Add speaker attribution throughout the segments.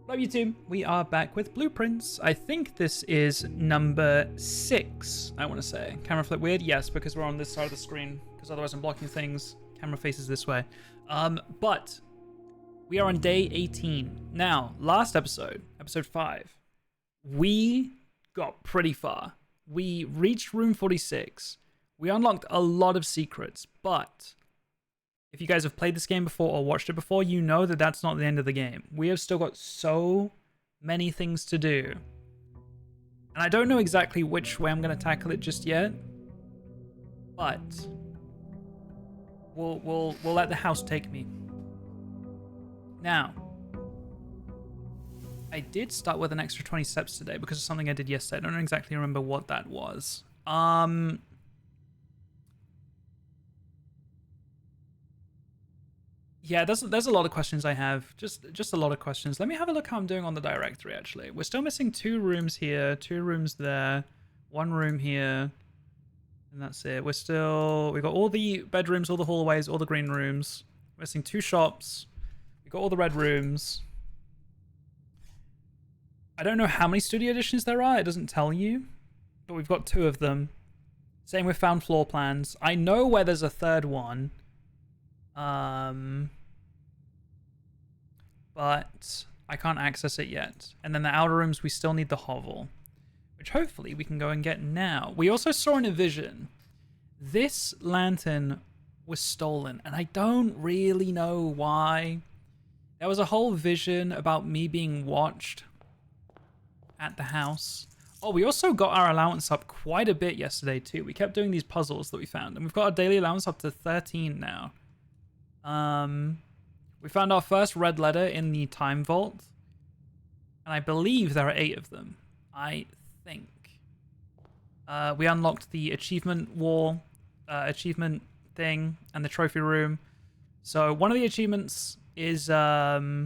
Speaker 1: Hello YouTube, we are back with blueprints. I think this is number 6, I want to say. Camera flip weird? Yes, because we're on this side of the screen, because otherwise I'm blocking things. Camera faces this way. But we are on day 18. Now, last episode, episode 5, we got pretty far. We reached room 46. We unlocked a lot of secrets, but if you guys have played this game before or watched it before, you know that that's not the end of the game. We have still got so many things to do. And I don't know exactly which way I'm going to tackle it just yet, but we'll let the house take me. Now, I did start with an extra 20 steps today because of something I did yesterday. I don't exactly remember what that was. Yeah, there's a lot of questions I have. Just a lot of questions. Let me have a look how I'm doing on the directory, actually. We're still missing 2 rooms here, 2 rooms there, 1 room here, and that's it. We've got all the bedrooms, all the hallways, all the green rooms. We're missing 2 shops. We've got all the red rooms. I don't know how many studio editions there are. It doesn't tell you, but we've got 2 of them. Same with found floor plans. I know where there's a 3rd one. But I can't access it yet. And then the outer rooms, we still need the hovel, which hopefully we can go and get now. We also saw in a vision, this lantern was stolen, and I don't really know why. There was a whole vision about me being watched at the house. Oh, we also got our allowance up quite a bit yesterday too. We kept doing these puzzles that we found, and we've got our daily allowance up to 13 now. We found our first red letter in the time vault, and I believe there are 8 of them. I think. We unlocked the achievement wall, achievement thing, and the trophy room. So one of the achievements is draft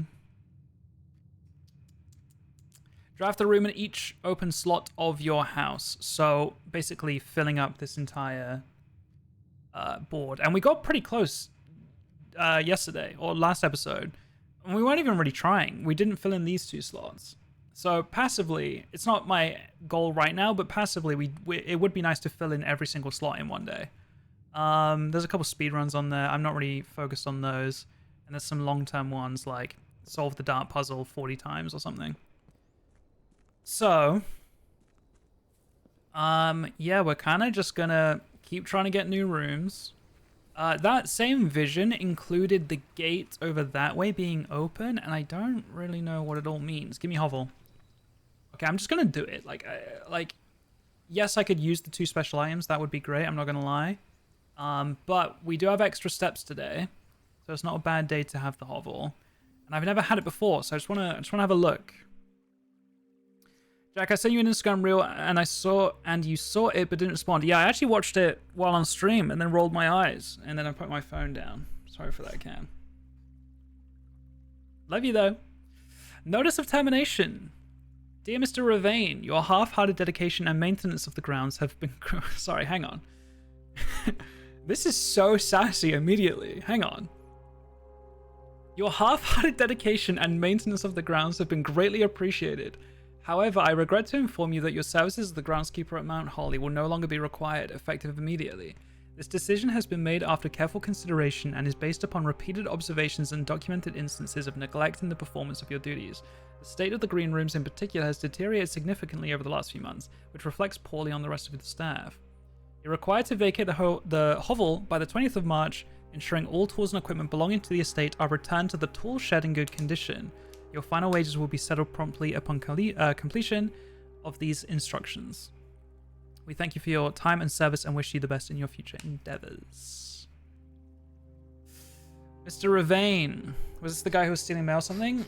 Speaker 1: a room in each open slot of your house. So basically filling up this entire board, and we got pretty close yesterday or last episode, and we weren't even really trying. We didn't fill in these 2 slots. So passively, it's not my goal right now, but passively it would be nice to fill in every single slot in one day. There's a couple speed runs on there. I'm not really focused on those, and there's some long-term ones like solve the dart puzzle 40 times or something. So yeah, we're kind of just gonna keep trying to get new rooms. That same vision included the gate over that way being open, and I don't really know what it all means. Give me hovel. Okay, I'm just gonna do it. Like, yes, I could use the 2 special items. That would be great. I'm not gonna lie. But we do have extra steps today, so it's not a bad day to have the hovel. And I've never had it before, so I just wanna have a look. Jack, I sent you an Instagram reel, and you saw it but didn't respond. Yeah, I actually watched it while on stream and then rolled my eyes, and then I put my phone down. Sorry for that, Cam. Love you, though. Notice of termination. Dear Mr. Ravane, your half-hearted dedication and maintenance of the grounds have been... Sorry, hang on. This is so sassy immediately. Hang on. Your half-hearted dedication and maintenance of the grounds have been greatly appreciated. However, I regret to inform you that your services as the groundskeeper at Mount Holly will no longer be required, effective immediately. This decision has been made after careful consideration and is based upon repeated observations and documented instances of neglect in the performance of your duties. The state of the green rooms in particular has deteriorated significantly over the last few months, which reflects poorly on the rest of the staff. You're required to vacate the hovel by the 20th of March, ensuring all tools and equipment belonging to the estate are returned to the tool shed in good condition. Your final wages will be settled promptly upon completion of these instructions. We thank you for your time and service and wish you the best in your future endeavors. Mr. Ravane. Was this the guy who was stealing mail or something?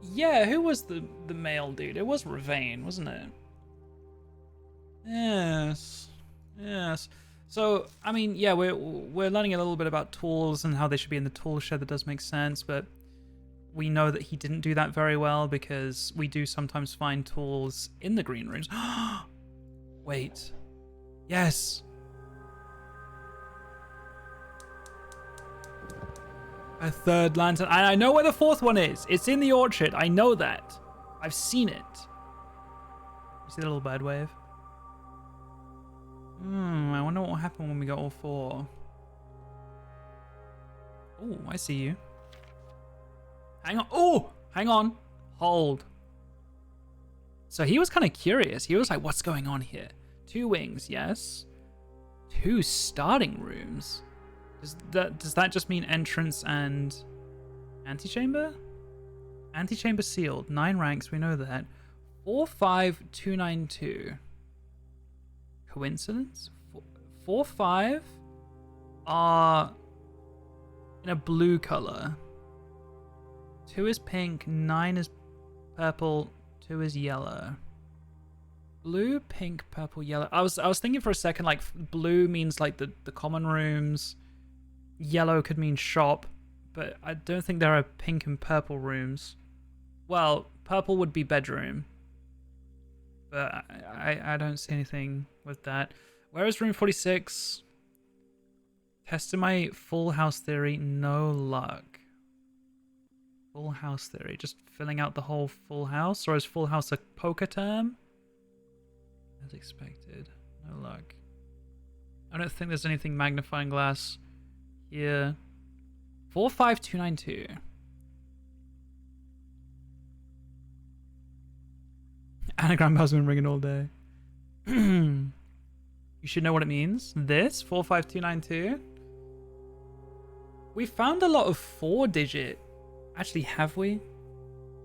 Speaker 1: Yeah, who was the mail dude? It was Ravane, wasn't it? Yes. Yes. So, I mean, yeah, we're learning a little bit about tools and how they should be in the tool shed. That does make sense, but we know that he didn't do that very well because we do sometimes find tools in the green rooms. Wait. Yes. A third lantern. And I know where the fourth one is. It's in the orchard. I know that. I've seen it. You see the little bird wave? I wonder what will happen when we got all four. Oh, I see you. Hang on. Oh, hang on. Hold. So he was kind of curious. He was like, what's going on here? 2 wings, yes. 2 starting rooms. Does that just mean entrance and antechamber? Antechamber sealed. 9 ranks, we know that. 45292. Coincidence? 4, 5 are in a blue color. 2 is pink, 9 is purple, 2 is yellow. Blue, pink, purple, yellow. I was thinking for a second like blue means like the common rooms. Yellow could mean shop, but I don't think there are pink and purple rooms. Well, purple would be bedroom. But I don't see anything with that. Where is room 46? Tested my full house theory, no luck. Full house theory, just filling out the whole full house? Or is full house a poker term? As expected, no luck. I don't think there's anything magnifying glass here. 45292. Anagram bell's been ringing all day. You should know what it means. This 45292. We found a lot of 4-digit. Actually, have we?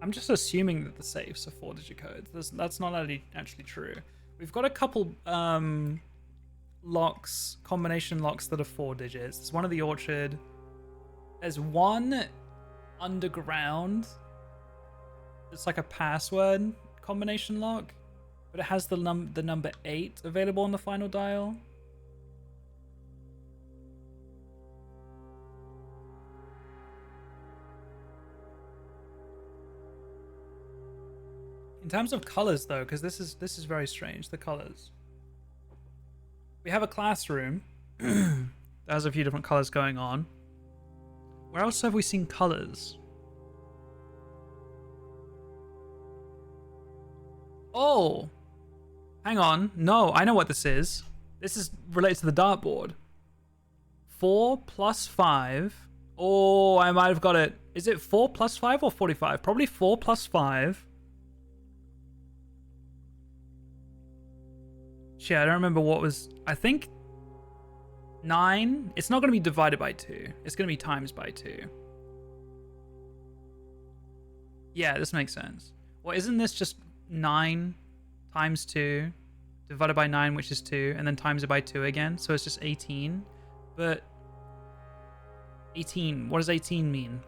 Speaker 1: I'm just assuming that the safes are 4-digit codes. That's not actually true. We've got a couple locks, combination locks that are 4 digits. There's one at the orchard. There's one underground. It's like a password combination lock, but it has the number 8 available on the final dial. In terms of colors, though, because this is very strange. The colors. We have a classroom that has a few different colors going on. Where else have we seen colors? Oh, hang on. No, I know what this is. This is related to the dartboard. 4 plus 5. Oh, I might have got it. Is it 4 plus 5 or 45? Probably 4 plus 5. Shit, I don't remember what was... I think 9. It's not going to be divided by 2. It's going to be times by 2. Yeah, this makes sense. Well, isn't this just 9 times 2 divided by 9, which is 2, and then times it by 2 again? So it's just 18. But 18, what does 18 mean?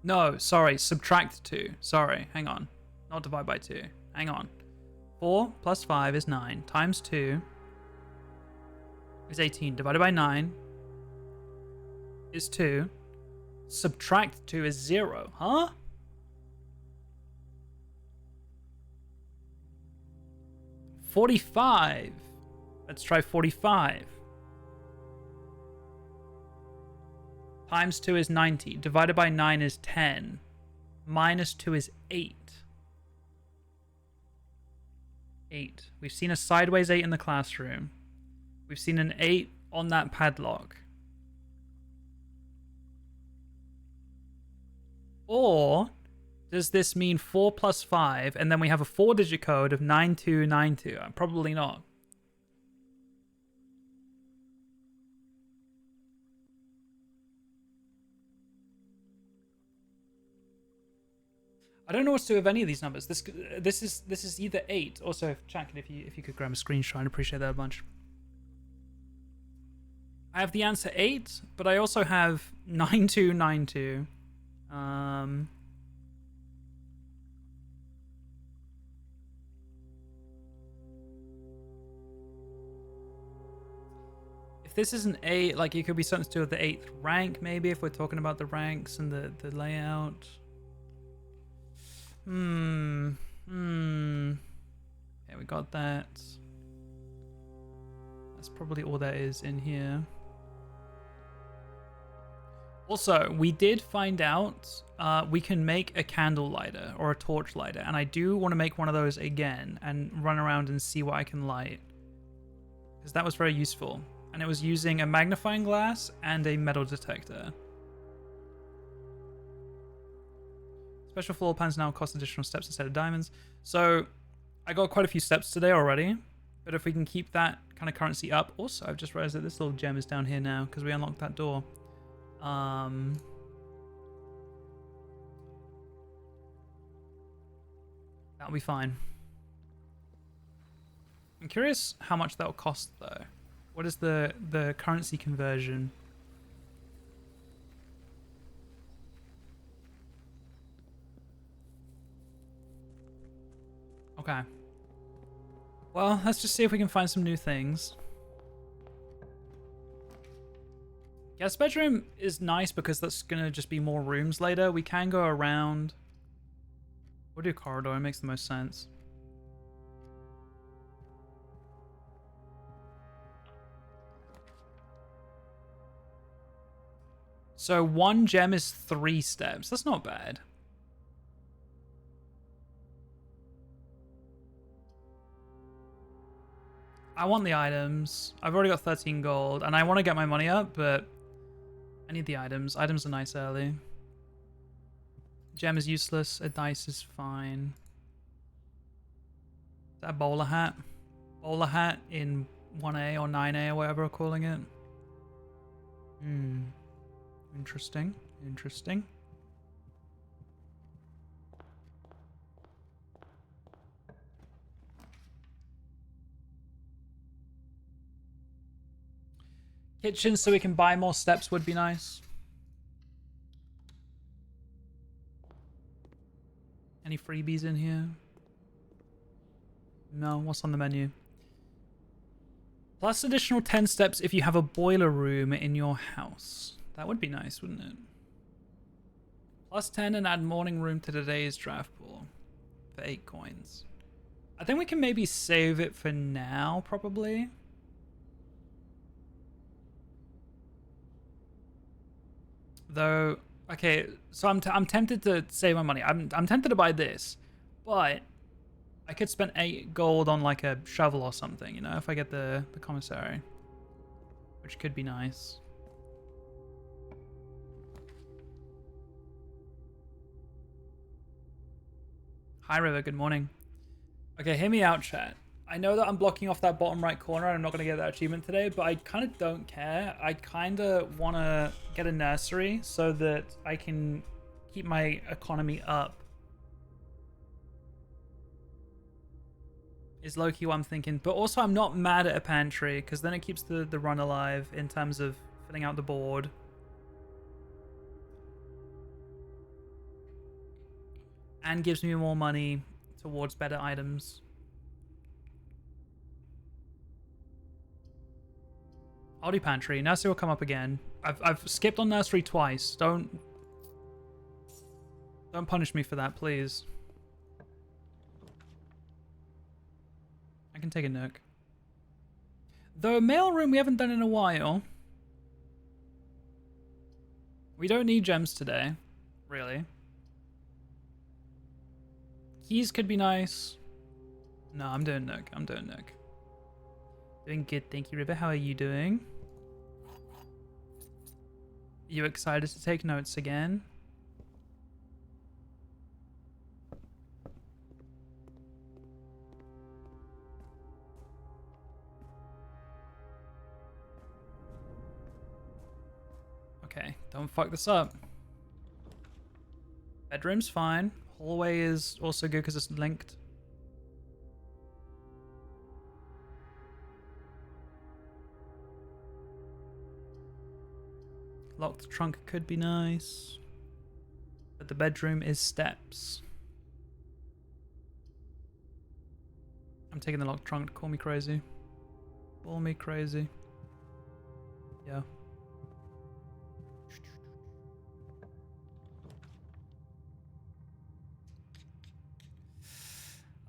Speaker 1: No, sorry, subtract 2. Sorry, hang on. Not divide by 2. Hang on. 4 plus 5 is 9. Times 2 is 18. Divided by 9 is 2. Subtract 2 is 0. Huh? $45. Let's try 45. Times 2 is 90. Divided by 9 is 10. Minus 2 is 8. 8. We've seen a sideways 8 in the classroom. We've seen an 8 on that padlock. Or does this mean 4 plus 5 and then we have a 4-digit code of 9292? Probably not. I don't know what to do with any of these numbers. This is either 8. Also, chat, if you could grab a screenshot, I'd appreciate that a bunch. I have the answer 8, but I also have 9292. If this is an 8, like it could be something to do with the 8th rank, maybe, if we're talking about the ranks and the layout. Okay, we got that. That's probably all that is in here. Also, we did find out we can make a candle lighter or a torch lighter, and I do want to make one of those again and run around and see what I can light, because that was very useful. And it was using a magnifying glass and a metal detector. Special floor plans now cost additional steps instead of diamonds. So I got quite a few steps today already, but if we can keep that kind of currency up. Also, I've just realized that this little gem is down here now because we unlocked that door. That'll be fine. I'm curious how much that'll cost though. What is the currency conversion? Okay. Well, let's just see if we can find some new things. Guest bedroom is nice because that's gonna just be more rooms later. We can go around. We'll do corridor, it makes the most sense. So 1 gem is 3 steps. That's not bad. I want the items. I've already got 13 gold, and I want to get my money up, but I need the items. Items are nice early. Gem is useless. A dice is fine. Is that a bowler hat? Bowler hat in 1A or 9A or whatever we're calling it. Interesting. Interesting. Kitchen so we can buy more steps would be nice. Any freebies in here? No, what's on the menu? Plus additional 10 steps if you have a boiler room in your house. That would be nice, wouldn't it? Plus 10 and add morning room to today's draft pool for 8 coins. I think we can maybe save it for now, probably. Though, okay, so I'm tempted to save my money. I'm tempted to buy this, but I could spend 8 gold on like a shovel or something, you know, if I get the commissary, which could be nice. Hi River, good morning. Okay, hear me out, chat. I know that I'm blocking off that bottom right corner and I'm not going to get that achievement today, but I kind of don't care. I kind of want to get a nursery so that I can keep my economy up. Is low-key what I'm thinking. But also I'm not mad at a pantry because then it keeps the run alive in terms of filling out the board. And gives me more money towards better items. I'll do pantry. Nursery will come up again. I've skipped on nursery twice. Don't punish me for that, please. I can take a nook. Though mailroom we haven't done in a while. We don't need gems today, really. Keys could be nice. No, I'm doing nook. I'm doing nook. Doing good, thank you, River. How are you doing? You excited to take notes again? Okay, don't fuck this up. Bedroom's fine. Hallway is also good because it's linked. Locked trunk could be nice. But the bedroom is steps. I'm taking the locked trunk. Call me crazy. Call me crazy. Yeah.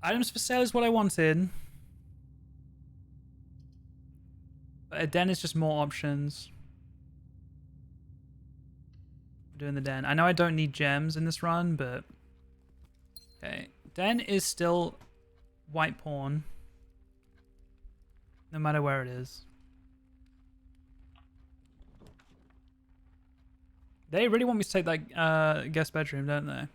Speaker 1: Items for sale is what I wanted. But a den is just more options. doing the den. I know I don't need gems in this run, but... Okay. Den is still white pawn. No matter where it is. They really want me to take that guest bedroom, don't they?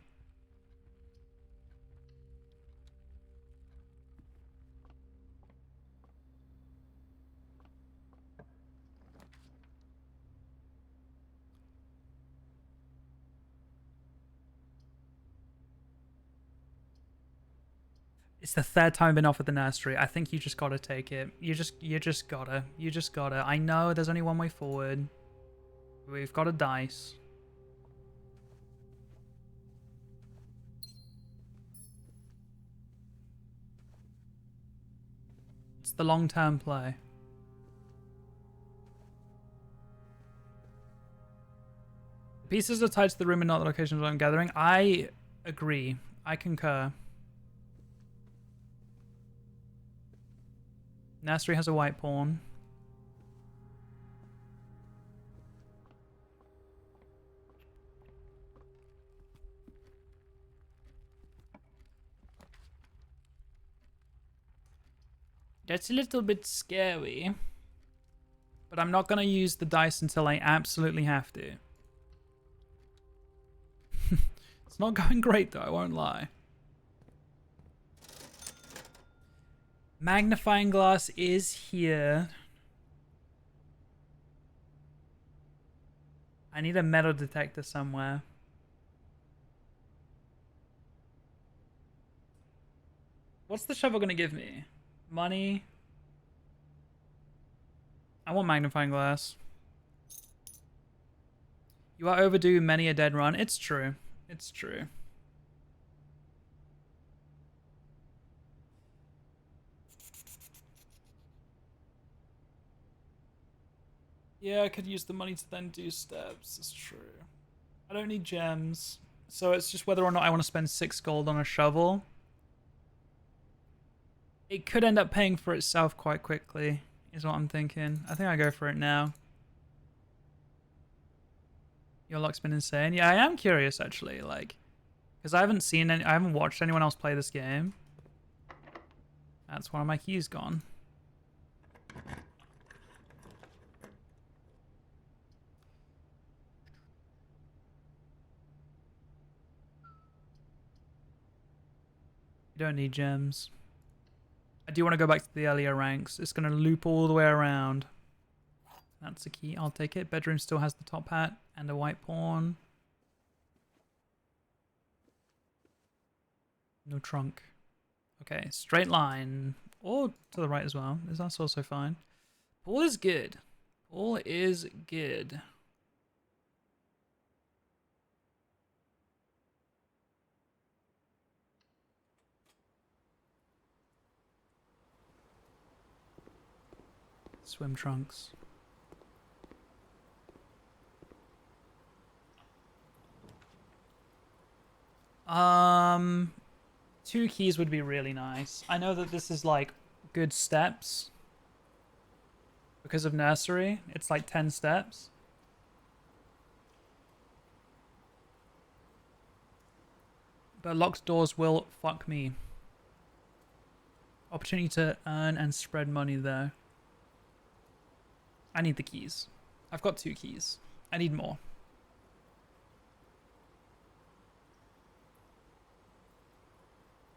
Speaker 1: It's the third time I've been offered the nursery. I think you just gotta take it. You just gotta. I know there's only one way forward. We've got a dice. It's the long-term play. The pieces are tied to the room and not the location of what I'm gathering. I agree. I concur. Nursery has a white pawn. That's a little bit scary. But I'm not going to use the dice until I absolutely have to. It's not going great though, I won't lie. Magnifying glass is here. I need a metal detector somewhere. What's the shovel going to give me? Money. I want magnifying glass. You are overdue many a dead run. It's true. It's true. Yeah, I could use the money to then do steps. It's true. I don't need gems. So it's just whether or not I want to spend 6 gold on a shovel. It could end up paying for itself quite quickly, is what I'm thinking. I think I go for it now. Your luck's been insane. Yeah, I am curious actually, like, because I haven't watched anyone else play this game. That's one of my keys gone. You don't need gems. I do want to go back to the earlier ranks. It's going to loop all the way around. That's a key. I'll take it. Bedroom still has the top hat and a white pawn. No trunk. Okay, straight line. Or to the right as well. That's also fine. All is good. All is good. Swim trunks. Two keys would be really nice. I know that this is like good steps because of nursery. It's like 10 steps. But locked doors will fuck me. Opportunity to earn and spread money though. I need the keys. I've got 2 keys. I need more.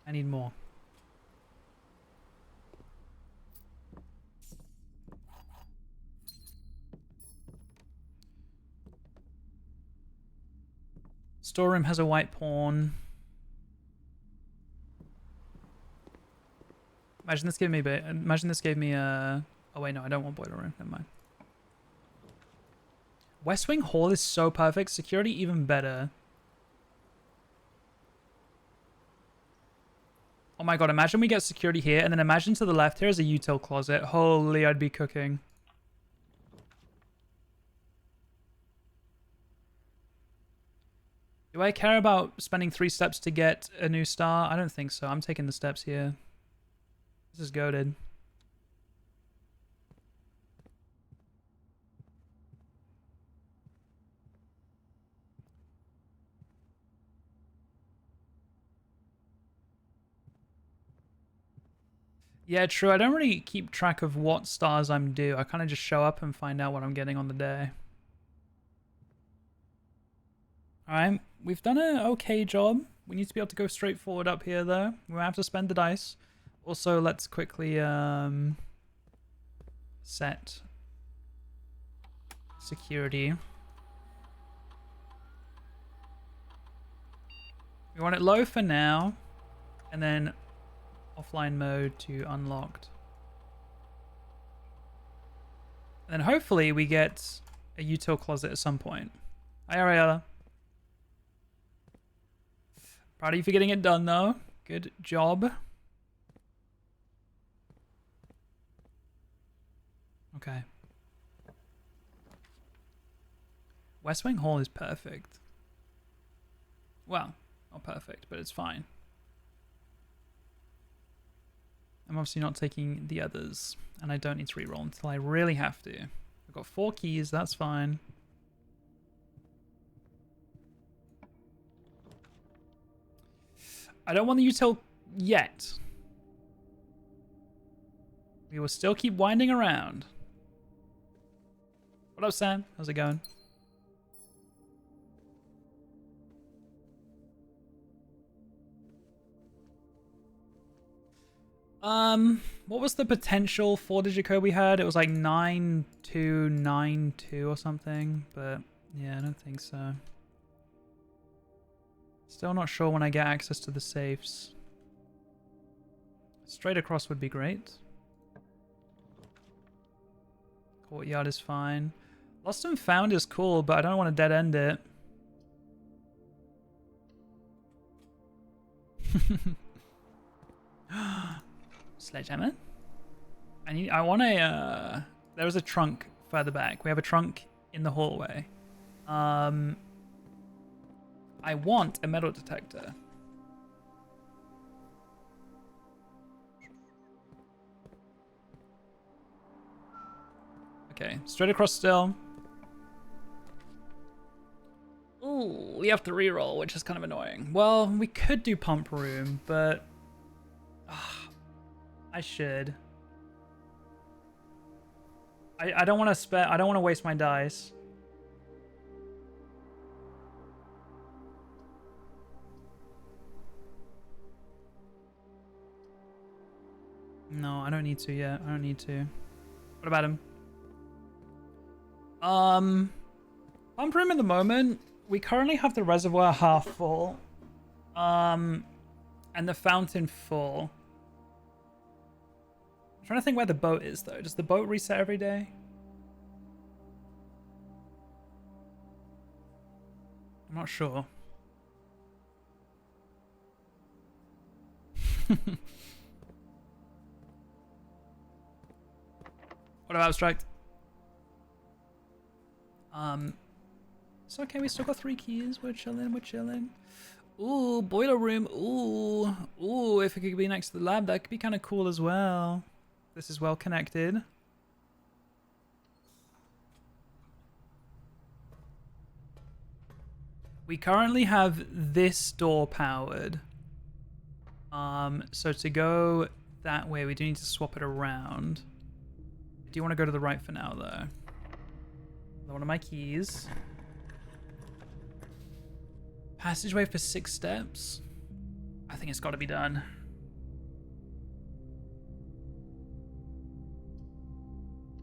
Speaker 1: I need more. Storeroom has a white pawn. Imagine this gave me a... Oh wait, no, I don't want boiler room. Never mind. West Wing Hall is so perfect. Security even better. Oh my god, imagine we get security here, and then imagine to the left here is a util closet. Holy, I'd be cooking. Do I care about spending 3 steps to get a new star? I don't think so. I'm taking the steps here. This is goated. Yeah, true. I don't really keep track of what stars I'm due. I kind of just show up and find out what I'm getting on the day. Alright, we've done an okay job. We need to be able to go straight forward up here, though. We might have to spend the dice. Also, let's quickly set security. We want it low for now, and then offline mode to unlocked. And then hopefully we get a util closet at some point. Hi, Ariella. Proud of you for getting it done, though. Good job. Okay. West Wing Hall is perfect. Well, not perfect, but it's fine. I'm obviously not taking the others, and I don't need to reroll until I really have to. I've got 4 keys, that's fine. I don't want the util yet. We will still keep winding around. What up, Sam? How's it going? What was the potential 4-digit code we had? It was like 9292 or something, but yeah, I don't think so. Still not sure when I get access to the safes. Straight across would be great. Courtyard is fine. Lost and found is cool, but I don't want to dead end it. Sledgehammer? I want a, there was a trunk further back. We have a trunk in the hallway. I want a metal detector. Okay, straight across still. Ooh, we have to reroll, which is kind of annoying. Well, we could do pump room, but I should. I don't want to spare. I don't want to waste my dice. No, I don't need to yet. I don't need to. What about him? Pump room at the moment. We currently have the reservoir half full. And the fountain full. I'm trying to think where the boat is, though. Does the boat reset every day? I'm not sure. What about abstract? It's okay, we still got 3 keys. We're chilling, we're chilling. Ooh, boiler room. Ooh. Ooh, if it could be next to the lab, that could be kind of cool as well. This is well connected. We currently have this door powered. So to go that way, we do need to swap it around. I do want to go to the right for now, though. One of my keys. Passageway for 6 steps. I think it's got to be done.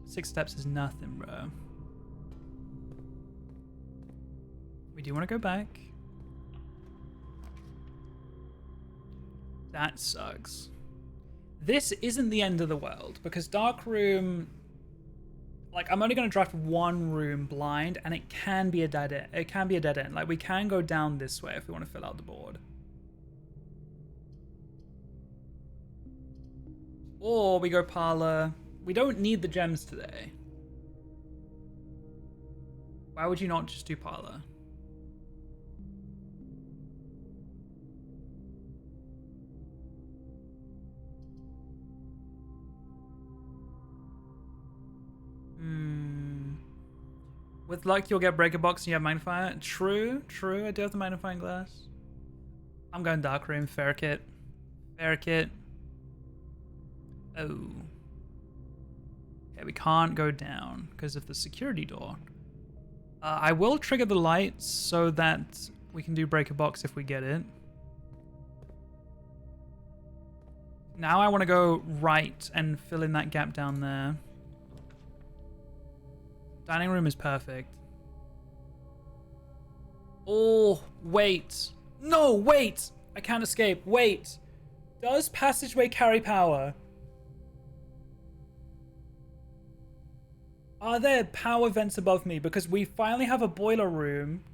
Speaker 1: Six steps is nothing, bro. We do want to go back. That sucks. This isn't the end of the world, because Dark Room... Like, I'm only going to draft 1 room blind, and it can be a dead end. It can be a dead end. Like, we can go down this way if we want to fill out the board. Or we go parlor. We don't need the gems today. Why would you not just do parlor? With luck, you'll get breaker box and you have magnifier. True, true. I do have the magnifying glass. I'm going dark room. Fair kit. Fair kit. Oh. Okay, we can't go down because of the security door. I will trigger the lights so that we can do break a box if we get it. Now I want to go right and fill in that gap down there. Dining room is perfect. Oh, wait. No, wait! I can't escape. Wait. Does passageway carry power? Are there power vents above me? Because we finally have a boiler room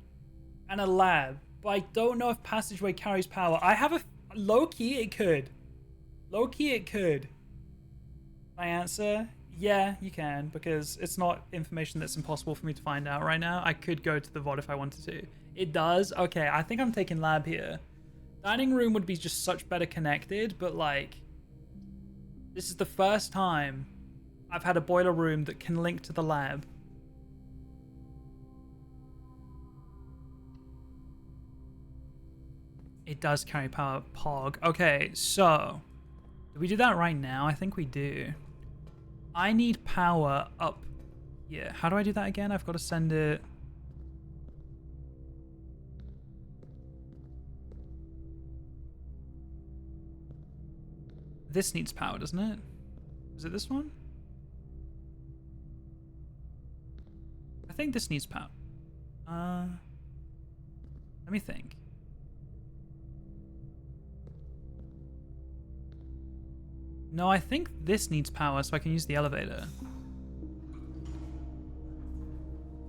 Speaker 1: and a lab, but I don't know if passageway carries power. I have a... Low-key, it could. Low-key, it could. My answer? Yeah, you can, because it's not information that's impossible for me to find out right now. I could go to the VOD if I wanted to. It does? Okay, I think I'm taking lab here. Dining room would be just such better connected, but like... This is the first time I've had a boiler room that can link to the lab. It does carry power, Pog. Okay, so... Do we do that right now? I think we do. I need power up here. How do I do that again? I've got to send it... This needs power, doesn't it? Is it this one? I think this needs power. Let me think. No, I think this needs power so I can use the elevator.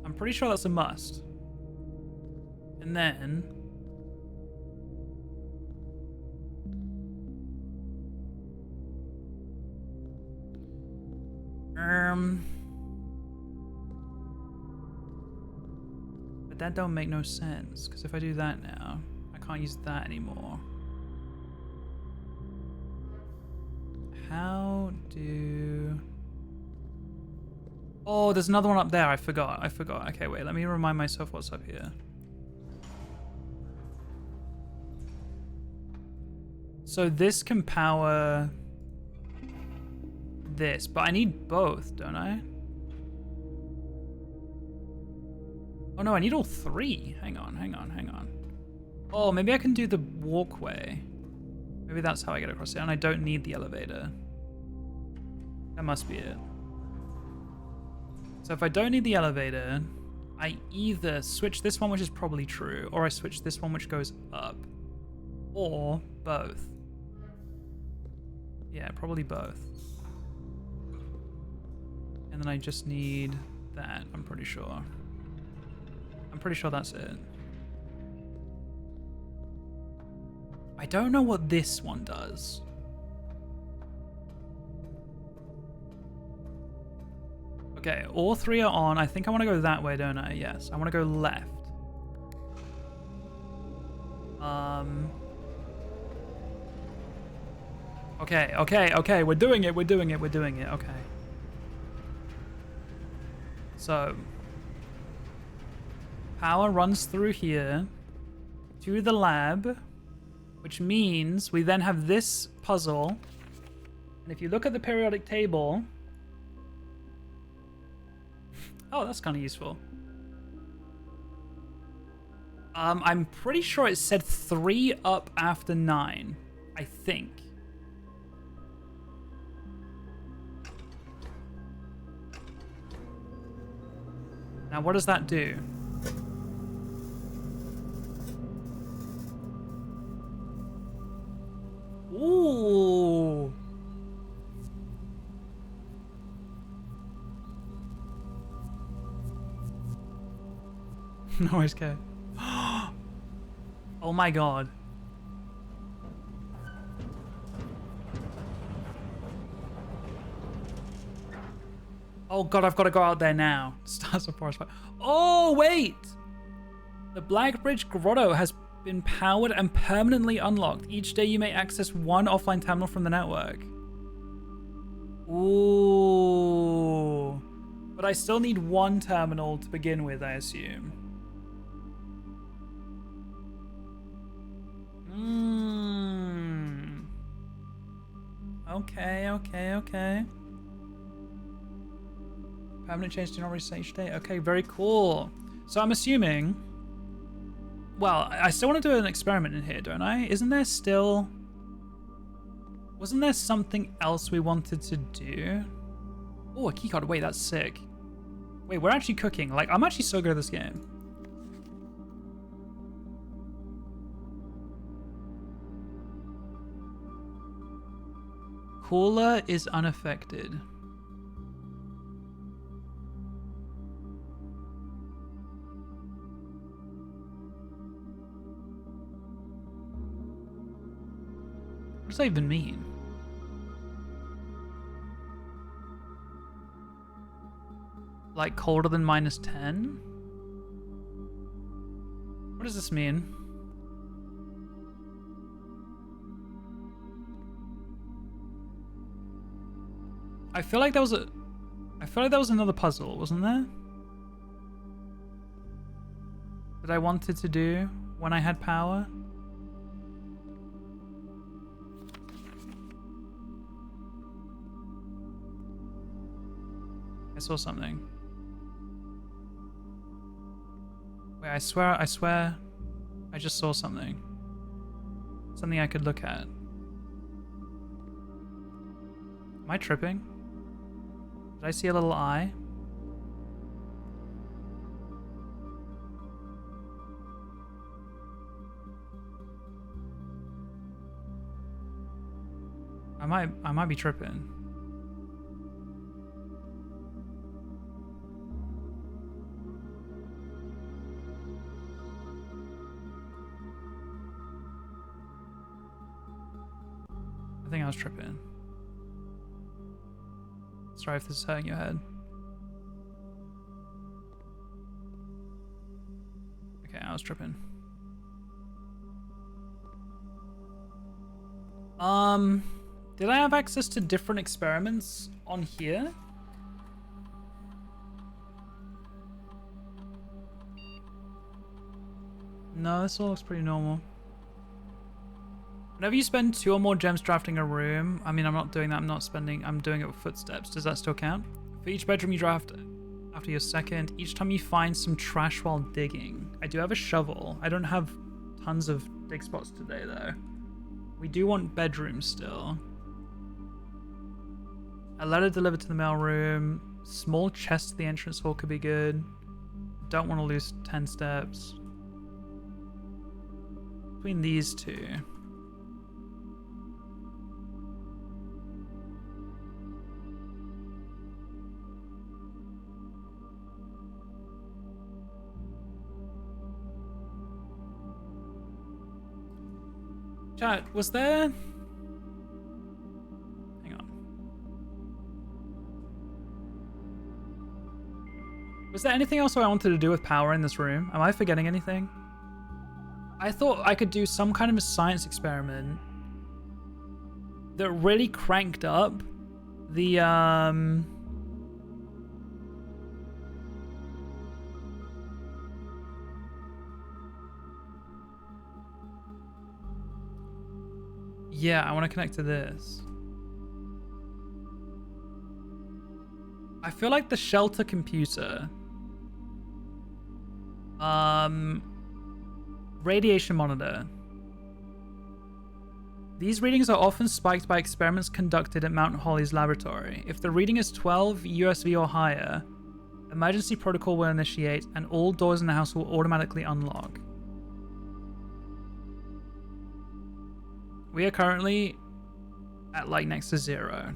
Speaker 1: I'm pretty sure that's a must. And then... But that don't make no sense, because if I do that now, I can't use that anymore. How do... Oh, there's another one up there. I forgot. Okay, wait. Let me remind myself what's up here. So this can power this, but I need both, don't I? Oh no, I need all three. Hang on. Oh, maybe I can do the walkway. Maybe that's how I get across it, and I don't need the elevator. That must be it. So if I don't need the elevator, I either switch this one, which is probably true, or I switch this one, which goes up. Or both. Yeah, probably both. And then I just need that, I'm pretty sure. I'm pretty sure that's it. I don't know what this one does. Okay, all three are on. I think I want to go that way, don't I? Yes, I want to go left. Okay, we're doing it. Okay. So, power runs through here to the lab, which means we then have this puzzle. And if you look at the periodic table... Oh, that's kind of useful. I'm pretty sure it said 3 up after 9, I think. Now, what does that do? Ooh. No, it's okay. Oh my god. Oh god, I've got to go out there now. Stars of forest fire. Oh, wait! The Black Bridge Grotto has been powered and permanently unlocked. Each day you may access one offline terminal from the network. Ooh. But I still need one terminal to begin with, I assume. Okay, okay, okay. Permanent change to not reset each day. Okay, very cool. So I'm assuming... Well, I still want to do an experiment in here, don't I? Isn't there still... Wasn't there something else we wanted to do? Oh, a keycard. Wait, that's sick. Wait, we're actually cooking. Like, I'm actually so good at this game. Cooler is unaffected. What does that even mean? Like colder than -10? What does this mean? I feel like there was another puzzle, wasn't there? That I wanted to do when I had power. I saw something. Wait, I swear, I just saw something. Something I could look at. Am I tripping? Did I see a little eye? I might be tripping. I think I was tripping. Sorry if this is hurting your head. Okay, I was tripping. Did I have access to different experiments on here? No, this all looks pretty normal. Whenever you spend 2 or more gems drafting a room, I mean, I'm not doing that, I'm doing it with footsteps. Does that still count? For each bedroom you draft after your second, each time you find some trash while digging. I do have a shovel. I don't have tons of dig spots today, though. We do want bedrooms still. A letter delivered to the mail room. Small chest to the entrance hall could be good. Don't want to lose 10 steps. Between these two. Chat, was there... Hang on. Was there anything else I wanted to do with power in this room? Am I forgetting anything? I thought I could do some kind of a science experiment that really cranked up the, Yeah, I want to connect to this. I feel like the shelter computer. Radiation monitor. These readings are often spiked by experiments conducted at Mount Holly's laboratory. If the reading is 12 USV or higher, emergency protocol will initiate and all doors in the house will automatically unlock. We are currently at like next to 0.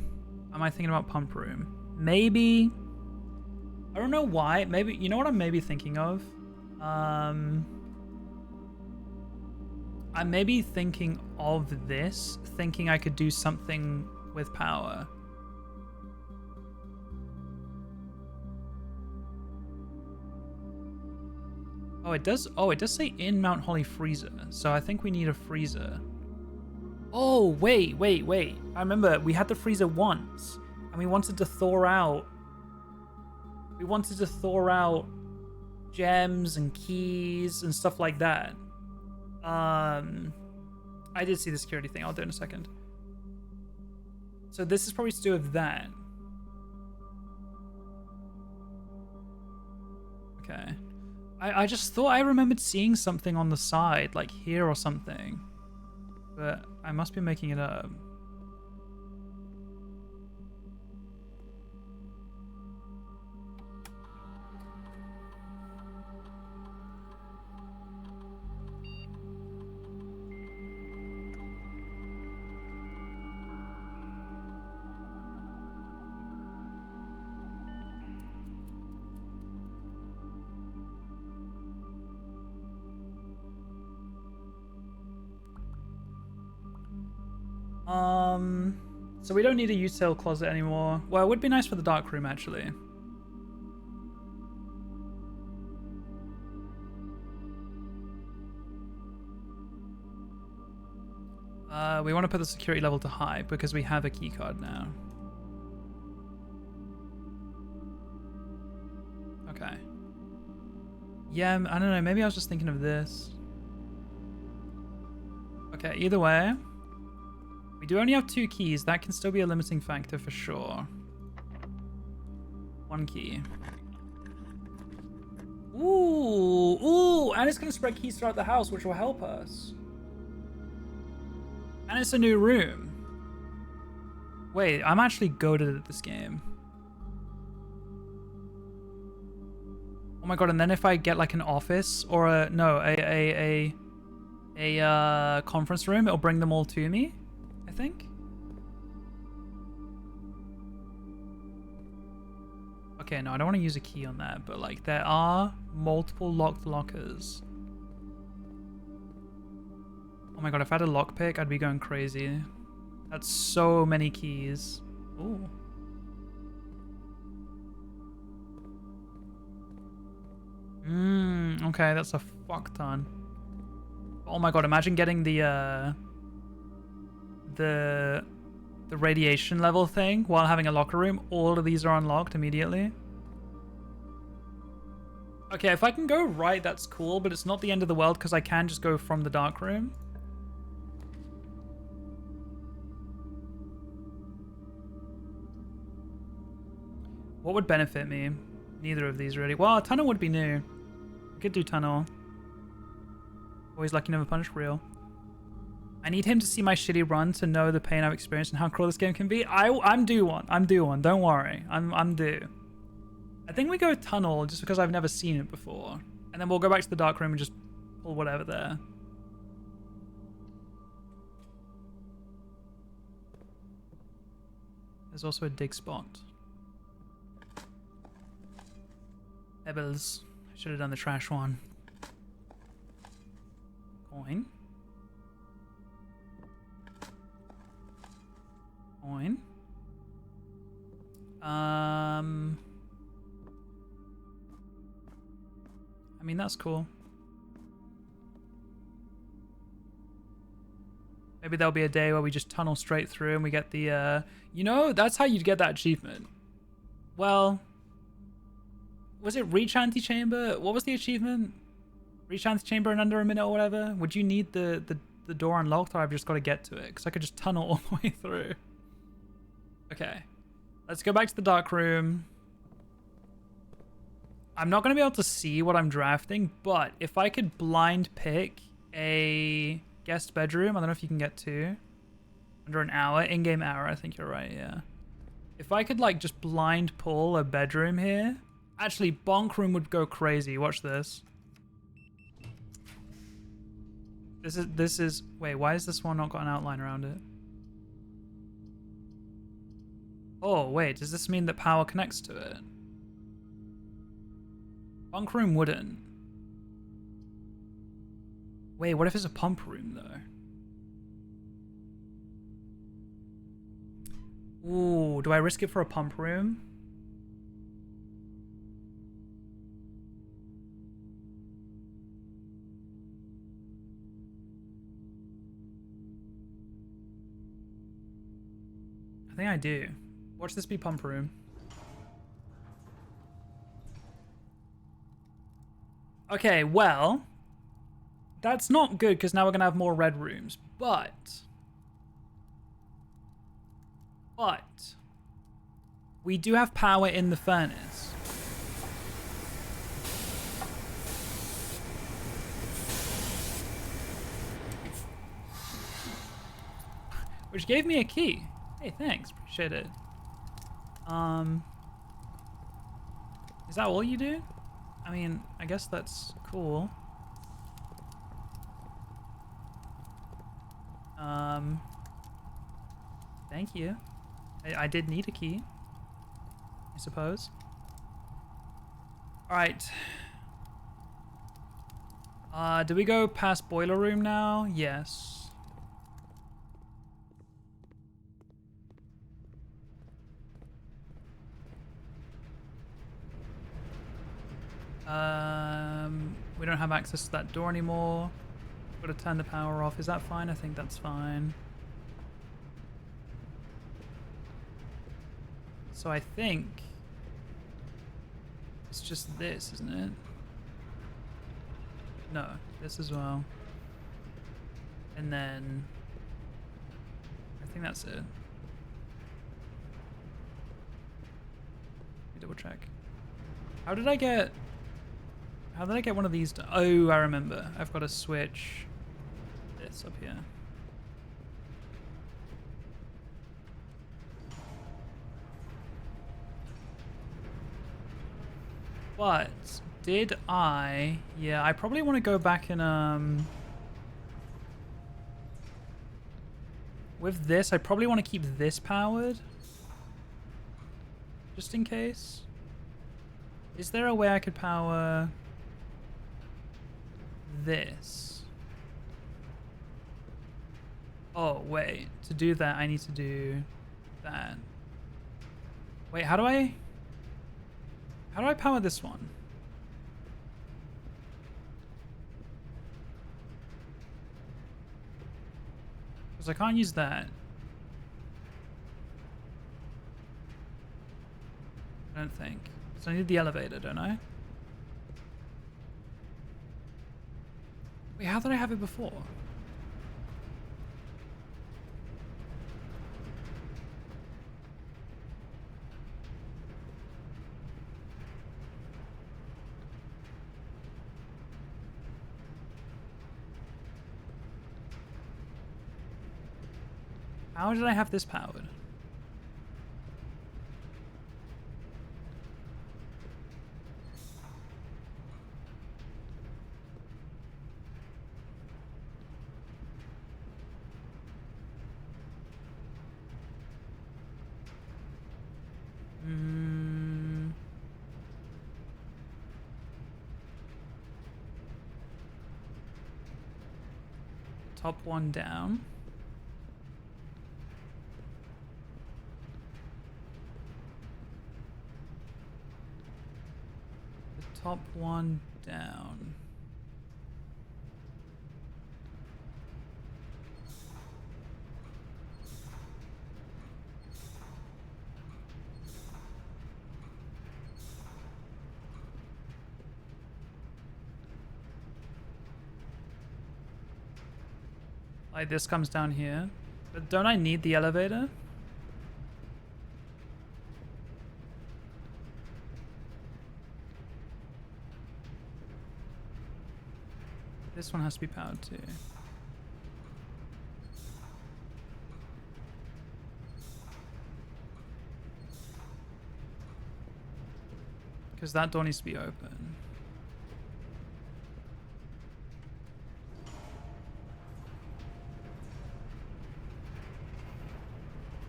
Speaker 1: Am I thinking about pump room? Maybe. I don't know why. Maybe, you know what I'm maybe thinking of? I'm maybe thinking of this, thinking I could do something with power. Oh, it does say in Mount Holly freezer. So I think we need a freezer. Oh, wait. I remember we had the freezer once and we wanted to thaw out. We wanted to thaw out gems and keys and stuff like that. I did see the security thing. I'll do it in a second. So this is probably to do with that. Okay. I just thought I remembered seeing something on the side, like here or something. But I must be making it up. So we don't need a util closet anymore. Well, it would be nice for the dark room, actually. We want to put the security level to high because we have a keycard now. Okay. Yeah, I don't know. Maybe I was just thinking of this. Okay, either way. We do only have 2 keys. That can still be a limiting factor for sure. 1 key. Ooh, and it's going to spread keys throughout the house, which will help us. And it's a new room. Wait, I'm actually goated at this game. Oh my god, and then if I get like an office or a conference room, it'll bring them all to me, I think. Okay, no, I don't want to use a key on that, but like there are multiple locked lockers. Oh my god, if I had a lockpick, I'd be going crazy. That's so many keys. Ooh. Okay, that's a fuck ton. Oh my god, imagine getting the radiation level thing while having a locker room. All of these are unlocked immediately. Okay, if I can go right, that's cool, but it's not the end of the world because I can just go from the dark room. What would benefit me? Neither of these really. Well, a tunnel would be new. We could do tunnel. Always lucky never punished real. I need him to see my shitty run to know the pain I've experienced and how cruel this game can be. I'm due one. I'm due one. Don't worry. I'm due. I think we go tunnel just because I've never seen it before. And then we'll go back to the dark room and just pull whatever there. There's also a dig spot. Pebbles. I should have done the trash one. Coin. Coin. I mean, that's cool. Maybe there'll be a day where we just tunnel straight through and we get the, you know, that's how you'd get that achievement. Well, was it reach antechamber? What was the achievement? Reach antechamber in under a minute or whatever? Would you need the door unlocked, or I've just got to get to it? Because I could just tunnel all the way through. Okay. Let's go back to the dark room. I'm not going to be able to see what I'm drafting, but if I could blind pick a guest bedroom, I don't know if you can get 2. Under an hour. In-game hour, I think you're right, yeah. If I could, like, just blind pull a bedroom here... Actually, bonk room would go crazy. Watch this. This is... Wait, why has this one not got an outline around it? Oh, wait. Does this mean that power connects to it? Bonk room wouldn't. Wait, what if it's a pump room, though? Ooh, do I risk it for a pump room? I think I do. Watch this be pump room. Okay, well, that's not good because now we're going to have more red rooms, but... But we do have power in the furnace. Which gave me a key. Hey, thanks. Appreciate it. Is that all you do? I mean, I guess that's cool. Thank you. I did need a key, I suppose. All right. Do we go past boiler room now? Yes. We don't have access to that door anymore. Gotta turn the power off. Is that fine? I think that's fine. So I think it's just this, isn't it? No, this as well. And then I think that's it. Let me double check. How did I get one of these? Oh, I remember. I've got to switch this up here. But did I? Yeah, I probably want to go back and with this, I probably want to keep this powered just in case. Is there a way I could power this? Oh, wait. To do that, I need to do that. Wait, how do I power this one? Because I can't use that. I don't think. So I need the elevator, don't I? Wait, how did I have it before? How did I have this powered? Top one down. The top one down. Like this comes down here. But don't I need the elevator? This one has to be powered too. Because that door needs to be open.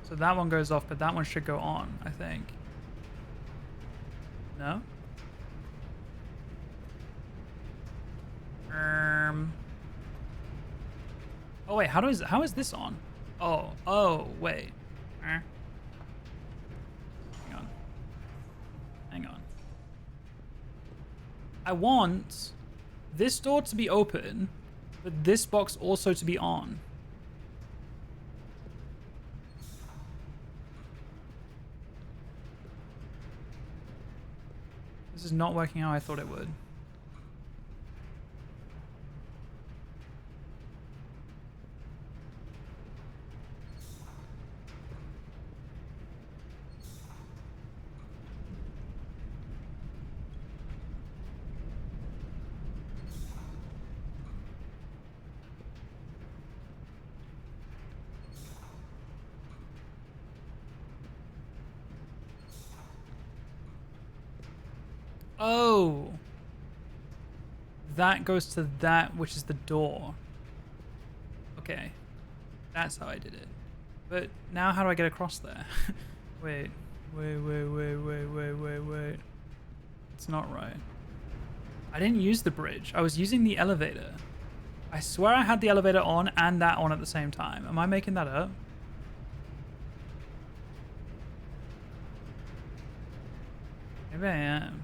Speaker 1: So that one goes off, but that one should go on, I think. No? Oh wait, how is this on? Oh, wait. Hang on. I want this door to be open, but this box also to be on. This is not working how I thought it would. Oh. That goes to that, which is the door. Okay. That's how I did it. But now how do I get across there? Wait. It's not right. I didn't use the bridge. I was using the elevator. I swear I had the elevator on and that on at the same time. Am I making that up? Maybe I am.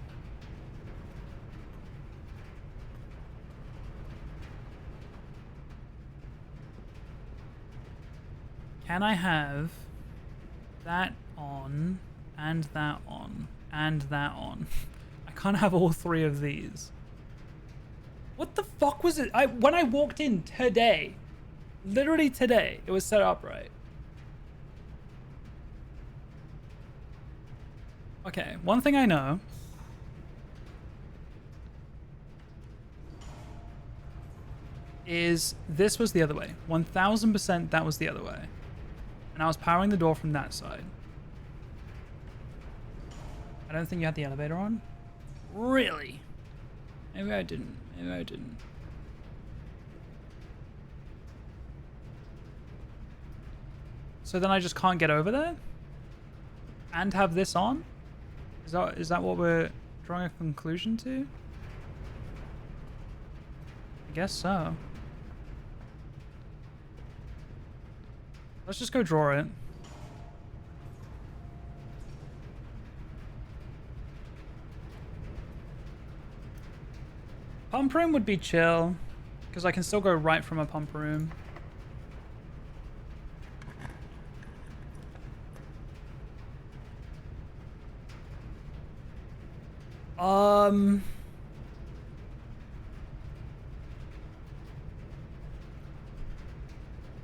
Speaker 1: Can I have that on and that on and that on? I can't have all three of these. What the fuck was it? When I walked in today, literally today, it was set up right. Okay, one thing I know is this was the other way. 1000% that was the other way. And I was powering the door from that side. I don't think you had the elevator on. Really? Maybe I didn't. Maybe I didn't. So then I just can't get over there? And have this on? Is that what we're drawing a conclusion to? I guess so. Let's just go draw it. Pump room would be chill, because I can still go right from a pump room.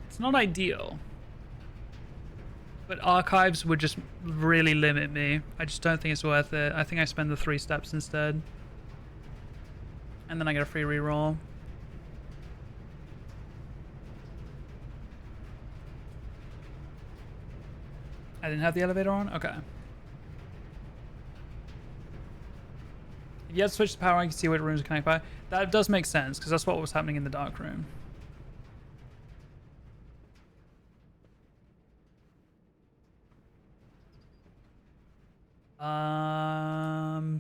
Speaker 1: It's not ideal. But archives would just really limit me. I just don't think it's worth it. I think I spend the 3 steps instead. And then I get a free reroll. I didn't have the elevator on? Okay. If you had to switch the power, I can see what rooms are connected by. That does make sense, because that's what was happening in the dark room.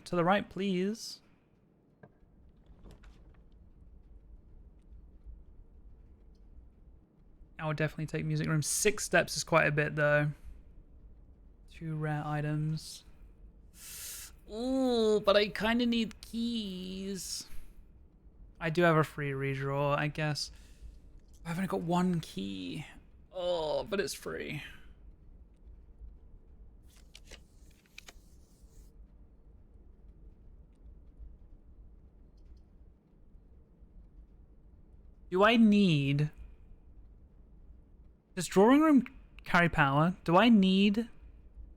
Speaker 1: To the right, please. I would definitely take music room. 6 steps is quite a bit, though. 2 rare items. Ooh, but I kind of need keys. I do have a free redraw, I guess. I've only got 1 key. Oh, but it's free. Do I need... Does drawing room carry power? Do I need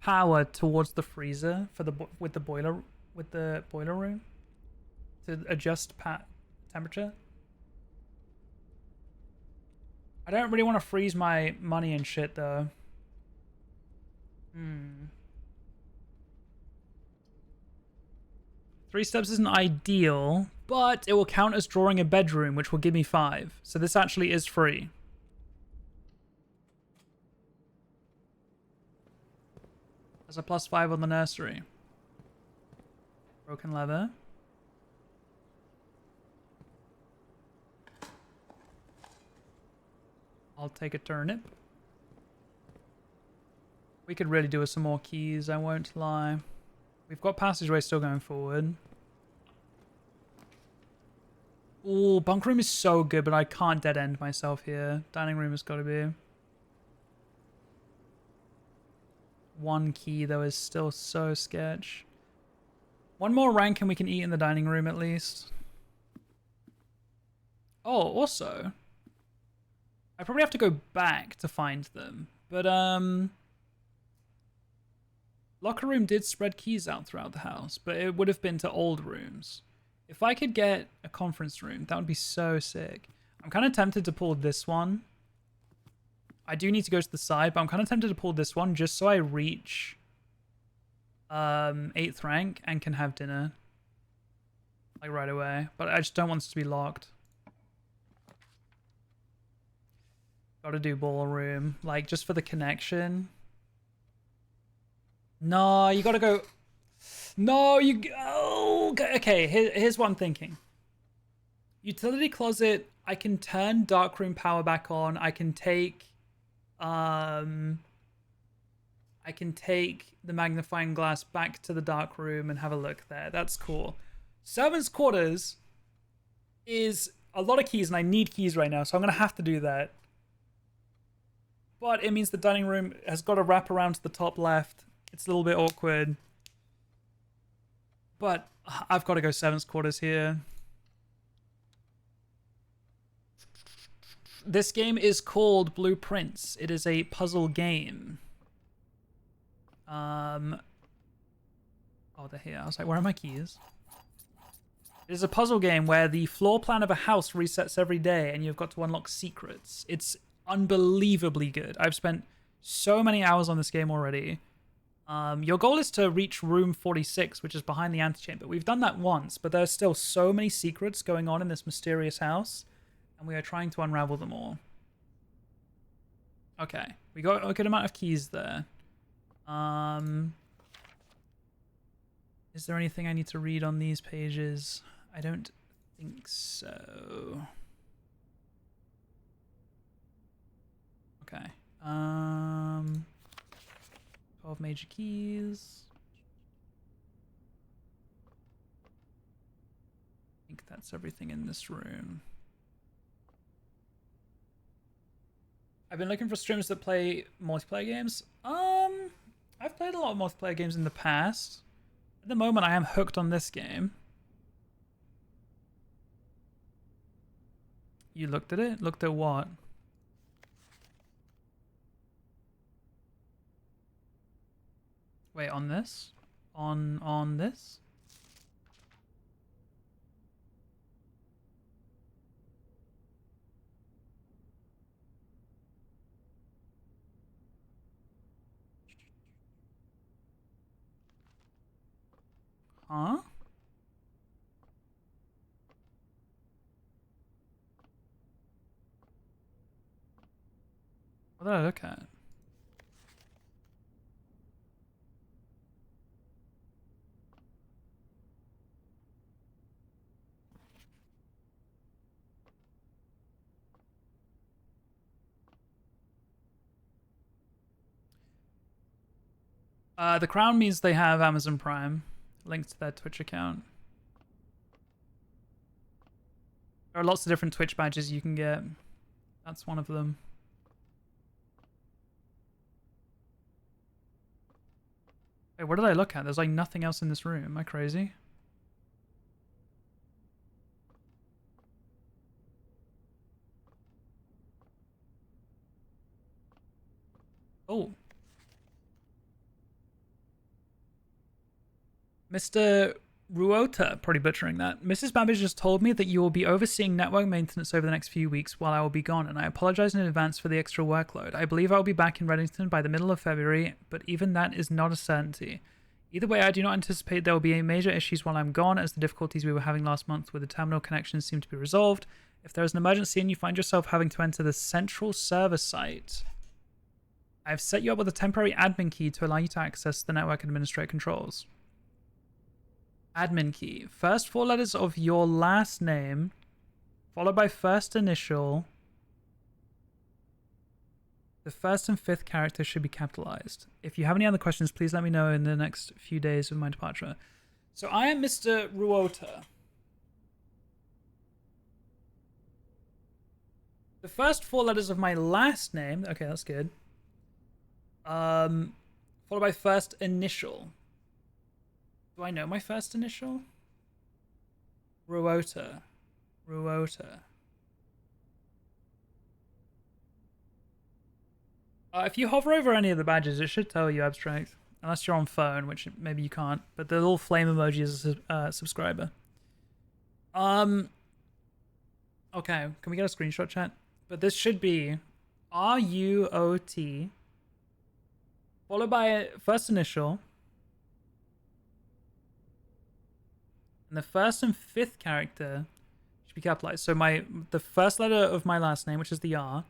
Speaker 1: power towards the freezer for the with the boiler room to adjust temperature? I don't really want to freeze my money and shit though. 3 steps isn't ideal, but it will count as drawing a bedroom, which will give me 5. So this actually is free. There's a +5 on the nursery. Broken leather. I'll take a turnip. We could really do with some more keys, I won't lie. We've got passageway still going forward. Ooh, bunk room is so good, but I can't dead end myself here. Dining room has got to be. 1 key, though, is still so sketch. 1 more rank and we can eat in the dining room at least. Oh, also, I probably have to go back to find them. But, locker room did spread keys out throughout the house, but it would have been to old rooms. If I could get a conference room, that would be so sick. I'm kind of tempted to pull this one. I do need to go to the side, but I'm kind of tempted to pull this one just so I reach 8th rank and can have dinner. like right away. But I just don't want this to be locked. Gotta do ballroom, like just for the connection. No, you gotta go. No, you. Oh, okay. Here's what I'm thinking. Utility closet. I can turn darkroom power back on. I can take the magnifying glass back to the dark room and have a look there. That's cool. Servants' quarters is a lot of keys, and I need keys right now, so I'm gonna have to do that. But it means the dining room has got to wrap around to the top left. It's a little bit awkward. But I've got to go servants' quarters here. This game is called Blueprints. It is a puzzle game. Oh, they're here. I was like, where are my keys? It is a puzzle game where the floor plan of a house resets every day and you've got to unlock secrets. It's unbelievably good. I've spent so many hours on this game already. Your goal is to reach room 46, which is behind the antechamber. We've done that once, but there's still so many secrets going on in this mysterious house, and we are trying to unravel them all. Okay, we got a good amount of keys there. Is there anything I need to read on these pages? I don't think so. Okay. 12 major keys. I think that's everything in this room. I've been looking for streamers that play multiplayer games. I've played a lot of multiplayer games in the past. At the moment, I am hooked on this game. You looked at it? Looked at what? Wait, on this? On this? Huh? What did I look at? The crown means they have Amazon Prime linked to their Twitch account. There are lots of different Twitch badges you can get. That's one of them. Wait, what did I look at? There's like nothing else in this room. Am I crazy? Oh. Mr. Ruota, probably butchering that. Mrs. Babbage just told me that you will be overseeing network maintenance over the next few weeks while I will be gone, and I apologize in advance for the extra workload. I believe I will be back in Reddington by the middle of February, but even that is not a certainty. Either way, I do not anticipate there will be any major issues while I'm gone, as the difficulties we were having last month with the terminal connections seem to be resolved. If there is an emergency and you find yourself having to enter the central server site, I've set you up with a temporary admin key to allow you to access the network administrator controls. Admin key. First four letters of your last name, followed by first initial. The first and fifth character should be capitalized. If you have any other questions, please let me know in the next few days of my departure. So I am Mr. Ruota. The first four letters of my last name. Okay, that's good. Followed by first initial. Do I know my first initial? Ruota. Ruota. If you hover over any of the badges, it should tell you abstract. Unless you're on phone, which maybe you can't. But the little flame emoji is a subscriber. Okay, can we get a screenshot, chat? But this should be RUOT, followed by a first initial, and And the first and fifth character should be capitalized. So the first letter of my last name, which is the R,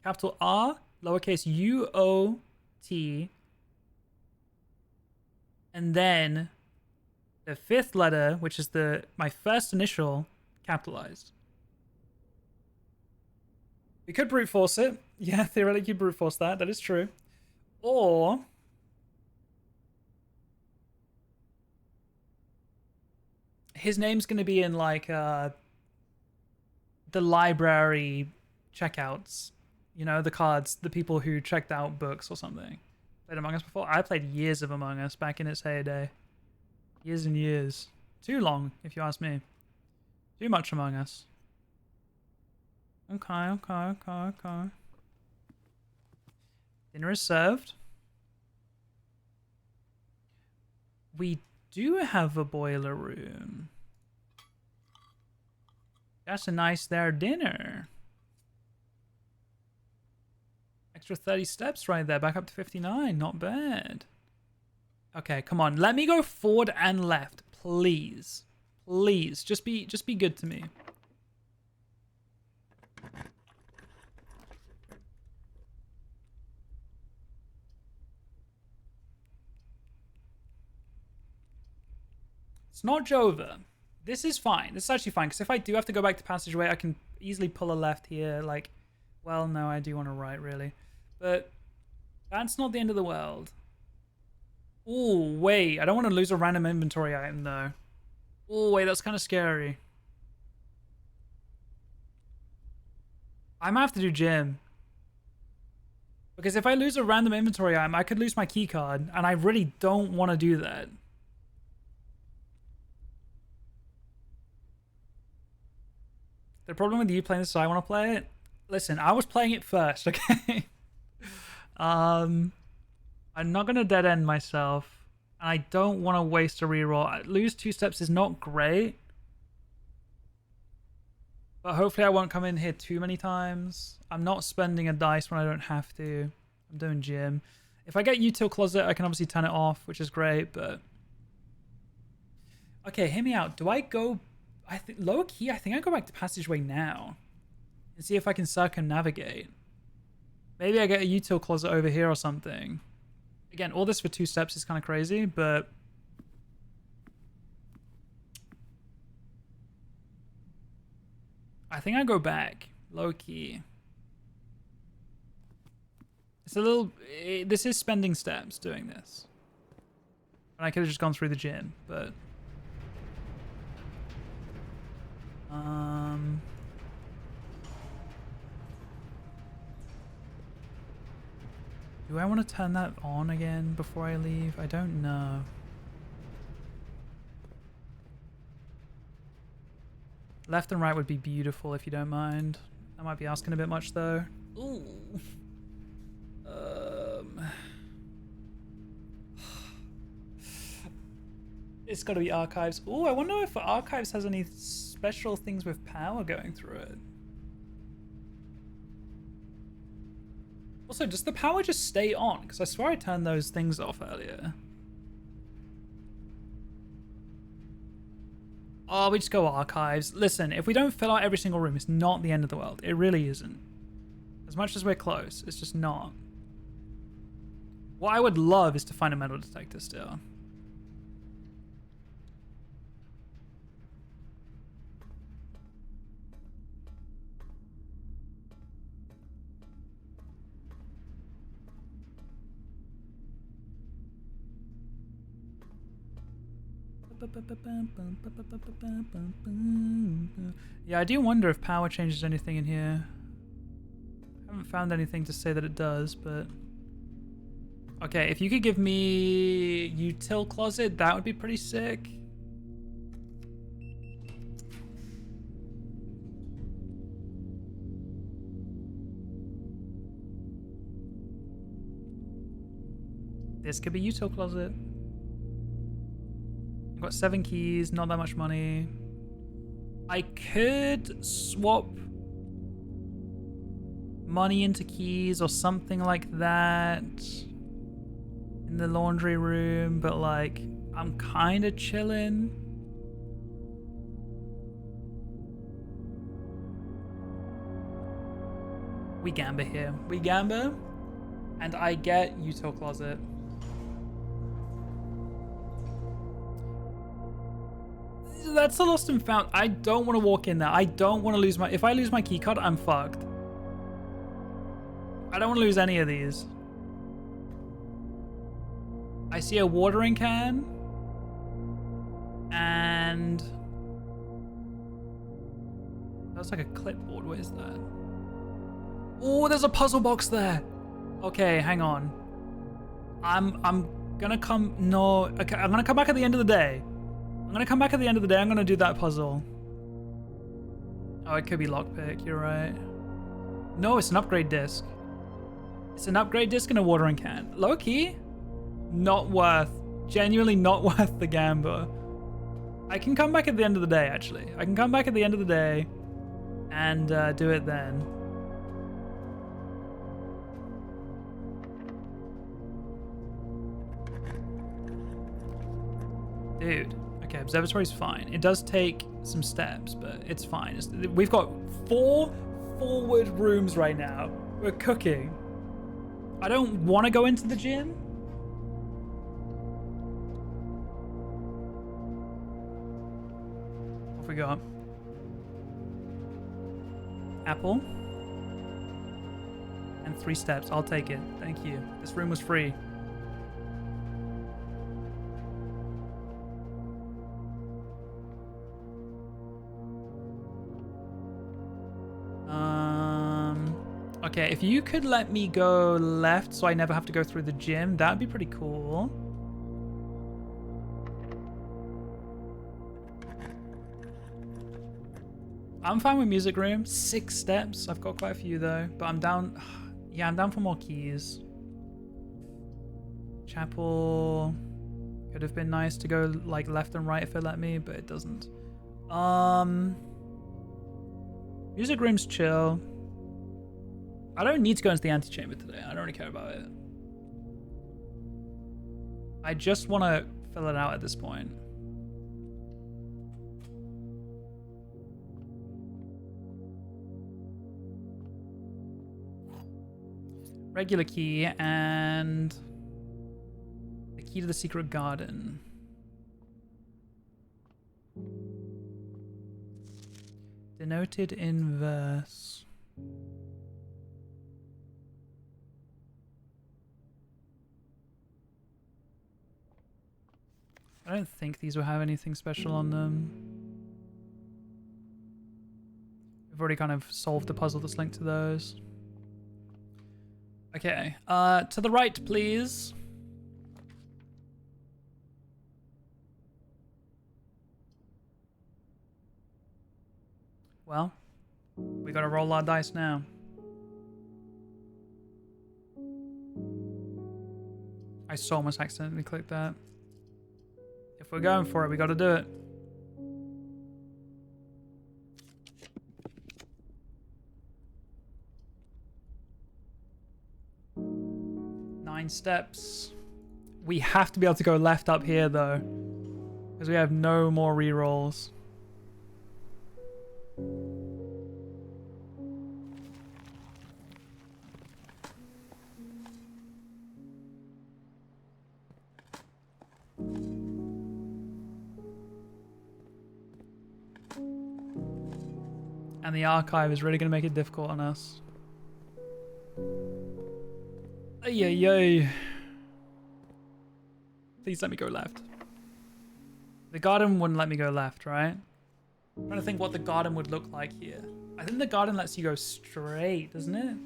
Speaker 1: capital R, lowercase UOT, and then the fifth letter, which is my first initial, capitalized. We could brute force it. Yeah, theoretically brute force that. That is true. Or his name's going to be in like the library checkouts. You know, the cards, the people who checked out books or something. Played Among Us before? I played years of Among Us back in its heyday. Years and years. Too long, if you ask me. Too much Among Us. Okay. Dinner is served. We do have a boiler room. That's a nice there dinner. Extra 30 steps right there, back up to 59. Not bad. Okay, come on. Let me go forward and left, please. Please, just be good to me. It's not Jova. This is fine. This is actually fine, because if I do have to go back to passageway, I can easily pull a left here. Like, well, no, I do want to right, really. But that's not the end of the world. Oh, wait. I don't want to lose a random inventory item, though. Oh, wait, that's kind of scary. I might have to do gym. Because if I lose a random inventory item, I could lose my key card, and I really don't want to do that. The problem with you playing this, so I want to play it. Listen, I was playing it first, okay? I'm not gonna dead end myself, and I don't want to waste a reroll. Lose 2 steps is not great, but hopefully I won't come in here too many times. I'm not spending a dice when I don't have to. I'm doing gym. If I get util closet, I can obviously turn it off, which is great. But okay, hear me out. Do I go? I think low key. I think I go back to passageway now and see if I can circumnavigate. Maybe I get a util closet over here or something. Again, all this for 2 steps is kind of crazy, but I think I go back low key. It's a little. This is spending steps doing this, and I could have just gone through the gym, but do I want to turn that on again before I leave? I don't know. Left and right would be beautiful if you don't mind. I might be asking a bit much though. Ooh. It's got to be archives. Ooh, I wonder if archives has any special things with power going through it. Also, does the power just stay on? Because I swear I turned those things off earlier. Oh, we just go archives. Listen, if we don't fill out every single room, it's not the end of the world. It really isn't. As much as we're close, it's just not. What I would love is to find a metal detector still. Yeah, I do wonder if power changes anything in here. I haven't found anything to say that it does, but... Okay, if you could give me util closet, that would be pretty sick. This could be util closet. I've got 7 keys, not that much money. I could swap money into keys or something like that in the laundry room, but like I'm kind of chilling. We gamba here. We gamba. And I get util closet. That's the lost and found. I don't want to walk in there. I don't want to lose my... If I lose my keycard, I'm fucked. I don't want to lose any of these. I see a watering can. And... That's like a clipboard. What is that? Oh, there's a puzzle box there. Okay, hang on. I'm gonna come... No. Okay, I'm gonna come back at the end of the day. I'm gonna come back at the end of the day. I'm gonna do that puzzle. Oh, it could be lockpick. You're right. No, it's an upgrade disc. It's an upgrade disc and a watering can. Low key, not worth. Genuinely not worth the gamble. I can come back at the end of the day, actually. I can come back at the end of the day and do it then. Dude. Okay, observatory's fine. It does take some steps, but it's fine. We've got 4 forward rooms right now. We're cooking. I don't want to go into the gym. What have we got? Apple. And 3 steps. I'll take it. Thank you. This room was free. Okay, if you could let me go left so I never have to go through the gym, that'd be pretty cool. I'm fine with music room. 6 steps. I've got quite a few though, but I'm down. Yeah, I'm down for more keys. Chapel. Could have been nice to go like left and right if it let me, but it doesn't. Music room's chill. I don't need to go into the antechamber today. I don't really care about it. I just want to fill it out at this point. Regular key and the key to the secret garden. Denoted in verse. I don't think these will have anything special on them. We've already kind of solved the puzzle that's linked to those. Okay, to the right, please. Well, we gotta roll our dice now. I so almost accidentally clicked that. If we're going for it, we gotta do it. Nine steps. We have to be able to go left up here though, because we have no more rerolls. And the archive is really going to make it difficult on us. Ay. Please let me go left. The garden wouldn't let me go left, right? I'm trying to think what the garden would look like here. I think the garden lets you go straight, doesn't it?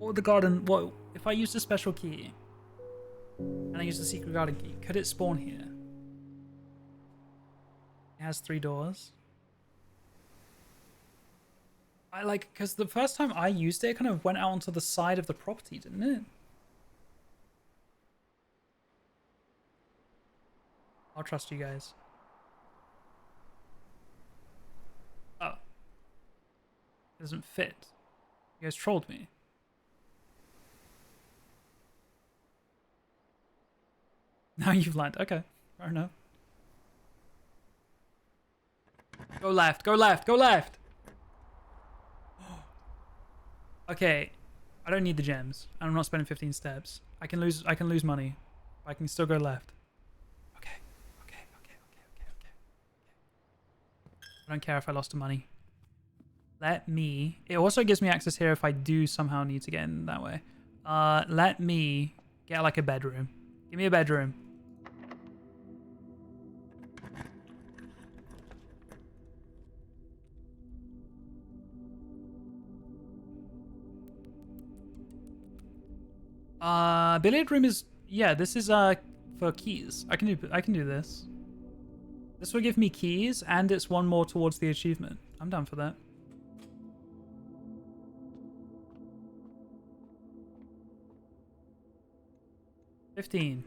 Speaker 1: Or the garden, what if I use the special key and I use the secret garden key, could it spawn here? It has 3 doors. I like, because the first time I used it, it kind of went out onto the side of the property, didn't it? I'll trust you guys. Oh. It doesn't fit. You guys trolled me. Now you've learned. Okay, fair enough. Go left, go left, go left! Okay, I don't need the gems. I'm not spending 15 steps. I can lose money. I can still go left. Okay. I don't care if I lost the money. Let me... It also gives me access here if I do somehow need to get in that way. Let me get like a bedroom. Give me a bedroom. Billiard room is... Yeah, this is for keys. I can do this. This will give me keys, and it's one more towards the achievement. I'm down for that. $15.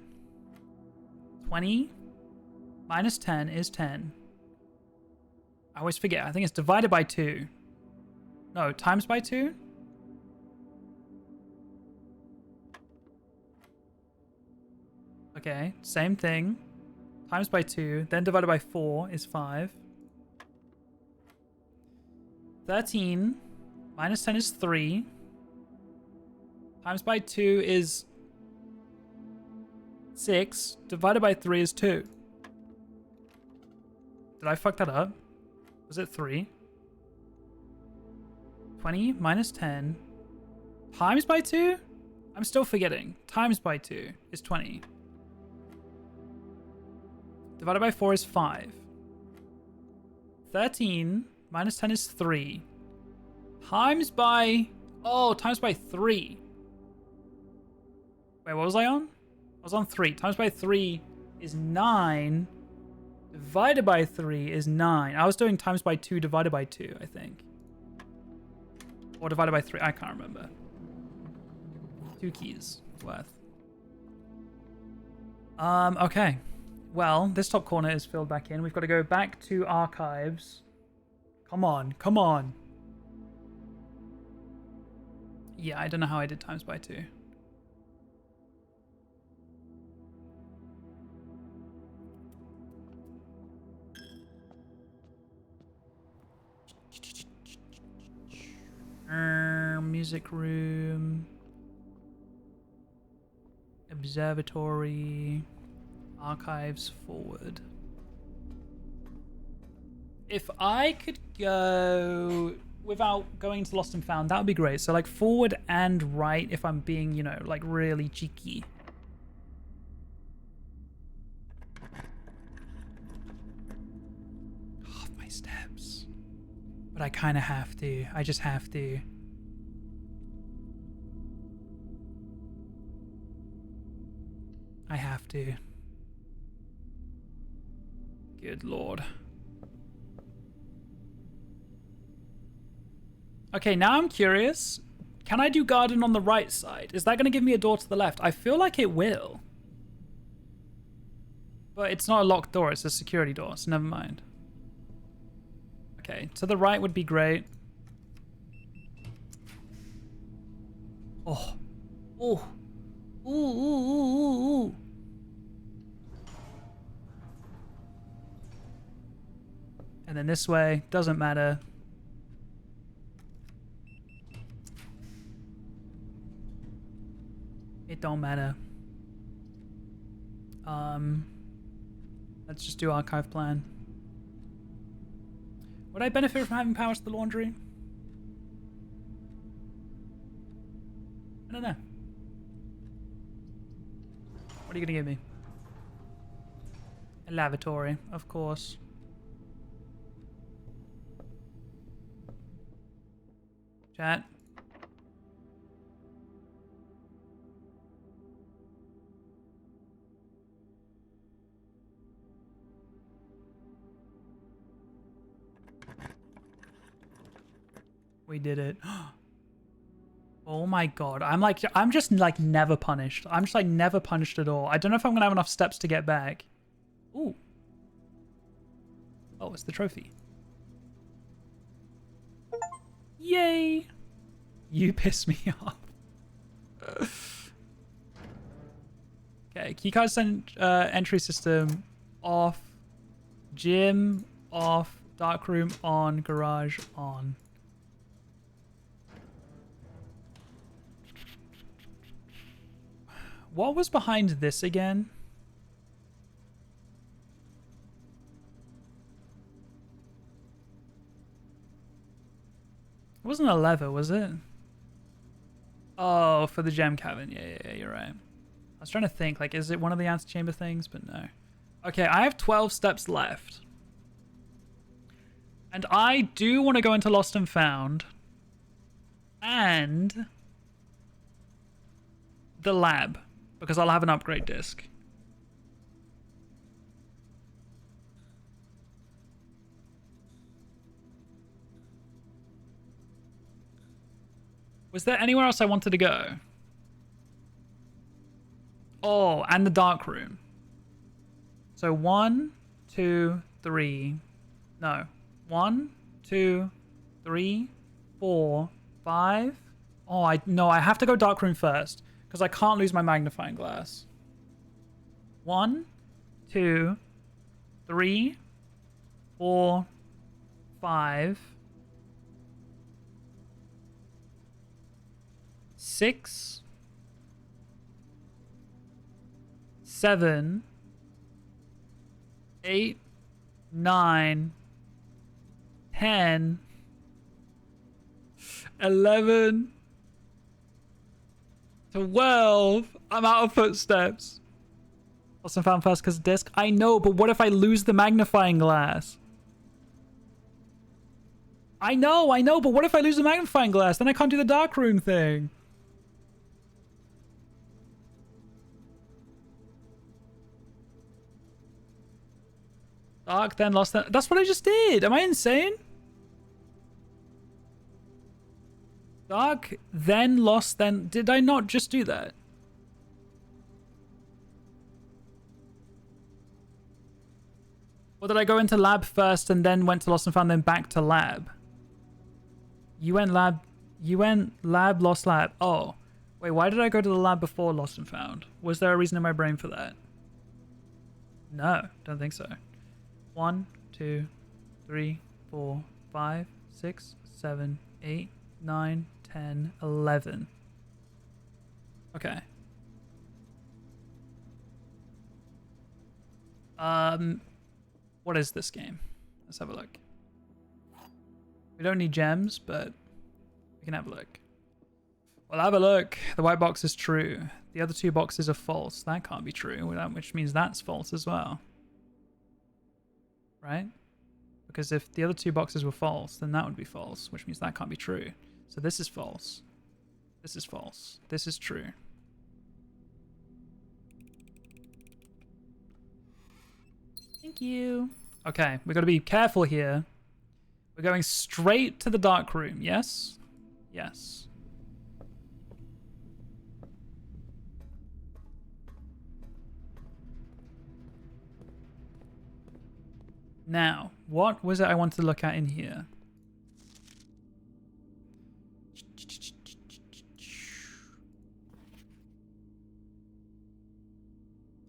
Speaker 1: 20 minus 10 is 10. I always forget. I think it's divided by 2. No, times by 2? Okay, same thing. Times by 2, then divided by 4 is 5. 13 minus 10 is 3. Times by 2 is 6. Divided by 3 is 2. Did I fuck that up? Was it 3? 20 minus 10 times by 2? I'm still forgetting. Times by 2 is 20. Divided by 4 is 5. 13 minus 10 is 3. Times by... Oh, times by 3. Wait, what was I on? I was on 3. Times by 3 is 9. Divided by 3 is 9. I was doing times by 2 divided by 2, I think. Or divided by 3. I can't remember. 2 keys worth. Okay. Well, this top corner is filled back in. We've got to go back to archives. Come on, come on. Yeah, I don't know how I did times by 2. Music room. Observatory. Archives forward. If I could go without going to Lost and Found, that would be great. So like forward and right if I'm being, you know, like really cheeky. Half my steps. But I kind of have to. I just have to. I have to. Good lord. Okay, now I'm curious. Can I do garden on the right side? Is that going to give me a door to the left? I feel like it will. But it's not a locked door, it's a security door, so never mind. Okay, to the right would be great. Oh. Oh. Ooh, ooh, ooh, ooh, ooh. And then this way, doesn't matter. It don't matter. Let's just do archive plan. Would I benefit from having power to the laundry? I don't know. What are you gonna give me? A lavatory, of course. Chat. We did it. Oh my god. I'm just like never punished. I'm just like never punished at all. I don't know if I'm gonna have enough steps to get back. Ooh. Oh, it's the trophy. Yay! You piss me off. Okay, keycard send entry system off. Gym off. Dark room on. Garage on. What was behind this again? It wasn't a lever, was it? Oh, for the gem cavern. Yeah, you're right. I was trying to think, like, is it one of the antechamber things? But no. Okay, I have 12 steps left. And I do want to go into Lost and Found. And the lab. Because I'll have an upgrade disc. Was there anywhere else I wanted to go? Oh, and the dark room. So 1, 2, 3. No. 1, 2, 3, 4, 5. Oh, I have to go dark room first because I can't lose my magnifying glass. 1, 2, 3, 4, 5, 6, 7, 8, 9, 10, 11, 12. I'm out of footsteps. Lost and found first because disc. I know, but what if I lose the magnifying glass? I know, but what if I lose the magnifying glass? Then I can't do the dark room thing. Dark, then lost, then... That's what I just did. Am I insane? Dark, then lost, then... Did I not just do that? Or did I go into lab first and then went to lost and found, then back to lab? You went lab, lost lab. Oh. Wait, why did I go to the lab before lost and found? Was there a reason in my brain for that? No, don't think so. 1, 2, 3, 4, 5, 6, 7, 8, 9, 10, 11. Okay. What is this game? Let's have a look. We don't need gems, but we can have a look. Well, have a look. The white box is true. The other two boxes are false. That can't be true, which means that's false as well. Right? Because if the other two boxes were false, then that would be false, which means that can't be true. So this is false. This is false. This is true. Thank you. Okay, we got to be careful here. We're going straight to the dark room, yes? Yes. Now, what was it I wanted to look at in here?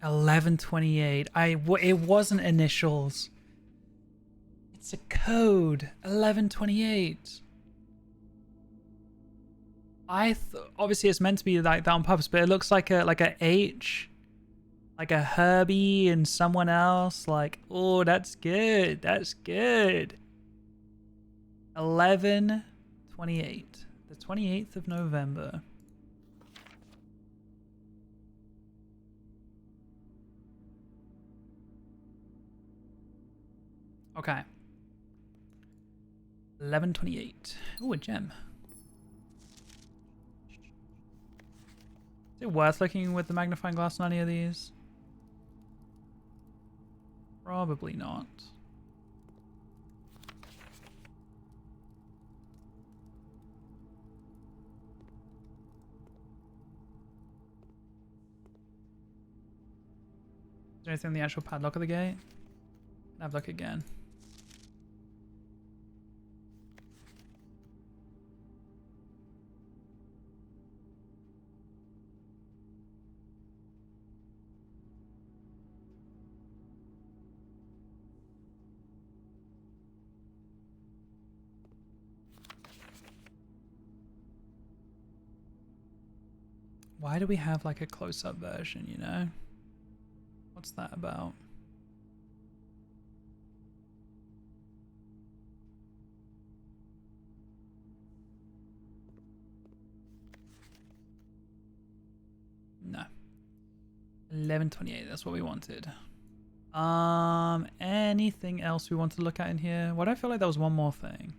Speaker 1: $11.28. It wasn't initials. It's a code. $11.28. Obviously it's meant to be like that on purpose, but it looks like a H, like a Herbie and someone else. Like, oh, that's good. That's good. 11/28, the 28th of November. Okay. 11/28. Oh, a gem. Is it worth looking with the magnifying glass on any of these? Probably not. Is there anything on the actual padlock of the gate? Have a look again. Why do we have like a close-up version, you know? What's that about? No. 1128, that's what we wanted. Anything else we want to look at in here? Why do I feel like there was one more thing?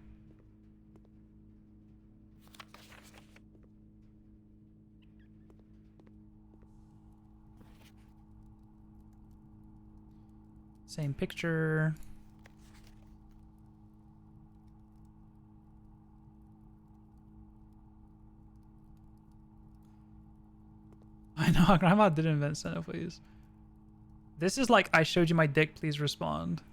Speaker 1: Same picture. I know, Grandma did invent centipede. This is like, I showed you my dick, please respond.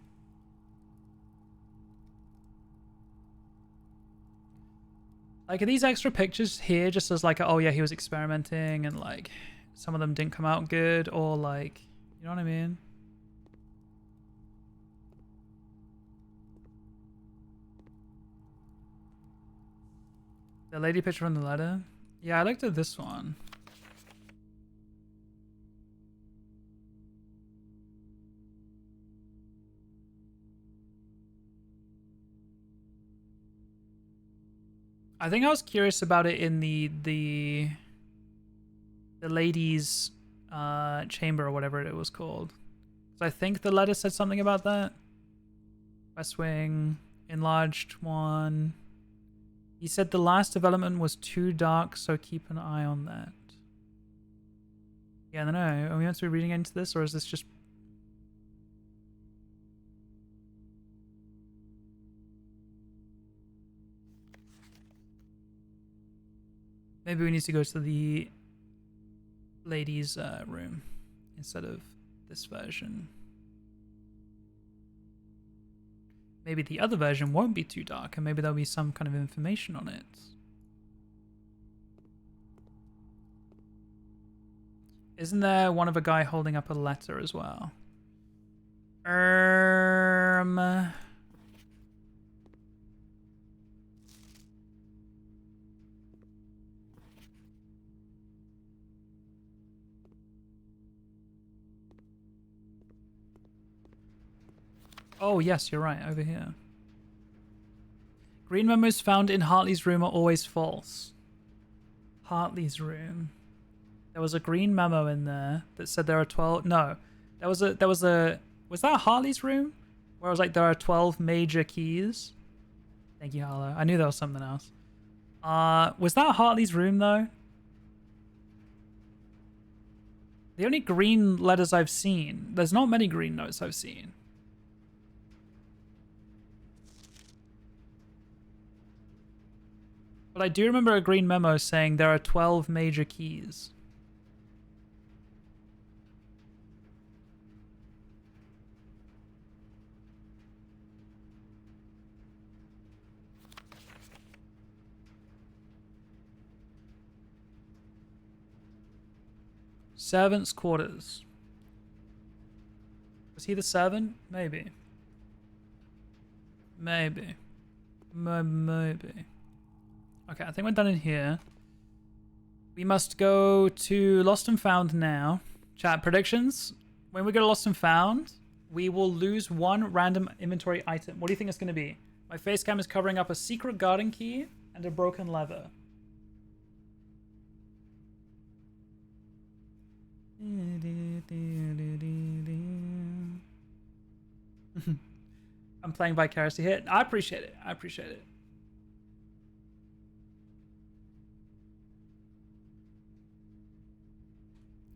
Speaker 1: Like, are these extra pictures here just as like, oh yeah, he was experimenting and like, some of them didn't come out good, or like, you know what I mean? The lady picture from the letter? Yeah, I looked at this one. I think I was curious about it in the ladies' chamber or whatever it was called. So I think the letter said something about that. West Wing, enlarged one. He said the last development was too dark, so keep an eye on that. Yeah, I don't know. Are we meant to be reading into this, or is this just... Maybe we need to go to the ladies' room instead of this version. Maybe the other version won't be too dark, and maybe there'll be some kind of information on it. Isn't there one of a guy holding up a letter as well? Oh, yes, you're right, over here. Green memos found in Hartley's room are always false. Hartley's room. There was a green memo in there that said there are 12... No. Was that Hartley's room? Where I was like, there are 12 major keys? Thank you, Harlow. I knew there was something else. Was that Hartley's room, though? The only green letters I've seen... There's not many green notes I've seen. But I do remember a green memo saying there are 12 major keys. Servant's quarters. Was he the servant? Maybe. Maybe. Maybe. Okay, I think we're done in here. We must go to Lost and Found now. Chat, predictions. When we go to Lost and Found, we will lose one random inventory item. What do you think it's going to be? My face cam is covering up a secret garden key and a broken leather. I'm playing vicariously here. I appreciate it. I appreciate it.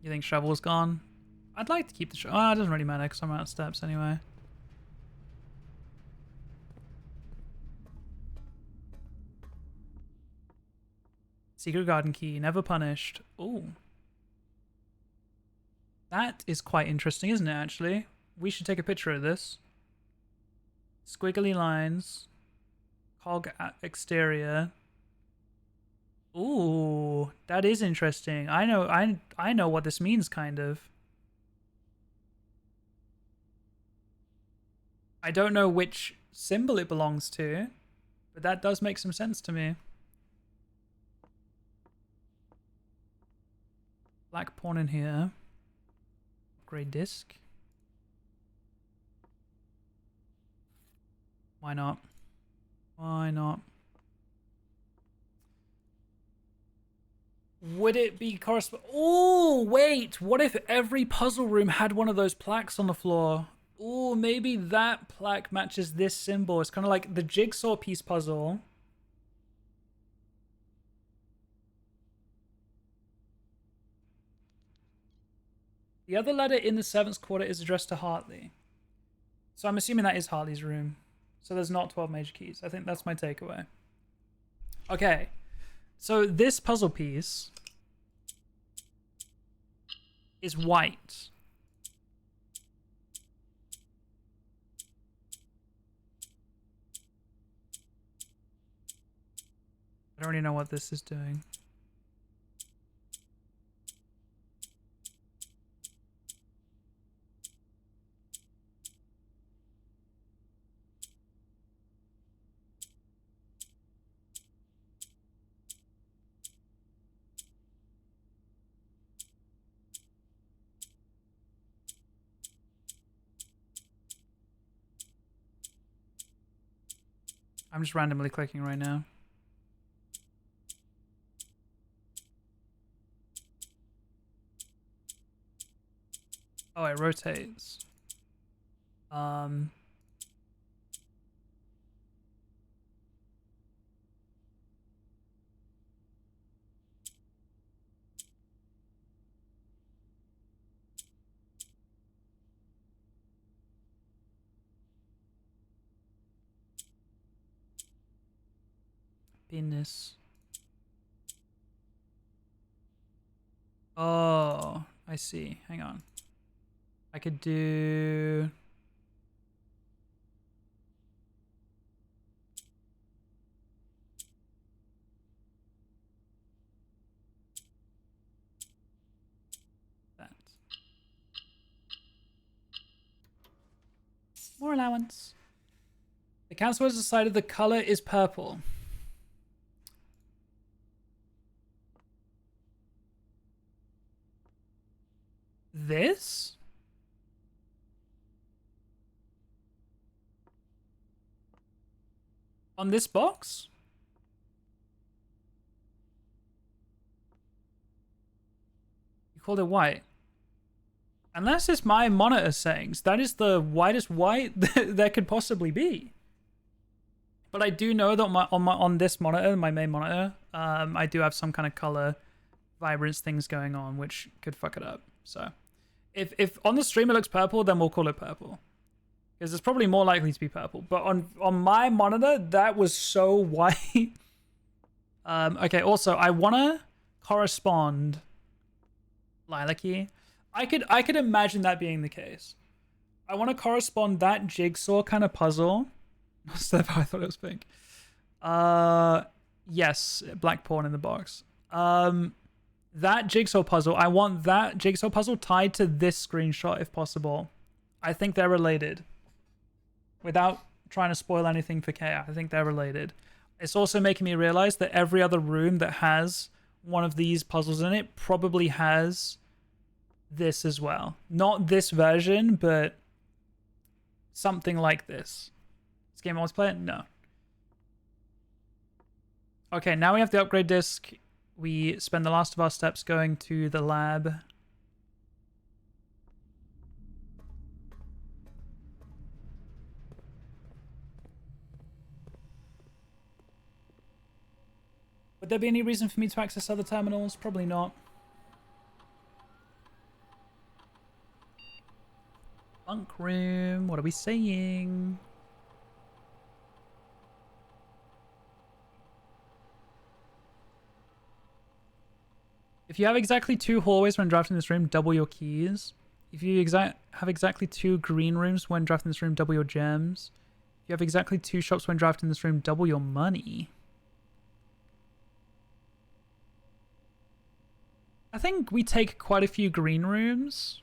Speaker 1: You think shovel's gone? I'd like to keep the shovel. Oh, it doesn't really matter because I'm out of steps anyway. Secret garden key, never punished. Ooh. That is quite interesting, isn't it, actually? We should take a picture of this. Squiggly lines. Cog exterior. Ooh, that is interesting. I know what this means, kind of. I don't know which symbol it belongs to, but that does make some sense to me. Black pawn in here. Upgrade disc. Why not? Why not? Would it be correspond? Oh, wait. What if every puzzle room had one of those plaques on the floor? Oh, maybe that plaque matches this symbol. It's kind of like the jigsaw piece puzzle. The other letter in the 7th quarter is addressed to Hartley. So I'm assuming that is Hartley's room. So there's not 12 major keys. I think that's my takeaway. Okay. So this puzzle piece is white. I don't really know what this is doing. I'm just randomly clicking right now. Oh, it rotates. Business. Oh, I see. Hang on. I could do... that. More allowance. The council has decided the color is purple. This? On this box? You called it white. Unless it's my monitor settings. That is the whitest white there could possibly be. But I do know that on this monitor, my main monitor, I do have some kind of color vibrance things going on, which could fuck it up. So if on the stream it looks purple, then we'll call it purple. Because it's probably more likely to be purple. But on my monitor, that was so white. Okay, also, I want to correspond lilac-y. I could imagine that being the case. I want to correspond that jigsaw kind of puzzle. Instead of how I thought it was pink. Yes, black pawn in the box. That jigsaw puzzle, I want that jigsaw puzzle tied to this screenshot if possible. I think they're related. Without trying to spoil anything for K, I think they're related. It's also making me realize that every other room that has one of these puzzles in it probably has this as well. Not this version, but something like this. This game I want to play it? No. Okay, now we have the upgrade disc. We spend the last of our steps going to the lab. Would there be any reason for me to access other terminals? Probably not. Bunk room, what are we saying? If you have exactly 2 hallways when drafting this room, double your keys. If you have exactly 2 green rooms when drafting this room, double your gems. If you have exactly 2 shops when drafting this room, double your money. I think we take quite a few green rooms.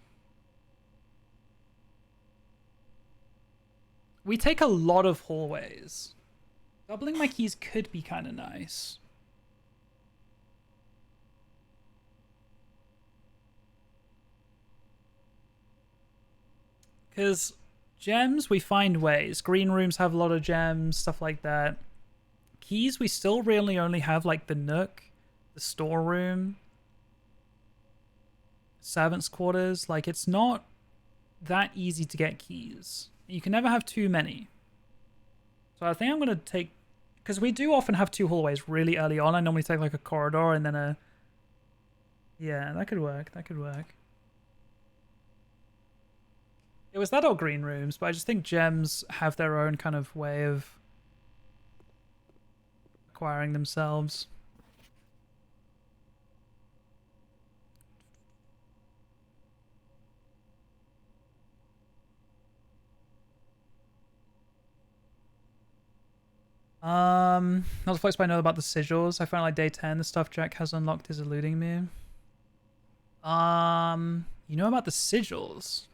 Speaker 1: We take a lot of hallways. Doubling my keys could be kind of nice. Because gems, we find ways. Green rooms have a lot of gems, stuff like that. Keys, we still really only have like the nook, the storeroom, servants' quarters. Like, it's not that easy to get keys. You can never have too many. So I think I'm going to take... Because we do often have 2 hallways really early on. I normally take like a corridor and then a... Yeah, that could work. That could work. It was that or green rooms, but I just think gems have their own kind of way of acquiring themselves. Not the first I know about the sigils. I found like day 10, the stuff Jack has unlocked is eluding me. You know about the sigils?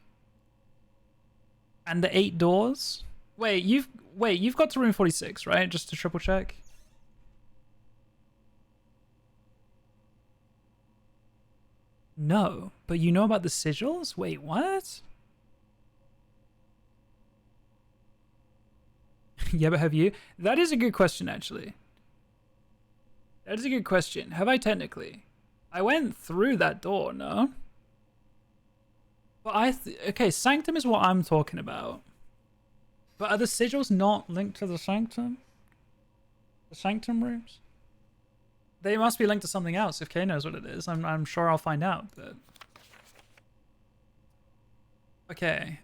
Speaker 1: And the 8 doors? Wait, you've got to room 46, right? Just to triple check. No, but you know about the sigils? Wait, what? Yeah, but have you? That is a good question, actually. That is a good question. Have I technically? I went through that door, no? But okay, Sanctum is what I'm talking about. But are the sigils not linked to the Sanctum? The Sanctum rooms? They must be linked to something else if Kay knows what it is. I'm sure I'll find out, but... Okay,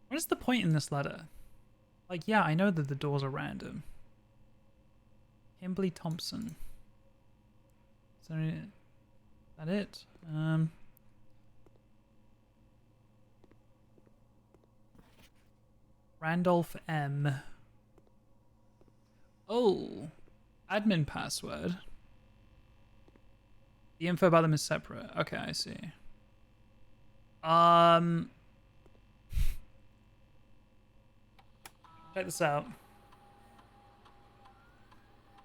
Speaker 1: what is the point in this letter? Like, yeah, I know that the doors are random. Kimberly Thompson. Is that it? Randolph M. Oh, admin password. The info about them is separate. Okay, I see. Check this out.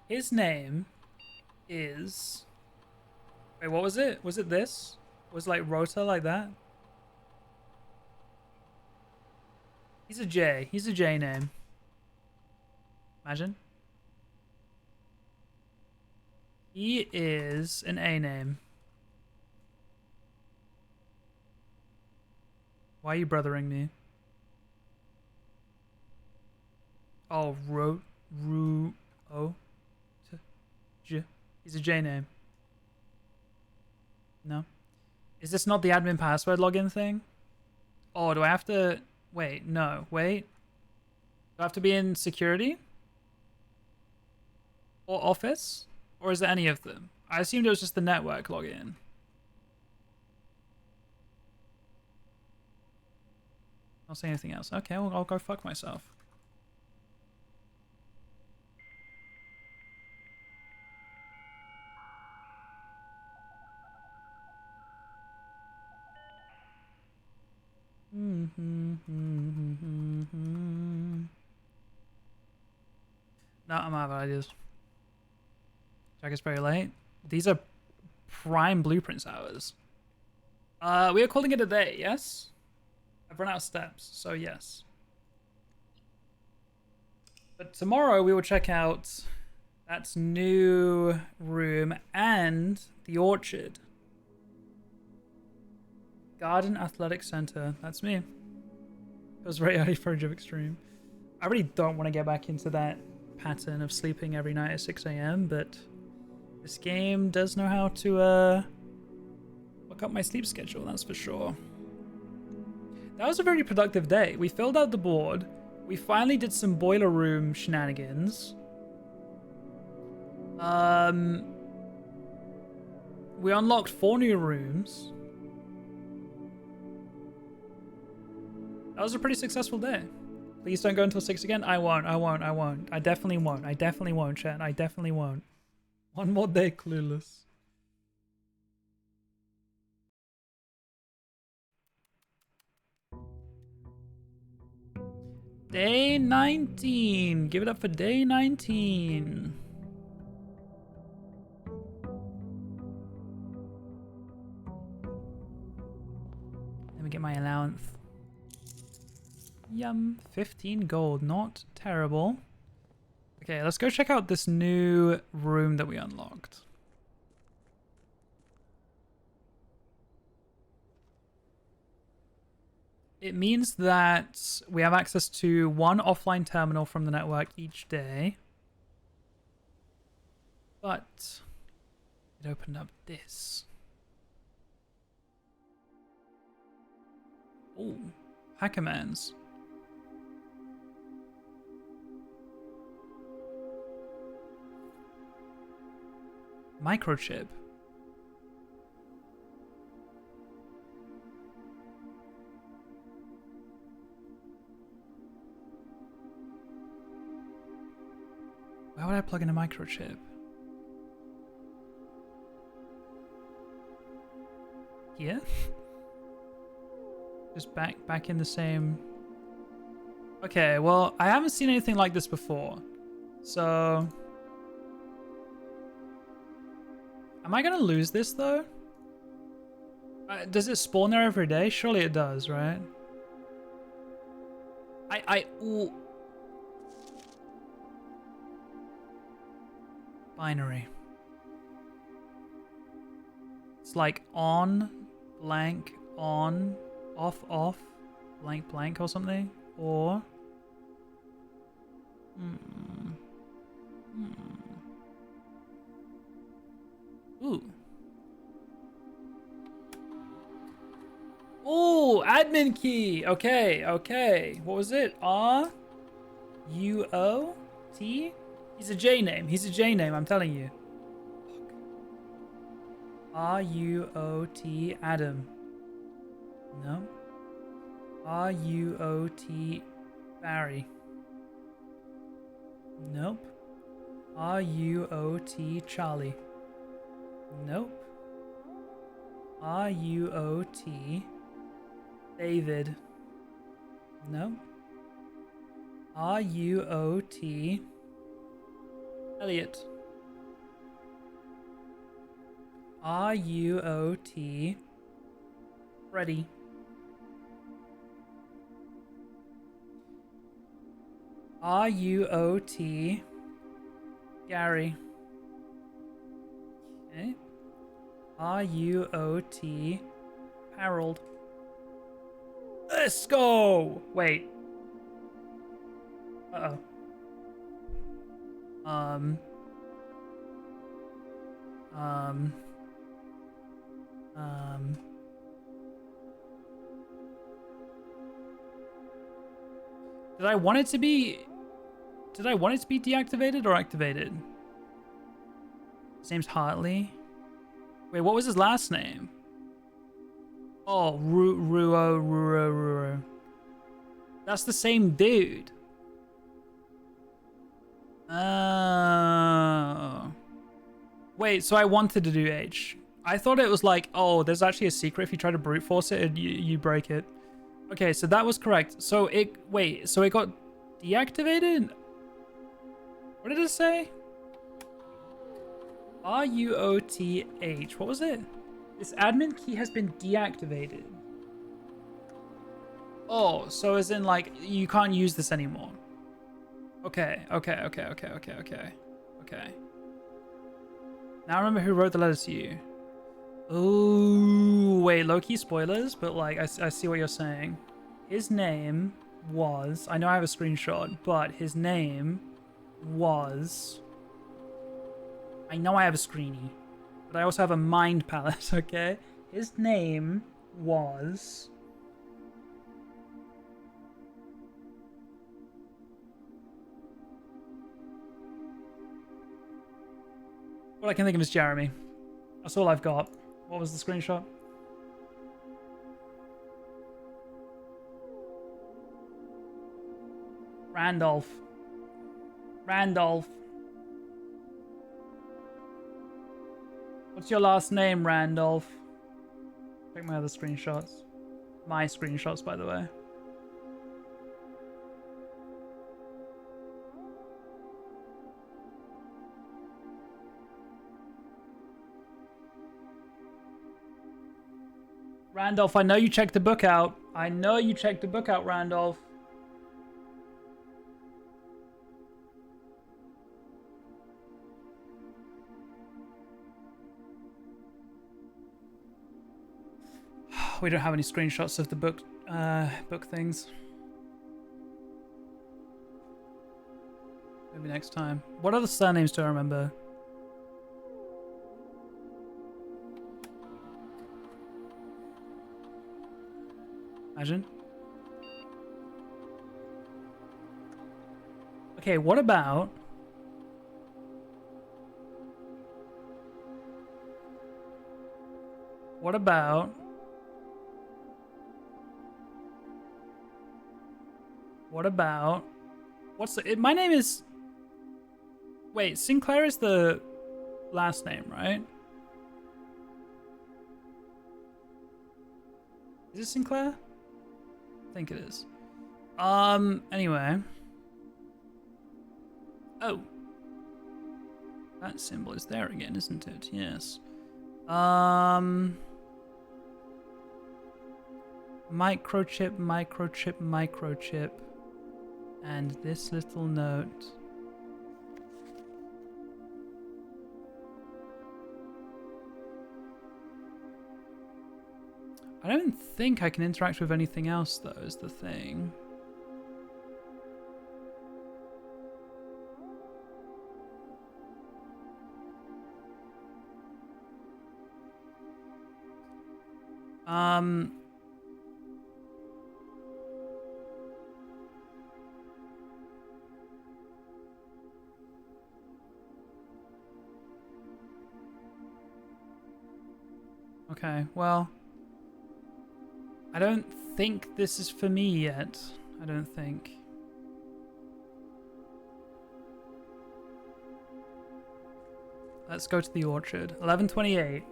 Speaker 1: His name is... Wait, what was it? Was it this? Was it like Rota like that? He's a J. He's a J name. Imagine. He is an A name. Why are you brothering me? Oh, J. He's a J name. No. Is this not the admin password login thing? Oh, do I have to... Wait, no. Wait. Do I have to be in security? Or office? Or is it any of them? I assumed it was just the network login. I'll say anything else. Okay, well, I'll go fuck myself. No, I'm out of ideas. Jack is very late. These are prime blueprints hours. We are calling it a day, yes? I've run out of steps, so yes. But tomorrow we will check out that new room and the orchard. Garden Athletic Center. That's me. It was very early for a Jivik stream. I really don't want to get back into that pattern of sleeping every night at 6 a.m., but this game does know how to look up my sleep schedule, that's for sure. That was a very productive day. We filled out the board. We finally did some boiler room shenanigans. We unlocked 4 new rooms. That was a pretty successful day. Please don't go until 6 again. I won't. I definitely won't, chat. I definitely won't. One more day, clueless. Day 19. Give it up for day 19. Let me get my allowance. Yum. 15 gold. Not terrible. Okay, let's go check out this new room that we unlocked. It means that we have access to one offline terminal from the network each day. But it opened up this. Oh, hackermans. Microchip. Why would I plug in a microchip? Here? Just back in the same... Okay, well, I haven't seen anything like this before. So... Am I gonna lose this, though? Does it spawn there every day? Surely it does, right? Ooh. Binary. It's like on, blank, on, off, blank, blank or something. Or... Ooh. Ooh, admin key. Okay, okay. What was it? R-U-O-T? He's a J name. He's a J name, I'm telling you. R-U-O-T Adam. No. R-U-O-T Barry. Nope. R-U-O-T Charlie. Nope. R-U-O-T David. Nope. R-U-O-T Elliot. R-U-O-T Freddy. R-U-O-T Gary. Okay. R-U-O-T Harold. Let's go! Wait. Uh-oh. Did I want it to be deactivated or activated? His name's Hartley. Wait, what was his last name? Oh, Ruo. That's the same dude. Oh. Wait, so I wanted to do H. I thought it was like, oh, there's actually a secret. If you try to brute force it, you break it. Okay, so that was correct. So it got deactivated? What did it say? R-U-O-T-H. What was it? This admin key has been deactivated. Oh, so as in like, you can't use this anymore. Okay. Now I remember who wrote the letter to you. Oh, wait, low-key spoilers, but like, I see what you're saying. His name was, I know I have a screenshot, but his name was, I know I have a screenie, but I also have a mind palette, okay? His name was... All I can think of is Jeremy. That's all I've got. What was the screenshot? Randolph. What's your last name, Randolph? Check my other screenshots. My screenshots, by the way. Randolph, I know you checked the book out. I know you checked the book out, Randolph. We don't have any screenshots of the book things. Maybe next time. What other surnames do I remember? Imagine. Okay, what about... What about... What about... What's the... my name is... Wait, Sinclair is the last name, right? Is it Sinclair? I think it is. Anyway. Oh. That symbol is there again, isn't it? Yes. Microchip, microchip, microchip. And this little note. I don't think I can interact with anything else, though, is the thing. Okay, well... I don't think this is for me yet. I don't think. Let's go to the orchard. 11:28.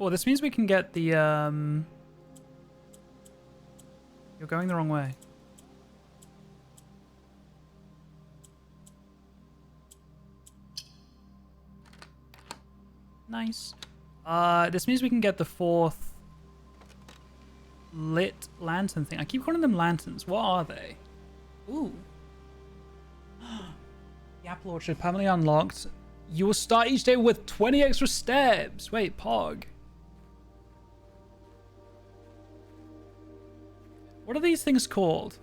Speaker 1: Oh, this means we can get the, You're going the wrong way. Nice. This means we can get the 4th lit lantern thing. I keep calling them lanterns. What are they? Ooh. The apple orchard permanently unlocked. You will start each day with 20 extra steps. Wait, Pog. What are these things called?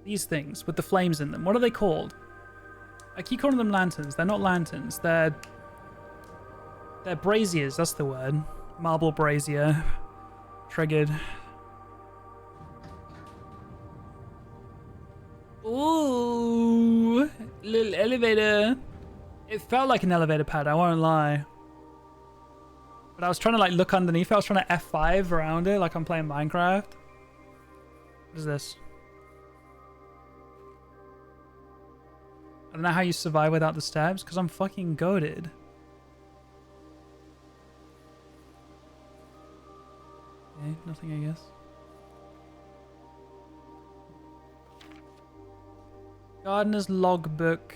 Speaker 1: These things with the flames in them. What are they called? I keep calling them lanterns. They're not lanterns. They're braziers. That's the word. Marble brazier. Triggered. Ooh. Little elevator. It felt like an elevator pad, I won't lie. But I was trying to like look underneath it. I was trying to F5 around it like I'm playing Minecraft. What is this? I don't know how you survive without the steps, because I'm fucking goated. Okay, nothing I guess. Gardener's logbook.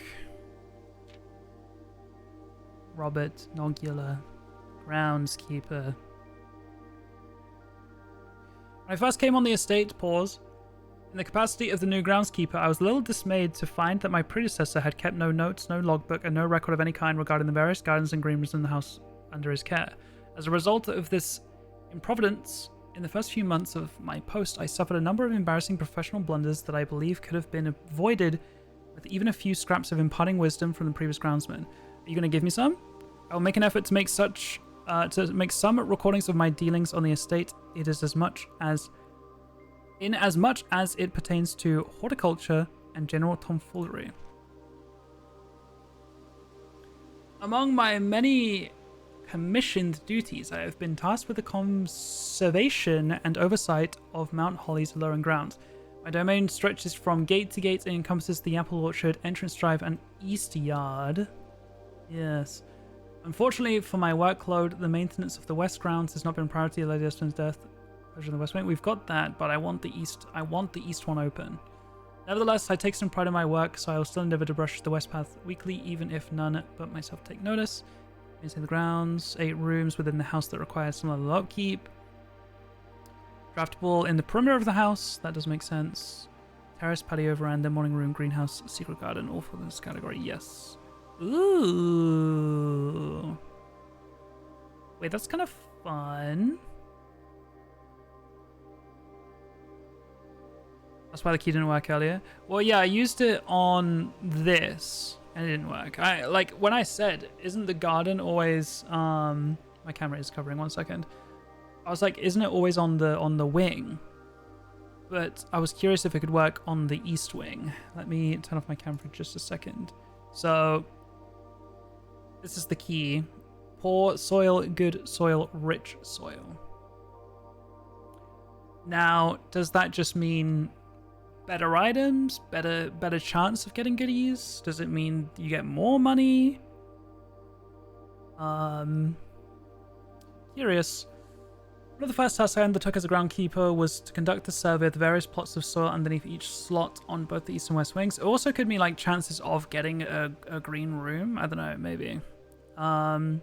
Speaker 1: Robert Nogular. Groundskeeper. When I first came on the estate, pause. In the capacity of the new groundskeeper, I was a little dismayed to find that my predecessor had kept no notes, no logbook, and no record of any kind regarding the various gardens and greenrooms in the house under his care. As a result of this improvidence, in the first few months of my post, I suffered a number of embarrassing professional blunders that I believe could have been avoided with even a few scraps of imparting wisdom from the previous groundsman. Are you going to give me some? I will make an effort to make some recordings of my dealings on the estate. It is as much as it pertains to horticulture and general tomfoolery. Among my many commissioned duties, I have been tasked with the conservation and oversight of Mount Holly's lowering grounds. My domain stretches from gate to gate and encompasses the apple orchard, entrance drive, and east yard. Yes. Unfortunately for my workload, the maintenance of the west grounds has not been priority of Lady Esther's death. Pleasure in the West Wing. We've got that, but I want the east one open. Nevertheless, I take some pride in my work, so I will still endeavor to brush the west path weekly, even if none but myself take notice. Maintain the grounds, 8 rooms within the house that require some level of upkeep. Draftable in the perimeter of the house, that does make sense. Terrace, patio, veranda, morning room, greenhouse, secret garden, all for this category, yes. Ooh. Wait, that's kind of fun. That's why the key didn't work earlier. Well, yeah, I used it on this and it didn't work. Like when I said, isn't the garden always my camera is covering, 1 second. I was like, isn't it always on the wing? But I was curious if it could work on the east wing. Let me turn off my camera for just a second. So this is the key. Poor soil, good soil, rich soil. Now, does that just mean better items, better chance of getting goodies? Does it mean you get more money? Curious. One of the first tasks I undertook as a groundkeeper was to conduct a survey of the various plots of soil underneath each slot on both the east and west wings. It also could mean like chances of getting a green room. I don't know, maybe. And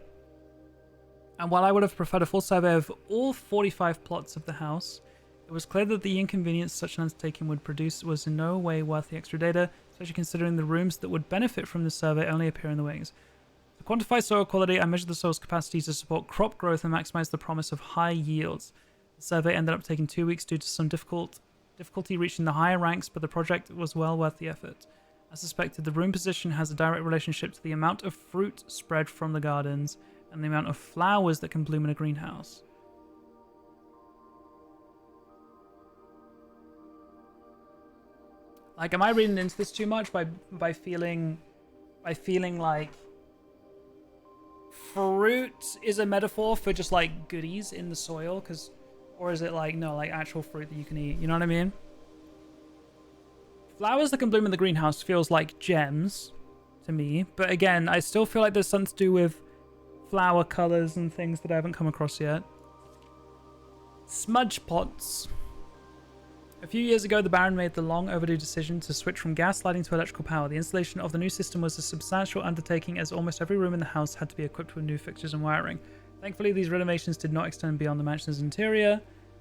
Speaker 1: while I would have preferred a full survey of all 45 plots of the house, it was clear that the inconvenience such an undertaking would produce was in no way worth the extra data, especially considering the rooms that would benefit from the survey only appear in the wings. To quantify soil quality, I measured the soil's capacity to support crop growth and maximize the promise of high yields. The survey ended up taking 2 weeks due to some difficulty reaching the higher ranks, but the project was well worth the effort. As suspected, the room position has a direct relationship to the amount of fruit spread from the gardens and the amount of flowers that can bloom in a greenhouse. Like, am I reading into this too much by feeling like fruit is a metaphor for just like goodies in the soil? Or is it like, no, like actual fruit that you can eat? You know what I mean? Flowers that can bloom in the greenhouse feels like gems to me, but again, I still feel like there's something to do with flower colors and things that I haven't come across yet. Smudge pots. A few years ago, the Baron made the long overdue decision to switch from gas lighting to electrical power. The installation of the new system was a substantial undertaking, as almost every room in the house had to be equipped with new fixtures and wiring. Thankfully, these renovations did not extend beyond the mansion's interior,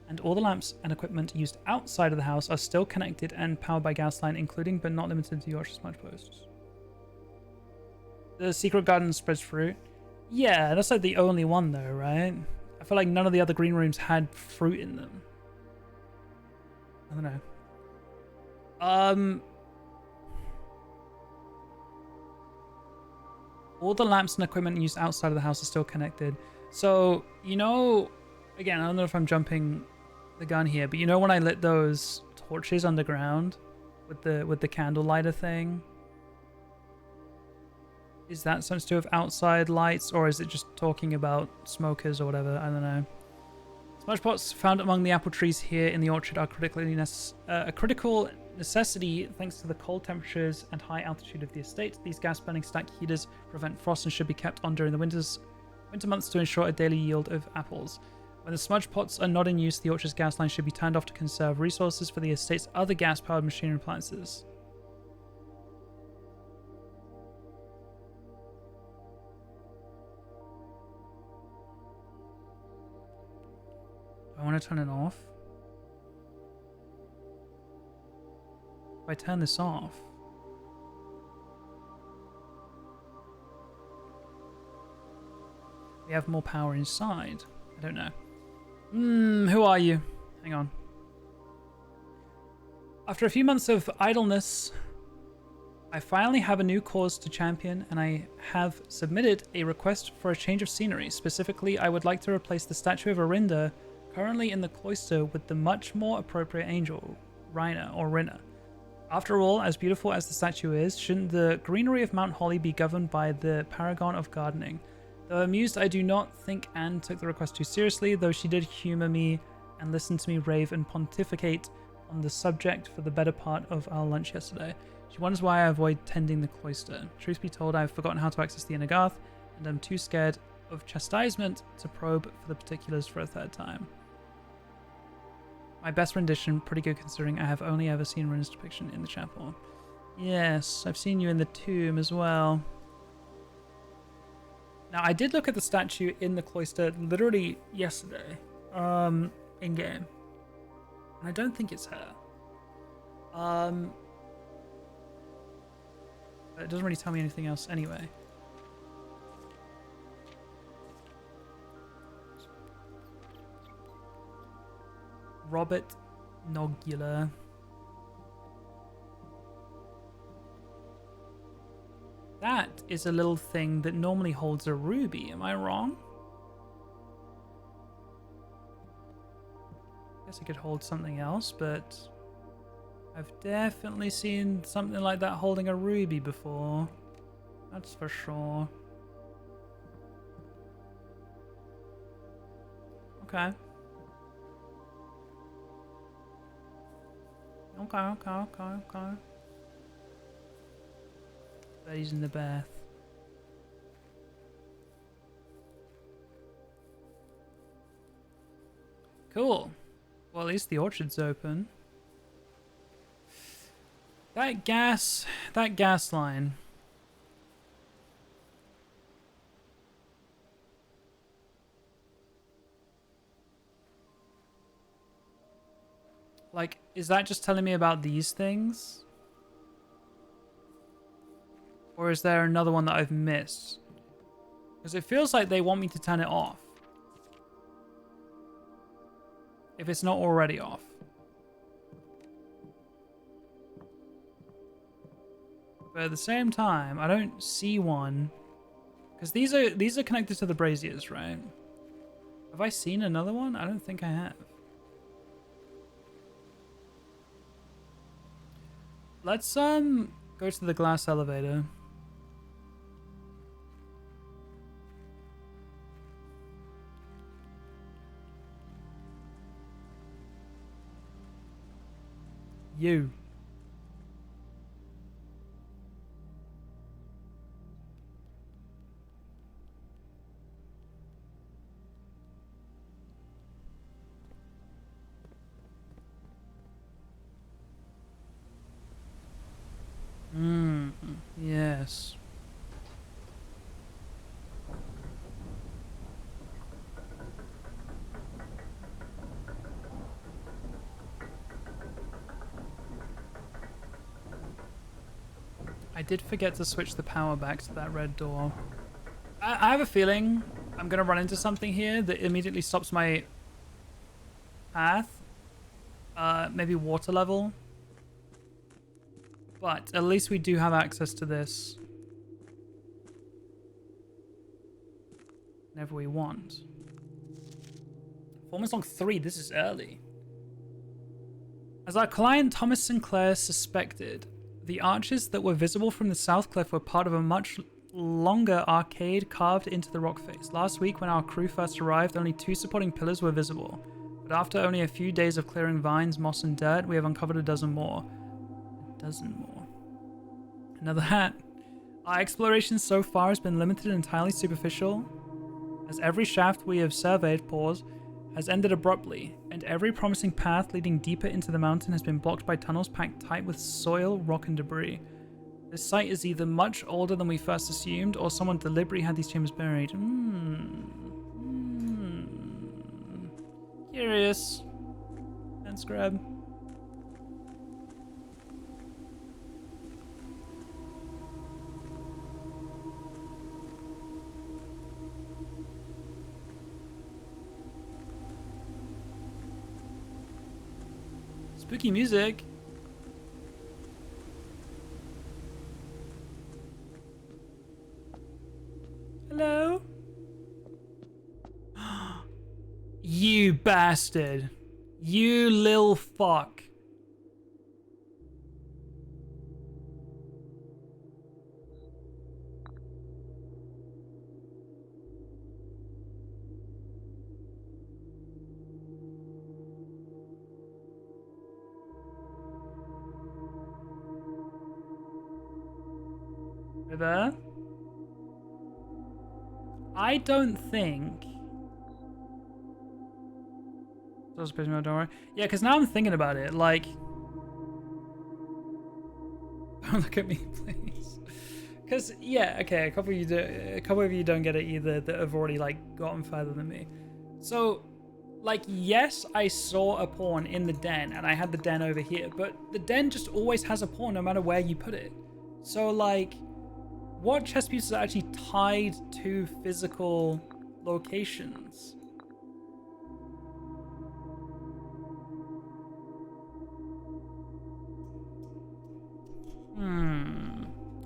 Speaker 1: and all the lamps and equipment used outside of the house are still connected and powered by gas line, including but not limited to Yorkshire smudge posts. The secret garden spreads fruit. Yeah, that's like the only one though, right? I feel like none of the other green rooms had fruit in them. I don't know. All the lamps and equipment used outside of the house are still connected. So, you know, again, I don't know if I'm jumping the gun here, but you know when I lit those torches underground with the candle lighter thing? Is that something to do with outside lights, or is it just talking about smokers or whatever? I don't know. Smudge pots found among the apple trees here in the orchard are a critical necessity thanks to the cold temperatures and high altitude of the estate. These gas-burning stack heaters prevent frost and should be kept on during the winter months to ensure a daily yield of apples. When the smudge pots are not in use, the orchard's gas line should be turned off to conserve resources for the estate's other gas-powered machinery and appliances. I want to turn it off. If I turn this off, we have more power inside. I don't know. Who are you? Hang on. After a few months of idleness, I finally have a new cause to champion, and I have submitted a request for a change of scenery. Specifically, I would like to replace the statue of Arinda currently in the cloister with the much more appropriate angel, Rhina or Rinna. After all, as beautiful as the statue is, shouldn't the greenery of Mount Holly be governed by the paragon of gardening? Though amused, I do not think Anne took the request too seriously, though she did humour me and listen to me rave and pontificate on the subject for the better part of our lunch yesterday. She wonders why I avoid tending the cloister. Truth be told, I have forgotten how to access the inner garth, and I'm too scared of chastisement to probe for the particulars for a third time. My best rendition, pretty good considering I have only ever seen Rin's depiction in the chapel. Yes, I've seen you in the tomb as well. Now, I did look at the statue in the cloister literally yesterday, in-game. And I don't think it's her. But it doesn't really tell me anything else anyway. Robert Nogular. That is a little thing that normally holds a ruby, am I wrong? Guess it could hold something else, but I've definitely seen something like that holding a ruby before. That's for sure. Okay. Okay. Bet he's in the bath. Cool. Well, at least the orchard's open. That gas line. Like, is that just telling me about these things? Or is there another one that I've missed? Because it feels like they want me to turn it off. If it's not already off. But at the same time, I don't see one. Because these are connected to the braziers, right? Have I seen another one? I don't think I have. Let's go to the glass elevator. You. Yes. I did forget to switch the power back to that red door. I have a feeling I'm going to run into something here that immediately stops my path. Maybe water level. But at least we do have access to this whenever we want. Performance log 3, this is early. As our client Thomas Sinclair suspected, the arches that were visible from the south cliff were part of a much longer arcade carved into the rock face. Last week when our crew first arrived, only 2 supporting pillars were visible. But after only a few days of clearing vines, moss and dirt, we have uncovered a dozen more. Another hat. Our exploration so far has been limited and entirely superficial, as every shaft we have surveyed, has ended abruptly, and every promising path leading deeper into the mountain has been blocked by tunnels packed tight with soil, rock, and debris. This site is either much older than we first assumed, or someone deliberately had these chambers buried. Curious. And scrub. Spooky music. Hello? You bastard. You lil fuck. River? I don't think... Those spacemen, don't worry. Yeah, because now I'm thinking about it. Like, don't look at me, please. Because yeah, okay, a couple of you don't get it either that have already like gotten further than me. So, like, yes, I saw a pawn in the den, and I had the den over here, but the den just always has a pawn no matter where you put it. So, like, what chess pieces are actually tied to physical locations?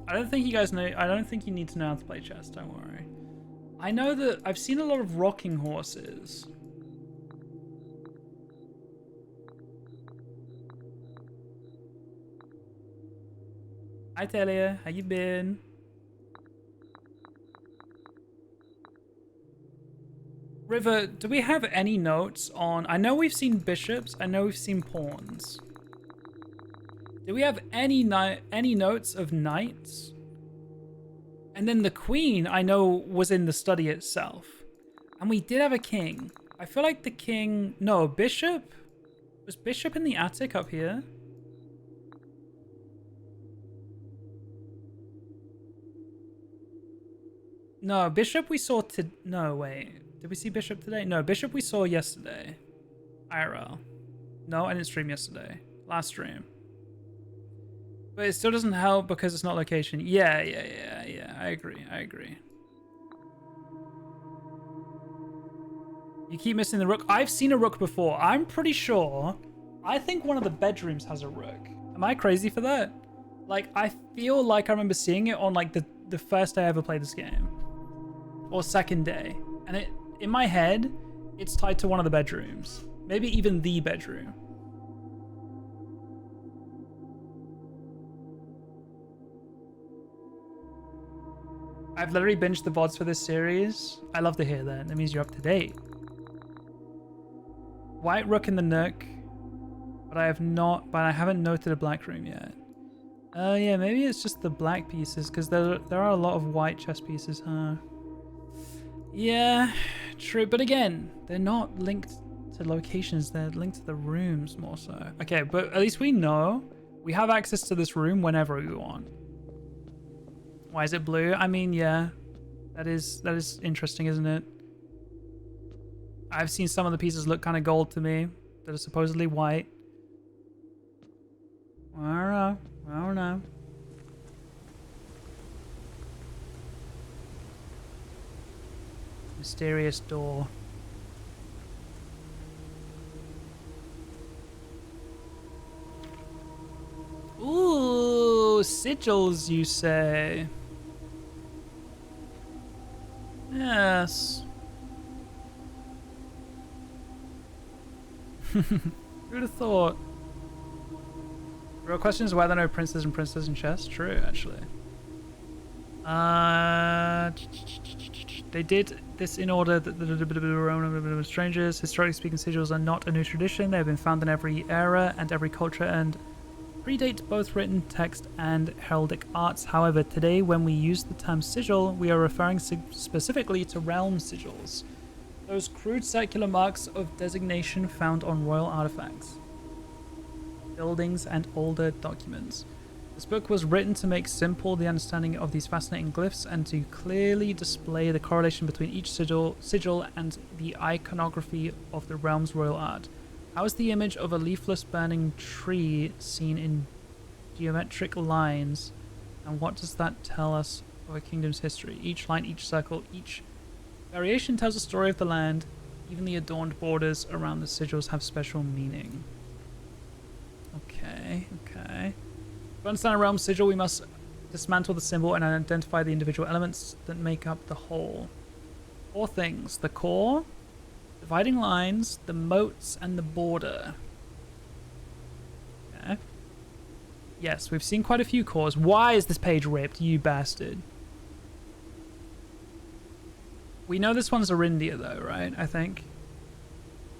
Speaker 1: I don't think you guys know. I don't think you need to know how to play chess. Don't worry. I know that I've seen a lot of rocking horses. Hi Talia, how you been? River, do we have any notes on... I know we've seen bishops, I know we've seen pawns. Do we have any notes of knights? And then the queen, I know, was in the study itself. And we did have a king. I feel like the king... No, bishop? Was bishop in the attic up here? No, bishop we saw to... No, wait. Did we see bishop today? No, bishop we saw yesterday. IRL. No, I didn't stream yesterday. Last stream. But it still doesn't help because it's not location. Yeah. I agree. You keep missing the rook. I've seen a rook before. I'm pretty sure. I think one of the bedrooms has a rook. Am I crazy for that? Like, I feel like I remember seeing it on, like, the first day I ever played this game. Or second day. And it, in my head, it's tied to one of the bedrooms. Maybe even the bedroom. I've literally binged the VODs for this series. I love to hear that. That means you're up to date. White rook in the nook. But I haven't noted a black room yet. Yeah, maybe it's just the black pieces, because there are a lot of white chess pieces, huh? Yeah, true. But again, they're not linked to locations. They're linked to the rooms more so. Okay, but at least we know we have access to this room whenever we want. Why is it blue? I mean, yeah, that is interesting, isn't it? I've seen some of the pieces look kind of gold to me that are supposedly white. I don't know. Mysterious door. Ooh, sigils, you say? Yes. Who'd have thought? The real question is why there are no princes and princesses in chess. True, actually. They did this in order that the strangers, historically speaking, sigils are not a new tradition. They have been found in every era and every culture and predate both written text and heraldic arts. However, today when we use the term sigil, we are referring specifically to realm sigils. Those crude circular marks of designation found on royal artifacts, buildings, and older documents. This book was written to make simple the understanding of these fascinating glyphs and to clearly display the correlation between each sigil and the iconography of the realm's royal art. How is the image of a leafless burning tree seen in geometric lines, and what does that tell us of a kingdom's history? Each line, each circle, each variation tells a story of the land. Even the adorned borders around the sigils have special meaning. Okay. To understand a realm sigil, we must dismantle the symbol and identify the individual elements that make up the whole. 4 things: the core, dividing lines, the moats, and the border. Okay. Yes, we've seen quite a few cores. Why is this page ripped, you bastard? We know this one's Arindia though, right? I think.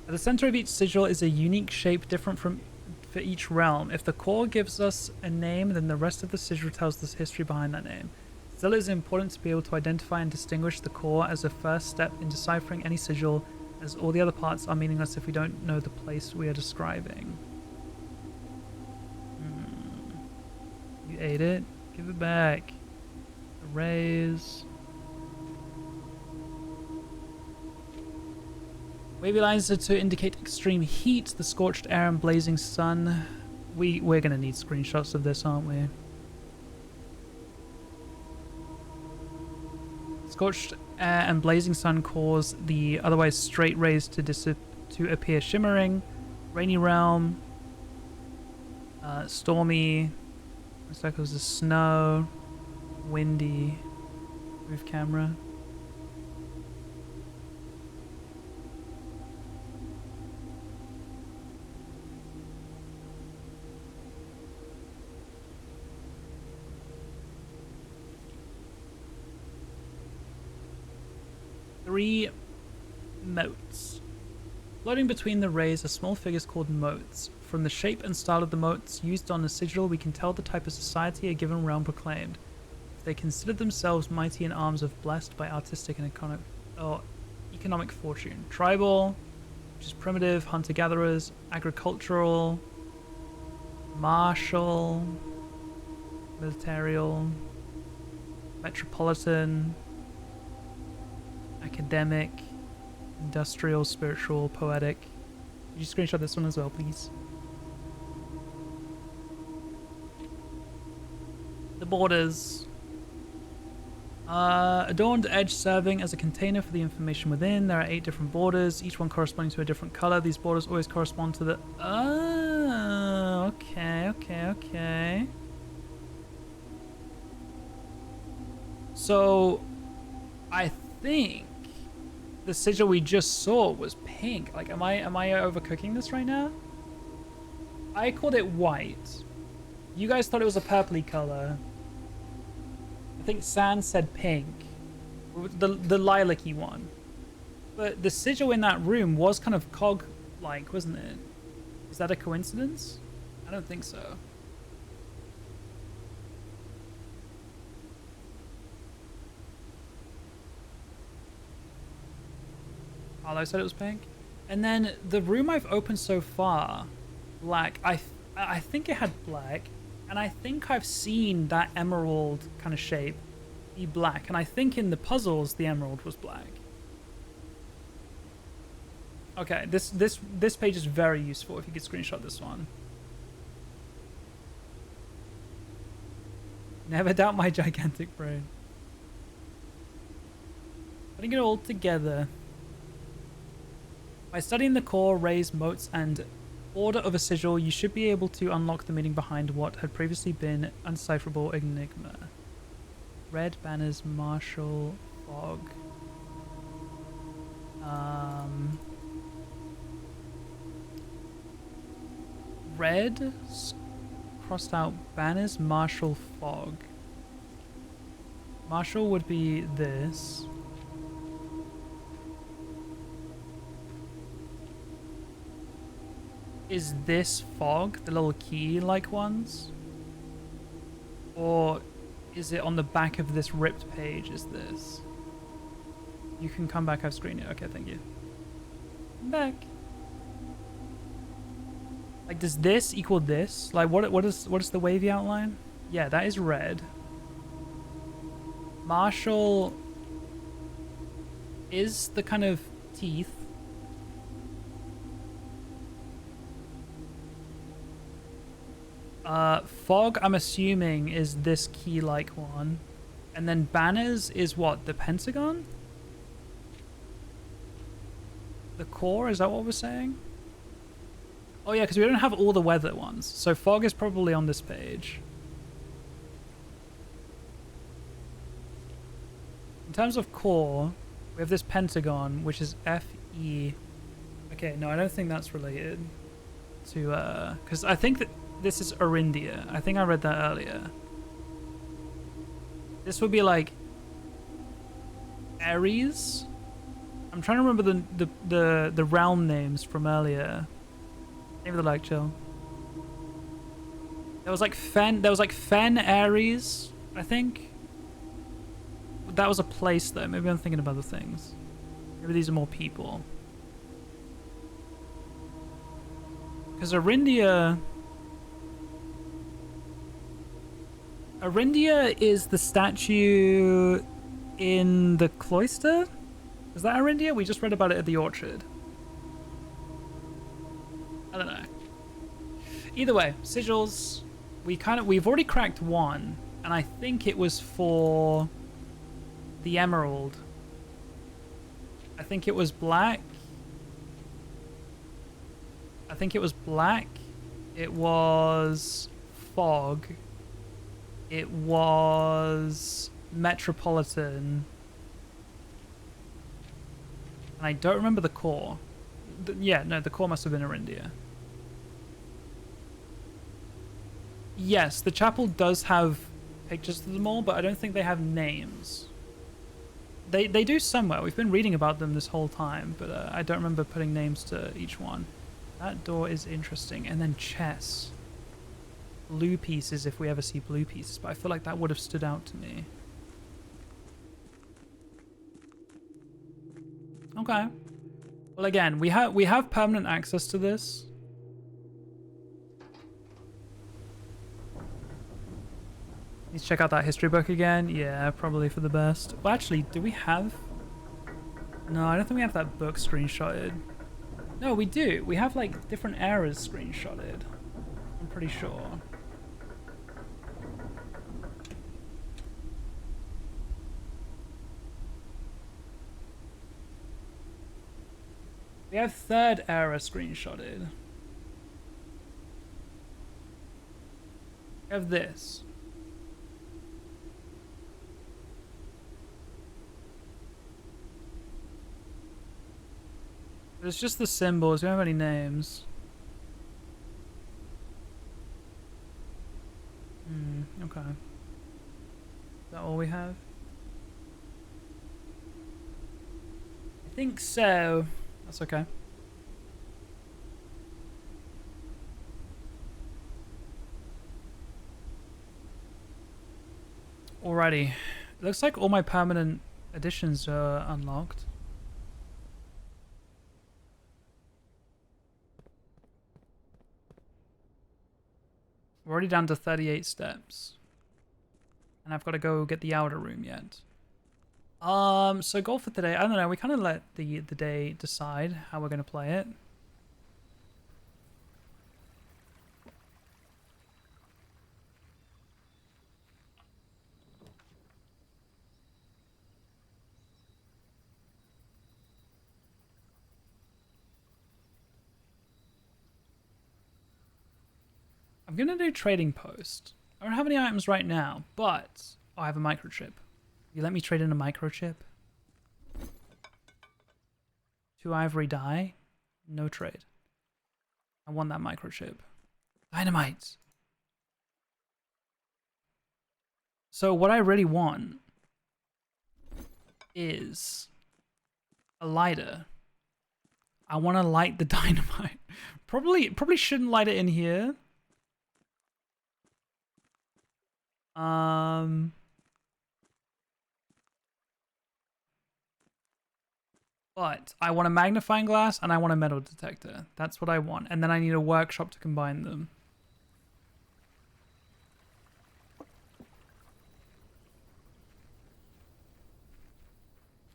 Speaker 1: At the center of each sigil is a unique shape different for each realm. If the core gives us a name, then the rest of the sigil tells the history behind that name. Still, it is important to be able to identify and distinguish the core as a first step in deciphering any sigil as all the other parts are meaningless if we don't know the place we are describing. You ate it? Give it back. Erase. Wavy lines are to indicate extreme heat, the scorched air and blazing sun. We're gonna need screenshots of this, aren't we? Scorched air and blazing sun cause the otherwise straight rays to appear shimmering. Rainy realm. Stormy. Looks like it was the snow. Windy. Move camera. Three motes. Floating between the rays are small figures called motes. From the shape and style of the motes used on a sigil, we can tell the type of society a given realm proclaimed. If they consider themselves mighty in arms of blessed by artistic and economic fortune. Tribal, which is primitive, hunter-gatherers, agricultural, martial, militarial, metropolitan, academic, industrial, spiritual, poetic. Could you screenshot this one as well, please? The borders. Adorned edge serving as a container for the information within. There are 8 different borders, each one corresponding to a different color. These borders always correspond to the... Oh, okay. So, I think the sigil we just saw was pink. Like, am I overcooking this right now? I called it white. You guys thought it was a purpley color. I think San said pink. The lilac-y one. But the sigil in that room was kind of cog-like, wasn't it? Is that a coincidence? I don't think so. Arlo said it was pink. And then the room I've opened so far, black. I think it had black. And I think I've seen that emerald kind of shape be black. And I think in the puzzles, the emerald was black. Okay, this page is very useful if you could screenshot this one. Never doubt my gigantic brain. Putting it all together. By studying the core, rays, motes, and order of a sigil, you should be able to unlock the meaning behind what had previously been undecipherable enigma. Red banners, martial, fog. Red, crossed out banners, martial, fog. Martial would be this. Is this fog, the little key-like ones? Or is it on the back of this ripped page, is this? You can come back, I've screened it. Okay, thank you. I'm back. Like, does this equal this? Like, what is the wavy outline? Yeah, that is red. Martial is the kind of teeth. Fog, I'm assuming, is this key-like one. And then banners is what? The pentagon? The core? Is that what we're saying? Oh yeah, because we don't have all the weather ones. So fog is probably on this page. In terms of core, we have this pentagon, which is FE. Okay, no, I don't think that's related to... because I think that this is Orindia. I think I read that earlier. This would be like Aries. I'm trying to remember the realm names from earlier. Maybe the like chill. There was like Fen Aries, I think. That was a place though. Maybe I'm thinking of other things. Maybe these are more people. Because Arindia is the statue in the cloister? Is that Arindia? We just read about it at the orchard. I don't know. Either way, sigils. We've already cracked one, and I think it was for the emerald. I think it was black. It was fog. It was metropolitan. And I don't remember the core. Yeah, no, the core must have been Arindia. Yes, the chapel does have pictures of them all, but I don't think they have names. They do somewhere. We've been reading about them this whole time, but I don't remember putting names to each one. That door is interesting. And then chess. Blue pieces if we ever see blue pieces, but I feel like that would have stood out to me. Okay. Well, again, we have permanent access to this. Let's check out that history book again. Yeah, probably for the best. Well, actually, do we have... No, I don't think we have that book screenshotted. No, we do. We have, like, different eras screenshotted. I'm pretty sure. We have third era screenshotted. We have this. It's just the symbols. We don't have any names. Okay. Is that all we have? I think so. That's okay. Alrighty. It looks like all my permanent additions are unlocked. We're already down to 38 steps. And I've got to go get the outer room yet. So goal for today, I don't know, we kind of let the day decide how we're going to play it. I'm going to do trading post. I don't have any items right now, but I have a microchip. You let me trade in a microchip? 2 ivory dye? No trade. I want that microchip. Dynamite! So what I really want is a lighter. I want to light the dynamite. Probably shouldn't light it in here. But I want a magnifying glass and I want a metal detector. That's what I want. And then I need a workshop to combine them.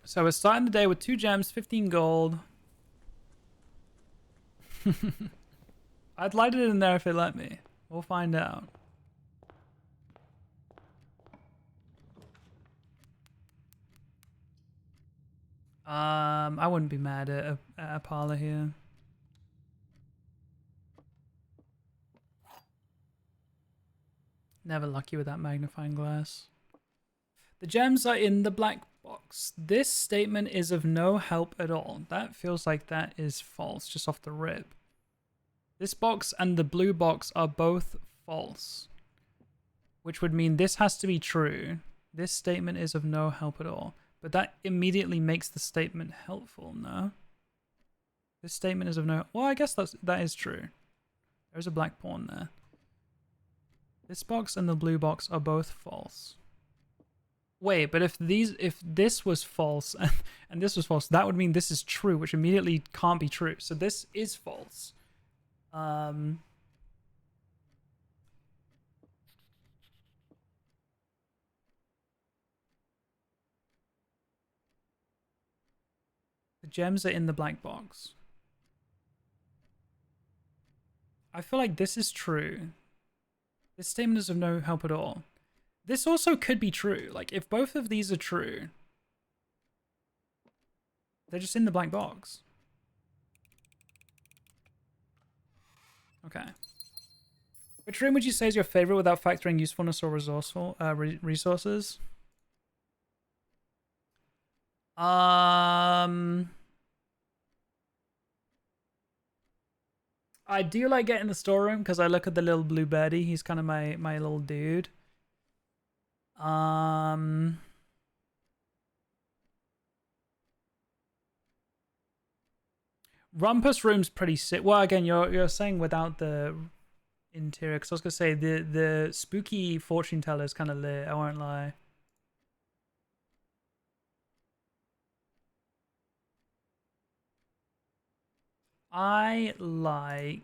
Speaker 1: So we're starting the day with 2 gems, 15 gold. I'd light it in there if it let me. We'll find out. I wouldn't be mad at a parlor here. Never lucky with that magnifying glass. The gems are in the black box. This statement is of no help at all. That feels like that is false, just off the rip. This box and the blue box are both false, which would mean this has to be true. This statement is of no help at all. But that immediately makes the statement helpful, no? This statement is of no... Well, I guess that is true. There's a black pawn there. This box and the blue box are both false. Wait, but if this was false and this was false, that would mean this is true, which immediately can't be true. So this is false. Um, the gems are in the black box. I feel like this is true. This statement is of no help at all. This also could be true. Like, if both of these are true, they're just in the black box. Okay. Which room would you say is your favorite without factoring usefulness or resourceful resources? I do like getting the storeroom because I look at the little blue birdie. He's kind of my little dude. Rumpus room's pretty sick. Well, again, you're saying without the interior, because I was gonna say the spooky fortune teller is kind of lit. I won't lie. I like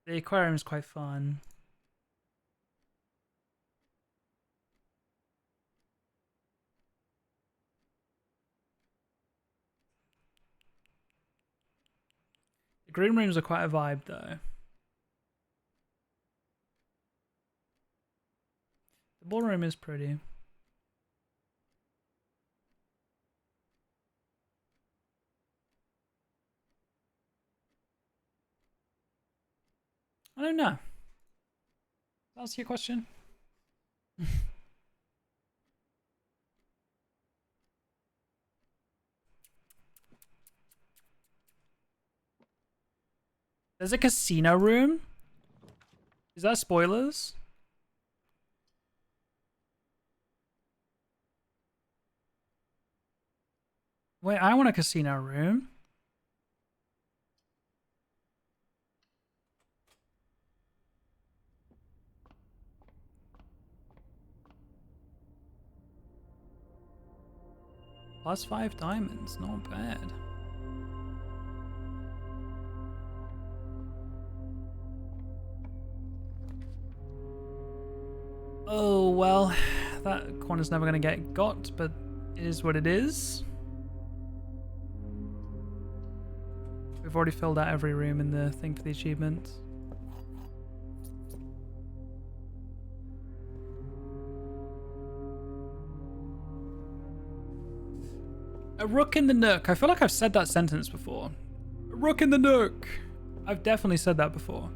Speaker 1: the aquarium is quite fun. The green rooms are quite a vibe though. The ballroom is pretty. I don't know. That's your question. There's a casino room? Is that spoilers? Wait, I want a casino room. +5 diamonds, not bad. Oh, well, that corner's never gonna get got, but it is what it is. We've already filled out every room in the thing for the achievement. A rook in the nook. I feel like I've said that sentence before. A rook in the nook. I've definitely said that before.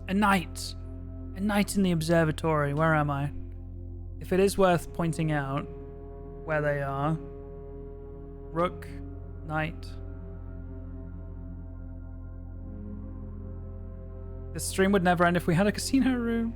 Speaker 1: A knight. A knight in the observatory. Where am I? If it is worth pointing out where they are. Rook, knight. This stream would never end if we had a casino room.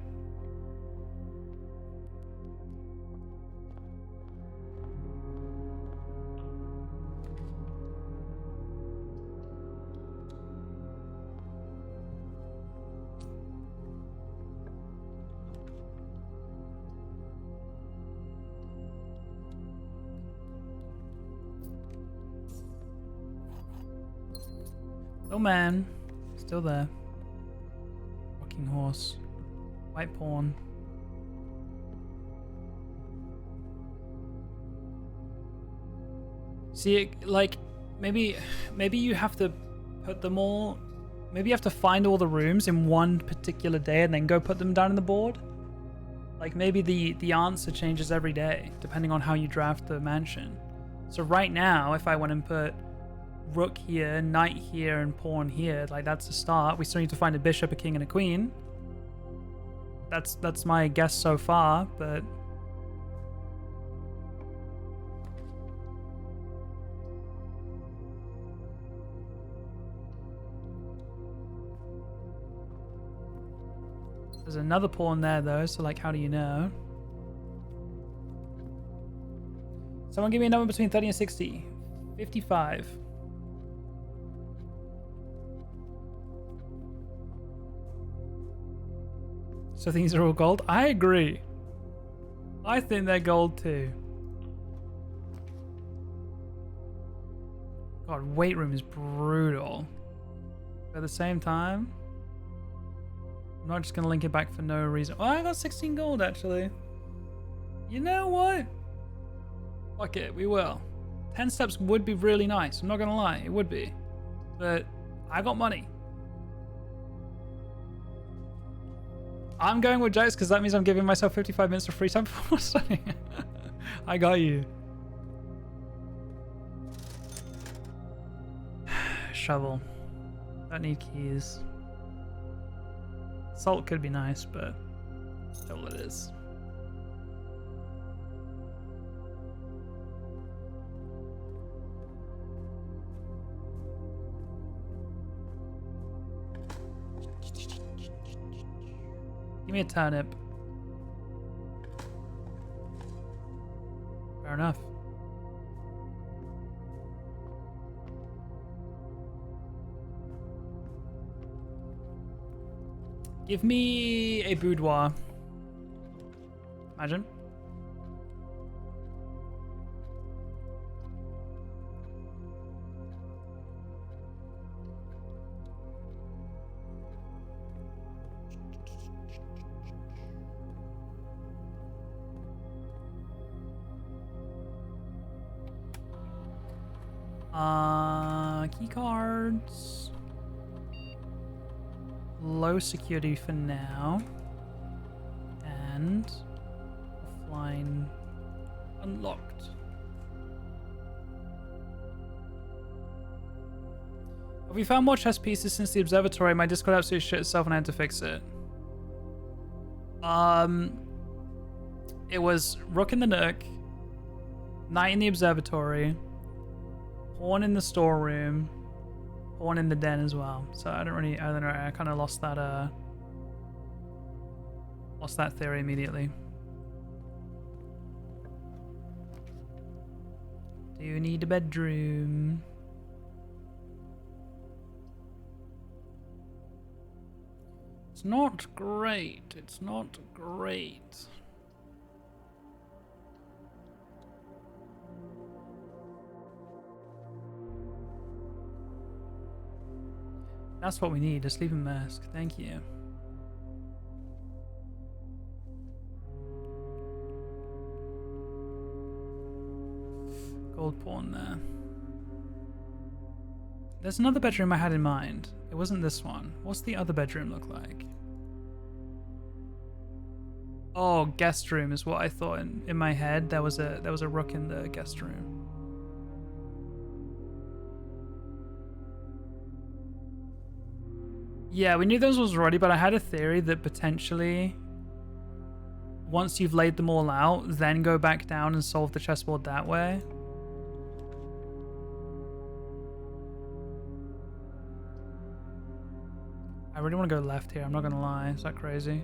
Speaker 1: Oh man, still there. Rocking horse. White pawn. See, it, like, maybe you have to put them all. Maybe you have to find all the rooms in one particular day and then go put them down on the board. Like maybe the answer changes every day depending on how you draft the mansion. So right now, if I went and put rook here, knight here, and pawn here, like that's a start. We still need to find a bishop, a king, and a queen. That's my guess so far, but there's another pawn there though, so like how do you know? Someone give me a number between 30 and 60. 55. So these are all gold? I agree. I think they're gold too. God, God, weight room is brutal. But at the same time, I'm not just gonna link it back for no reason. Oh, I got 16 gold actually. You know what? Fuck it, we will. 10 steps would be really nice. I'm not gonna lie, it would be. But I got money. I'm going with Jax because that means I'm giving myself 55 minutes of free time before studying. I got you. Shovel. Don't need keys. Salt could be nice, but still it is. Give me a turnip. Fair enough. Give me a boudoir. Imagine. Key cards. Low security for now. And offline unlocked. Have we found more chess pieces since the observatory? My Discord absolutely shit itself and I had to fix it. It was Rook in the Nook, Knight in the observatory, Pawn in the storeroom, Pawn in the den as well. So I don't know, I kind of lost that theory immediately. Do you need a bedroom? It's not great. It's not great. That's what we need, a sleeping mask. Thank you. Gold pawn there. There's another bedroom I had in mind. It wasn't this one. What's the other bedroom look like? Oh, guest room is what I thought in my head. There was a rook in the guest room. Yeah, we knew those was already, but I had a theory that potentially once you've laid them all out, then go back down and solve the chessboard that way. I really want to go left here, I'm not gonna lie. Is that crazy?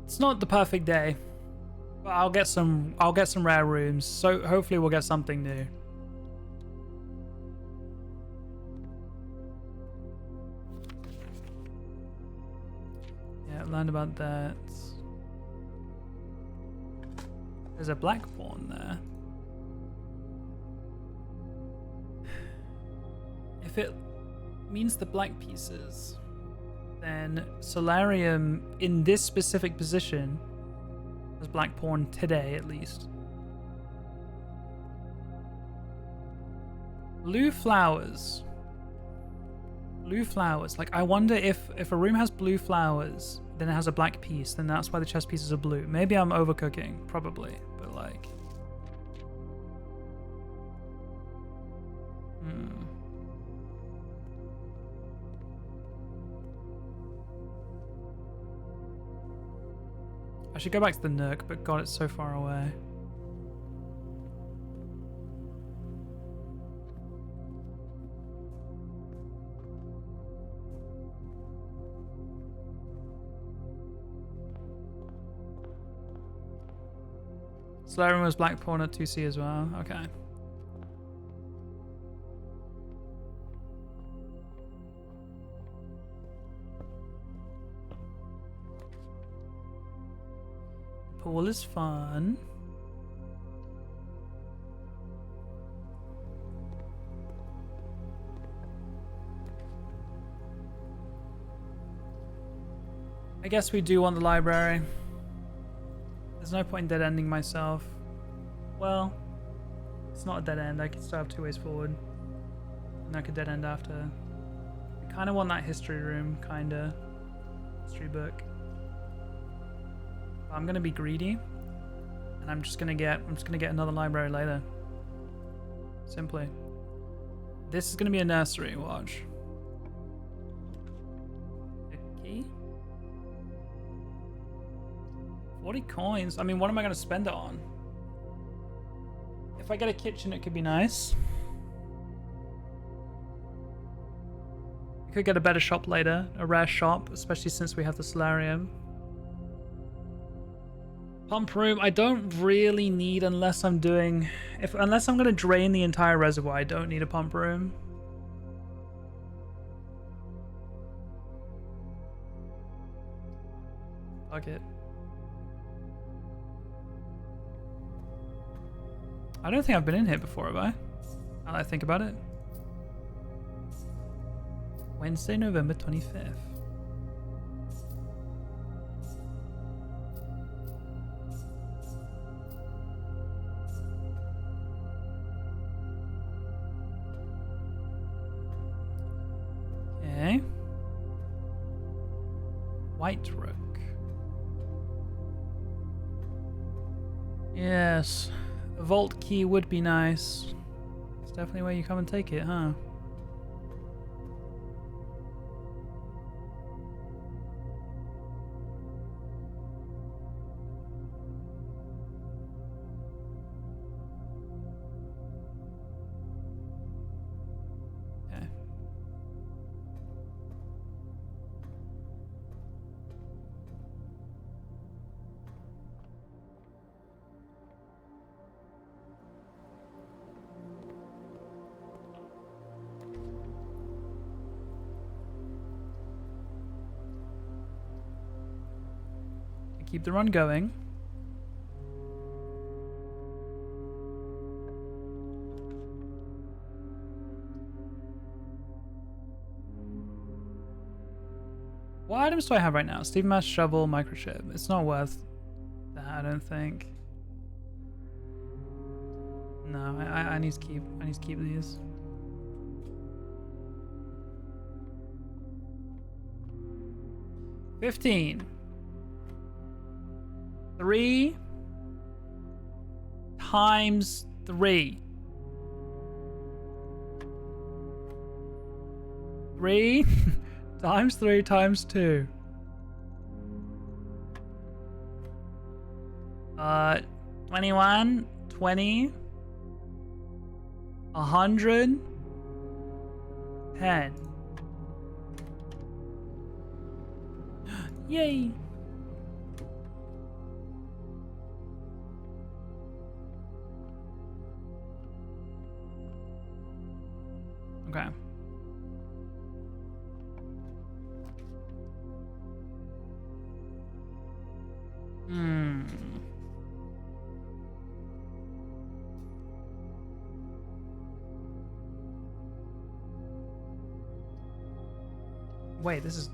Speaker 1: It's not the perfect day, but I'll get some rare rooms, so hopefully we'll get something new. Yeah, learned about that. There's a black pawn there. If it means the black pieces, then Solarium in this specific position has black pawn today at least. Blue flowers. Blue flowers. Like, I wonder if a room has blue flowers, then it has a black piece, then that's why the chess pieces are blue. Maybe I'm overcooking, probably, but like... I should go back to the Nook, but God, it's so far away. Solarium was black pawn at 2C as well. Okay. pool is fun. I guess we do want the library. There's no point in dead ending myself. Well, it's not a dead end. I could still have 2 ways forward. And I could dead end after. I kind of want that history room, kinda. History book. But I'm gonna be greedy. And I'm just gonna get another library later. Simply. This is gonna be a nursery, watch. A key? 40 coins. I mean, what am I going to spend it on? If I get a kitchen, it could be nice. I could get a better shop later. A rare shop, especially since we have the solarium. Pump room, I don't really need unless I'm doing... Unless I'm going to drain the entire reservoir, I don't need a pump room. Fuck it. I don't think I've been in here before, have I? Now that I think about it. Wednesday, November 25th. Okay. White Rook. Yes. A vault key would be nice. It's definitely where you come and take it, huh? Okay. Keep the run going. What items do I have right now? Steve Mass shovel, microchip. It's not worth that, I don't think. No, I need to keep these. $15. 3 times 3. 3 times 3 times 2. 21, 20, 100, 10. Yay! Okay. Wait, this is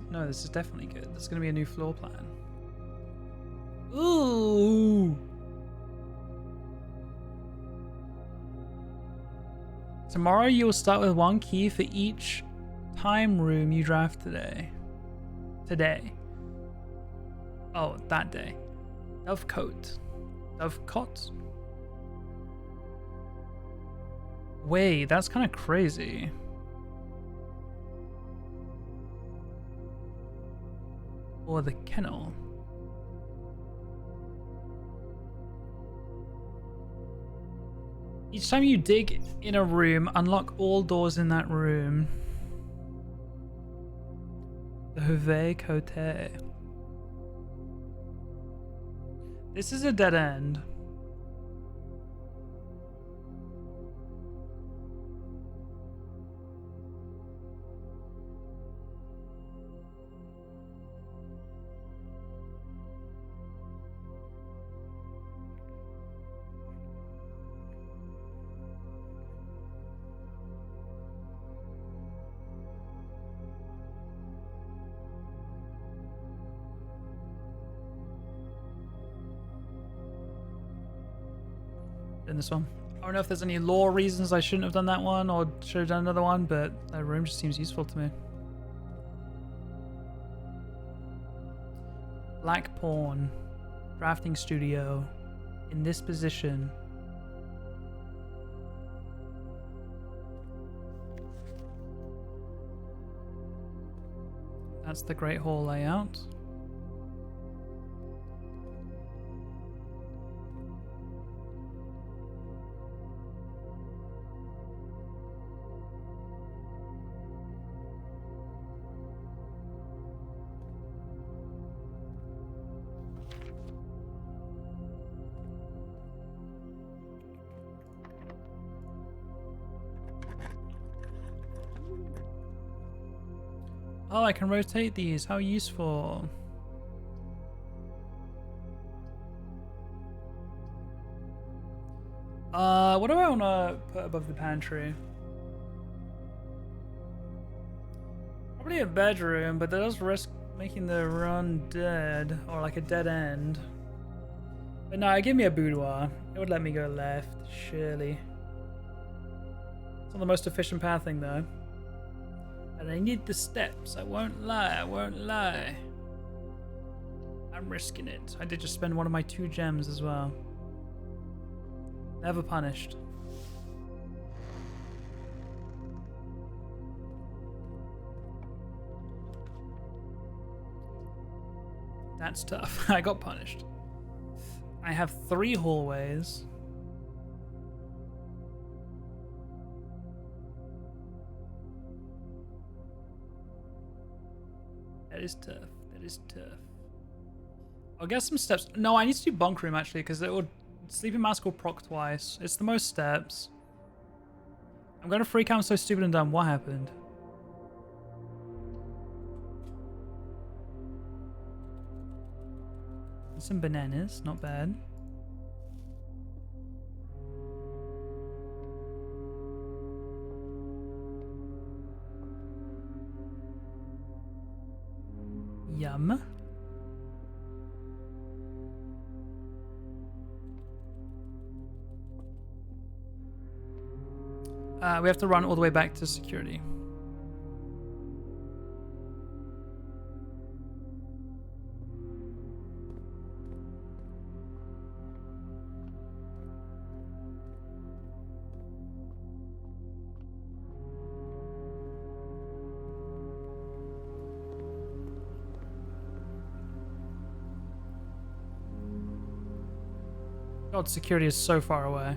Speaker 1: definitely good. This is gonna be a new floor plan. Ooh. Tomorrow you will start with 1 key for each time room you draft today. Oh, that day. Dovecote. Dovecot? Wait, that's kind of crazy. Or the kennel. Each time you dig in a room, unlock all doors in that room. The jvckk. This is a dead end. in this one. I don't know if there's any lore reasons I shouldn't have done that one or should have done another one, but that room just seems useful to me. Black pawn, drafting studio, in this position. That's the Great Hall layout. Oh, I can rotate these. How useful. What do I want to put above the pantry? Probably a bedroom, but that does risk making the run dead, or like a dead end. But no, give me a boudoir. It would let me go left, surely. It's not the most efficient pathing though. And I need the steps, I won't lie, I won't lie. I'm risking it. I did just spend one of my 2 gems as well. Never punished. That's tough. I got punished. I have 3 hallways. That is tough. That is tough. I'll get some steps. No, I need to do bunk room actually, because it would sleeping mask will proc twice. It's the most steps. I'm gonna freak out. I'm so stupid and dumb. What happened? Some bananas, not bad. Yum. We have to run all the way back to security. God, security is so far away.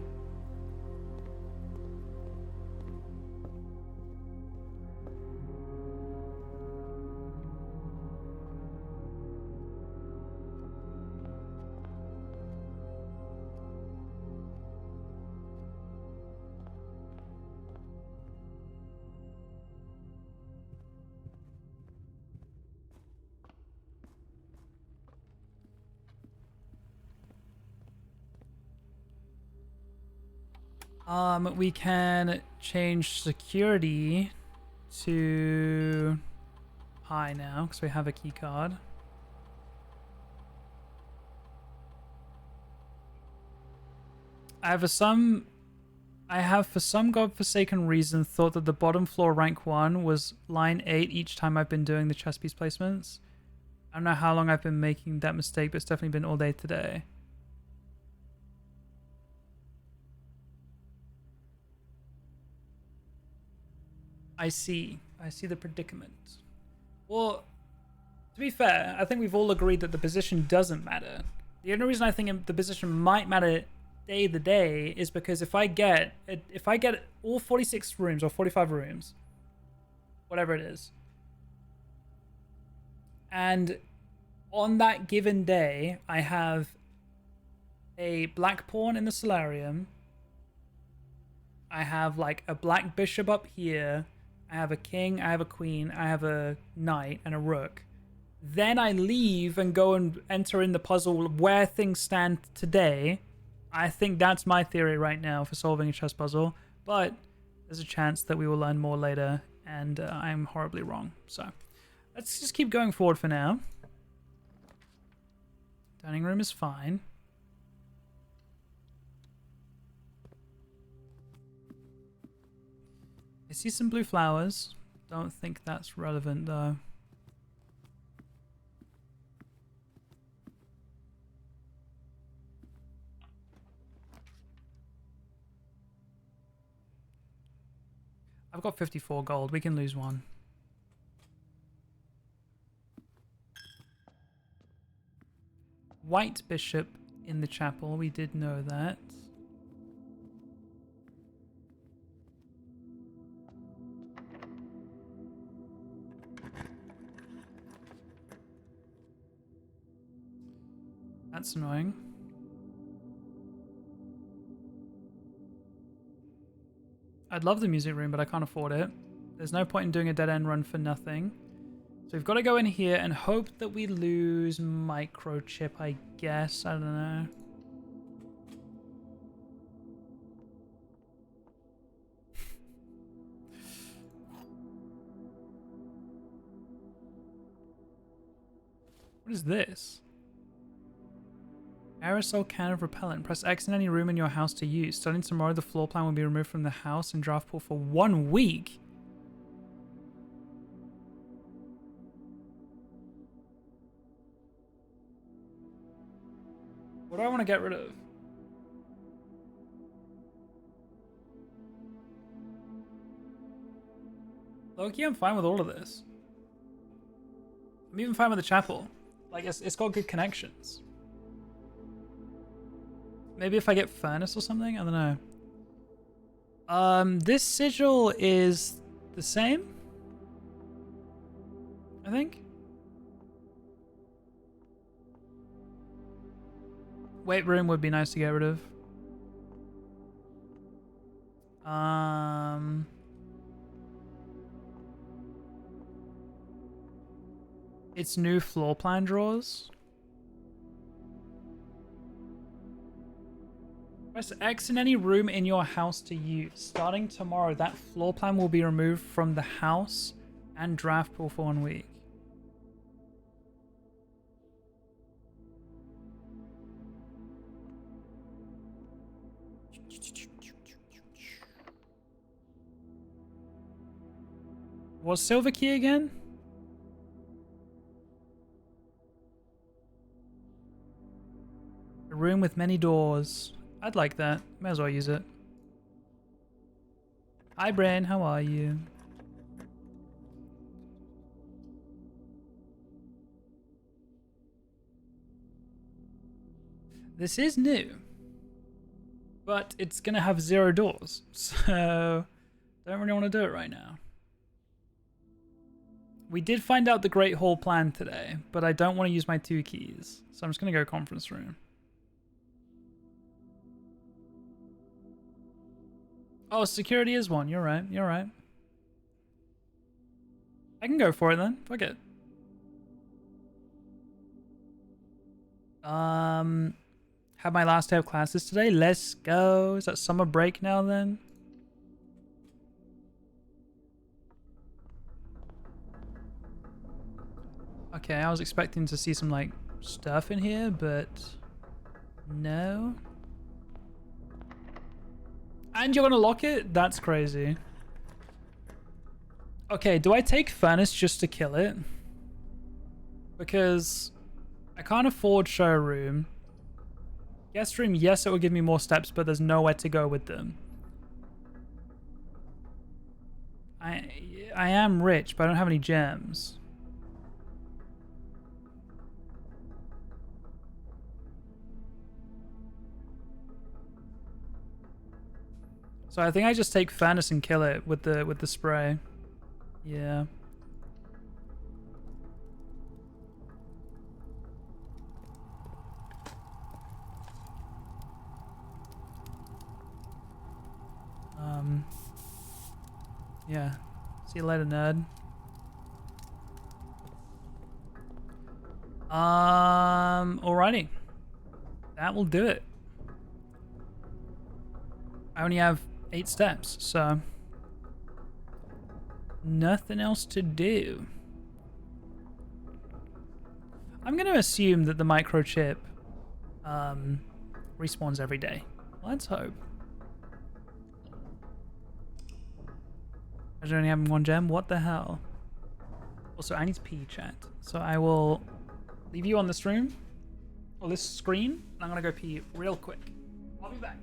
Speaker 1: We can change security to high now because we have a key card. I have for some godforsaken reason thought that the bottom floor rank 1 was line 8 each time I've been doing the chess piece placements. I don't know how long I've been making that mistake, but it's definitely been all day today. I see the predicament. Well, to be fair, I think we've all agreed that the position doesn't matter. The only reason I think the position might matter day to day is because if I get all 46 rooms or 45 rooms, whatever it is, and on that given day I have a black pawn in the solarium, I have like a black bishop up here, I have a king, I have a queen, I have a knight and a rook. Then I leave and go and enter in the puzzle where things stand today. I think that's my theory right now for solving a chess puzzle. But there's a chance that we will learn more later and I'm horribly wrong. So let's just keep going forward for now. Dining room is fine. I see some blue flowers. Don't think that's relevant though. I've got 54 gold. We can lose one. White bishop in the chapel. We did know that. That's annoying. I'd love the music room, but I can't afford it. There's no point in doing a dead-end run for nothing. So we've got to go in here and hope that we lose microchip, I guess. I don't know. What is this? Aerosol can of repellent. Press X in any room in your house to use. Starting tomorrow, the floor plan will be removed from the house and draft pool for 1 week. What do I want to get rid of? Loki, I'm fine with all of this. I'm even fine with the chapel. Like, it's got good connections. Maybe if I get furnace or something? I don't know. This sigil is the same? I think? Weight room would be nice to get rid of. It's new floor plan drawers. Press X in any room in your house to use. Starting tomorrow, that floor plan will be removed from the house and draft pool for 1 week. What's silver key again? A room with many doors. I'd like that. May as well use it. Hi, Brain. How are you? This is new. But it's going to have 0 doors. So, don't really want to do it right now. We did find out the Great Hall plan today, but I don't want to use my 2 keys. So I'm just going to go conference room. Oh, security is one. You're right. You're right. I can go for it then. Fuck it. Have my last day of classes today. Let's go. Is that summer break now then? Okay, I was expecting to see some like stuff in here, but no. And you're gonna lock it? That's crazy. Okay, do I take furnace just to kill it? Because I can't afford showroom. Guest room, yes, it will give me more steps, but there's nowhere to go with them. I am rich, but I don't have any gems. So I think I just take furnace and kill it with the spray. Yeah. Yeah. See you later, nerd. Alrighty. That will do it. I only have 8 steps, so nothing else to do. I'm going to assume that the microchip respawns every day. Let's hope. I only having one gem. What the hell? Also, I need to pee, chat. So I will leave you on this room, or this screen, and I'm gonna go pee real quick. I'll be back.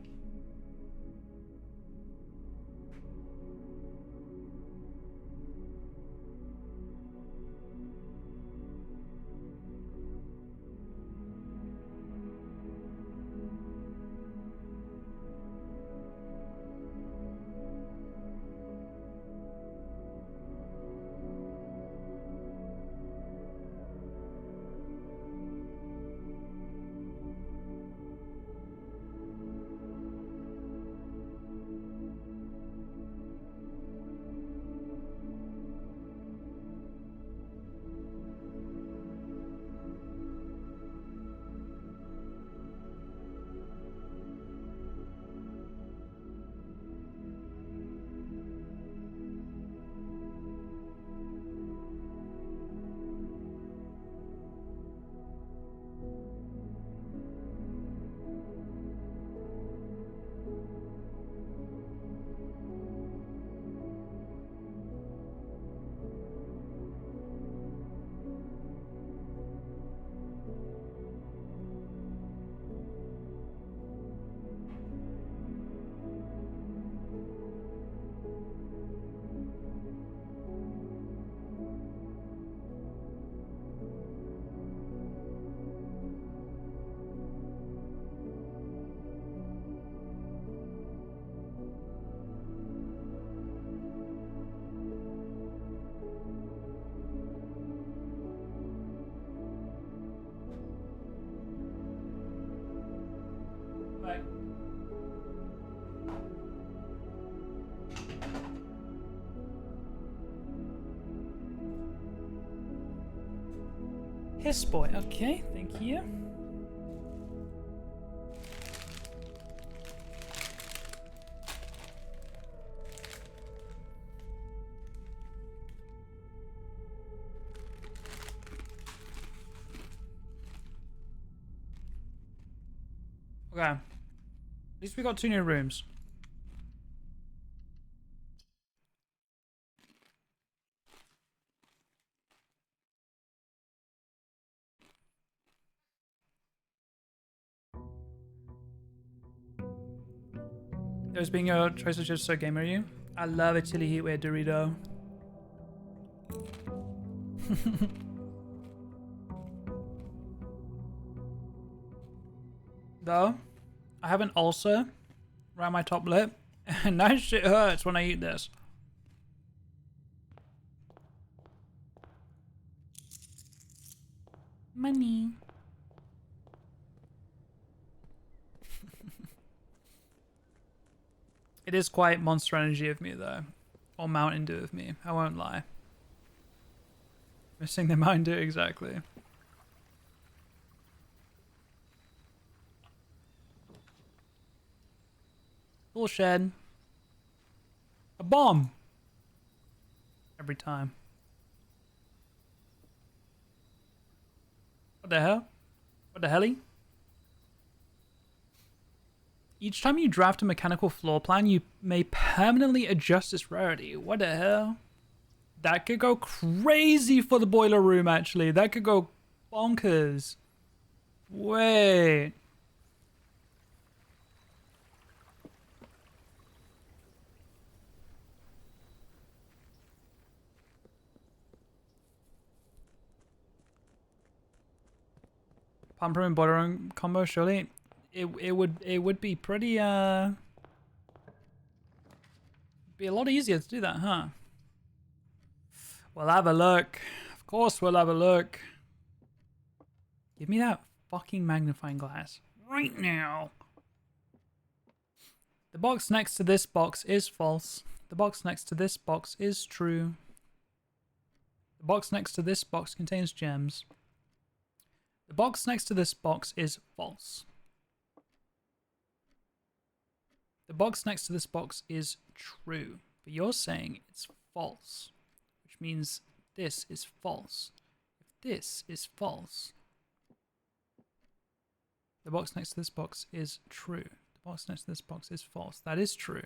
Speaker 1: Bye. His boy. Okay, thank you. Okay. At least we got 2 new rooms. Those being your choice of chips, so game are you? I love a chili heat with Dorito. Though, I have an ulcer around my top lip, and that shit hurts when I eat this. Money. It is quite Monster Energy of me, though. Or Mountain Dew of me. I won't lie. Missing the Mountain Dew, exactly. Bullshed. A bomb. Every time. What the hell? What the helly? Each time you draft a mechanical floor plan, you may permanently adjust its rarity. What the hell? That could go crazy for the boiler room, actually. That could go bonkers. Wait. Pump room and boiler room combo, surely? It would be pretty be a lot easier to do that, huh? We'll have a look. Of course we'll have a look. Give me that fucking magnifying glass right now. The box next to this box is false. The box next to this box is true. The box next to this box contains gems. The box next to this box is false. The box next to this box is true, but you're saying it's false, which means this is false. If this is false, the box next to this box is true. The box next to this box is false. That is true.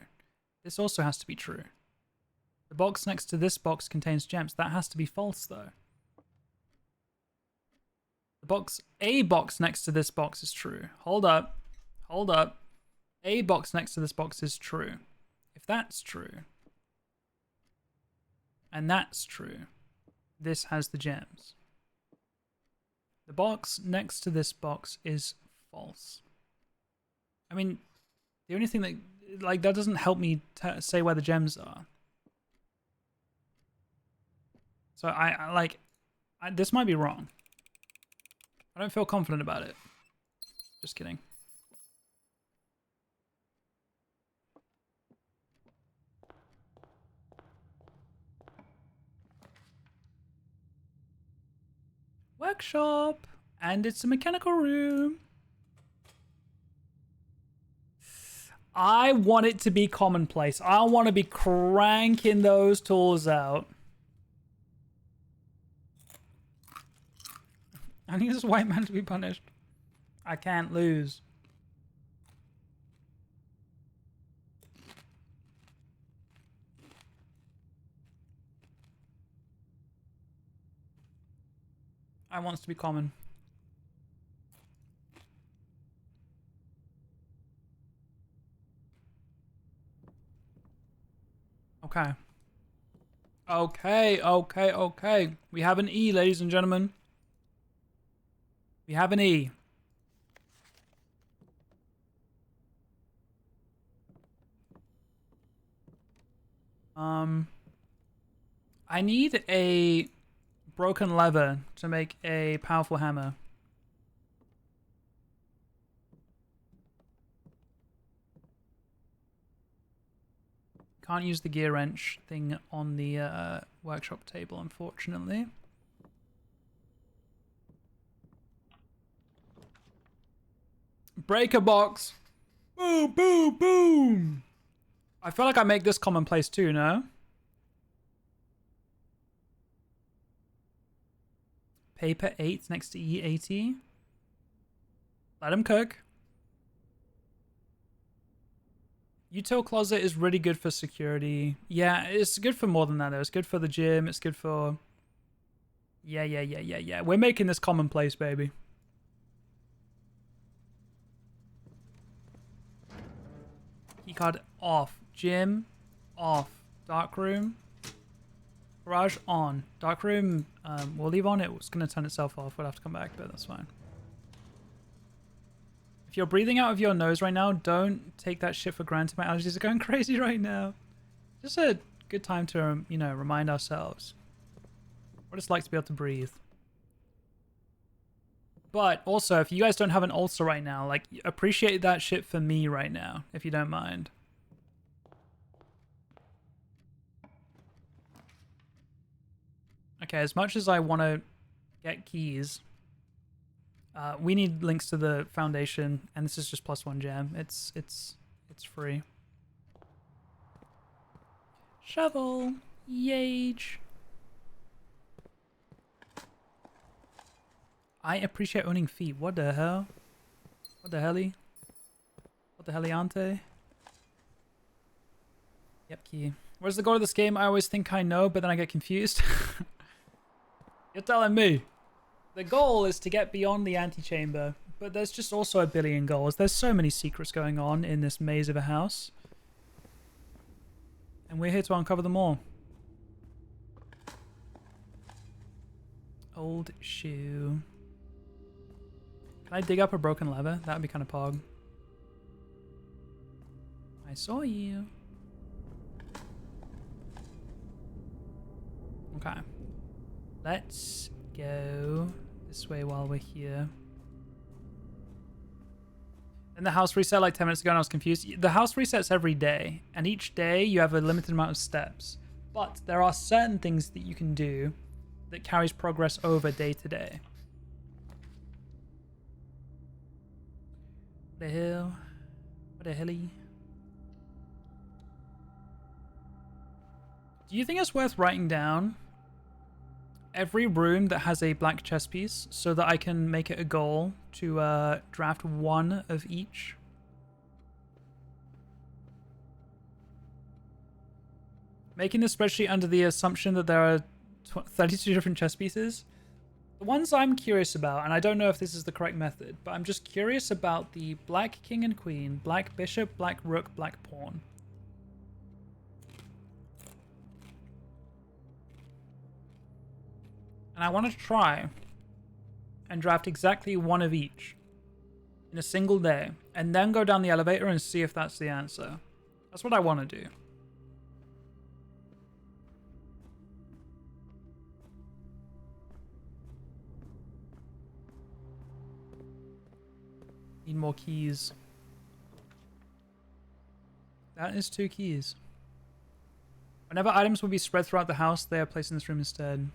Speaker 1: This also has to be true. The box next to this box contains gems. That has to be false, though. A box next to this box is true. Hold up. Hold up. A box next to this box is true. If that's true, and that's true, this has the gems. The box next to this box is false. I mean, the only thing that, like, that doesn't help me say where the gems are. So this might be wrong. I don't feel confident about it. Just kidding. Workshop, and it's a mechanical room. I want it to be commonplace. I want to be cranking those tools out. I need this white man to be punished. I can't lose. I want it to be common. Okay. Okay. We have an E, ladies and gentlemen. We have an E. I need a broken lever to make a powerful hammer. Can't use the gear wrench thing on the workshop table, unfortunately. Breaker box. Boom, boom, boom. I feel like I make this commonplace too, no? Paper 8 next to E80. Let him cook. Util closet is really good for security. Yeah, it's good for more than that though. It's good for the gym. It's good for... Yeah. We're making this commonplace, baby. Keycard off. Gym off. Dark room. Garage on. Dark room, we'll leave on. It's going to turn itself off. We'll have to come back, but that's fine. If you're breathing out of your nose right now, don't take that shit for granted. My allergies are going crazy right now. Just a good time to, you know, remind ourselves what it's like to be able to breathe. But also, if you guys don't have an ulcer right now, like, appreciate that shit for me right now, if you don't mind. Okay, as much as I want to get keys, we need links to the foundation, and this is just +1 gem. It's free. Shovel, yage. I appreciate owning feet. What the hell? What the helly? What the heliante? Yep, key. Where's the goal of this game? I always think I know, but then I get confused. You're telling me. The goal is to get beyond the antechamber, but there's just also a billion goals. There's so many secrets going on in this maze of a house. And we're here to uncover them all. Old shoe. Can I dig up a broken lever? That would be kind of pog. I saw you. Okay. Let's go this way while we're here. And the house reset like 10 minutes ago and I was confused. The house resets every day, and each day you have a limited amount of steps. But there are certain things that you can do that carries progress over day to day. What the hell? What the helly? Do you think it's worth writing down every room that has a black chess piece so that I can make it a goal to draft one of each? Making this spreadsheet under the assumption that there are 32 different chess pieces. The ones I'm curious about, and I don't know if this is the correct method, but I'm just curious about the black king and queen, black bishop, black rook, black pawn. And I want to try and draft exactly one of each in a single day, and then go down the elevator and see if that's the answer. That's what I want to do. Need more keys. That is 2 keys. Whenever items will be spread throughout the house, they are placed in this room instead.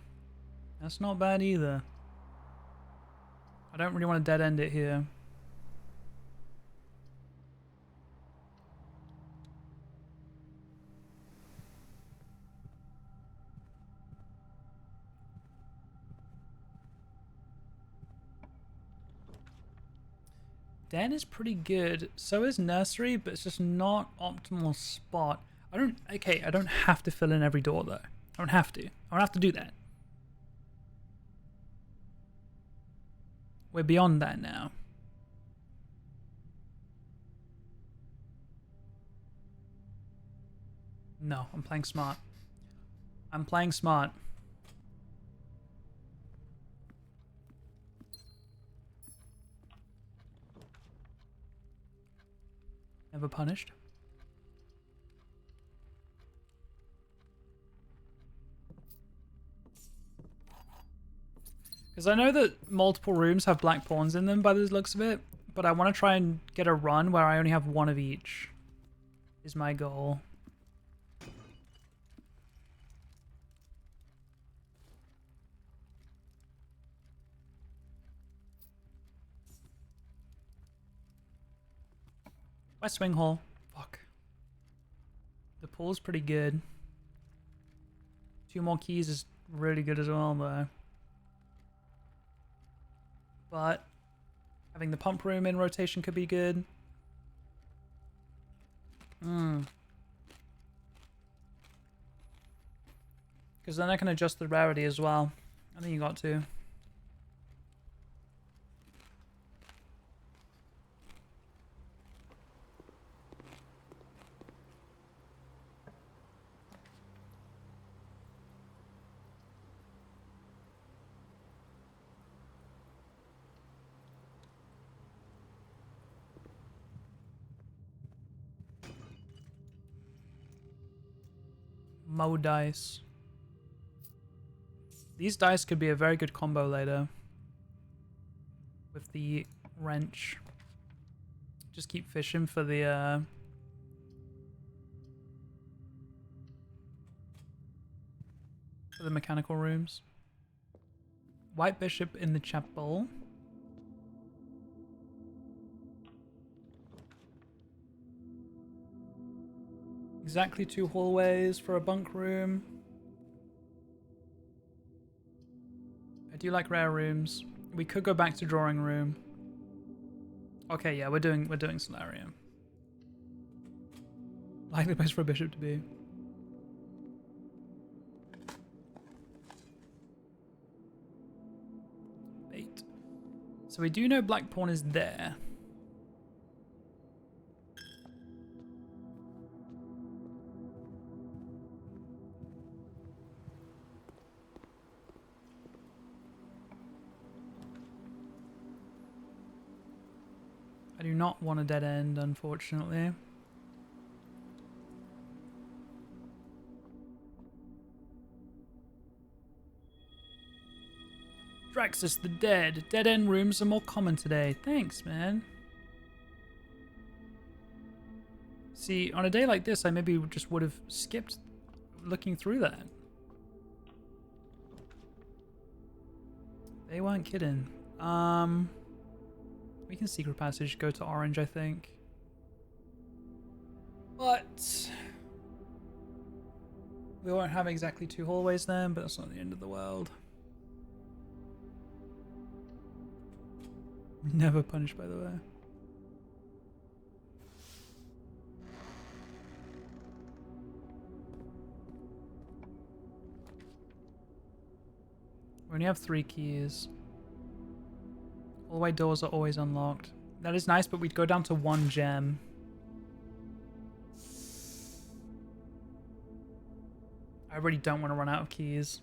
Speaker 1: That's not bad either. I don't really want to dead end it here. Den is pretty good. So is nursery, but it's just not optimal spot. I don't have to fill in every door though. I don't have to. I don't have to do that. We're beyond that now. No, I'm playing smart. I'm playing smart. Never punished. Because I know that multiple rooms have black pawns in them by the looks of it, but I want to try and get a run where I only have one of each. Is my goal. My swing hole. Fuck. The pool's pretty good. 2 more keys is really good as well, though. But having the pump room in rotation could be good. Because then I can adjust the rarity as well. I think you got to. Mo dice. These dice could be a very good combo later. With the wrench. Just keep fishing for the mechanical rooms. White bishop in the chapel. Exactly 2 hallways for a bunk room. I do like rare rooms. We could go back to drawing room. Okay, yeah, we're doing solarium. Likely place for a bishop to be. Bait. So we do know black pawn is there. I do not want a dead end, unfortunately. Draxus the Dead. Dead end rooms are more common today. Thanks, man. See, on a day like this, I maybe just would have skipped looking through that. They weren't kidding. We can secret passage, go to orange, I think. But we won't have exactly 2 hallways then, but that's not the end of the world. Never punished, by the way. We only have 3 keys. Hallway doors are always unlocked. That is nice, but we'd go down to 1 gem. I really don't want to run out of keys.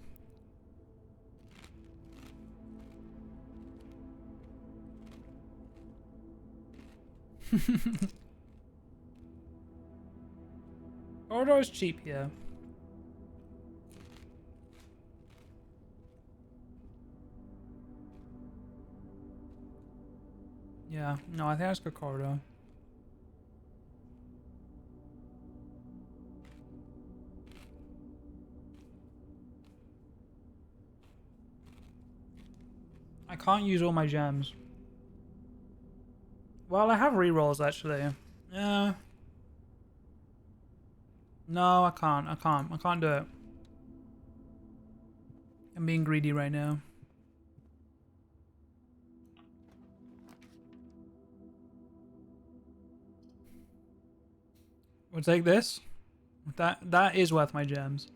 Speaker 1: Corridor is cheap here. Yeah, no, I think that's good corridor. I can't use all my gems. Well, I have rerolls actually. Yeah. No, I can't. I can't do it. I'm being greedy right now. We'll take this. That is worth my gems.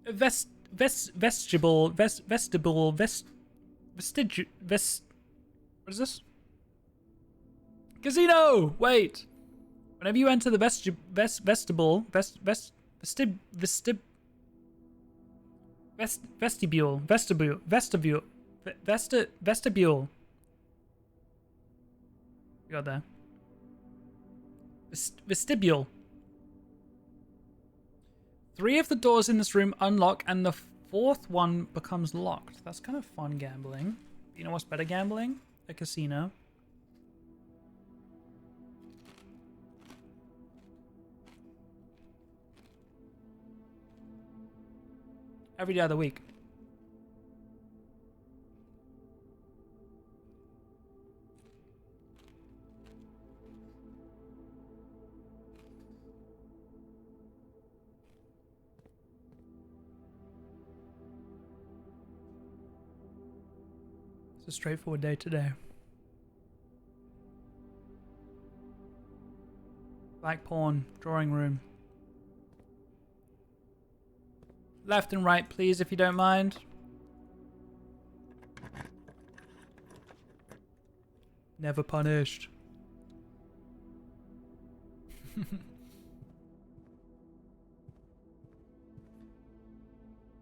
Speaker 1: Vestibule. What is this? Casino! Wait! Whenever you enter the vestibule, vestibule. You got there. Vestibule. 3 of the doors in this room unlock, and the 4th one becomes locked. That's kind of fun gambling. You know what's better gambling? A casino. Every day of the week. It's a straightforward day today. Black pawn, drawing room. Left and right, please, if you don't mind. Never punished.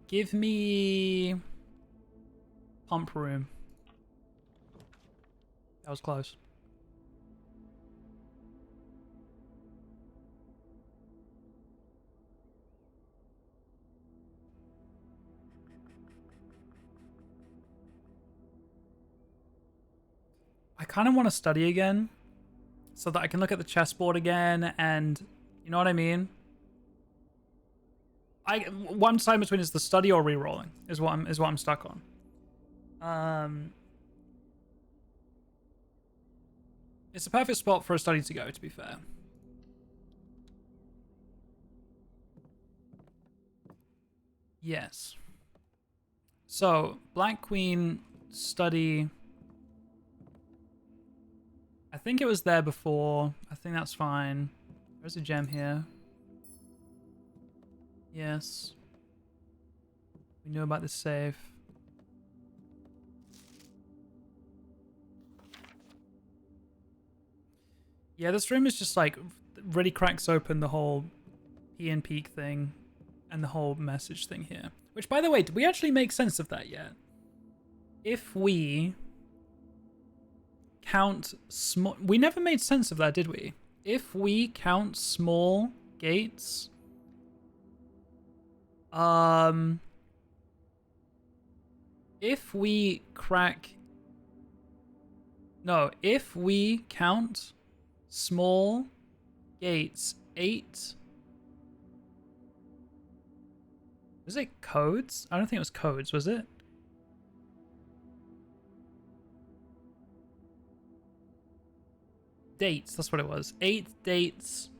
Speaker 1: Give me pump room. That was close. I kind of want to study again so that I can look at the chessboard again, and you know what I mean? One side between is the study or re-rolling is what I'm stuck on. It's a perfect spot for a study to go, to be fair. Yes. So, Black Queen, study. I think it was there before. I think that's fine. There's a gem here. Yes. We know about the safe. Yeah, this room is just like really cracks open the whole pee and peek thing and the whole message thing here. Which, by the way, did we actually make sense of that yet? If we count small... We never made sense of that, did we? If we count small gates... If we crack... No, if we count small gates 8... Was it codes? I don't think it was codes, was it? Dates, that's what it was. 8 dates,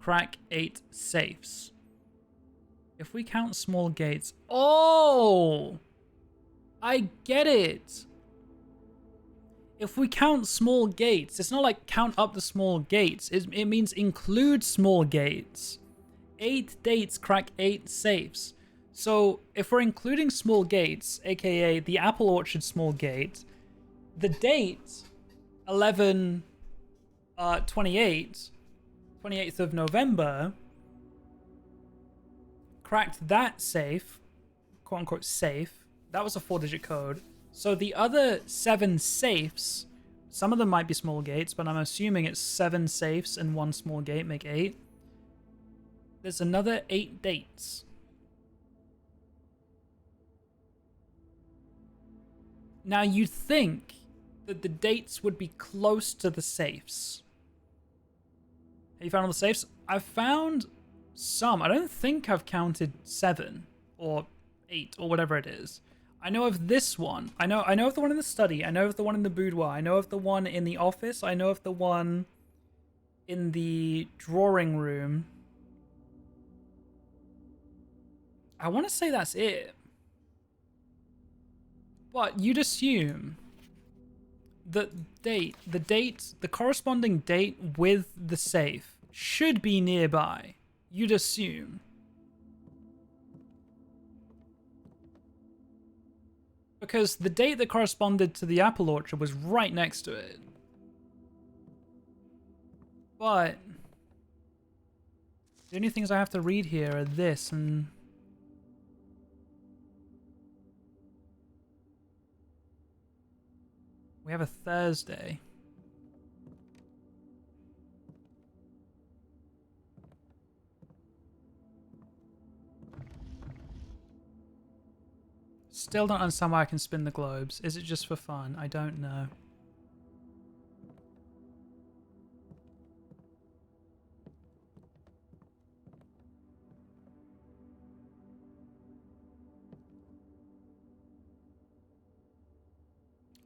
Speaker 1: crack 8 safes. If we count small gates... Oh! I get it! If we count small gates, it's not like count up the small gates. It means include small gates. 8 dates crack 8 safes. So if we're including small gates, aka the apple orchard small gate, the date 11 28th of November cracked that safe, quote unquote safe. That was a 4-digit code. So the other 7 safes, some of them might be small gates, but I'm assuming it's 7 safes and 1 small gate make 8. There's another 8 dates. Now you'd think that the dates would be close to the safes. Have you found all the safes? I've found some. I don't think I've counted 7 or 8 or whatever it is. I know of this one. I know of the one in the study. I know of the one in the boudoir. I know of the one in the office. I know of the one in the drawing room. I want to say that's it. But you'd assume that the corresponding date with the safe should be nearby. You'd assume. Because the date that corresponded to the apple orchard was right next to it. But the only things I have to read here are this and... we have a Thursday. Still don't understand why I can spin the globes. Is it just for fun? I don't know.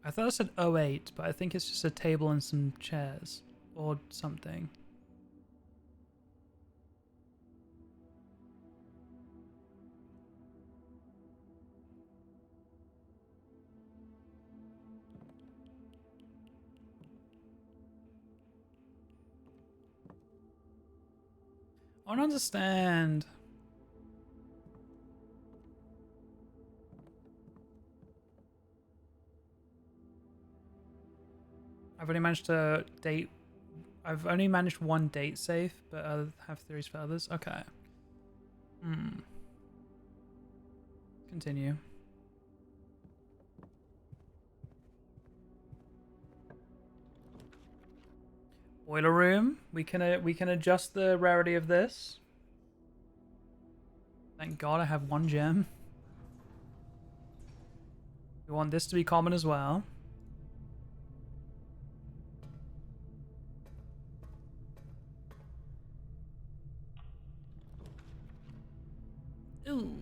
Speaker 1: I thought it said 08, but I think it's just a table and some chairs or something. I don't understand. I've only managed to date... I've only managed one date safe, but I have theories for others. Okay. Continue. Boiler room. We can adjust the rarity of this. Thank God I have 1 gem. We want this to be common as well. Ooh.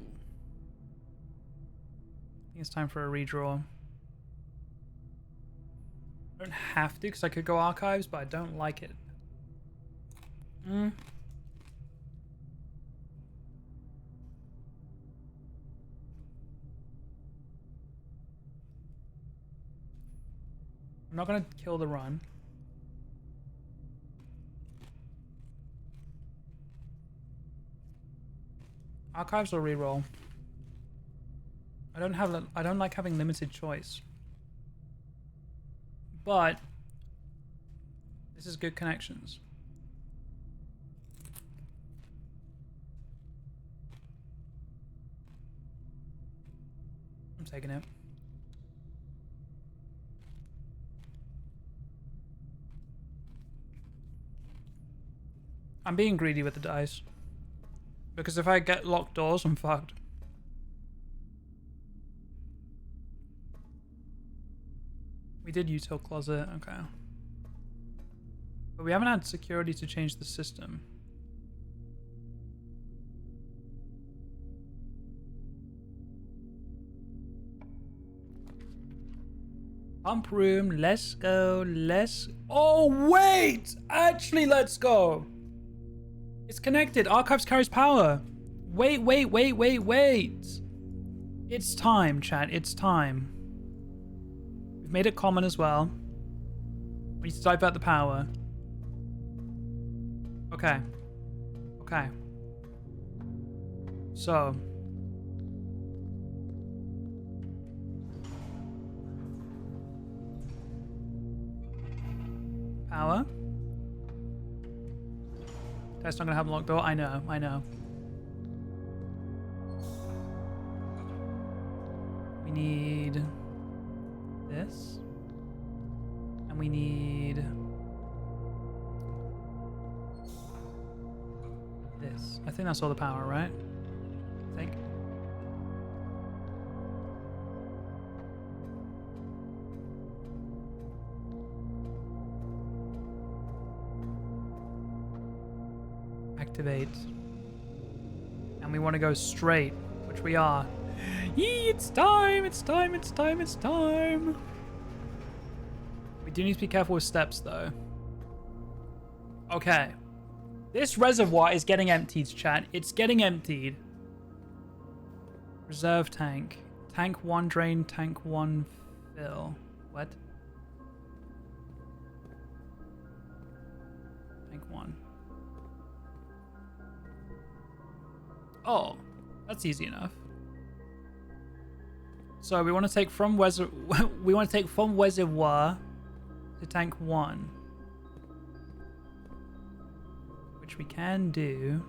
Speaker 1: I think it's time for a redraw. I don't have to because I could go archives, but I don't like it. I'm not going to kill the run. Archives or reroll? I don't like having limited choice. But this is good connections. I'm taking it. I'm being greedy with the dice. Because if I get locked doors, I'm fucked. We did util closet, okay. But we haven't had security to change the system. Pump room, let's go, oh wait! Actually, let's go! It's connected, archives carries power. Wait. It's time, chat, it's time. We've made it common as well. We need to divert the power. Okay. So. Power. That's not gonna have a locked door. I know, I know. We need this. And we need this. I think that's all the power, right? I think. Activate. And we want to go straight, which we are. Yee, it's time, it's time, it's time, it's time. We do need to be careful with steps, though. Okay. This reservoir is getting emptied, chat. It's getting emptied. Reserve tank. Tank 1 drain, tank 1 fill. What? Tank 1. Oh, that's easy enough. So we want to take from reservoir to tank 1, which we can do.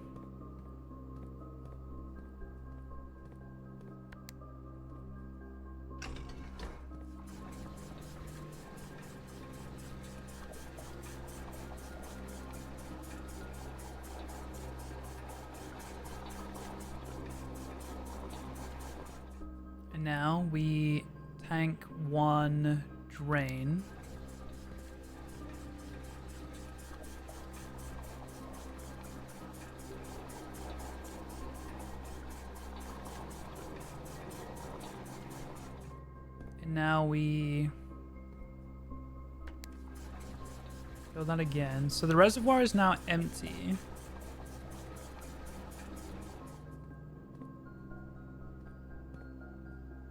Speaker 1: And now we tank 1 drain. And now we fill that again. So the reservoir is now empty.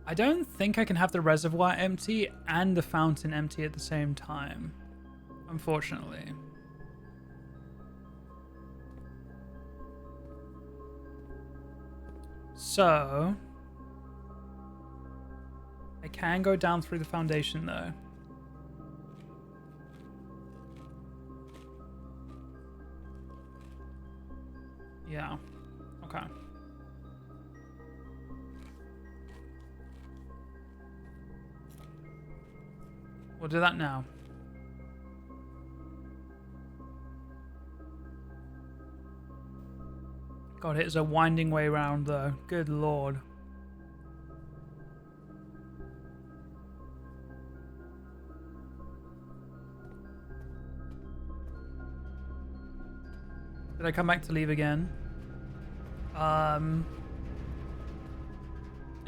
Speaker 1: I don't think I can have the reservoir empty and the fountain empty at the same time, unfortunately. So I can go down through the foundation though. Yeah. Okay. We'll do that now. God, it is a winding way round though. Good lord. Did I come back to leave again? If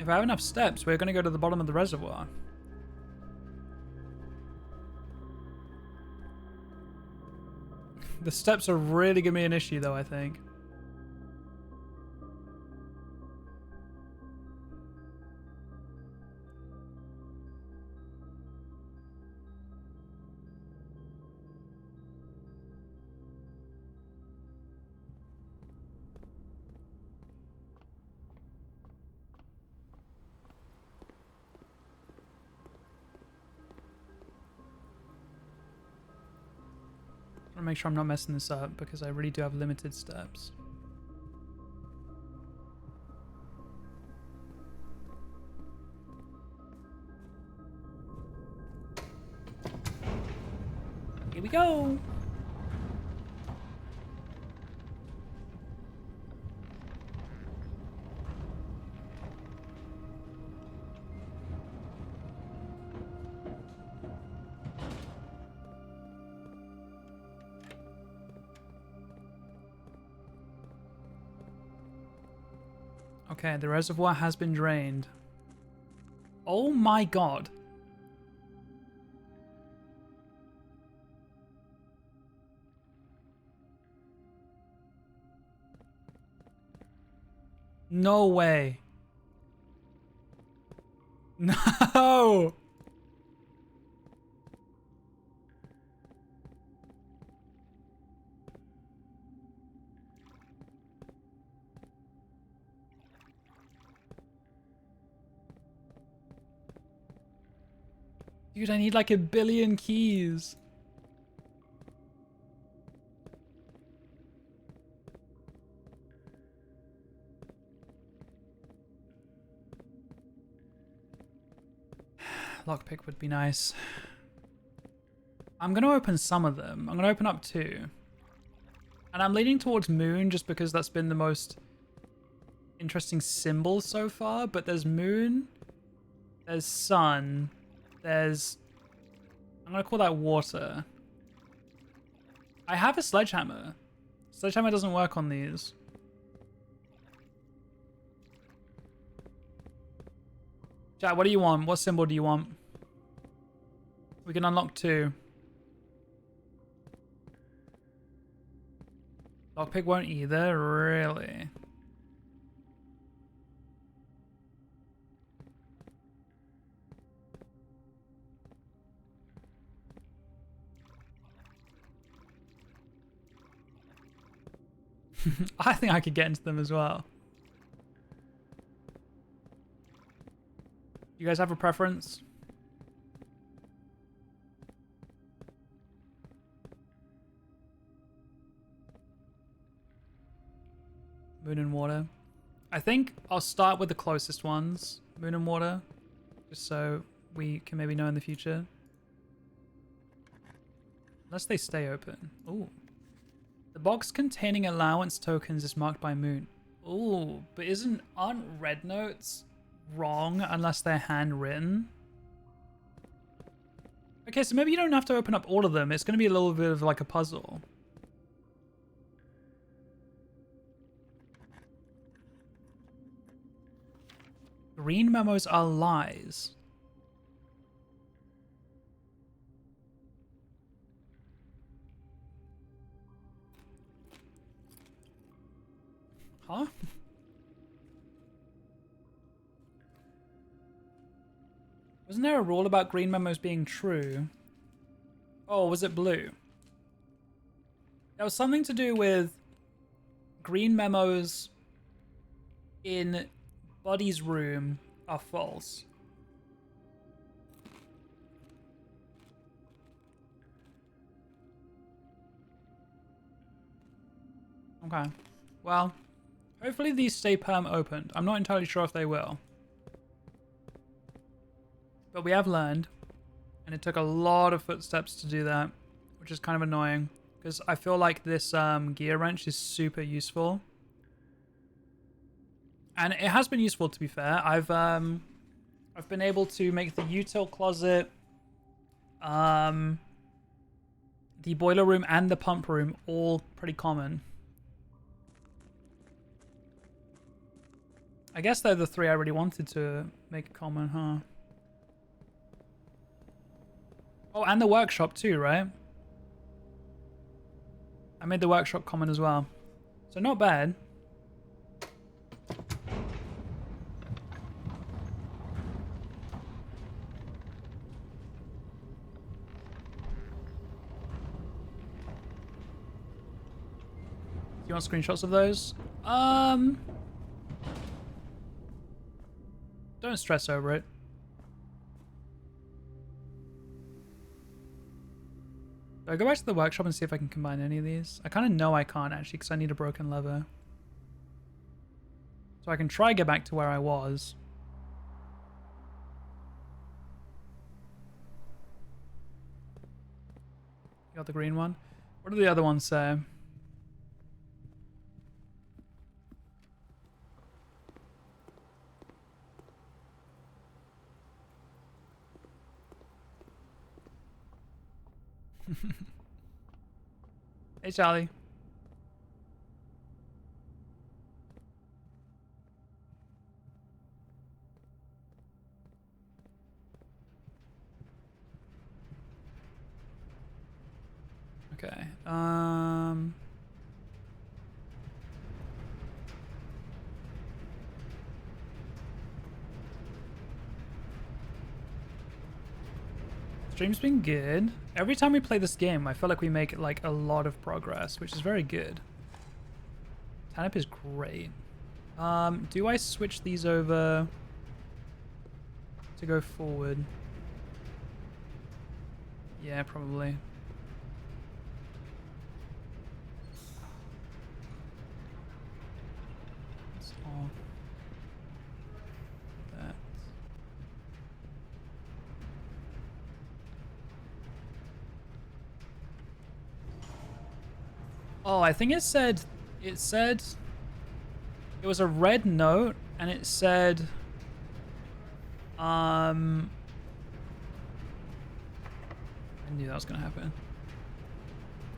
Speaker 1: I have enough steps, we're going to go to the bottom of the reservoir. The steps are really going to be an issue though, I think. I want to make sure I'm not messing this up because I really do have limited steps. Here we go. Okay, the reservoir has been drained. Oh my god. No way. No. Dude, I need like 1,000,000,000 keys. Lockpick would be nice. I'm going to open some of them. I'm going to open up 2. And I'm leaning towards moon just because that's been the most interesting symbol so far. But there's moon, there's sun, there's... I'm going to call that water. I have a sledgehammer. Sledgehammer doesn't work on these. Chat, what do you want? What symbol do you want? We can unlock 2. Lockpick won't either, really. I think I could get into them as well. You guys have a preference? Moon and water. I think I'll start with the closest ones. Moon and water. Just so we can maybe know in the future. Unless they stay open. Ooh. The box containing allowance tokens is marked by moon. Ooh, but aren't red notes wrong unless they're handwritten? Okay, so maybe you don't have to open up all of them. It's going to be a little bit of like a puzzle. Green memos are lies. Huh? Wasn't there a rule about green memos being true? Oh, was it blue? There was something to do with green memos in Buddy's room are false. Okay. Well, hopefully these stay perm opened. I'm not entirely sure if they will. But we have learned. And it took a lot of footsteps to do that. Which is kind of annoying. Because I feel like this gear wrench is super useful. And it has been useful, to be fair. I've been able to make the util closet, the boiler room, and the pump room all pretty common. I guess they're the 3 I really wanted to make common, huh? Oh, and the workshop too, right? I made the workshop common as well. So not bad. Do you want screenshots of those? Don't stress over it. Do I go back to the workshop and see if I can combine any of these? I kind of know I can't actually because I need a broken lever. So I can try get back to where I was. You got the green one? What do the other ones say? Hey, Charlie. Okay. Stream's been good. Every time we play this game, I feel like we make like a lot of progress, which is very good. Tanip is great. Do I switch these over to go forward? Yeah, probably. That's all. That. Oh, I think it said it was a red note and it said I knew that was gonna happen.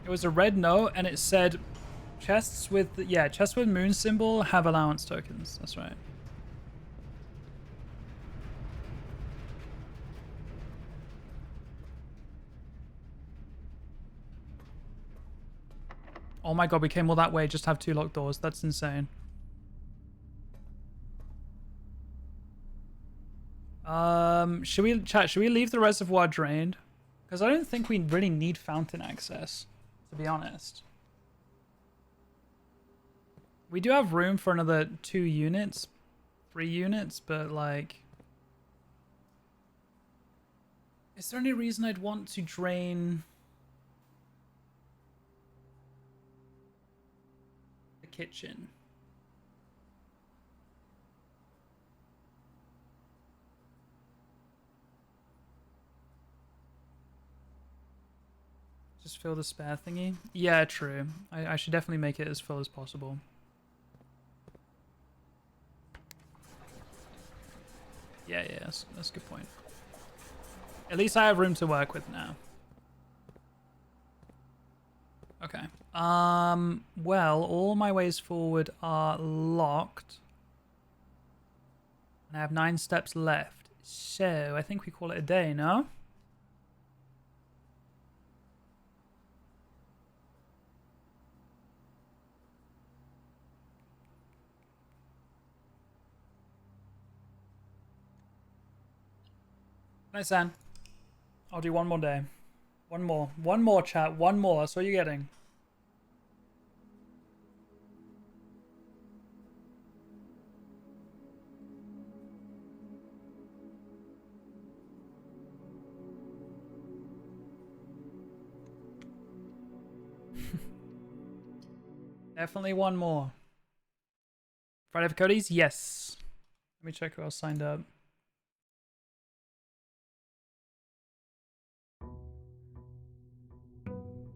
Speaker 1: It was a red note and it said chests with chests with moon symbol have allowance tokens. That's right. Oh my god, we came all that way just to have 2 locked doors. That's insane. Should we leave the reservoir drained? Because I don't think we really need fountain access, to be honest. We do have room for another 2 units, 3 units, but like... Is there any reason I'd want to drain... the kitchen? Just fill the spare thingy? Yeah, true. I should definitely make it as full as possible. Yeah, that's a good point. At least I have room to work with now. Okay. Well, all my ways forward are locked. And I have 9 steps left. So, I think we call it a day, no? Nice, Anne. I'll do one more day. One more. One more, chat. One more. That's what you're getting. Definitely one more. Friday for Cody's? Yes. Let me check who else signed up.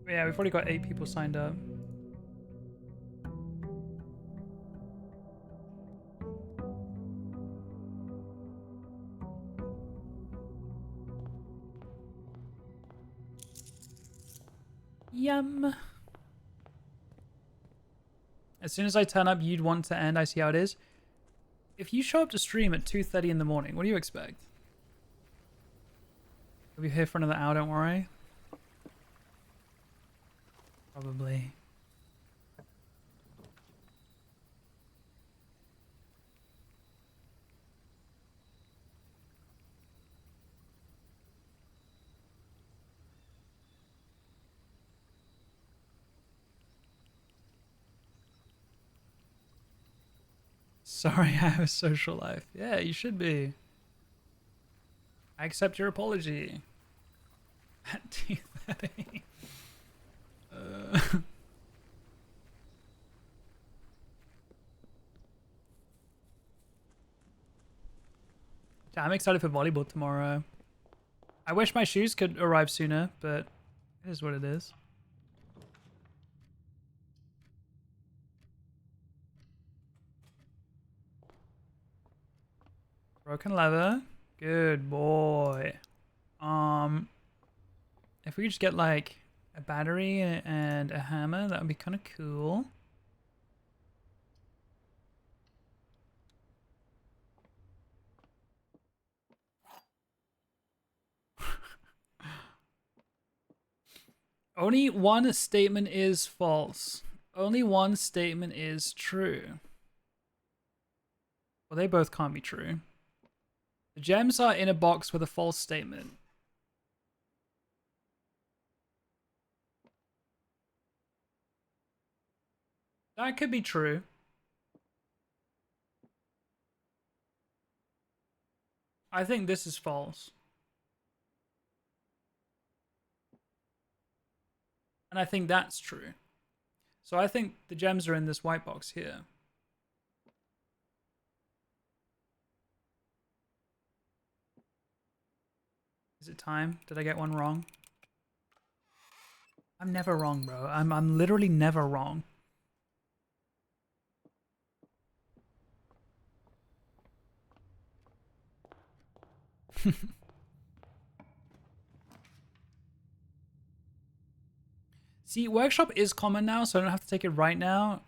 Speaker 1: Yeah, we've already got 8 people signed up. Yum. As soon as I turn up, you'd want to end. I see how it is. If you show up to stream at 2:30 in the morning, what do you expect? We'll be here for another hour, don't worry. Probably. Sorry, I have a social life. Yeah, you should be. I accept your apology. At 2:30. Yeah, I'm excited for volleyball tomorrow. I wish my shoes could arrive sooner, but it is what it is. Broken leather. Good boy. If we could just get like a battery and a hammer, that would be kind of cool. Only one statement is false. Only one statement is true. Well, they both can't be true. The gems are in a box with a false statement. That could be true. I think this is false. And I think that's true. So I think the gems are in this white box here. Is it time? Did I get one wrong? I'm never wrong, bro. I'm literally never wrong. See, workshop is common now, so I don't have to take it right now.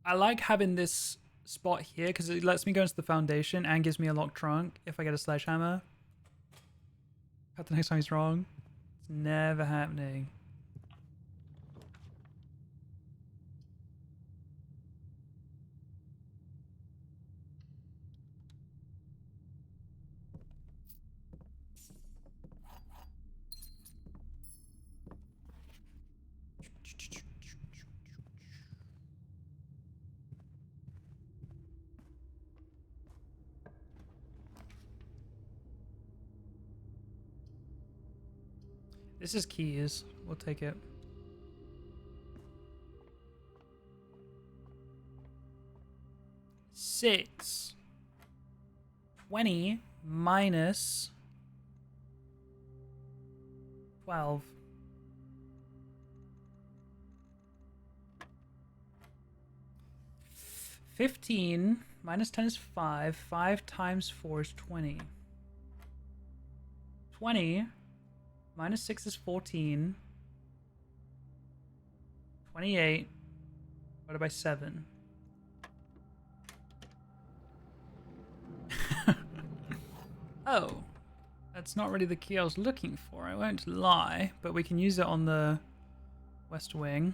Speaker 1: I like having this spot here because it lets me go into the foundation and gives me a locked trunk if I get a sledgehammer. Cut the next time he's wrong. It's never happening. This is keys. We'll take it. Six. 20 minus 12. 15 minus 10 is 5. 5 times 4 is 20. 20 minus 6 is 14. 28 divided by 7. Oh, that's not really the key I was looking for. I won't lie, but we can use it on the west wing.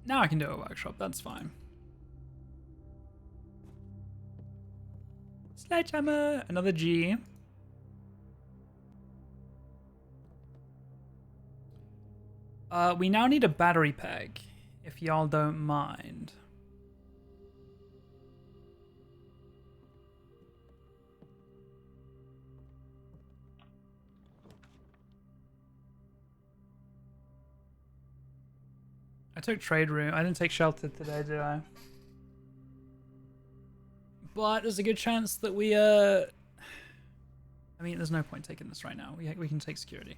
Speaker 1: Now I can do a workshop, that's fine. Sledgehammer, another G. We now need a battery pack, if y'all don't mind. I took trade room. I didn't take shelter today, did I? But there's a good chance that we, I mean, there's no point taking this right now. We can take security.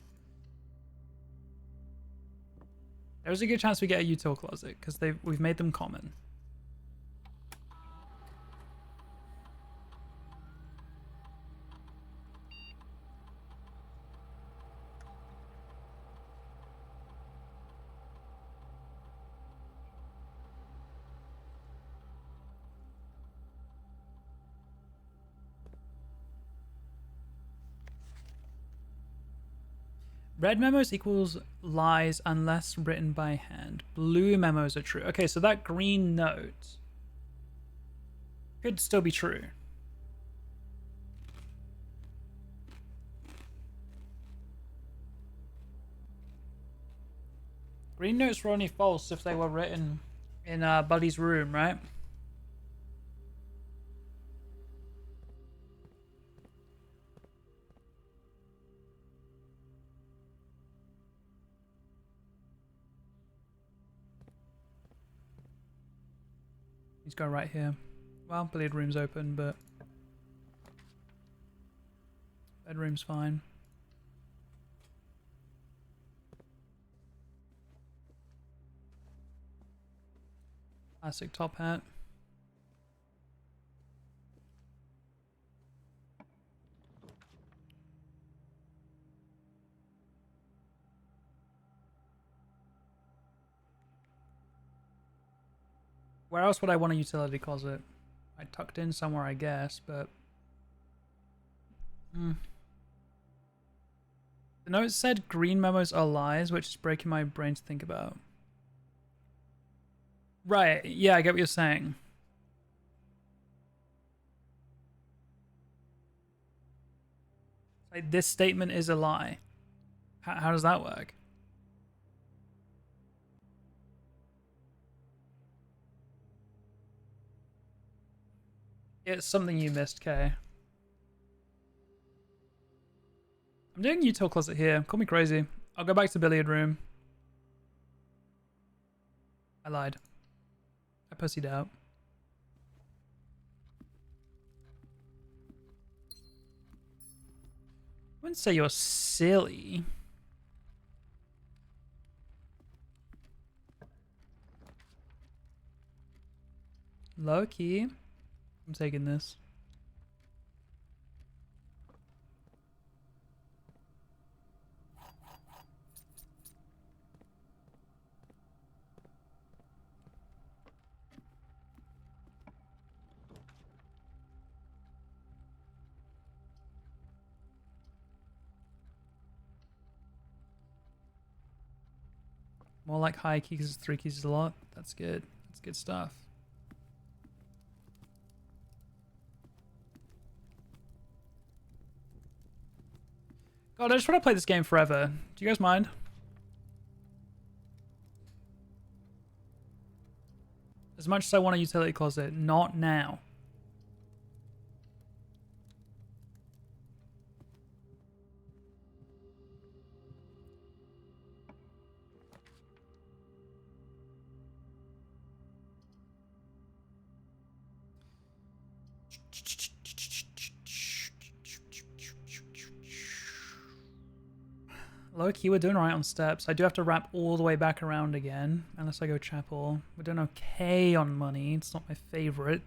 Speaker 1: There's a good chance we get a util closet, because we've made them common. Red memos equals lies unless written by hand. Blue memos are true. Okay, so that green note could still be true. Green notes were only false if they were written in Buddy's room, right? He's going right here. Well, billiard room's open, but bedroom's fine. Classic top hat. Where else would I want a utility closet? I tucked in somewhere, I guess, but... The note said green memos are lies, which is breaking my brain to think about. Right, yeah, I get what you're saying. Like, this statement is a lie. How does that work? It's something you missed, Kay. I'm doing util closet here. Call me crazy. I'll go back to billiard room. I lied. I pussied out. I wouldn't say you're silly. Low key. I'm taking this. More like high key because 3 keys is a lot. That's good. That's good stuff. God, I just want to play this game forever. Do you guys mind? As much as I want a utility closet, not now. Low key, we're doing alright on steps. I do have to wrap all the way back around again, unless I go chapel. We're doing okay on money. It's not my favorite.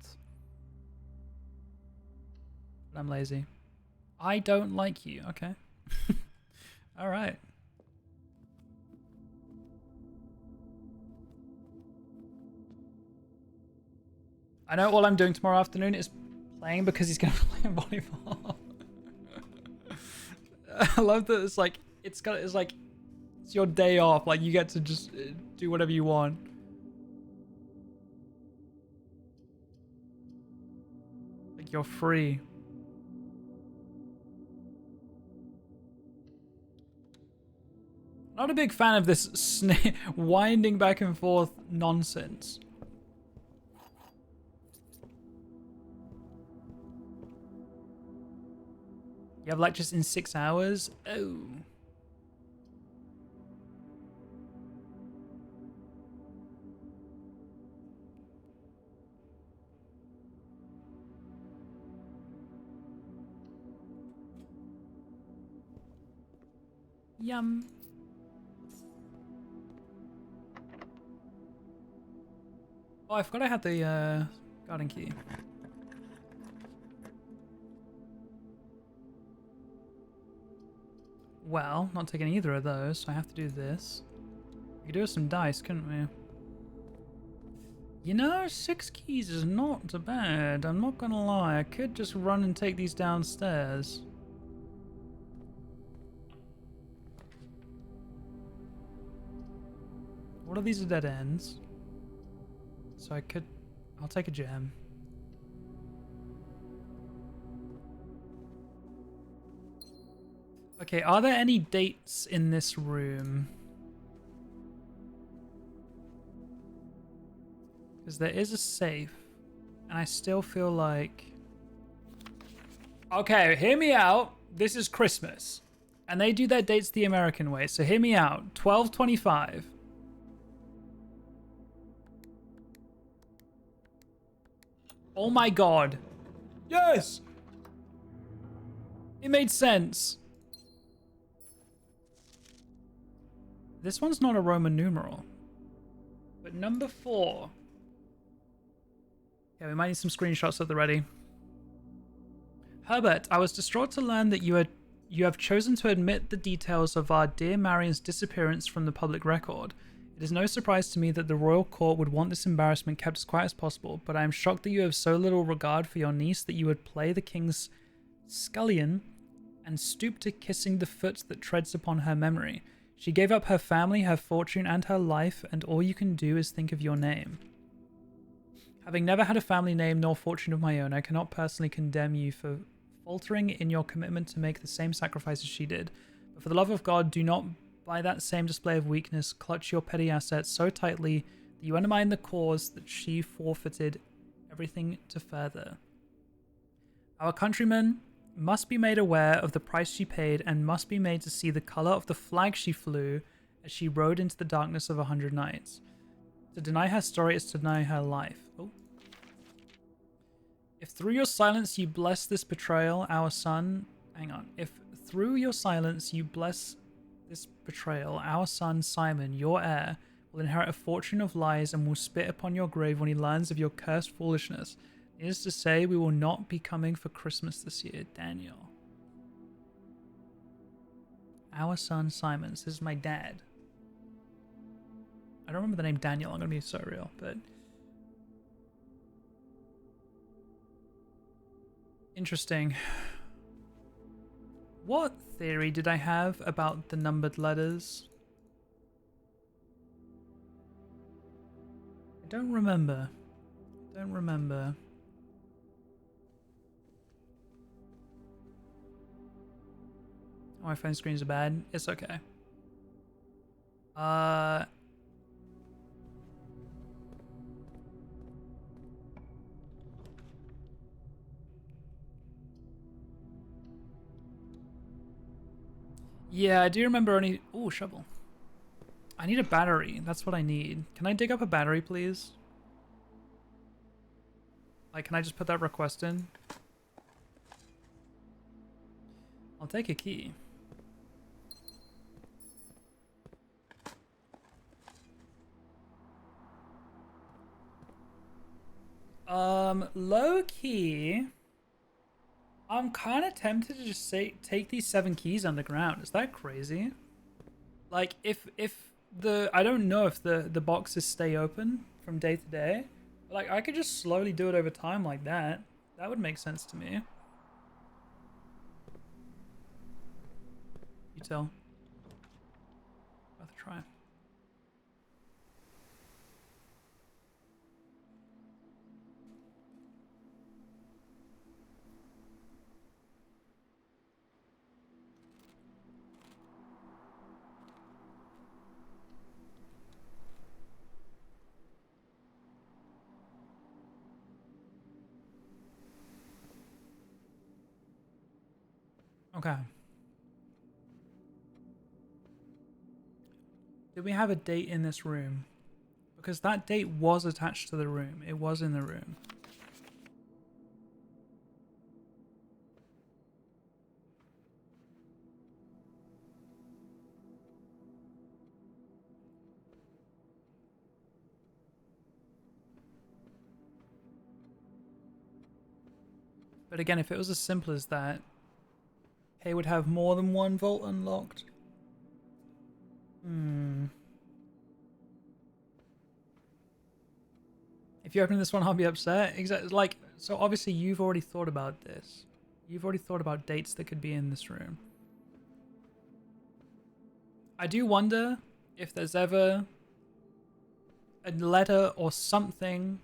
Speaker 1: But I'm lazy. I don't like you. Okay. Alright. I know all I'm doing tomorrow afternoon is playing because he's going to play volleyball. I love that it's like, it's like, it's your day off. Like, you get to just do whatever you want. Like, you're free. Not a big fan of this winding back and forth nonsense. You have lectures in 6 hours? Oh. Yum. Oh, I forgot I had the garden key. Well, not taking either of those, so I have to do this. We could do with some dice, couldn't we? You know, 6 keys is not bad. I'm not gonna lie. I could just run and take these downstairs. What are these dead ends? So I could... I'll take a gem. Okay, are there any dates in this room? Because there is a safe, and I still feel like... Okay, hear me out. This is Christmas, and they do their dates the American way, so hear me out. 12/25. Oh my god. Yes! It made sense. This one's not a Roman numeral. But number 4. Yeah, we might need some screenshots at the ready. Herbert, I was distraught to learn that you have chosen to admit the details of our dear Marion's disappearance from the public record. It is no surprise to me that the royal court would want this embarrassment kept as quiet as possible, but I am shocked that you have so little regard for your niece that you would play the king's scullion and stoop to kissing the foot that treads upon her memory. She gave up her family, her fortune, and her life, and all you can do is think of your name. Having never had a family name nor fortune of my own, I cannot personally condemn you for faltering in your commitment to make the same sacrifices she did. But for the love of God, do not, by that same display of weakness, clutch your petty assets so tightly that you undermine the cause that she forfeited everything to further. Our countrymen must be made aware of the price she paid and must be made to see the color of the flag she flew as she rode into the darkness of 100 nights. To deny her story is to deny her life. Oh. If through your silence you bless this betrayal, our son... Hang on. If through your silence you bless this betrayal, our son Simon, your heir, will inherit a fortune of lies and will spit upon your grave when he learns of your cursed foolishness. Needless to say, we will not be coming for Christmas this year, Daniel. Our son Simon. This is my dad. I don't remember the name Daniel. I'm going to be so real, but... Interesting. What theory did I have about the numbered letters? I don't remember. Don't remember. Oh, my phone screens are bad. It's okay. Yeah, I do remember only... Ooh, shovel. I need a battery. That's what I need. Can I dig up a battery, please? Like, can I just put that request in? I'll take a key. Low key... I'm kind of tempted to just say take these 7 keys underground. Is that crazy? Like, if the... I don't know if the boxes stay open from day to day. But like, I could just slowly do it over time like that. That would make sense to me. You tell. Worth a try. Okay. Did we have a date in this room? Because that date was attached to the room. It was in the room. But again, if it was as simple as that, Kay would have more than one vault unlocked. If you open this one, I'll be upset. Exactly. Like, so obviously you've already thought about this. You've already thought about dates that could be in this room. I do wonder if there's ever a letter or something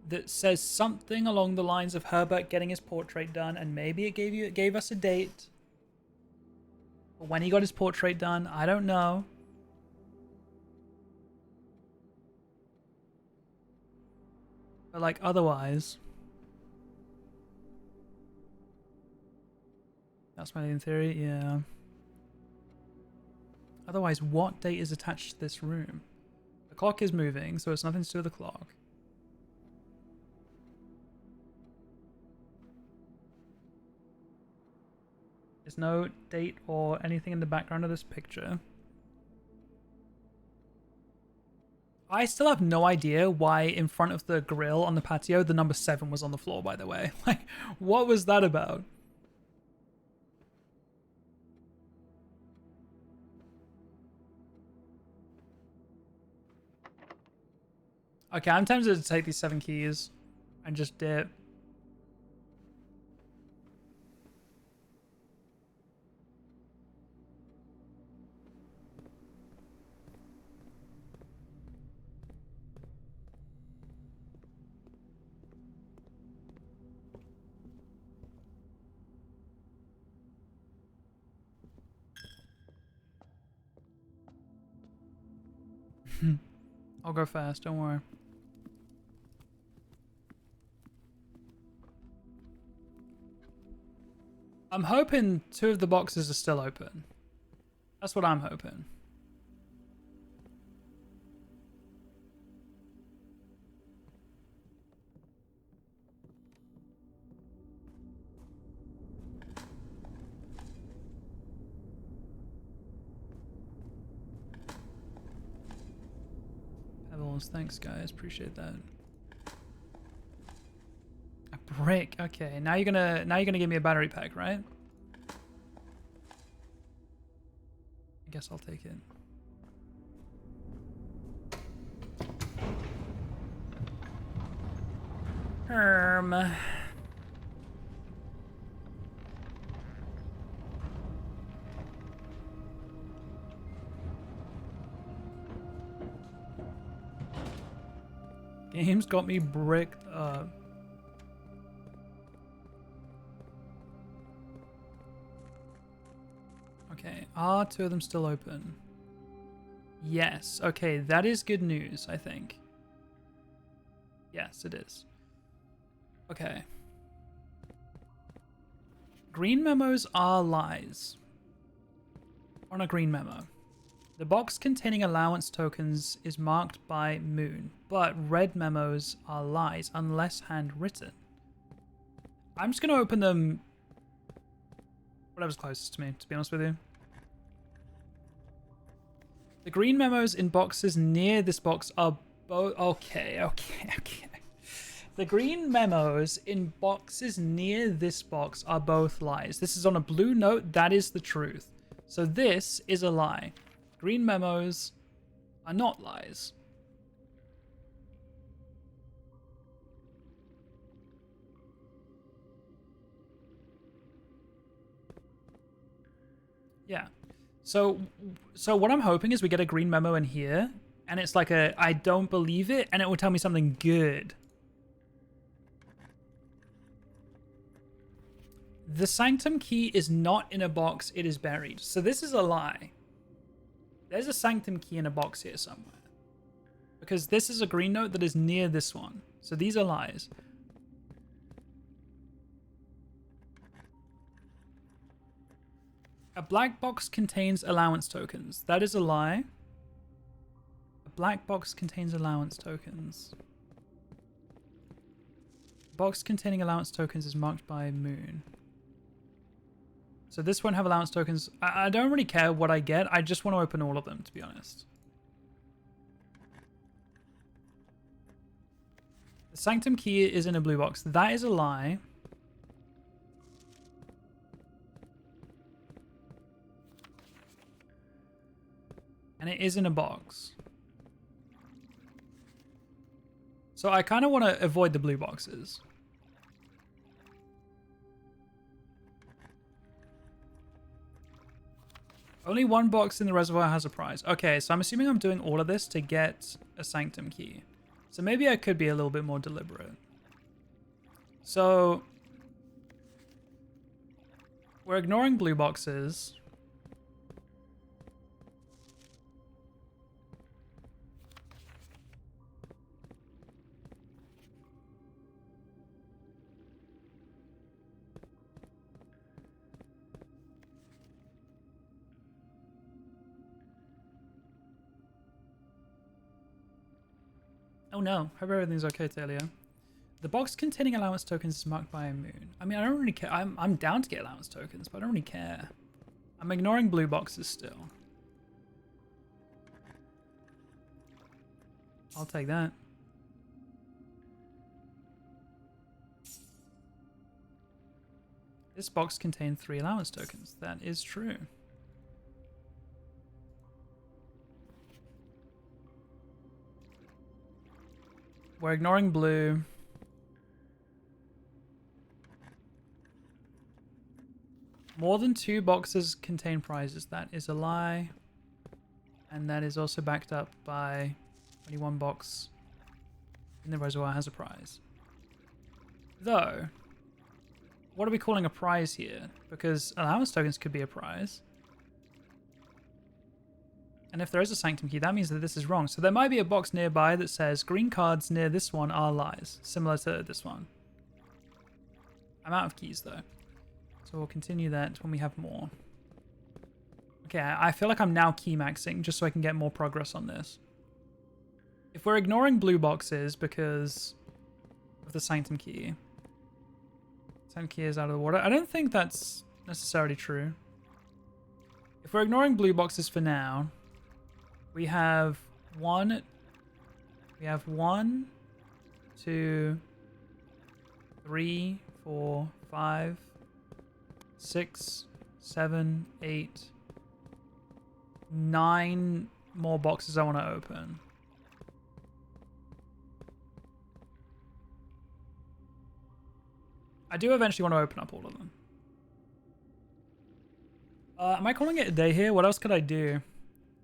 Speaker 1: that says something along the lines of Herbert getting his portrait done, and maybe it gave us a date. But when he got his portrait done, I don't know. But like otherwise, that's my own theory, yeah. Otherwise, what date is attached to this room? The clock is moving, so it's nothing to do with the clock. There's no date or anything in the background of this picture. I still have no idea why in front of the grill on the patio the number 7 was on the floor, by the way. Like, what was that about? Okay, I'm tempted to take these 7 keys and just dip. I'll go fast, don't worry. I'm hoping 2 of the boxes are still open. That's what I'm hoping. Pebbles, thanks guys, appreciate that. A brick, okay. Now you're gonna give me a battery pack, right? I guess I'll take it. Game's got me bricked up. Okay, are 2 of them still open? Yes. Okay, that is good news, I think. Yes, it is. Okay. Green memos are lies. On a green memo. The box containing allowance tokens is marked by moon, but red memos are lies unless handwritten. I'm just going to open them whatever's closest to me, to be honest with you. The green memos in boxes near this box are both... Okay. The green memos in boxes near this box are both lies. This is on a blue note. That is the truth. So this is a lie. Green memos are not lies. Yeah. So what I'm hoping is we get a green memo in here, and it's like a I don't believe it, and it will tell me something good. The sanctum key is not in a box, it is buried. So this is a lie. There's a sanctum key in a box here somewhere. Because this is a green note that is near this one. So these are lies. A black box contains allowance tokens. That is a lie. A black box contains allowance tokens. A box containing allowance tokens is marked by moon. So this won't have allowance tokens. I don't really care what I get. I just want to open all of them, to be honest. The sanctum key is in a blue box. That is a lie. And it is in a box. So I kind of want to avoid the blue boxes. Only one box in the reservoir has a prize. Okay, so I'm assuming I'm doing all of this to get a sanctum key. So maybe I could be a little bit more deliberate. So we're ignoring blue boxes. Oh no, hope everything's okay, Talia. The box containing allowance tokens is marked by a moon. I mean, I don't really care. I'm down to get allowance tokens, but I don't really care. I'm ignoring blue boxes still. I'll take that. This box contained 3 allowance tokens. That is true. We're ignoring blue. More than 2 boxes contain prizes. That is a lie. And that is also backed up by only 1 box in the reservoir has a prize. Though, what are we calling a prize here? Because allowance tokens could be a prize. And if there is a sanctum key, that means that this is wrong. So there might be a box nearby that says green cards near this one are lies, similar to this one. I'm out of keys though. So So we'll continue that when we have more. Okay, I feel like I'm now key maxing just so I can get more progress on this. If we're ignoring blue boxes because of the sanctum key. Sanctum key is out of the water. I don't think that's necessarily true. If we're ignoring blue boxes for now, we have one, 2, 3, 4, 5, 6, 7, 8, 9 more boxes I want to open. I do eventually want to open up all of them. Am I calling it a day here? What else could I do?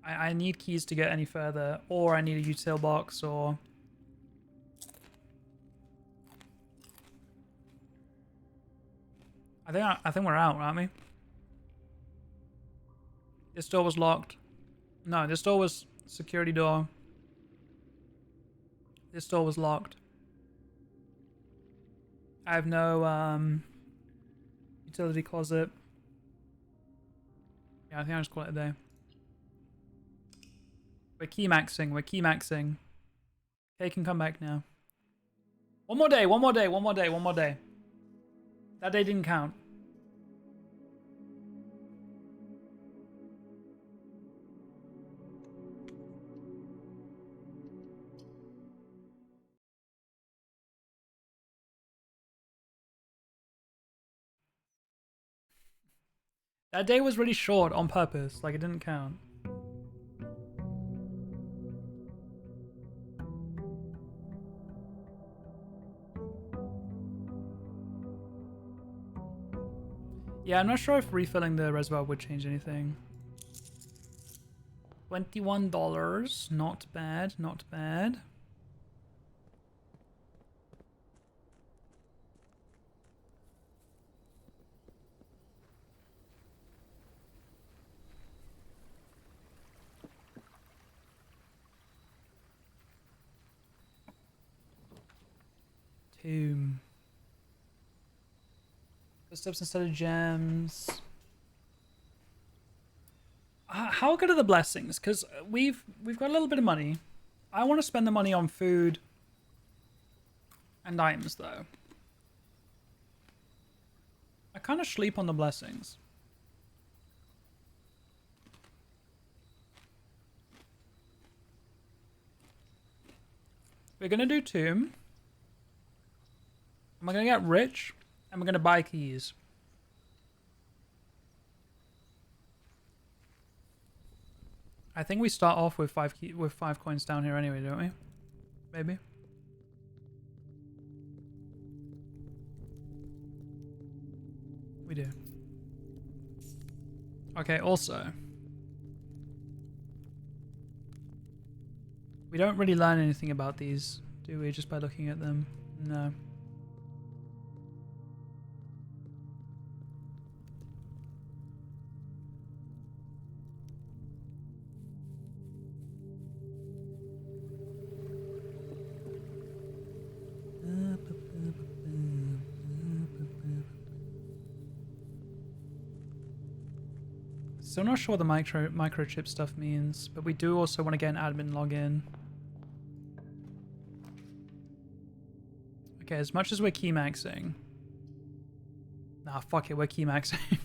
Speaker 1: I need keys to get any further, or I need a util box, or... I think we're out, aren't we? This door was locked. No, this door was security door. This door was locked. I have no utility closet. Yeah, I think I'll just call it a day. We're key maxing. We're key maxing. Okay, can come back now. One more day. One more day. One more day. One more day. That day didn't count. That day was really short on purpose. Like, it didn't count. Yeah, I'm not sure if refilling the reservoir would change anything. $21. Not bad, not bad. Tomb. Footsteps instead of gems. How good are the blessings? Because we've got a little bit of money. I want to spend the money on food and items, though. I kind of sleep on the blessings. We're gonna do tomb. Am I gonna get rich? And we're gonna buy keys. I think we start off with 5 coins down here anyway, don't we? Maybe. We do. Okay, also. We don't really learn anything about these, do we? Just by looking at them? No. Still not sure what the microchip stuff means, but we do also want to get an admin login. Okay, as much as we're key maxing. Nah, fuck it, we're key maxing.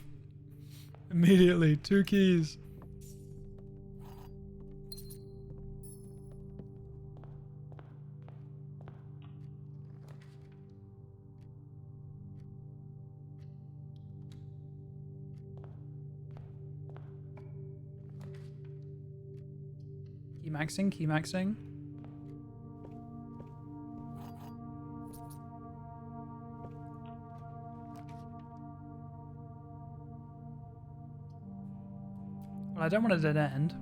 Speaker 1: Immediately, 2 keys. Key maxing. Well, I don't want a dead end.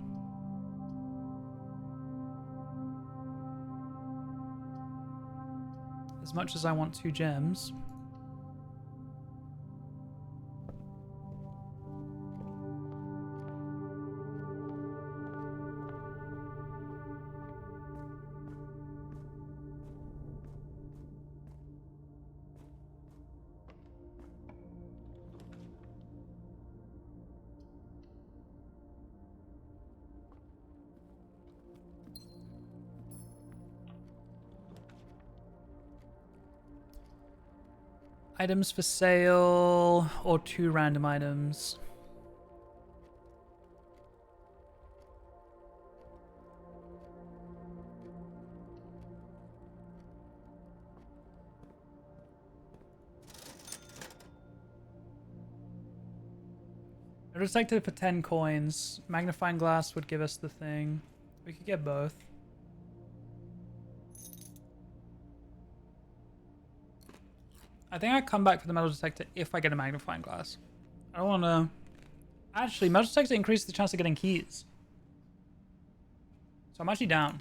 Speaker 1: As much as I want 2 gems. Items for sale or 2 random items. I detected for 10 coins. Magnifying glass would give us the thing. We could get both. I think I'd come back for the metal detector if I get a magnifying glass. I don't want to... Actually, metal detector increases the chance of getting keys. So I'm actually down.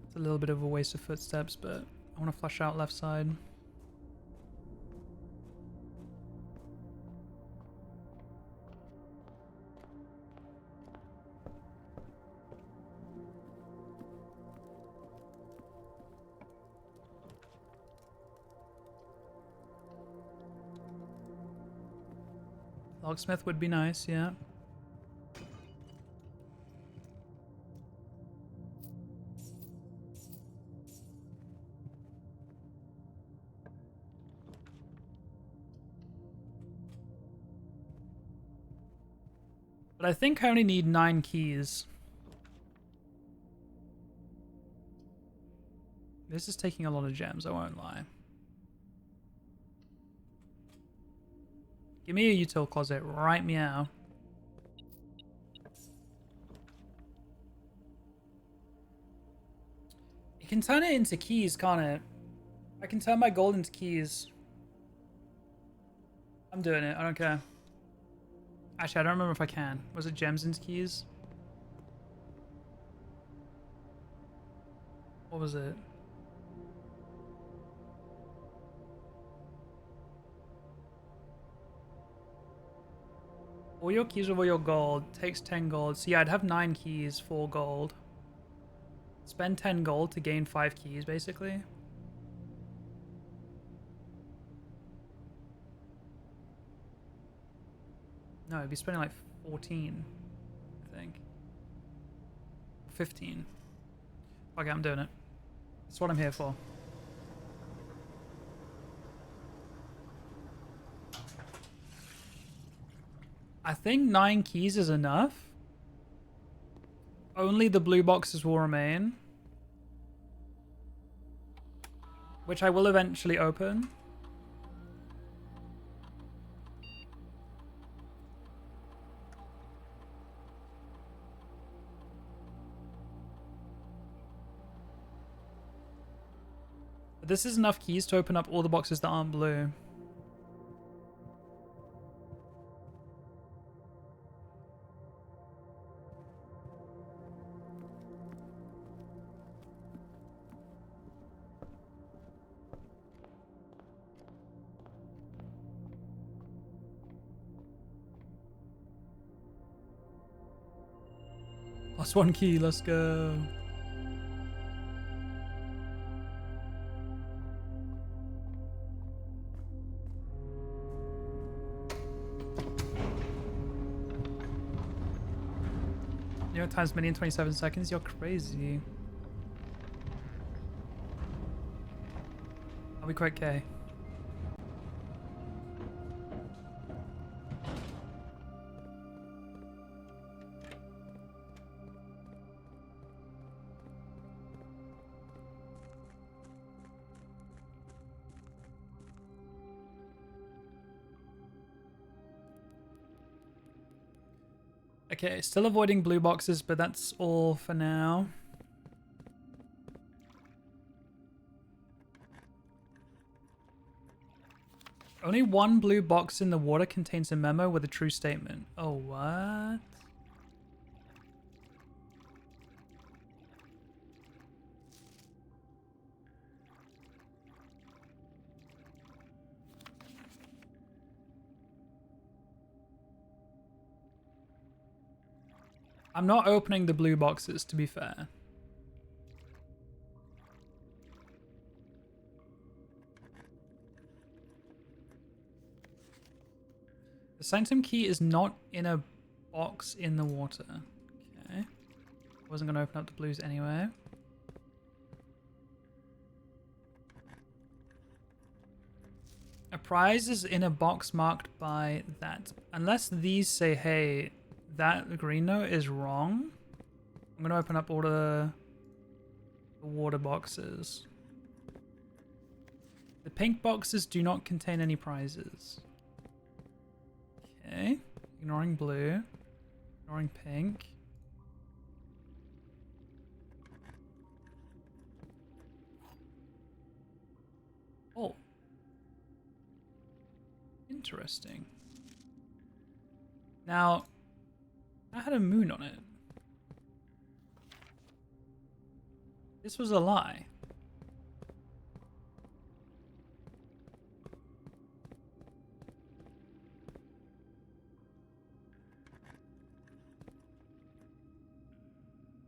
Speaker 1: It's a little bit of a waste of footsteps, but I want to flush out left side. Locksmith would be nice, yeah. But I think I only need 9 keys. This is taking a lot of gems, I won't lie. Give me a util closet right meow. You can turn it into keys, can't it? I can turn my gold into keys. I'm doing it, I don't care. Actually, I don't remember if I can. Was it gems into keys? What was it? All your keys over your gold takes 10 gold. So yeah, I'd have 9 keys, 4 gold. Spend 10 gold to gain 5 keys, basically. No, it'd be spending like 14, I think. 15. Okay, I'm doing it. That's what I'm here for. I think 9 keys is enough. Only the blue boxes will remain. Which I will eventually open. But this is enough keys to open up all the boxes that aren't blue. Plus 1 key, let's go. New York Times Mini in 27 seconds? You're crazy. I'll be quite K. Okay, still avoiding blue boxes, but that's all for now. Only 1 blue box in the water contains a memo with a true statement. Oh, what? I'm not opening the blue boxes, to be fair. The sanctum key is not in a box in the water. Okay. Wasn't going to open up the blues anyway. A prize is in a box marked by that. Unless these say, hey, that green note is wrong. I'm going to open up all the water boxes. The pink boxes do not contain any prizes. Okay. Ignoring blue. Ignoring pink. Oh. Interesting. Now, I had a moon on it. This was a lie.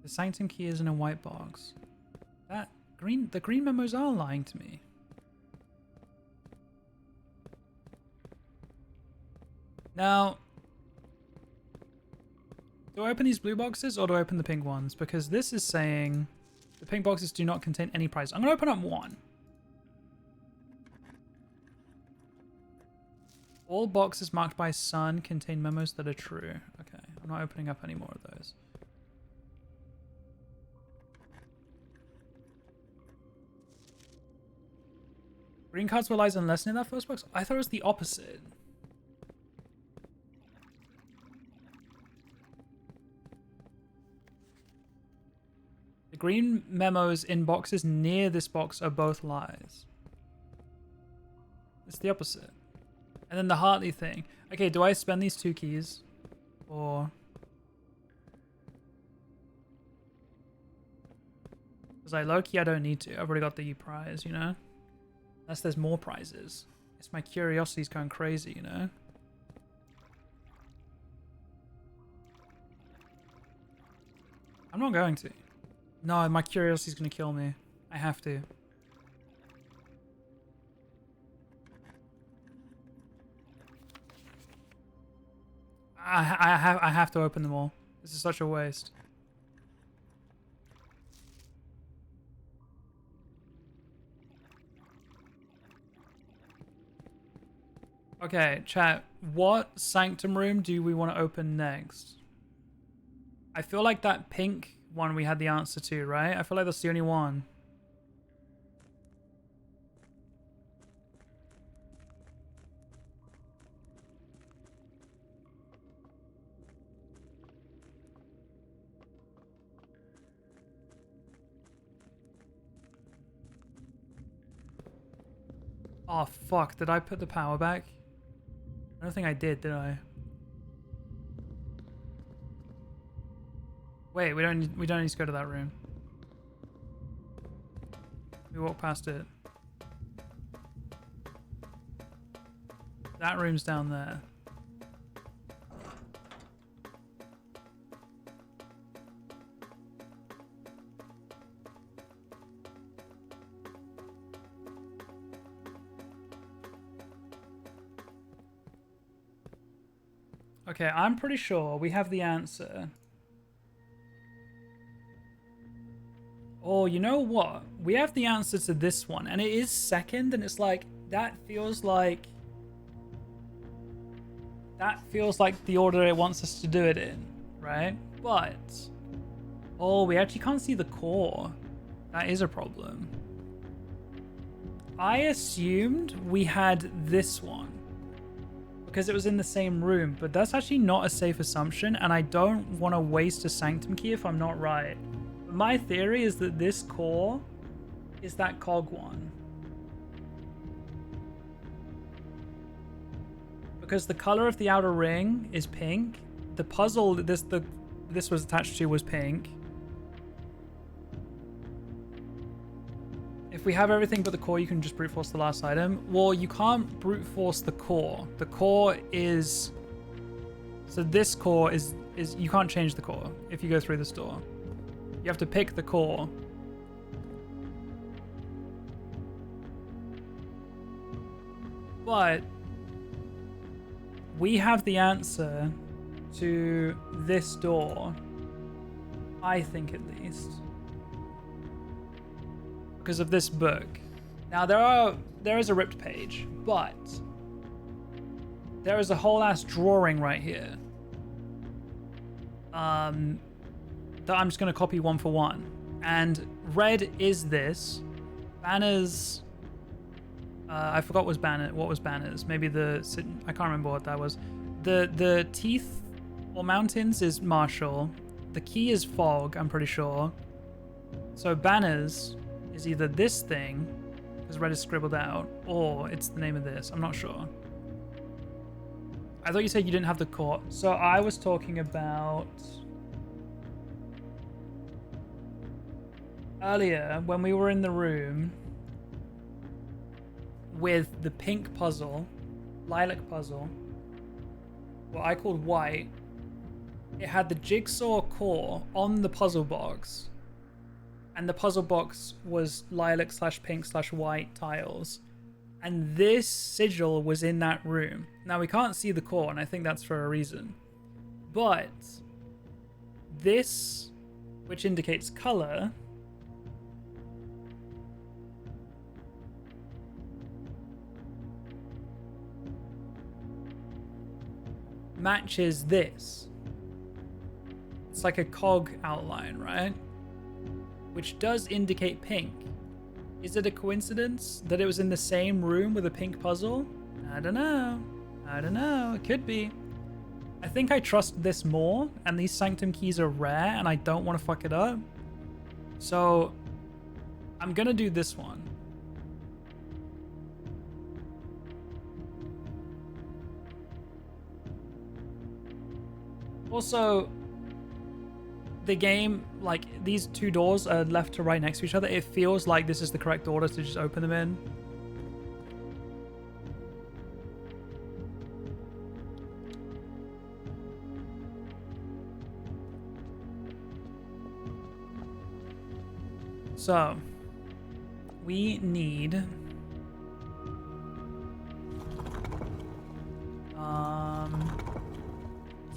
Speaker 1: The sanctum key is in a white box. The green memos are lying to me. Now, do I open these blue boxes or do I open the pink ones? Because this is saying the pink boxes do not contain any prizes. I'm going to open up one. All boxes marked by sun contain memos that are true. Okay, I'm not opening up any more of those. Green cards were lies and lesson in that first box? I thought it was the opposite. The green memos in boxes near this box are both lies. It's the opposite. And then the Hartley thing. Okay, do I spend these 2 keys? Or... because I low-key I don't need to. I've already got the prize, you know? Unless there's more prizes. It's my curiosity's going crazy, you know? I'm not going to. No, my curiosity's gonna kill me. I have to. I have to open them all. This is such a waste. Okay, chat. What sanctum room do we want to open next? I feel like that pink one we had the answer to, right? I feel like that's the only one. Oh fuck, did I put the power back? I don't think I did I? Wait, we don't need to go to that room. We walk past it. That room's down there. Okay, I'm pretty sure we have the answer. Oh, you know what? We have the answer to this one, and it is second, and it's like, that feels like the order it wants us to do it in, right? But, oh, we actually can't see the core. That is a problem. I assumed we had this one because it was in the same room, but that's actually not a safe assumption, and I don't want to waste a sanctum key if I'm not right. But my theory is that this core is that cog one. Because the color of the outer ring is pink. The puzzle that this was attached to was pink. If we have everything but the core, you can just brute force the last item. Well, you can't brute force the core. The core is... so this core is you can't change the core if you go through this door. You have to pick the core. But we have the answer to this door. I think, at least. Because of this book. Now, there is a ripped page, but there is a whole ass drawing right here. That I'm just going to copy one for one. And red is this. Banners... I forgot what was banners. Maybe I can't remember what that was. The teeth or mountains is Marshall. The key is fog, I'm pretty sure. So banners is either this thing, because red is scribbled out, or it's the name of this. I'm not sure. I thought you said you didn't have the court. So I was talking about earlier when we were in the room with the pink puzzle, lilac puzzle, what I called white. It had the jigsaw core on the puzzle box, and the puzzle box was lilac / pink / white tiles, and this sigil was in that room. Now we can't see the core, and I think that's for a reason, but this, which indicates color, matches this. It's like a cog outline, right? Which does indicate pink. Is it a coincidence that it was in the same room with a pink puzzle? I don't know. It could be. I think I trust this more, and these sanctum keys are rare, and I don't want to fuck it up. So I'm gonna do this one. Also, the game, like, these two doors are left to right next to each other. It feels like this is the correct order to just open them in. So, we need...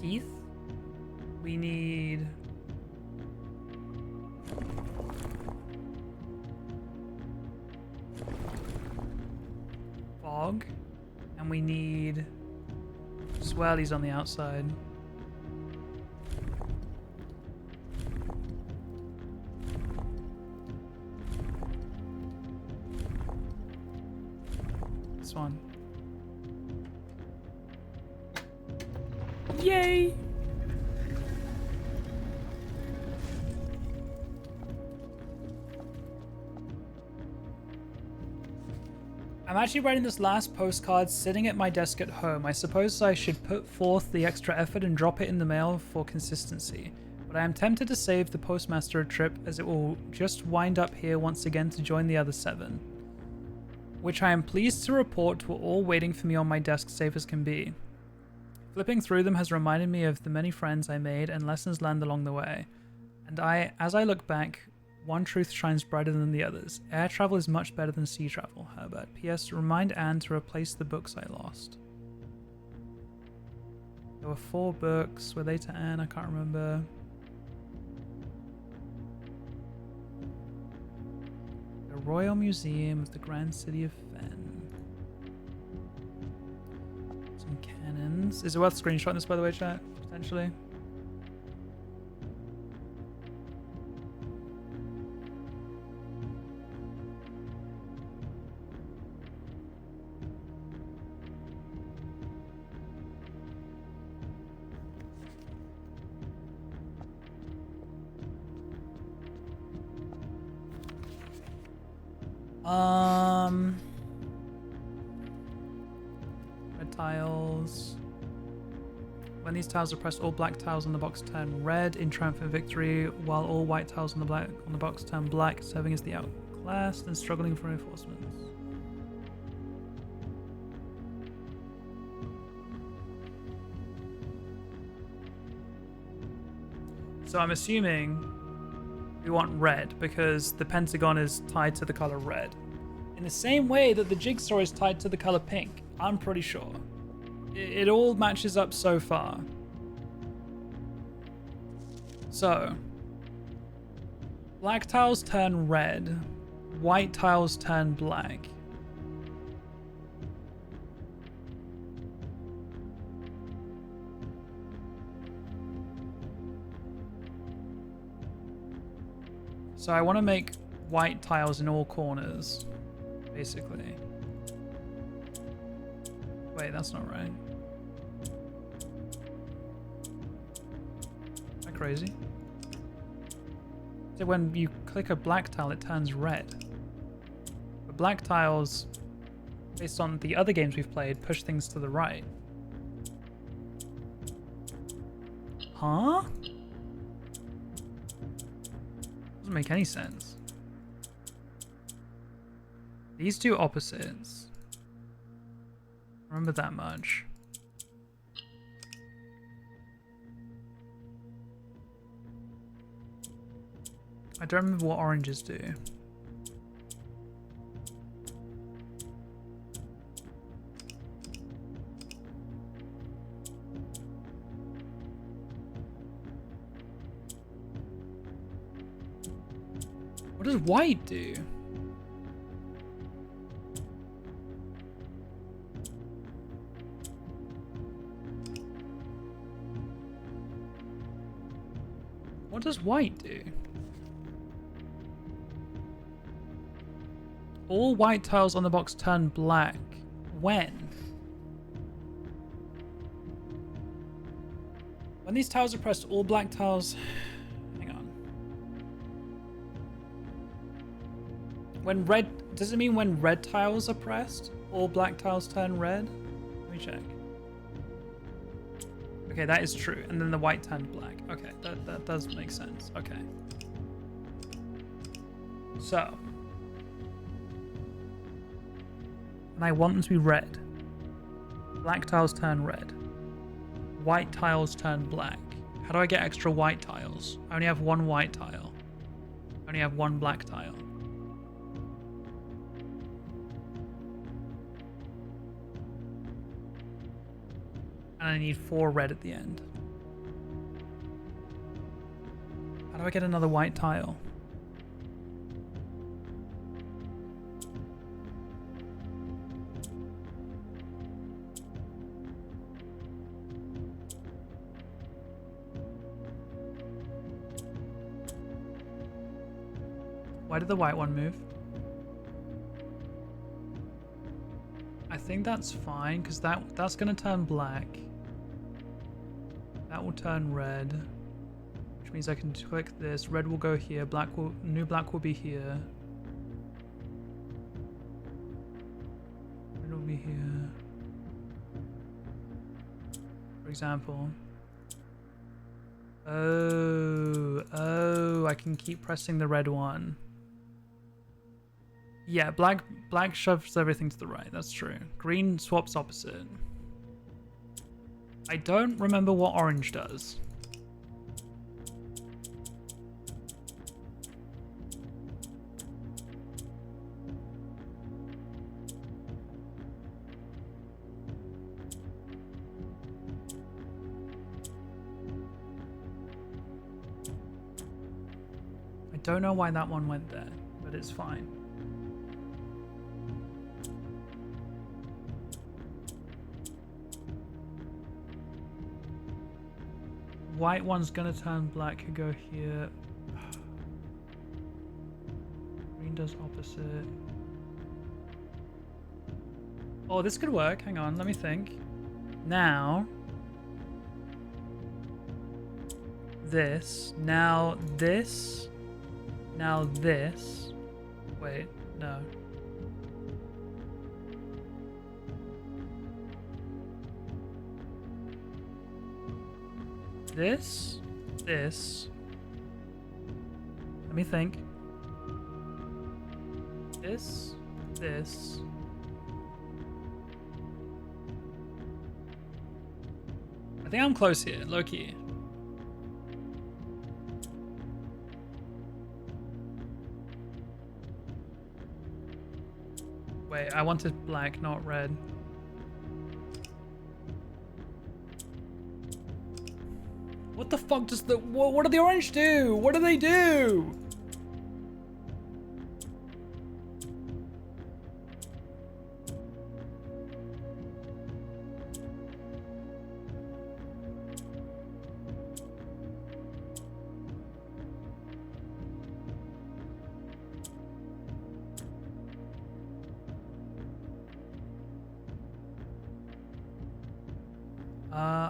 Speaker 1: teeth. We need... fog. And we need swirlies on the outside. This one. Yay! I'm actually writing this last postcard sitting at my desk at home. I suppose I should put forth the extra effort and drop it in the mail for consistency. But I am tempted to save the postmaster a trip, as it will just wind up here once again to join the other 7. Which I am pleased to report were all waiting for me on my desk, safe as can be. Flipping through them has reminded me of the many friends I made and lessons learned along the way. And as I look back, one truth shines brighter than the others. Air travel is much better than sea travel, Herbert. P.S. Remind Anne to replace the books I lost. There were 4 books. Were they to Anne? I can't remember. The Royal Museum of the Grand City of Fen. Some cannons. Is it worth screenshotting this, by the way, chat? Potentially. Red tiles. When these tiles are pressed, all black tiles on the box turn red in triumphant victory, while all white tiles on the box turn black, serving as the outclassed and struggling for reinforcements. So I'm assuming we want red because the pentagon is tied to the color red. In the same way that the jigsaw is tied to the color pink, I'm pretty sure. It all matches up so far. So, black tiles turn red, white tiles turn black. So I want to make white tiles in all corners, basically. Wait, that's not right. Am I crazy? So when you click a black tile, it turns red. But black tiles, based on the other games we've played, push things to the right. Huh? Doesn't make any sense. These two opposites. Remember that much. I don't remember what oranges do. What does white do? What does white do? All white tiles on the box turn black. When? When these tiles are pressed, all black tiles... Hang on. When red... Does it mean when red tiles are pressed, all black tiles turn red? Let me check. Okay, that is true. And then the white turned black. Okay, that does make sense. Okay. So... And I want them to be red. Black tiles turn red. White tiles turn black. How do I get extra white tiles? I only have one white tile. I only have one black tile. And I need 4 red at the end. How do I get another white tile? Why did the white one move? I think that's fine, because that's going to turn black. That will turn red. Which means I can click this. Red will go here. New black will be here. Red will be here. For example. Oh, I can keep pressing the red one. Yeah, black shoves everything to the right. That's true. Green swaps opposite. I don't remember what orange does. I don't know why that one went there, but it's fine. White one's gonna turn black, could go here. Green does opposite. Oh, this could work. Hang on, let me think. Now, this. Now this. Now this. Wait, no. This. Let me think. This. I think I'm close here, low key. Wait, I wanted black, not red. the fuck does the... What do the orange do? What do they do?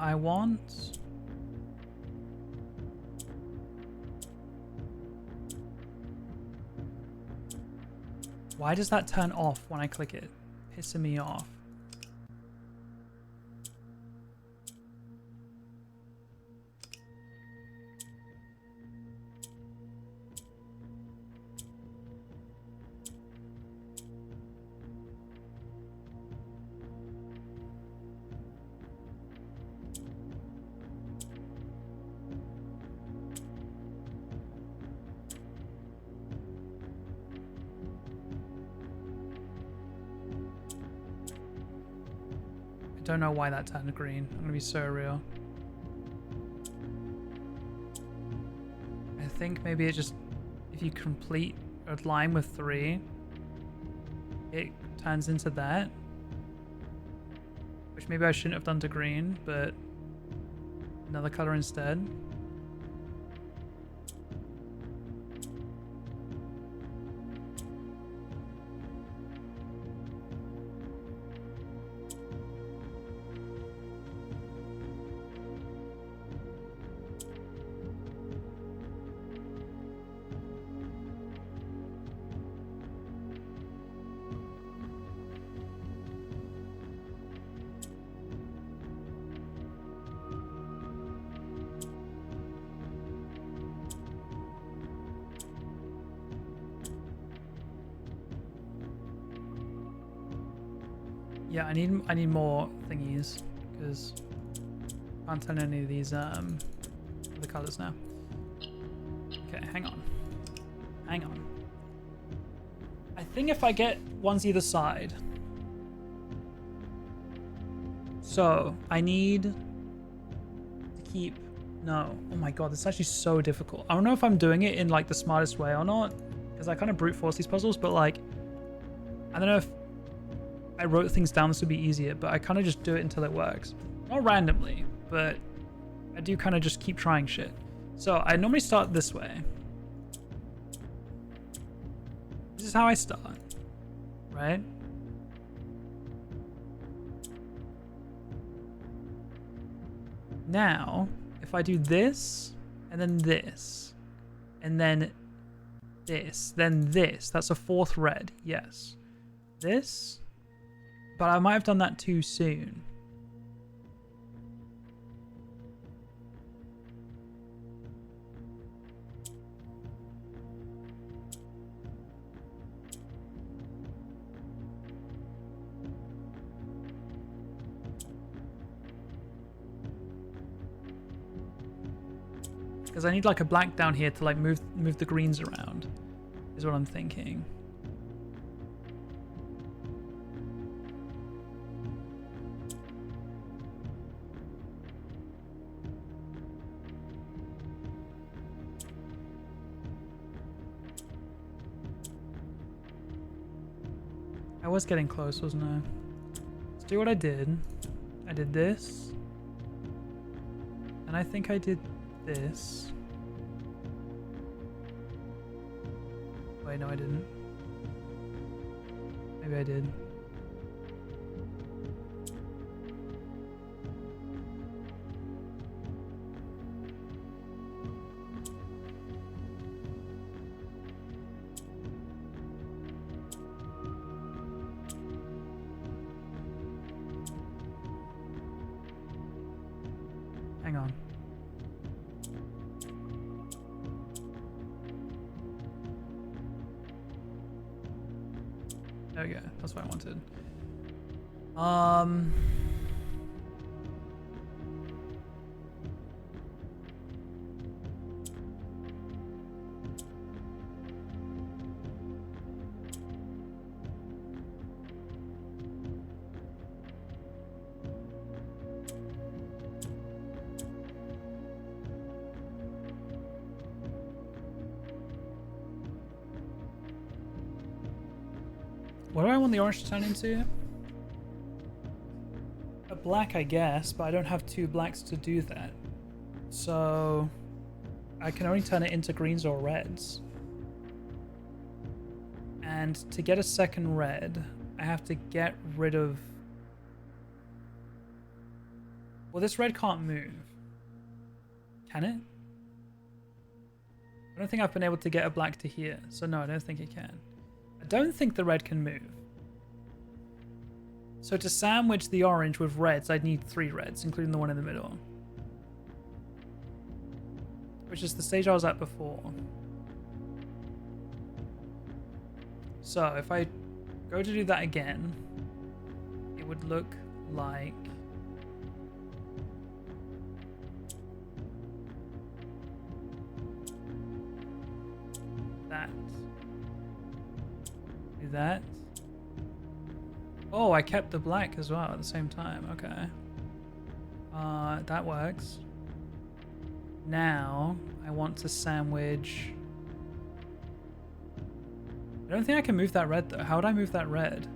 Speaker 1: I want... Why does that turn off when I click it? Pissing me off. I don't know why that turned green. I'm gonna be so real. I think maybe it just, if you complete a line with 3, it turns into that. Which maybe I shouldn't have done to green, but another color instead. Yeah, I need more thingies because I can't turn any of these the colors now. Okay, hang on. Hang on. I think if I get ones either side. So I need to keep, no. Oh my god, this is actually so difficult. I don't know if I'm doing it in like the smartest way or not, because I kind of brute force these puzzles, but like, I don't know if I wrote things down, this would be easier, but I kind of just do it until it works. Not randomly, but I do kind of just keep trying shit. So I normally start this way. This is how I start, right? Now, if I do this, and then this, and then this, then this, that's a 4th red, yes. This, but I might have done that too soon. Because I need like a black down here to like move the greens around, is what I'm thinking. I was getting close, wasn't I? Let's do what I did. I did this. And I think I did this. Wait, no I didn't. Maybe I did. Hang on. There we go. That's what I wanted. What do I want the orange to turn into? A black, I guess, but I don't have 2 blacks to do that. So I can only turn it into greens or reds. And to get a second red, I have to get rid of... Well, this red can't move. Can it? I don't think I've been able to get a black to here, so no, I don't think it can. I don't think the red can move. So to sandwich the orange with reds, I'd need 3 reds, including the one in the middle. Which is the stage I was at before. So if I go to do that again, it would look like... that. Do that. Oh, I kept the black as well at the same time. Okay. That works. Now, I want to sandwich... I don't think I can move that red though. How would I move that red?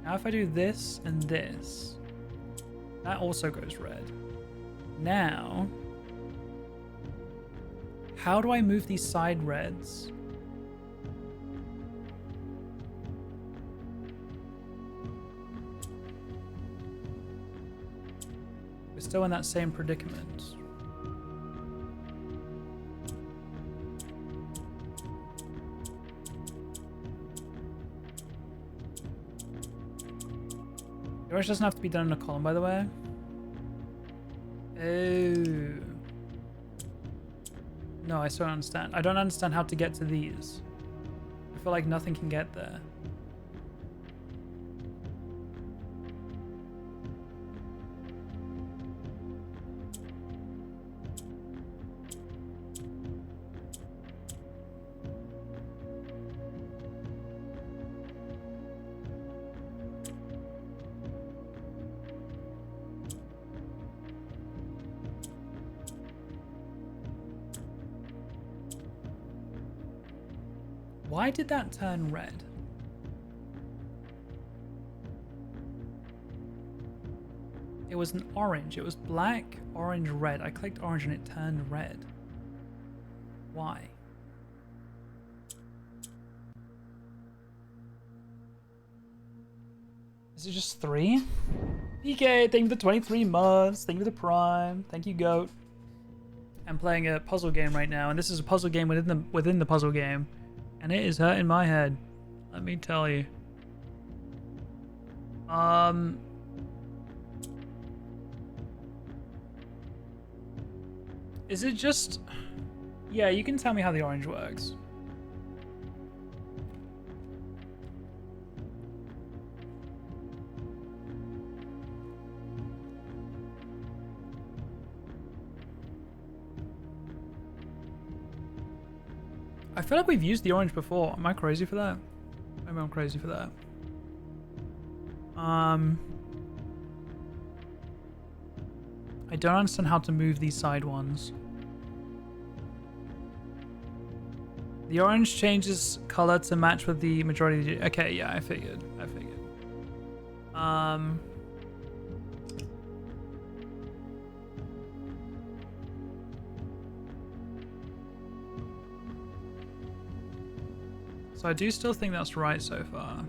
Speaker 1: Now if I do this and this, that also goes red. Now, how do I move these side reds? We're still in that same predicament. The orange doesn't have to be done in a column, by the way. Oh. No, I still don't understand. I don't understand how to get to these. I feel like nothing can get there. Why did that turn red? It was an orange. It was black, orange, red. I clicked orange and it turned red. Why? Is it just 3? PK, thank you for the 23 months. Thank you for the prime. Thank you, goat. I'm playing a puzzle game right now, and this is a puzzle game within the puzzle game. And it is hurting my head. Let me tell you. Is it just... Yeah, you can tell me how the orange works. I feel like we've used the orange before. Am I crazy for that? Maybe I'm crazy for that. I don't understand how to move these side ones. The orange changes color to match with the majority of the... Okay, yeah, I figured. So I do still think that's right so far.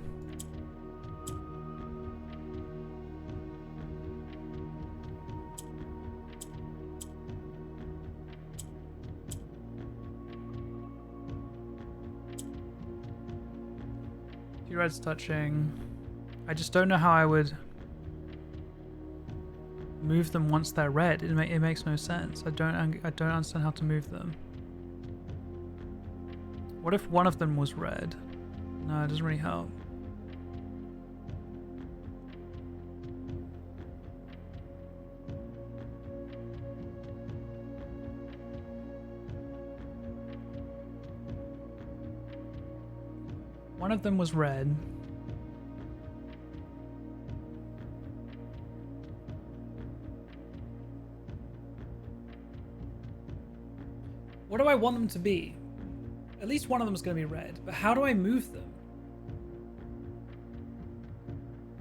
Speaker 1: Two reds touching. I just don't know how I would move them once they're red. It makes no sense. I don't understand how to move them. What if one of them was red? No, it doesn't really help. One of them was red. What do I want them to be? At least one of them is going to be red, but how do I move them?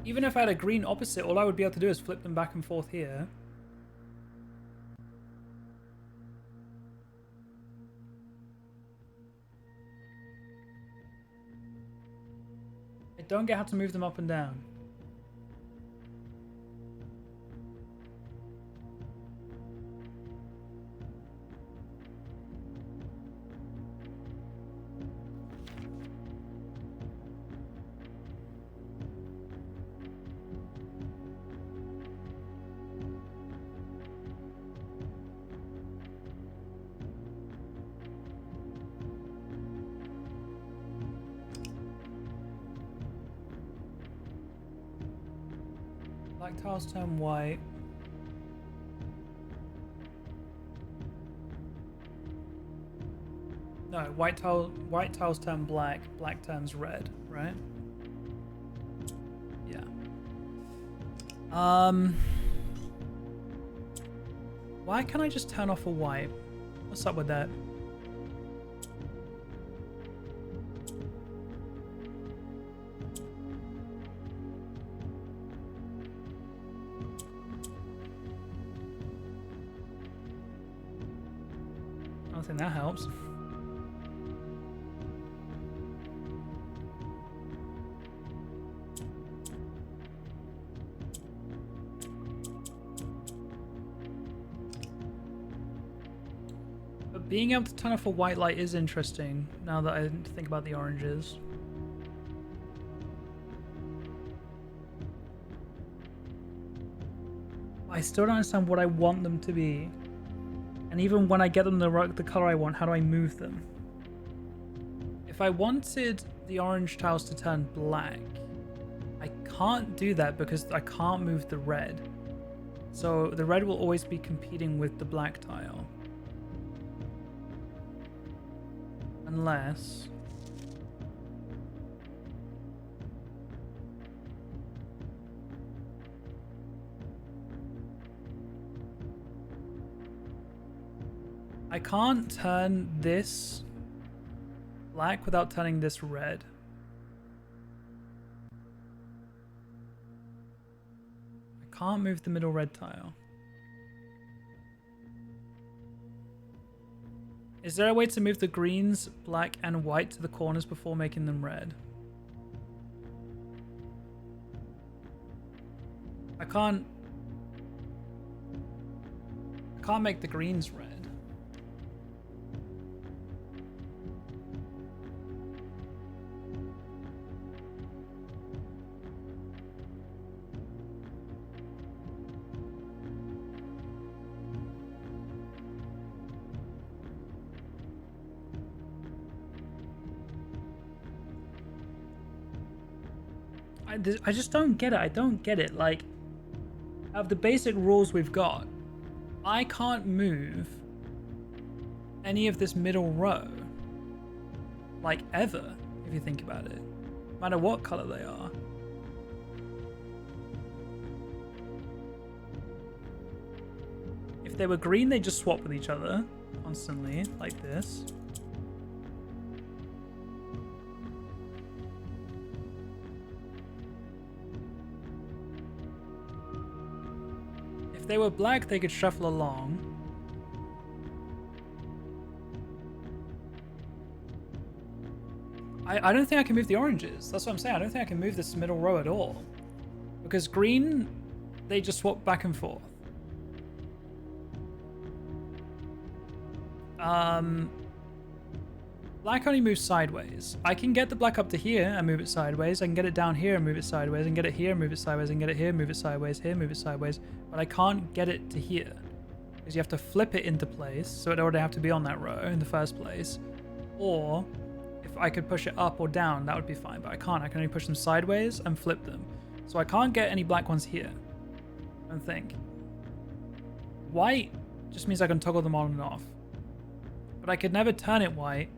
Speaker 1: Even if I had a green opposite, all I would be able to do is flip them back and forth here. I don't get how to move them up and down. Black tiles turn white. No, white tiles turn black, black turns red, right? Yeah. Why can't I just turn off a white? What's up with that? I don't think that helps. But being able to turn off a white light is interesting, now that I think about the oranges. I still don't understand what I want them to be. And even when I get them the color I want, how do I move them? If I wanted the orange tiles to turn black, I can't do that because I can't move the red. So the red will always be competing with the black tile. Unless... I can't turn this black without turning this red. I can't move the middle red tile. Is there a way to move the greens, black, and white to the corners before making them red? I can't make the greens red. I just don't get it. I don't get it. Like, out of the basic rules we've got, I can't move any of this middle row. Like, ever, if you think about it. No matter what color they are. If they were green, they just swap with each other constantly, like this. If they were black, they could shuffle along. I don't think I can move the oranges. That's what I'm saying. I don't think I can move this middle row at all. Because green, they just swap back and forth. Black only moves sideways. I can get the black up to here and move it sideways. I can get it down here and move it sideways. And get it here, move it sideways. And get it here, move it sideways. Here, move it sideways. But I can't get it to here. Because you have to flip it into place. So it already have to be on that row in the first place. Or... if I could push it up or down, that would be fine, but I can't. I can only push them sideways and flip them. So I can't get any black ones here, I don't think. White just means I can toggle them on and off. But I could never turn it white,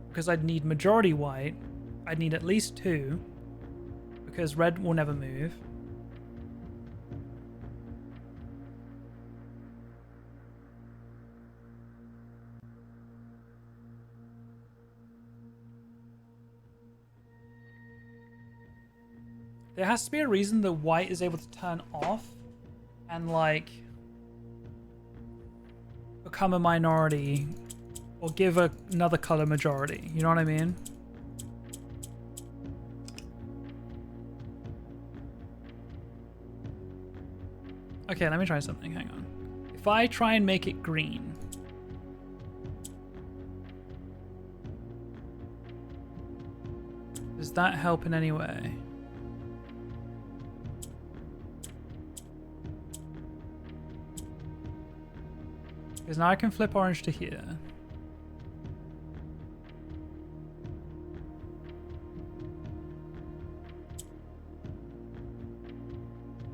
Speaker 1: because I'd need majority white. I'd need at least 2, because red will never move. There has to be a reason that white is able to turn off and like become a minority or give another color majority. You know what I mean? Okay, let me try something. Hang on. If I try and make it green. Does that help in any way? Because now I can flip orange to here.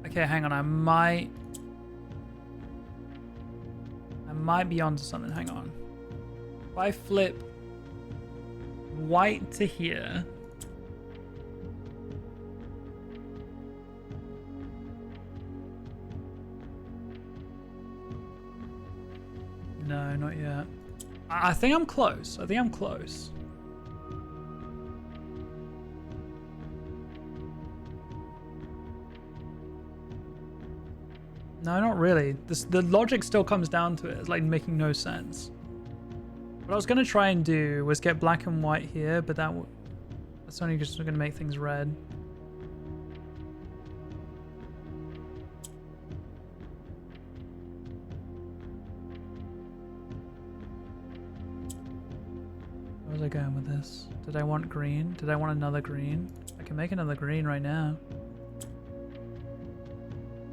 Speaker 1: Okay, hang on. I might be onto something. Hang on. If I flip white to here. No, not yet. I think I'm close. I think I'm close. No, not really. The logic still comes down to it. It's like making no sense. What I was going to try and do was get black and white here, but that's only just going to make things red. Where was I going with this? Did I want green? Did I want another green? I can make another green right now.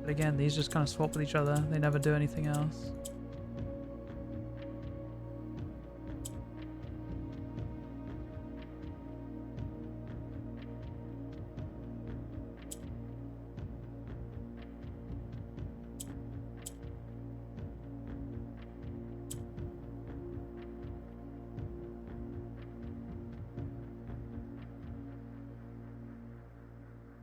Speaker 1: But again, these just kind of swap with each other. They never do anything else.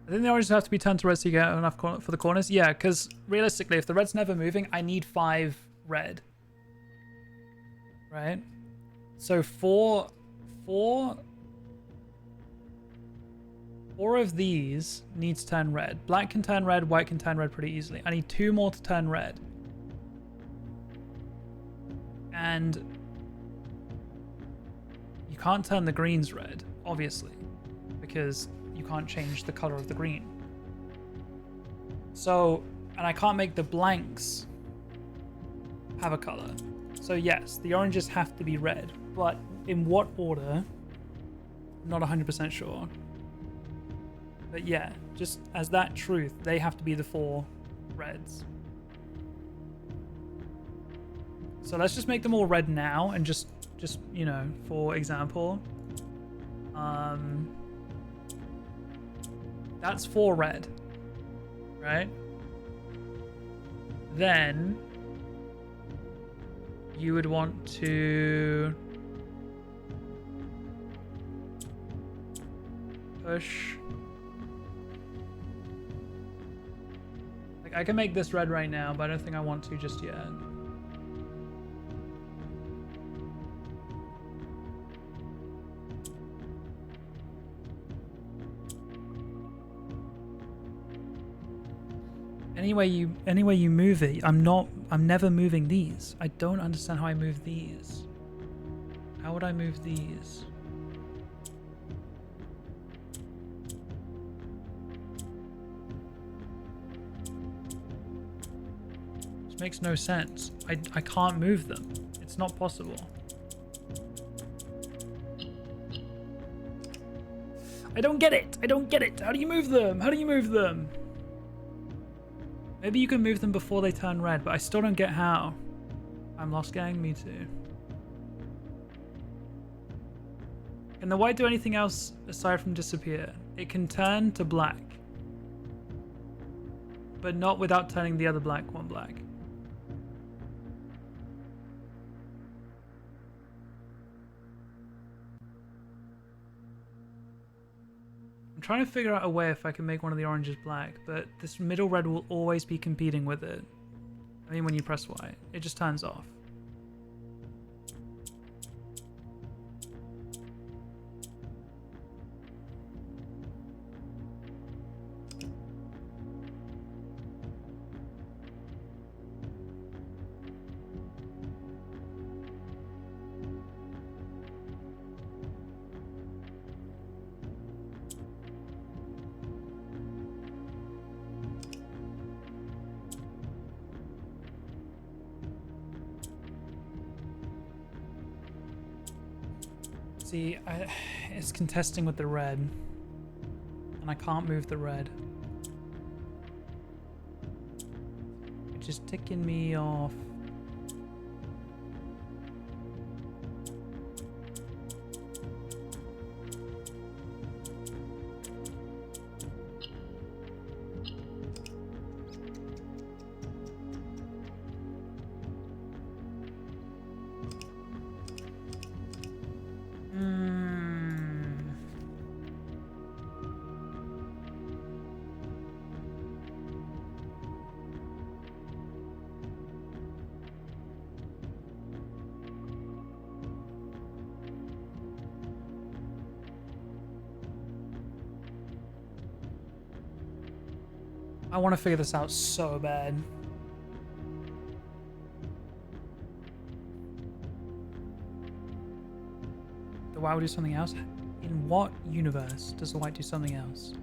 Speaker 1: I think the oranges have to be turned to red so you get enough for the corners. Yeah, because realistically, if the red's never moving, I need 5 red. Right? So four of these need to turn red. Black can turn red, white can turn red pretty easily. I need 2 more to turn red. And you can't turn the greens red, obviously, because you can't change the color of the green. So, and I can't make the blanks have a color. So yes, the oranges have to be red, but in what order? I'm not 100% sure. But yeah, just as that truth, they have to be the 4 reds. So let's just make them all red now and just you know, for example, that's 4 red, right? Then you would want to push. Like I can make this red right now, but I don't think I want to just yet. Any way you move it, I'm never moving these. I don't understand how I move these. How would I move these? This makes no sense. I can't move them. It's not possible. I don't get it. I don't get it. How do you move them? How do you move them? Maybe you can move them before they turn red, but I still don't get how. I'm lost, gang. Me too. Can the white do anything else aside from disappear? It can turn to black, but not without turning the other black one black. I'm trying to figure out a way if I can make one of the oranges black, but this middle red will always be competing with it. I mean, when you press Y, it just turns off. See, it's contesting with the red. And I can't move the red. Which is ticking me off. I want to figure this out so bad. The white will do something else? In what universe does the white do something else?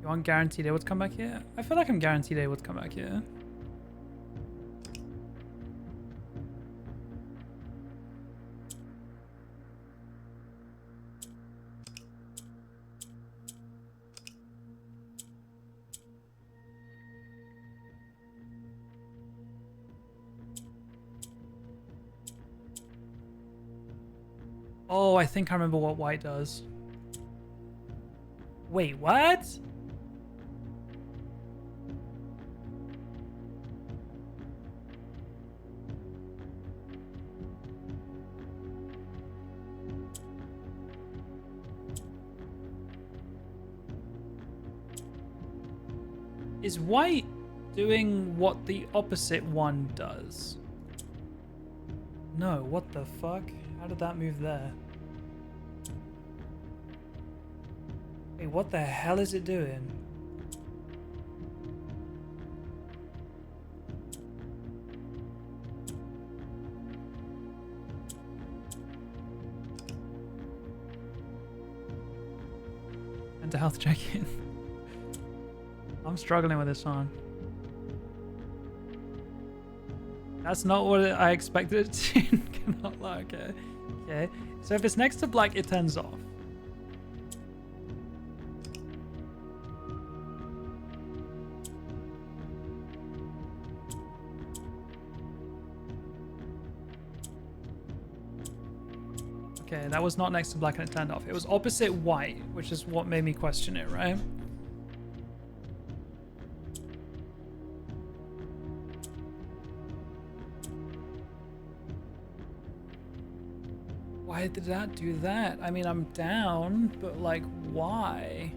Speaker 1: I'm guaranteed able to come back here. I feel like I'm guaranteed able to come back here. Oh, I think I remember what white does. Wait, what? Is white doing what the opposite one does? No, what the fuck? How did that move there? Wait, what the hell is it doing? And a health check-in. I'm struggling with this one. That's not what I expected it to. Cannot lie. Okay. Okay. So if it's next to black, it turns off. Okay, that was not next to black and it turned off. It was opposite white, which is what made me question it, right? Why did that do that? I mean, I'm down, but like, why?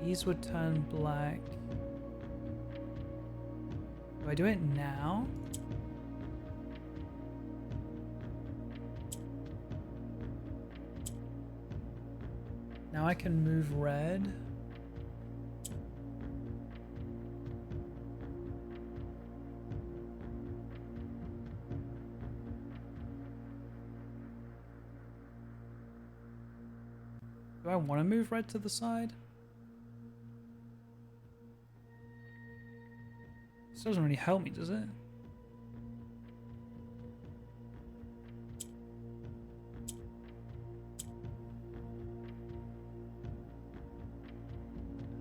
Speaker 1: These would turn black. Do I do it now? Now I can move red. Do I want to move red to the side? This doesn't really help me, does it?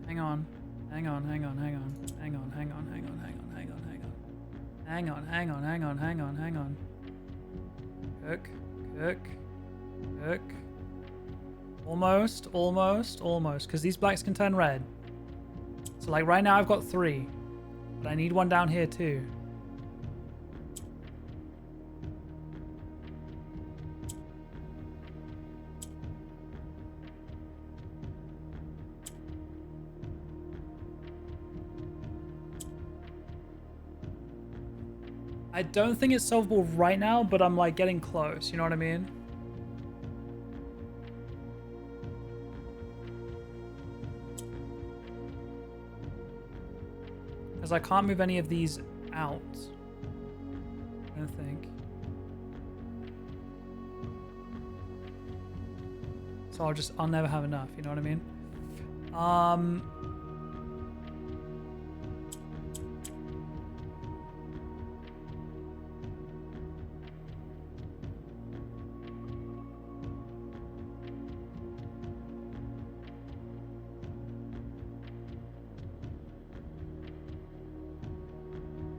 Speaker 1: Hang on. Hang on, hang on, hang on. Hang on, hang on, hang on, hang on, hang on, hang on. Hang on, hang on, hang on, hang on, hang on. Cook, cook, cook. Almost, almost, almost. Because these blacks can turn red. So like right now I've got 3. But I need one down here too. I don't think it's solvable right now, but I'm like getting close, you know what I mean? Because I can't move any of these out. I don't think. So I'll never have enough, you know what I mean?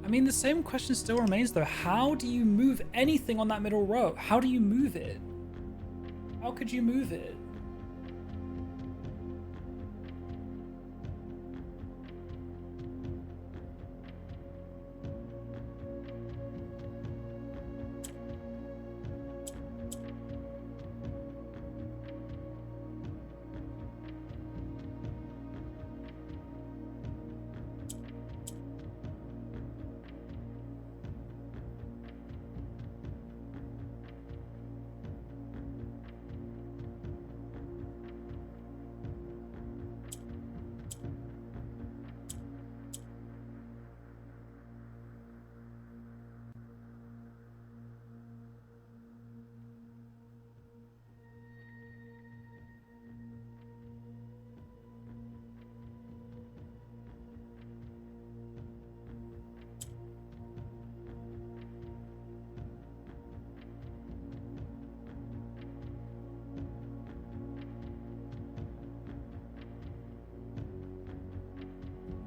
Speaker 2: I mean, the same question still remains though. How do you move anything on that middle row? How do you move it? How could you move it?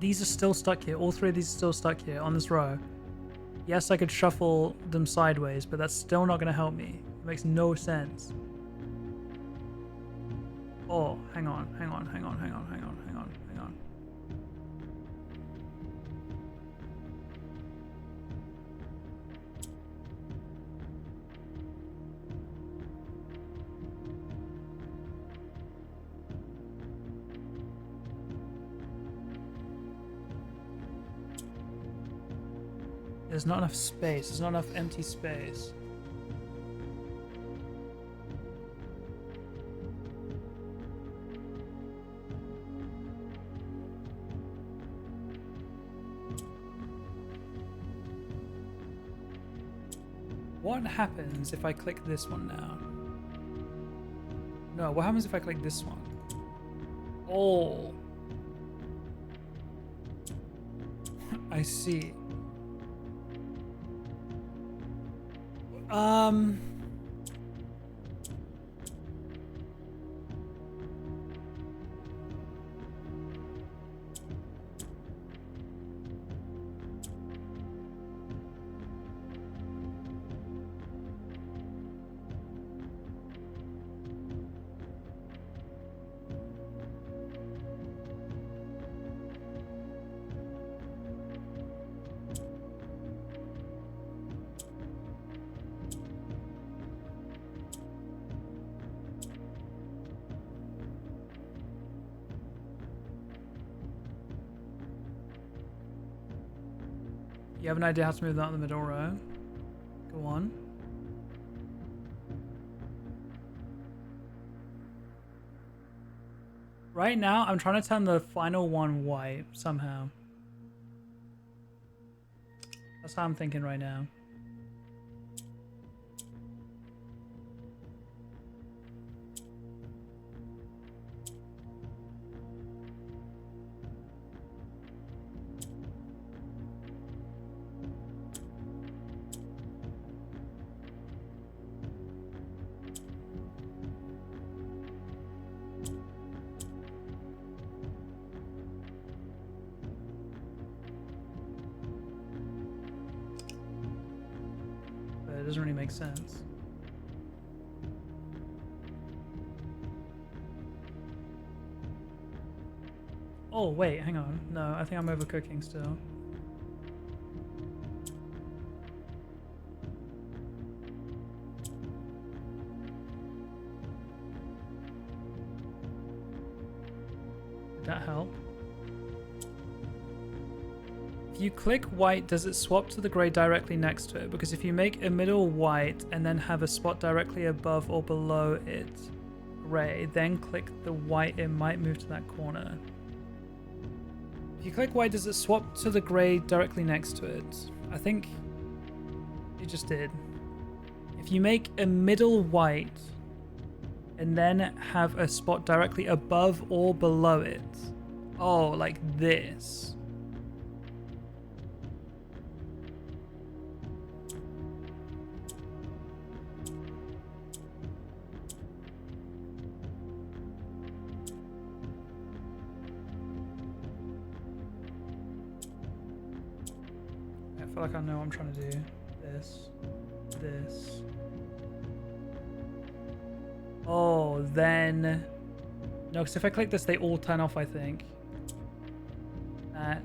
Speaker 2: These are still stuck here. All three of these are still stuck here on this row. Yes, I could shuffle them sideways, but that's still not going to help me. It makes no sense. Oh, hang on. There's not enough space. There's not enough empty space. What happens if I click this one now? No, what happens if I click this one? Oh. I see. You have an idea how to move that in the middle row? Go on. Right now, I'm trying to turn the final one white somehow. That's how I'm thinking right now. It doesn't really make sense. Oh, wait, hang on. No, I think I'm overcooking still. Did that help? If you click white, does it swap to the grey directly next to it? Because if you make a middle white and then have a spot directly above or below it grey, then click the white, it might move to that corner.
Speaker 1: If you click Y, does it swap to the grey directly next to it? I think it just did. If you make a middle white and then have a spot directly above or below it. Oh, like this. I feel like I know what I'm trying to do. This. Oh, then... No, because if I click this, they all turn off, I think. That.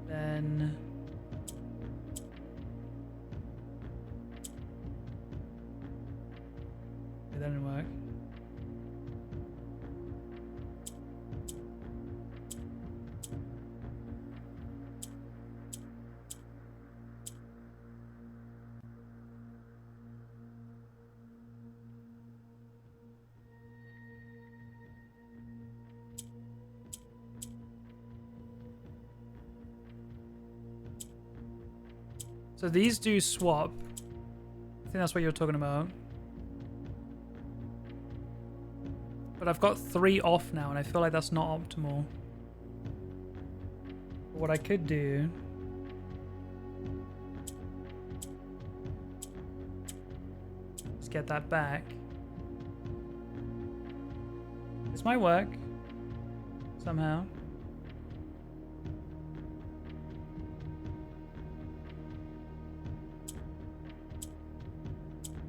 Speaker 1: Then... It didn't work. So these do swap. I think that's what you're talking about. But I've got 3 off now, and I feel like that's not optimal. But what I could do... is get that back. This might work. Somehow.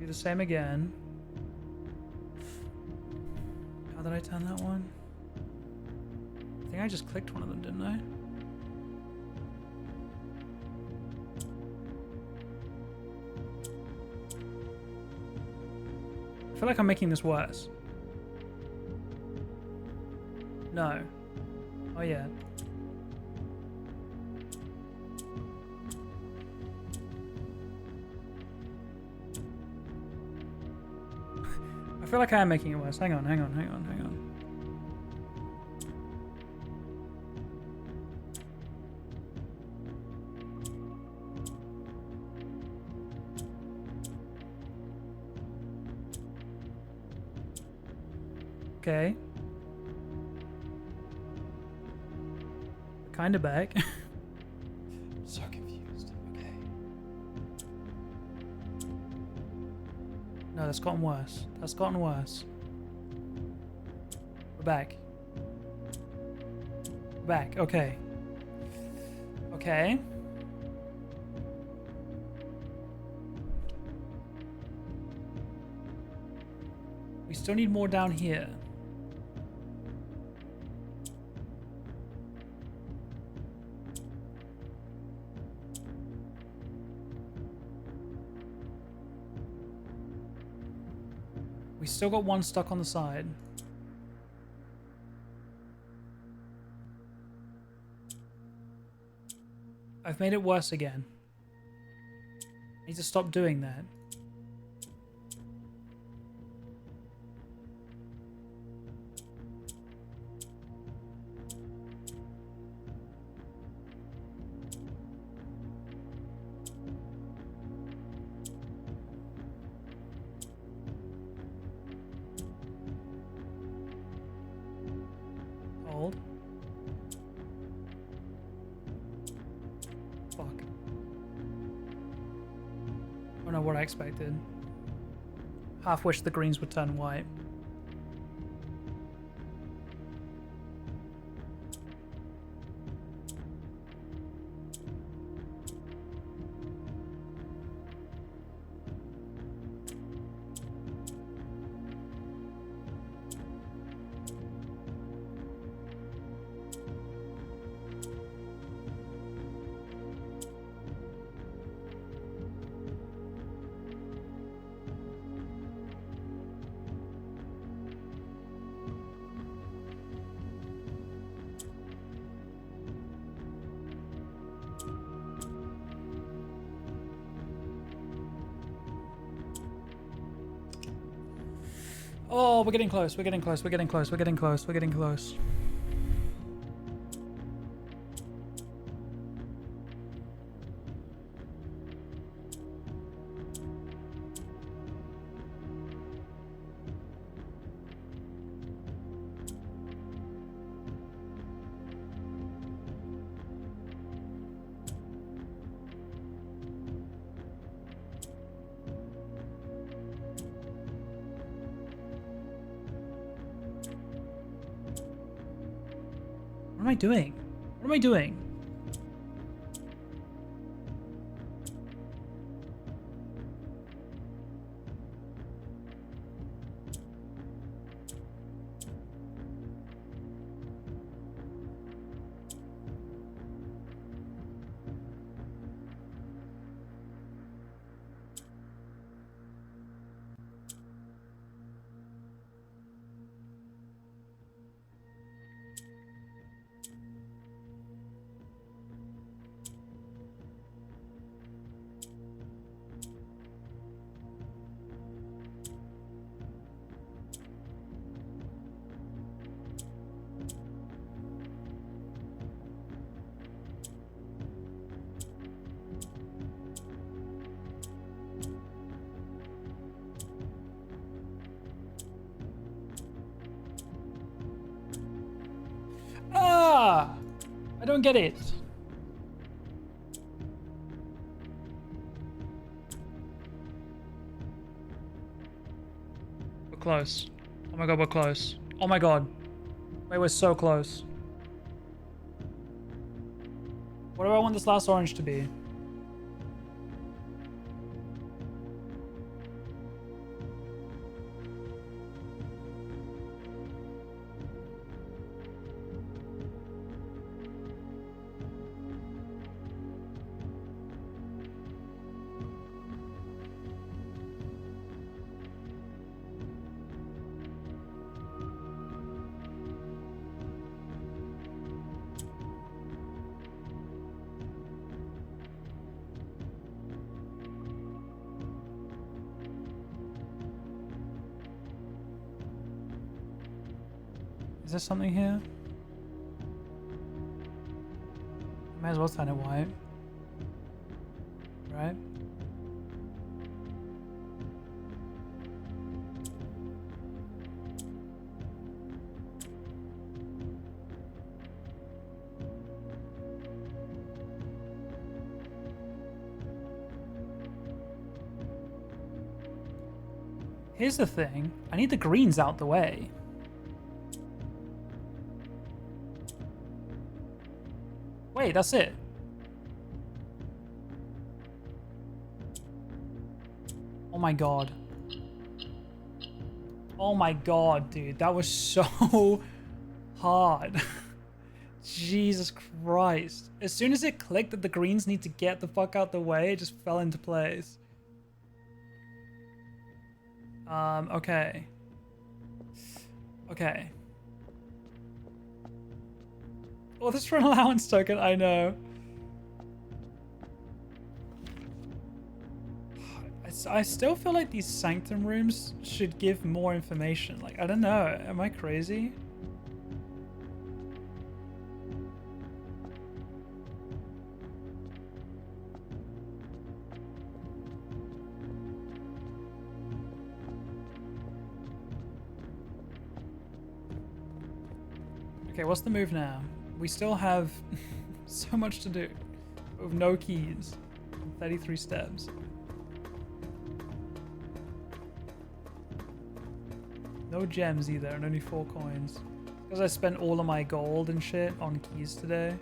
Speaker 1: Do the same again. How did I turn that one? I think I just clicked one of them, didn't I? I feel like I'm making this worse. No. Oh yeah. I feel like I am making it worse. Hang on. Okay. Kinda back. So confused. Okay. No, that's gotten worse. We're back. Okay. Okay. We still need more down here. We still got one stuck on the side. I've made it worse again. I need to stop doing that. Hold. Fuck. I don't know what I expected. Half wish the greens would turn white. Oh, we're getting close.
Speaker 2: am I doing? What am I doing? Ah! I don't get it. We're close. Oh my god, we're close. Oh my god. Wait, we're so close. What do I want this last orange to be? Is there something here? Might as well turn it white. Right? Here's the thing. I need the greens out the way. Wait, that's it. Oh my god. Oh my god, dude. That was so hard. Jesus Christ. As soon as it clicked that the greens need to get the fuck out the way, it just fell into place. Okay. Okay. Oh, this for an allowance token, I know. I still feel like these sanctum rooms should give more information. Like, I don't know. Am I crazy? Okay, what's the move now? We still have so much to do. With no keys. 33 steps. No gems either, and only 4 coins. Because I spent all of my gold and shit on keys today.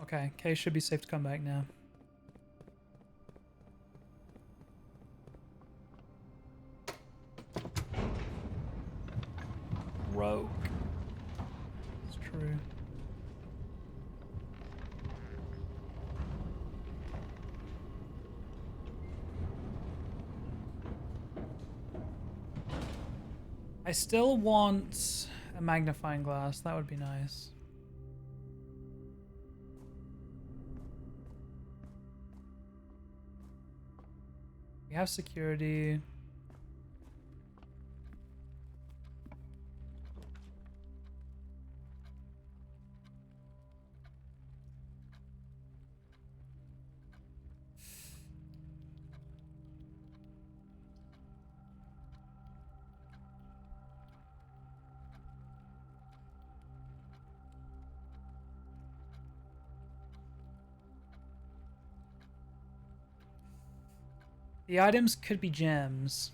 Speaker 2: Okay, Kay should be safe to come back now. Rogue. It's true. I still want a magnifying glass. That would be nice. We have security. The items could be gems.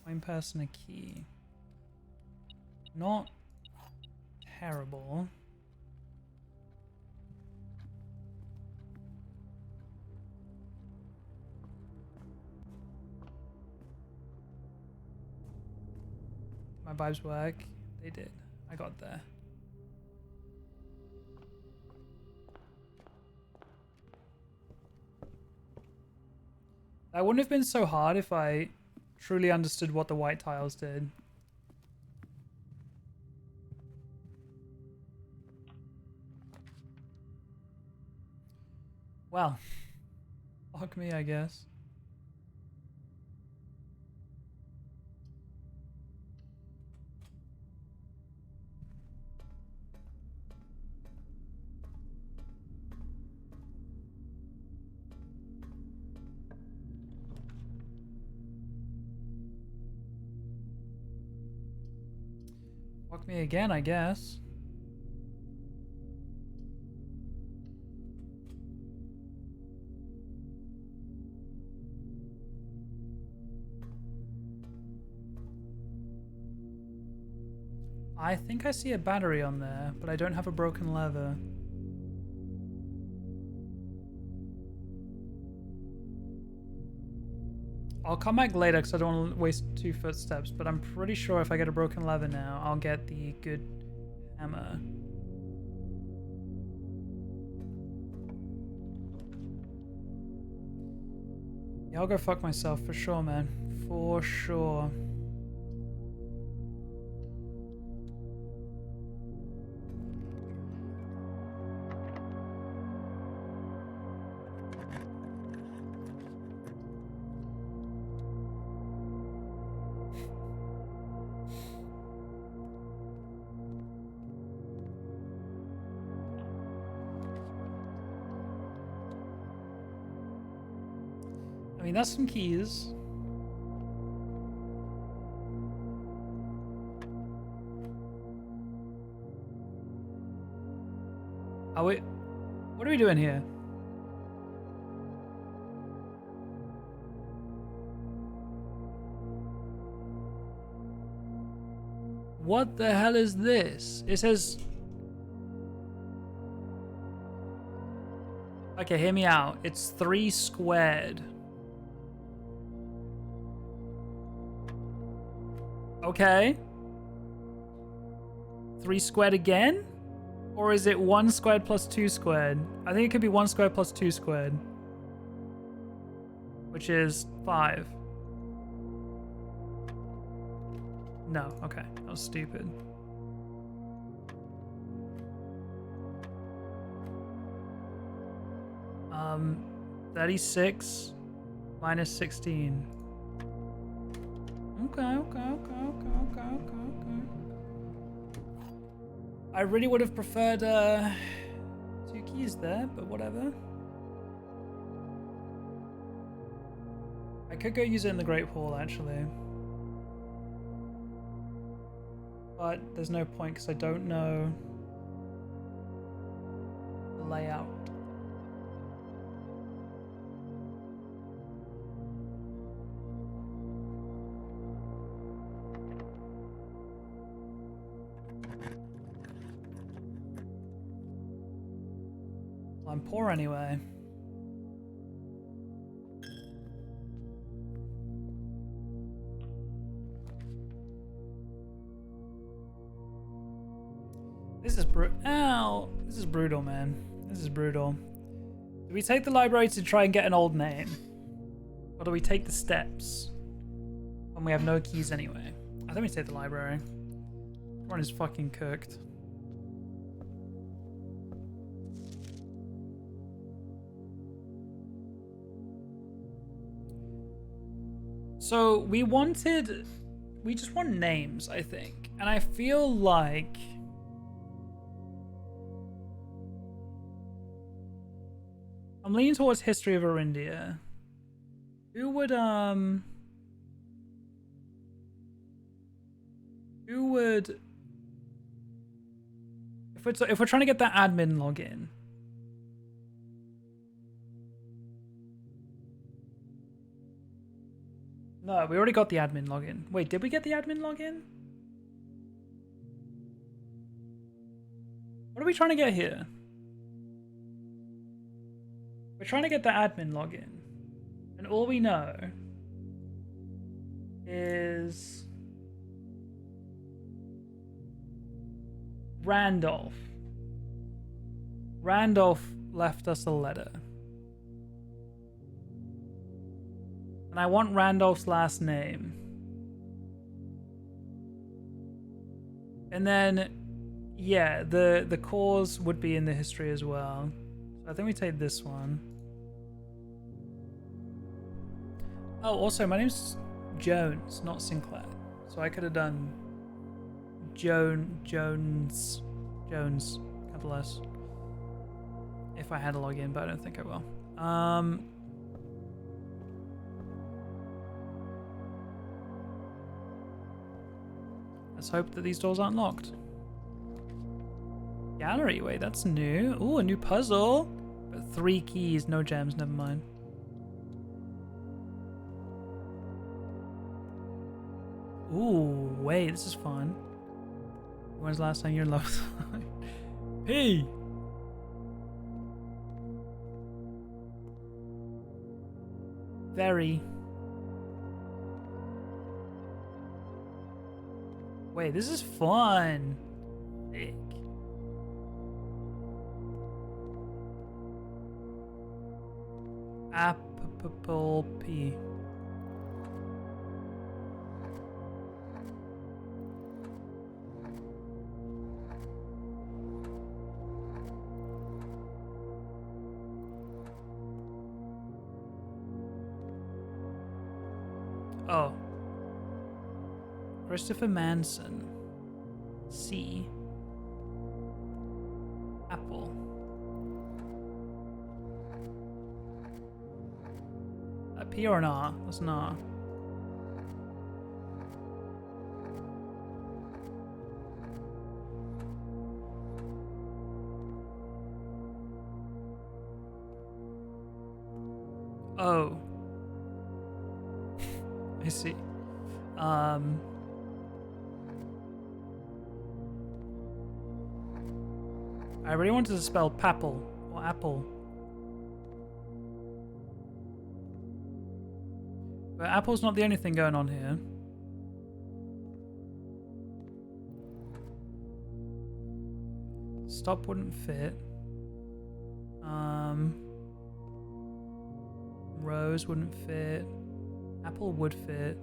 Speaker 2: Coin person a key. Not terrible. My vibes work. They did. I got there. That wouldn't have been so hard if I truly understood what the white tiles did. Well, fuck me, I guess. Fuck me again, I guess. I think I see a battery on there, but I don't have a broken lever. I'll come back later because I don't want to waste 2 footsteps, but I'm pretty sure if I get a broken lever now, I'll get the good hammer. Yeah, I'll go fuck myself for sure, man. For sure. I mean, that's some keys. Are we... What are we doing here? What the hell is this? It says... Okay, hear me out. It's 3 squared. Okay. 3 squared again? Or is it 1 squared plus 2 squared? I think it could be 1 squared plus 2 squared. Which is 5. No, okay. That was stupid. Um, 36 minus 16. Okay. I really would have preferred 2 keys there, but whatever. I could go use it in the Great Hall, actually. But there's no point because I don't know the layout. I'm poor anyway. This is This is brutal, man. This is brutal. Do we take the library to try and get an old name? Or do we take the steps? When we have no keys anyway. I think we take the library. Everyone is fucking cooked. So we just want names, I think. And I feel like I'm leaning towards history of Arindia. Who would if we're trying to get that admin login,
Speaker 1: No, we already got the admin login. Wait, did we get the admin login? What are we trying to get here? We're trying to get the admin login. And all we know is Randolph. Randolph left us a letter. And I want Randolph's last name. And then, yeah, the cause would be in the history as well. So I think we take this one. Oh, also, my name's Jones, not Sinclair. So I could have done Jones, capital S, if I had a login, but I don't think I will. Let's hope that these doors aren't locked. Gallery, wait, that's new. Ooh, a new puzzle. But 3 keys, no gems, never mind. Ooh, wait, this is fun. When's the last time you're in love with P? Very. Wait, this is fun. Sick. Apple P. Oh. Christopher Manson. C. Apple. A P or an R? That's an R. Oh. I see. I really wanted to spell papple or apple. But apple's not the only thing going on here. Stop wouldn't fit. Rose wouldn't fit. Apple would fit.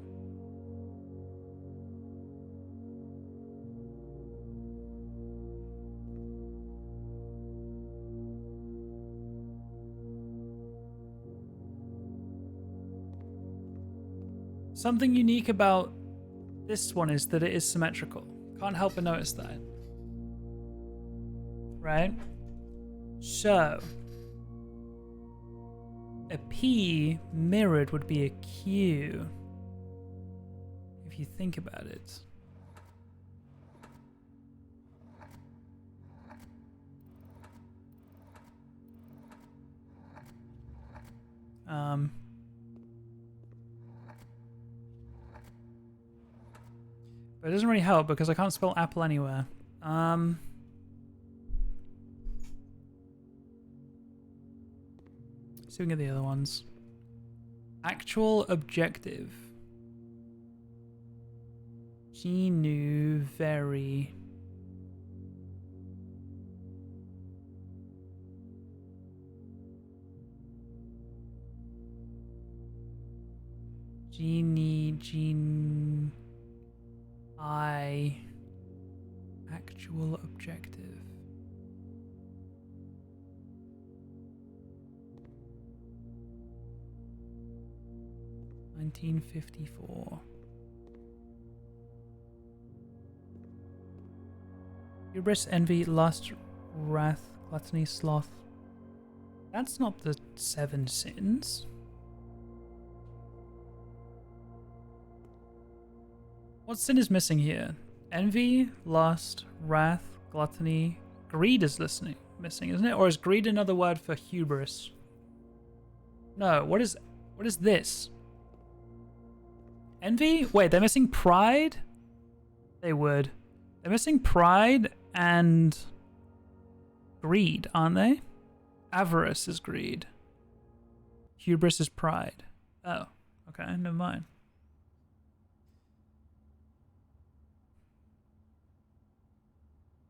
Speaker 1: Something unique about this one is that it is symmetrical. Can't help but notice that. Right? So, a P mirrored would be a Q. If you think about it. But it doesn't really help because I can't spell apple anywhere. So we can get the other ones. Actual objective. Genu very. Actual objective. (1954). Hubris, envy, lust, wrath, gluttony, sloth. That's not the 7 sins. What sin is missing here? Envy, lust, wrath, gluttony, greed is missing, isn't it? Or is greed another word for hubris? No, what is this? Envy? Wait, they're missing pride? They would. They're missing pride and greed, aren't they? Avarice is greed. Hubris is pride. Oh, okay, never mind.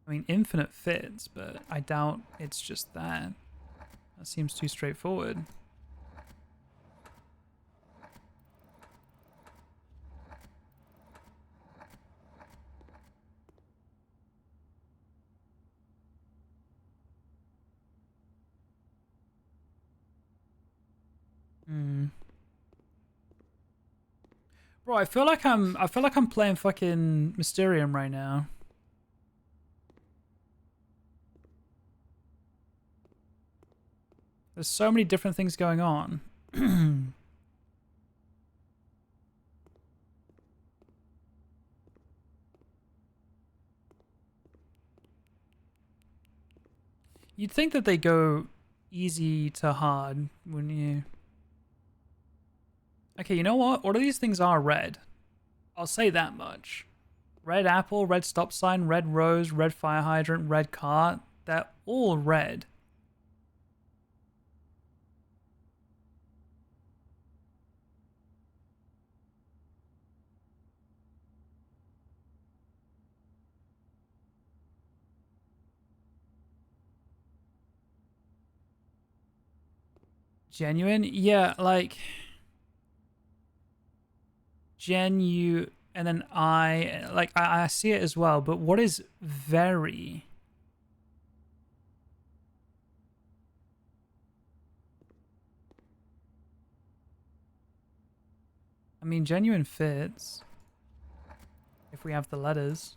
Speaker 1: I mean, infinite fits, but I doubt it's just that. That seems too straightforward. Bro, I feel like I'm playing fucking Mysterium right now. There's so many different things going on. You'd think that they go easy to hard, wouldn't you? Okay, you know what? All of these things are red. I'll say that much. Red apple, red stop sign, red rose, red fire hydrant, red cart. They're all red. Genuine? Yeah, like genu and then I see it as well, but what is very? I mean, genuine fits if we have the letters.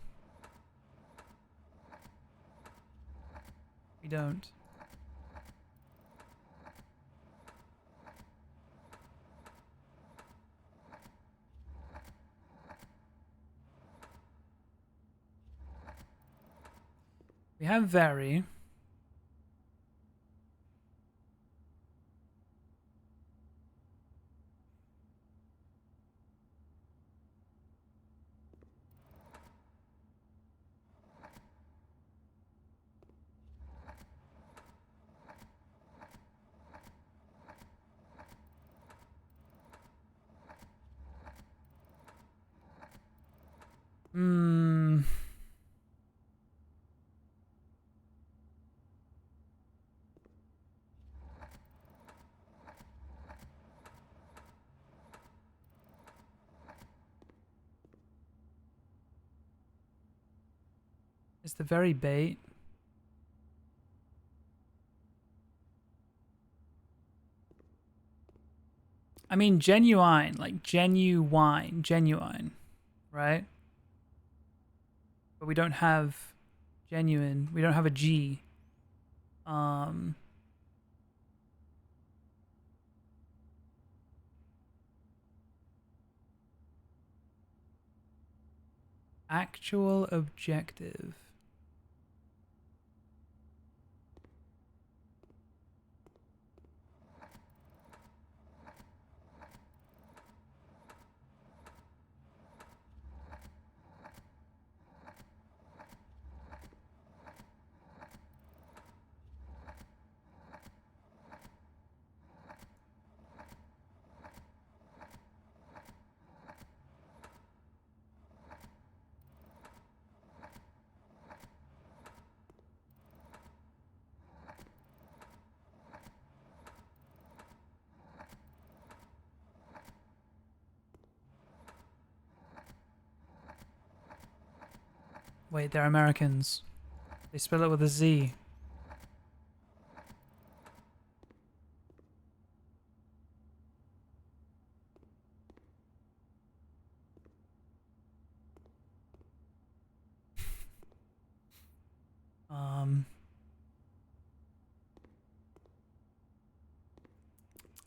Speaker 1: We don't. We have very. Is the very bait? I mean, genuine, like genuine, right? But we don't have genuine. We don't have a G. Actual objective. Wait, they're Americans. They spell it with a Z.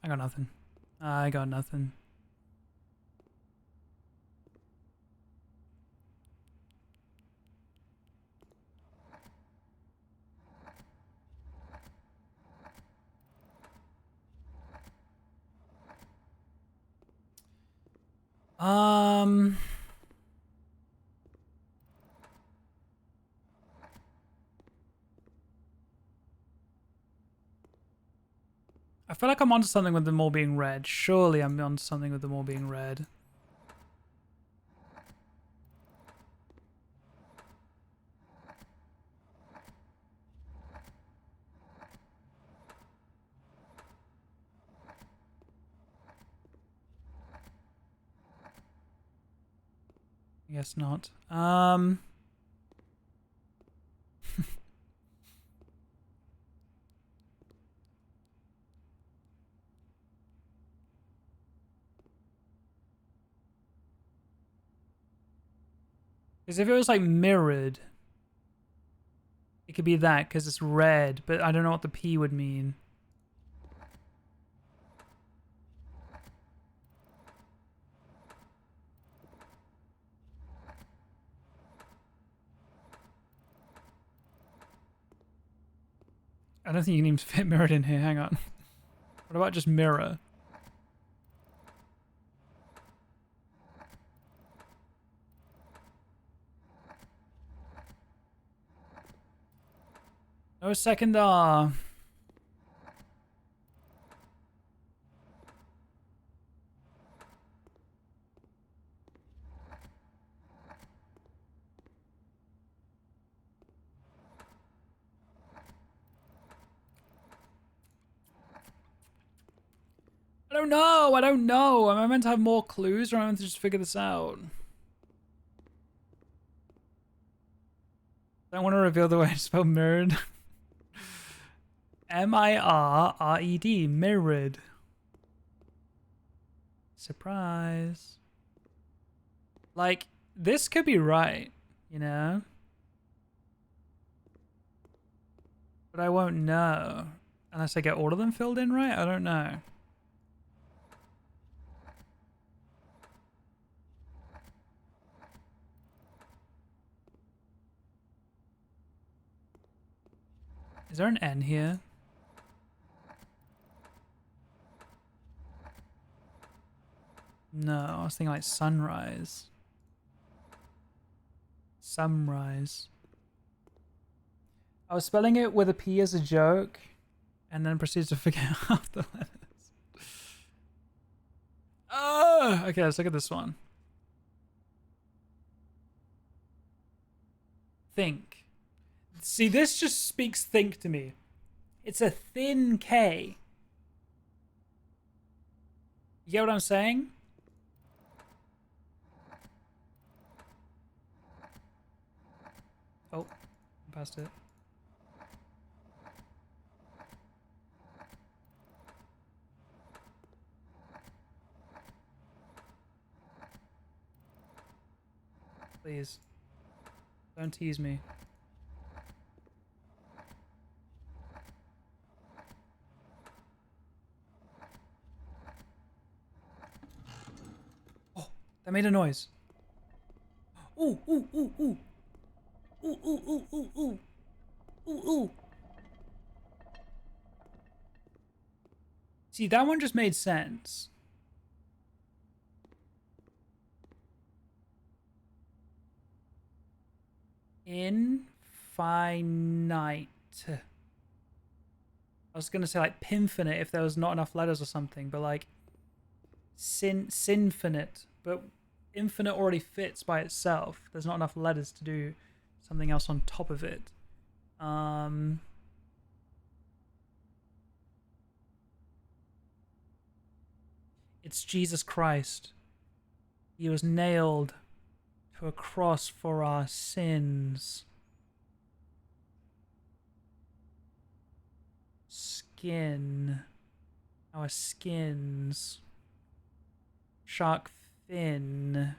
Speaker 1: I got nothing. I got nothing. I feel like I'm onto something with them all being red. Surely I'm onto something with them all being red. I guess not. Because if it was like mirrored, it could be that because it's red, but I don't know what the P would mean. I don't think you can even fit mirrored in here. Hang on. What about just mirror? No second R. I don't know. I don't know. Am I meant to have more clues or am I meant to just figure this out? I don't want to reveal the way I spell mirrored. M-I-R-R-E-D. Mirrored. Surprise. Like, this could be right, you know? But I won't know. Unless I get all of them filled in right? I don't know. Is there an N here? No, I was thinking like sunrise. Sunrise. I was spelling it with a P as a joke, and then proceeded to figure out the letters. Oh, okay, let's look at this one. Think. See, this just speaks think to me. It's a thin K. You get what I'm saying? Oh, I passed it. Please. Don't tease me. Oh, that made a noise. Ooh, ooh, ooh, ooh. Ooh, ooh, ooh, ooh, ooh. Ooh, ooh. See, that one just made sense. Infinite. I was gonna say like pinfinite if there was not enough letters or something, but like sinfinite. But infinite already fits by itself. There's not enough letters to do something else on top of it. It's Jesus Christ. He was nailed to a cross for our sins. Skin. Our skins. Shark fin.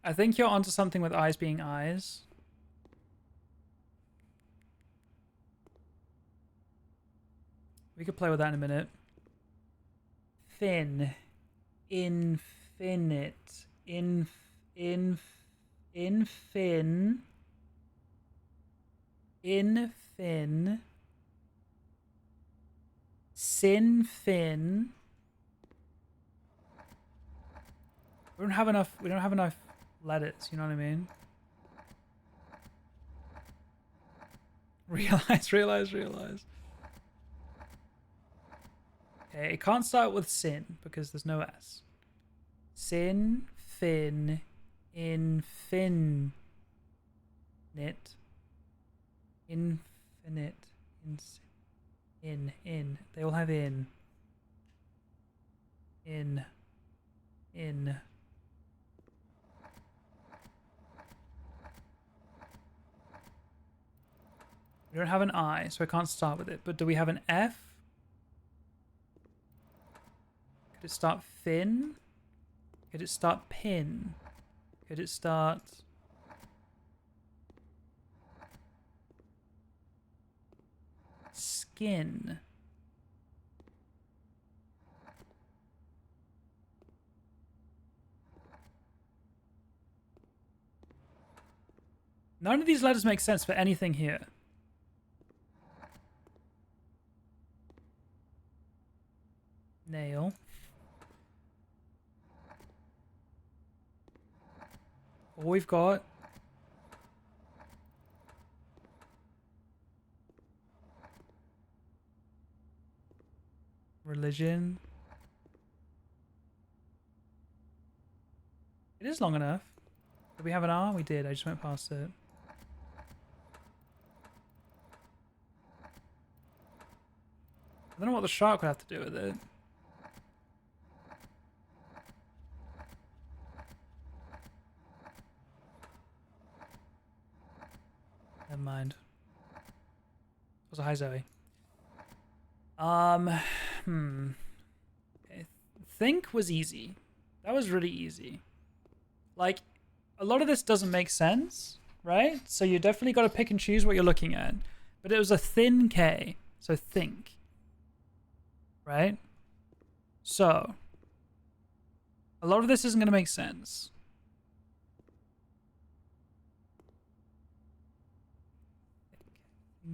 Speaker 1: I think you're onto something with eyes being eyes. We could play with that in a minute. Fin. Infinite. Infin. Infin. Sinfin.
Speaker 2: We don't have enough. We don't have enough letters. You know what I mean? Realize. Okay, it can't start with sin because there's no S. Sin, fin, infinite, infinite, in. They all have in. In. We don't have an I, so I can't start with it. But do we have an F? Could it start fin? Could it start pin? Could it start... skin? None of these letters make sense for anything here. Nail. All we've got religion. It is long enough. Did we have an R? We did. I just went past it. I don't know what the shark would have to do with it. Never mind. Also, hi Zoe. Okay. Think was easy. That was really easy. Like, a lot of this doesn't make sense, right? So you definitely got to pick and choose what you're looking at. But it was a thin K, so think. Right? So, a lot of this isn't going to make sense.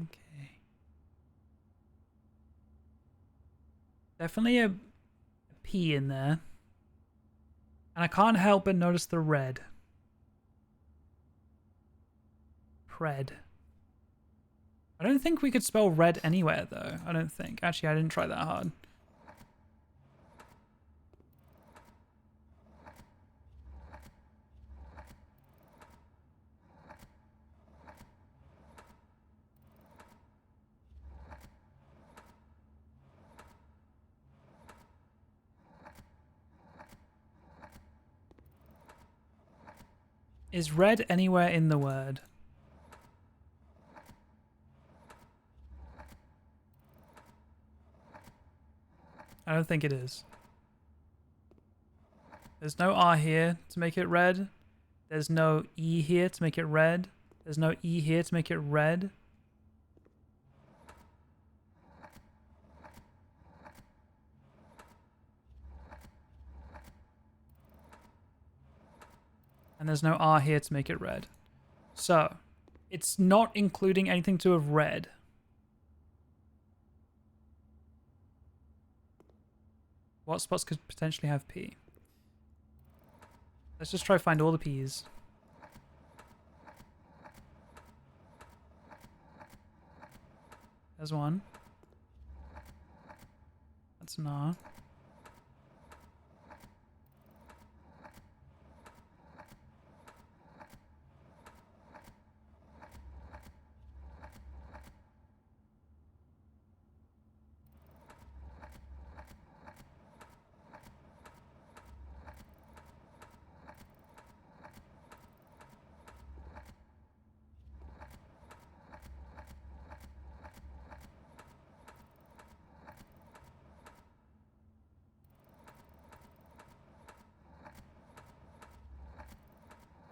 Speaker 2: Okay. Definitely a P in there. And I can't help but notice the red. Pred. I don't think we could spell red anywhere, though. I don't think. Actually, I didn't try that hard. Is red anywhere in the word? I don't think it is. There's no R here to make it red. There's no E here to make it red. There's no E here to make it red. And there's no R here to make it red. So, it's not including anything to have red. What spots could potentially have P? Let's just try to find all the P's. There's one. That's an R.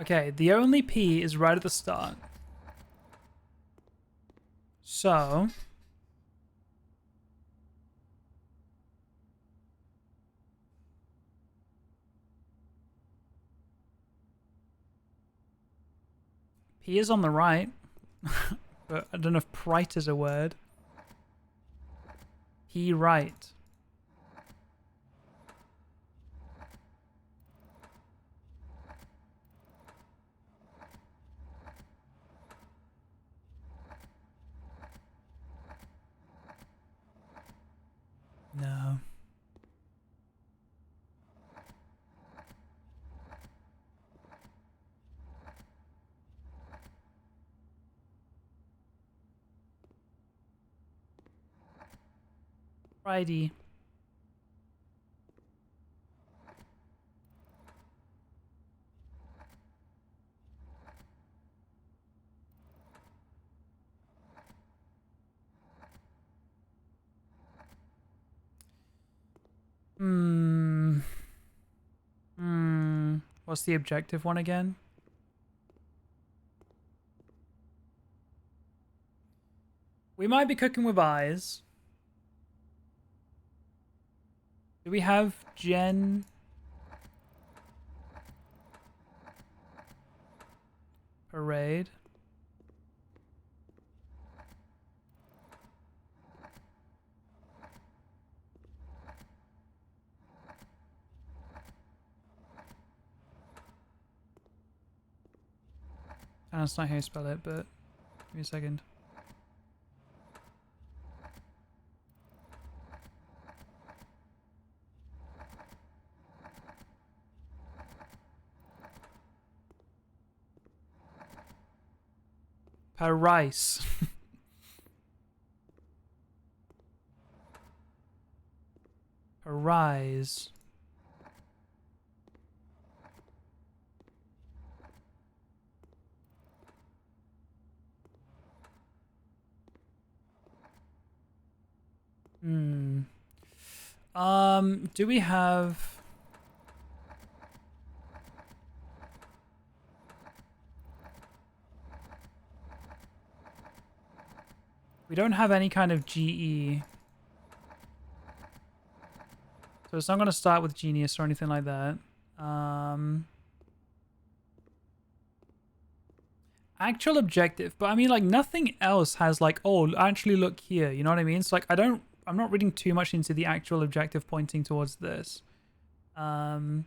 Speaker 2: Okay, the only P is right at the start. So... P is on the right. But I don't know if prite is a word. P right.
Speaker 1: Friday. What's the objective one again? We might be cooking with eyes. Do we have Gen? Parade. And that's not how you spell it, but give me a second. Paris. Parise. Do we have... We don't have any kind of GE. So it's not going to start with genius or anything like that. Actual objective, but I mean, like, nothing else has, like, oh, actually look here, you know what I mean? So, like, I'm not reading too much into the actual objective pointing towards this. Did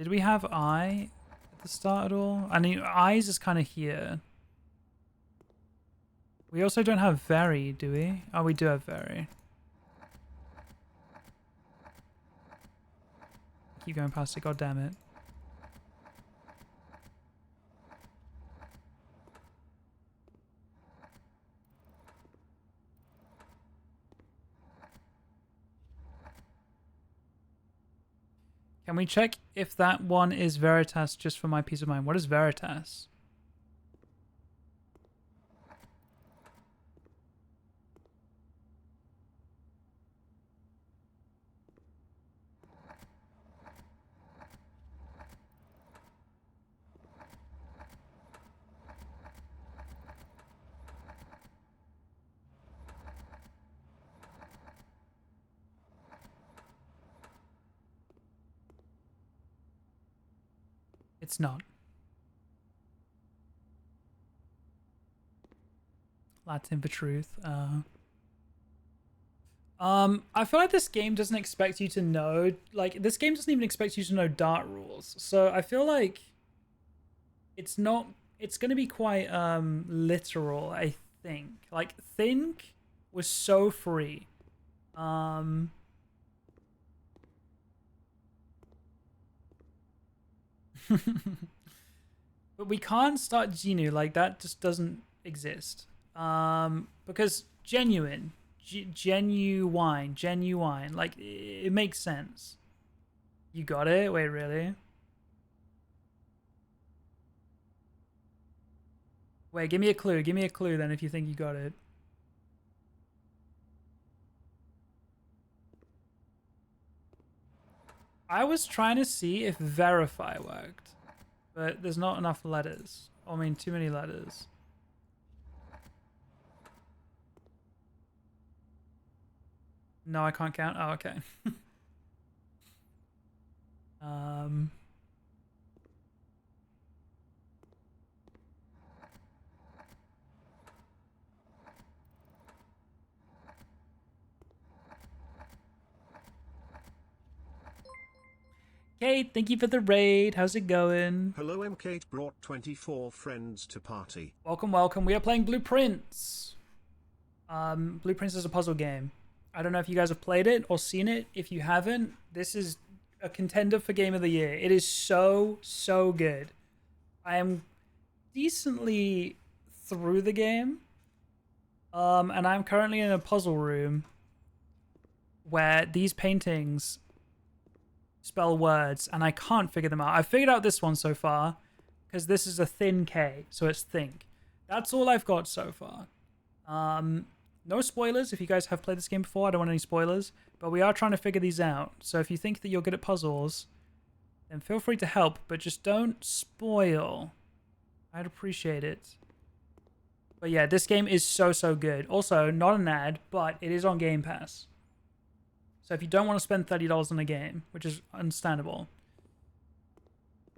Speaker 1: we have eye at the start at all? I mean, eyes is kind of here. We also don't have very, do we? Oh, we do have very. Keep going past it, god damn it. Can we check if that one is Veritas just for my peace of mind? What is Veritas? It's not. Latin for truth. I feel like this game doesn't expect you to know, like, this game doesn't even expect you to know Dart rules. So I feel like it's not, it's going to be quite literal, I think. Like, think was so free. But we can't start Genu, like, that just doesn't exist. Because genuine, genuine, like, it makes sense. You got it? Wait, really? Wait, give me a clue. Give me a clue then if you think you got it. I was trying to see if verify worked, but there's not enough letters. I mean, too many letters. No, I can't count. Oh, okay. Kate, thank you for the raid. How's it going?
Speaker 3: Hello, Kate brought 24 friends to party.
Speaker 1: Welcome, welcome. We are playing Blueprints. Blueprints is a puzzle game. I don't know if you guys have played it or seen it. If you haven't, this is a contender for Game of the Year. It is so, so good. I am decently through the game.
Speaker 2: And I'm currently in a puzzle room where these paintings spell words and I can't figure them out. I've figured out this one so far because this is a thin K, so it's think. That's all I've got so far. No spoilers if you guys have played this game before. I don't want any spoilers, but we are trying to figure these out. So if you think that you're good at puzzles, then feel free to help, but just don't spoil. I'd appreciate it. But yeah, this game is so good. Also, not an ad, but it is on Game Pass. So if you don't want to spend $30 on a game, which is understandable,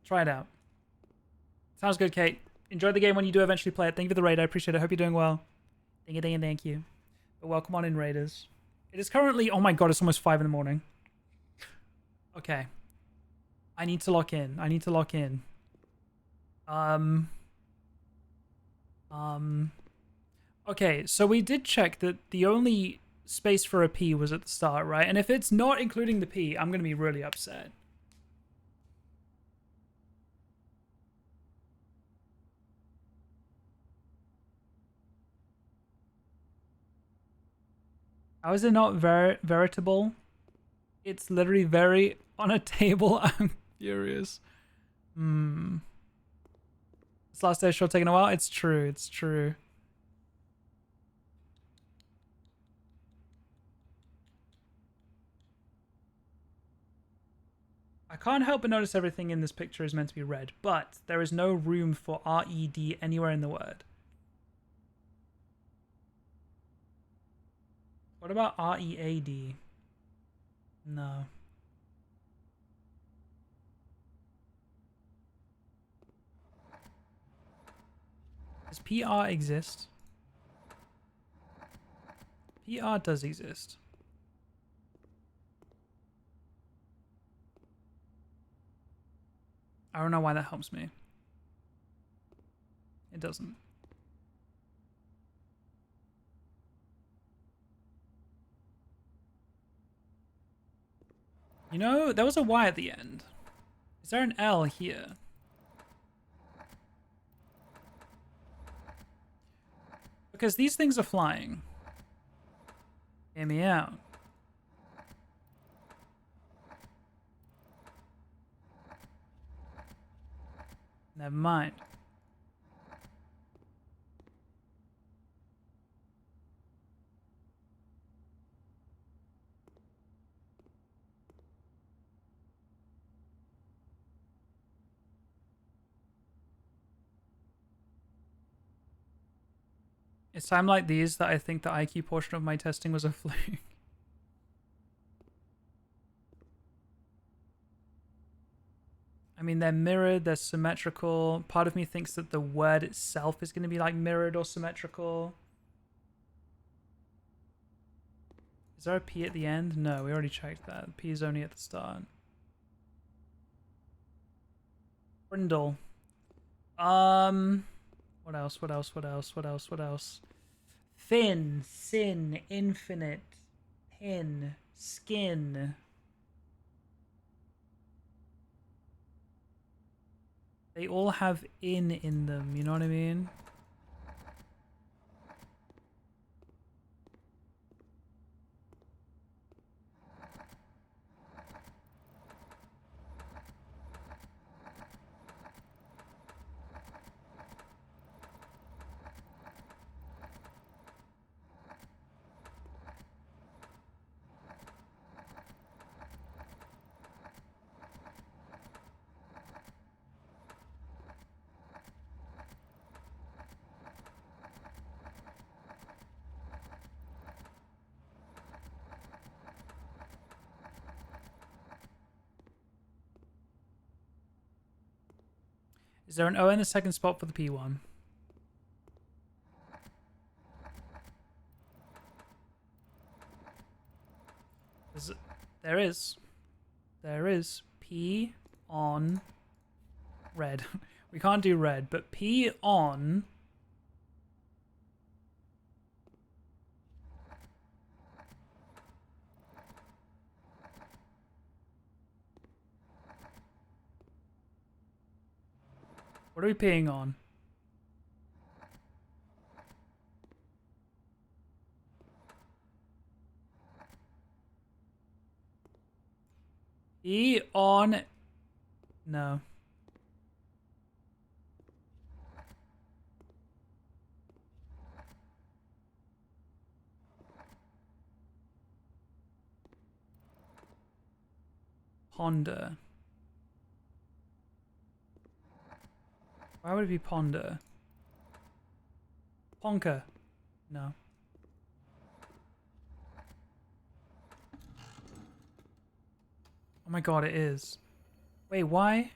Speaker 2: try it out. Sounds good, Kate. Enjoy the game when you do eventually play it. Thank you for the raid. I appreciate it. I hope you're doing well. Thank you. But welcome on in, raiders. It is currently... Oh my god, it's almost 5 in the morning. Okay. I need to lock in. Okay, so we did check that the only space for a P was at the start, right? And if it's not including the P, I'm going to be really upset. How is it not veritable? It's literally very on a table. I'm furious. This last day sure taking a while. It's true. I can't help but notice everything in this picture is meant to be red, but there is no room for RED anywhere in the word. What about READ? No. Does PR exist? PR does exist. I don't know why that helps me. It doesn't. You know, there was a Y at the end. Is there an L here? Because these things are flying. Hear me out. Never mind. It's time like these that I think the IQ portion of my testing was a fluke. I mean, they're mirrored, they're symmetrical. Part of me thinks that the word itself is going to be like mirrored or symmetrical. Is there a P at the end? No, we already checked that. P is only at the start. Brindle. What else? Thin, sin, infinite, pin, skin. They all have in them, you know what I mean? Is there an O in the second spot for the P one? There is. There is. P on red. We can't do red, but P on... What are we peeing on?
Speaker 1: E on. No. Ponder. Why would it be ponder? Ponker. No. Oh my god, it is. Wait, why?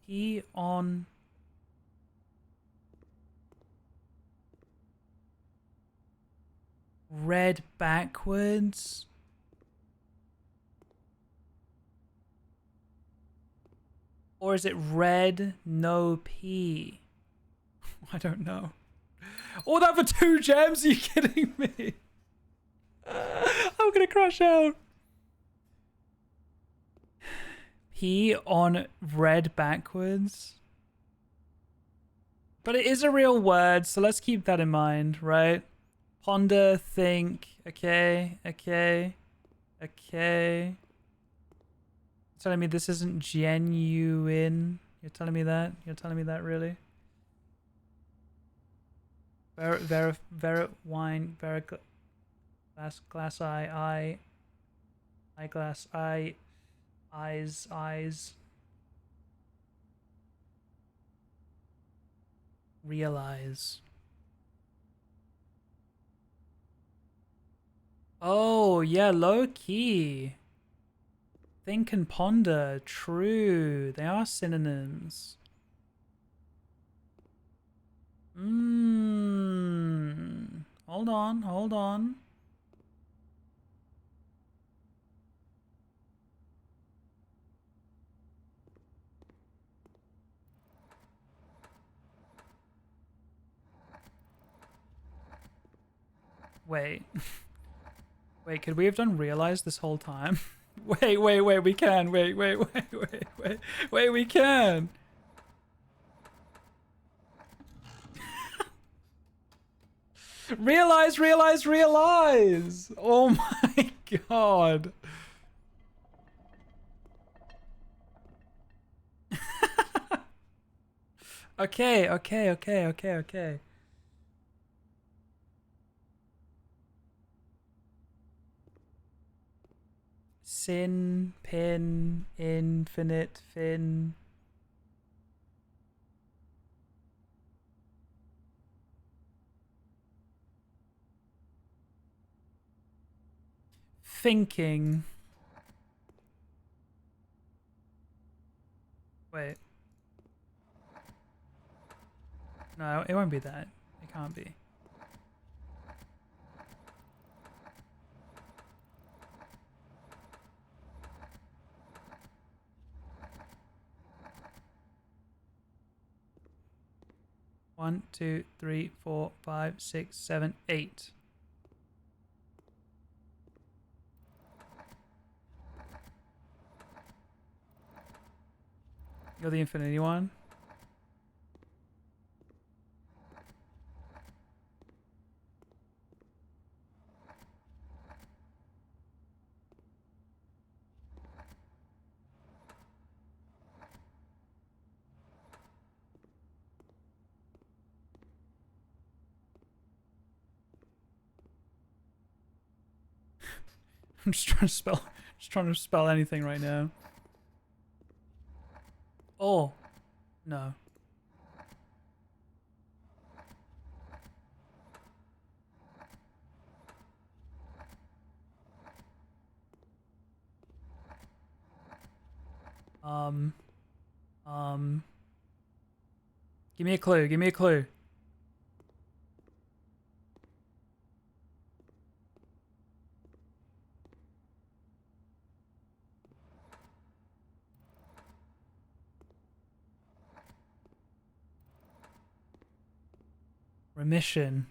Speaker 1: P on. Red backwards? Or is it red, no P? I don't know. All that for 2 gems? Are you kidding me? I'm gonna crash out. P on red backwards? But it is a real word, so let's keep that in mind, right? Ponder, think, okay. Telling me this isn't genuine? You're telling me that? You're telling me that really? Wine, glass eye, eyeglass eye, eyes. Realize. Oh, yeah, low key. Think and ponder. True. They are synonyms. Hold on. Wait. Wait, could we have done realize this whole time? Wait, we can. Wait, we can. Realize. Oh my god. Okay. Sin, pin, infinite, fin. Thinking. Wait. No, it won't be that. It can't be. One, 2, 3, 4, 5, 6, 7, 8. You're the infinity one. I'm just trying to spell anything right now. Oh, no. Give me a clue. Remission.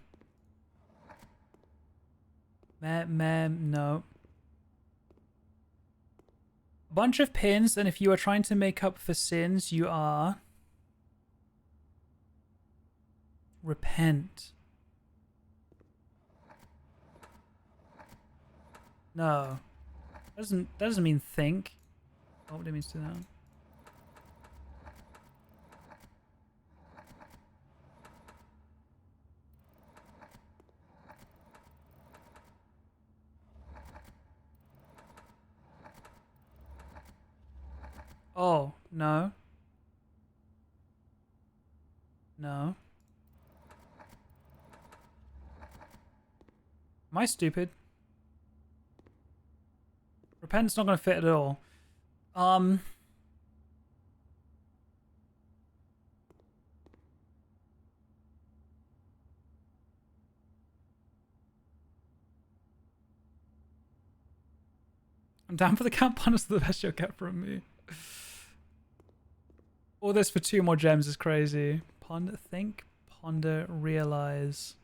Speaker 1: No. A bunch of pins, and if you are trying to make up for sins, you are... Repent. No. That doesn't mean think. Oh, didn't mean to do that. Oh, no. No. Am I stupid? Repent's not going to fit at all. I'm down for the camp punters, the best you'll get from me. All this for 2 more gems is crazy. Ponder, think, ponder, realize.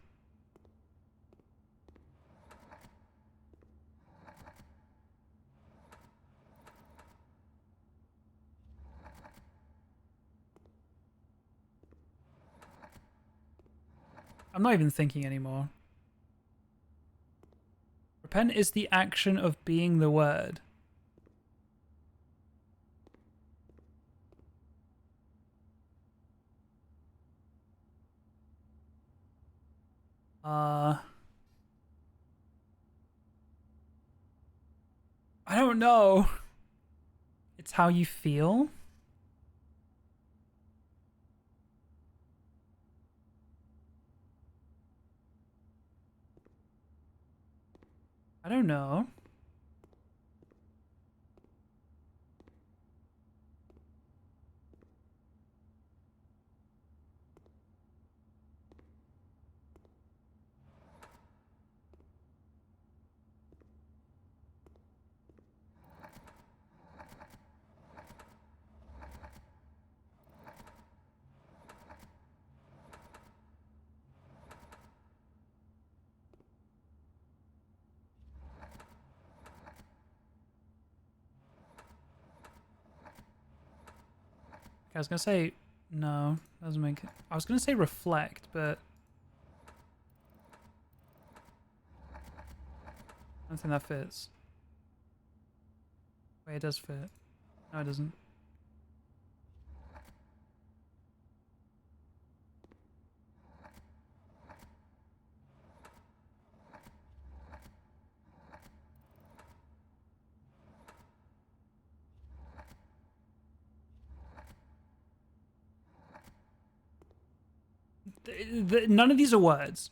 Speaker 1: I'm not even thinking anymore. Repent is the action of being the word. I don't know. It's how you feel. I don't know. Okay, I was gonna say no, doesn't make it. I was gonna say reflect, but I don't think that fits. Wait, it does fit. No, it doesn't. None of these are words.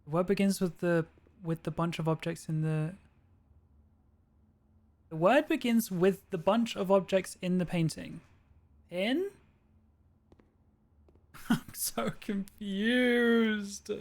Speaker 1: The word begins with the bunch of objects in the. The word begins with the bunch of objects in the painting. In? I'm so confused.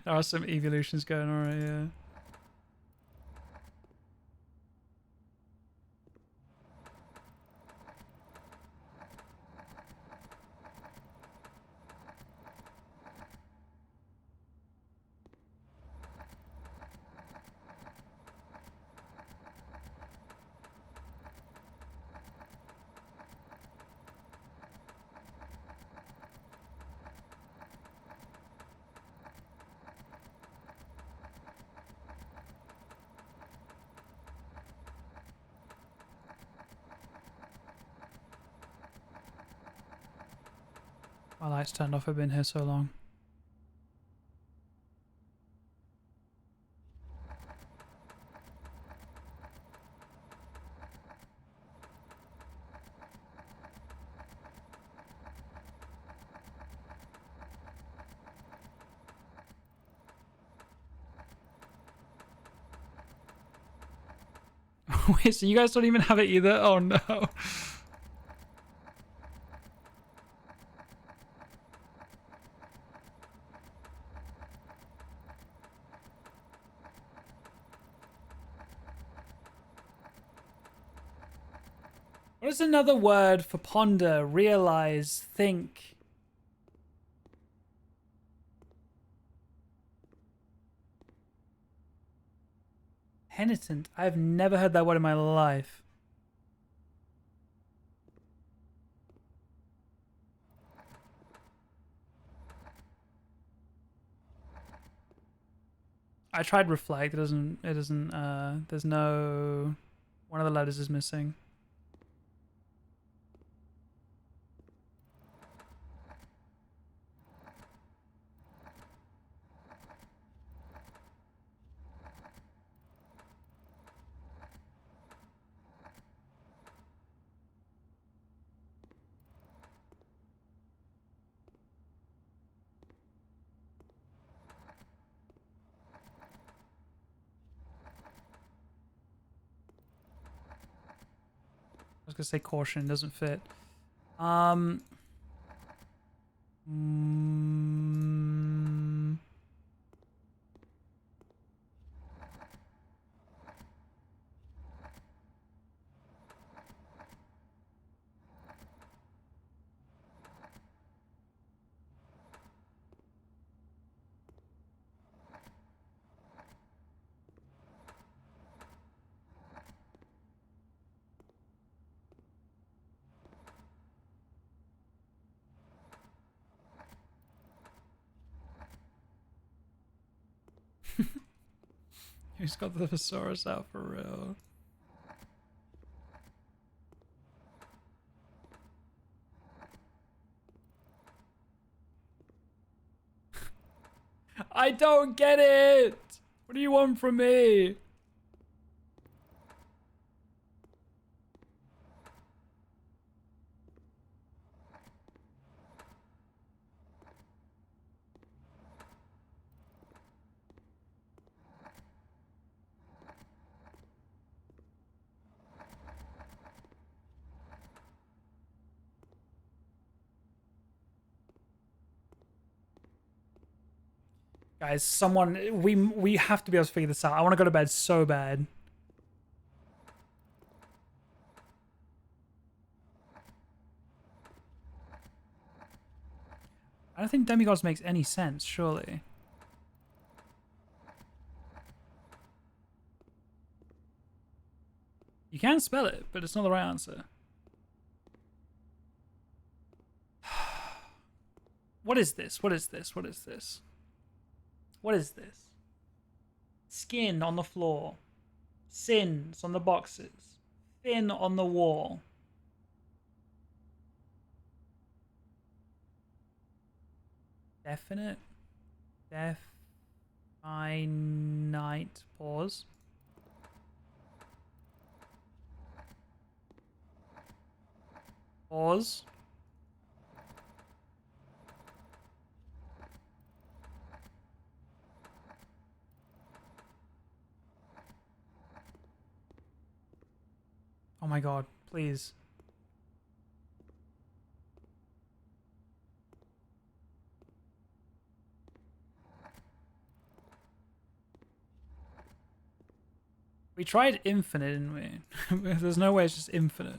Speaker 1: There are some evolutions going on right here. My lights turned off. I've been here so long. Wait, so you guys don't even have it either? Oh, no. Oh,
Speaker 2: What is another word for ponder, realize, think? Penitent. I've never heard that word in my life. I tried reflect. It doesn't, there's no, one of the letters is missing. I was gonna say caution, doesn't fit. Mm, Who's got the thesaurus out for real? I don't get it! What do you want from me? Guys, someone, we have to be able to figure this out. I want to go to bed so bad. I don't think demigods makes any sense, surely. You can spell it, but it's not the right answer. What is this? What is this? What is this? What is this? Skin on the floor. Sins on the boxes. Thin on the wall. Definite. Definite. Pause. Pause. Oh my god, please. We tried infinite, didn't we? There's no way it's just infinite.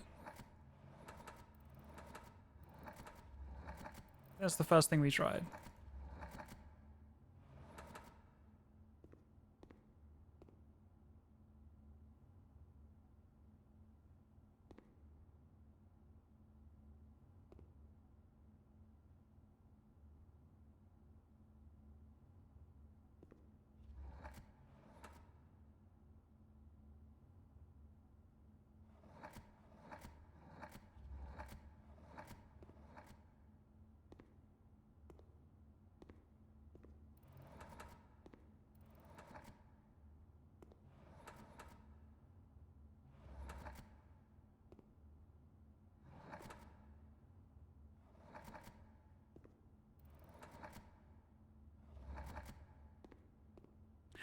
Speaker 2: That's the first thing we tried.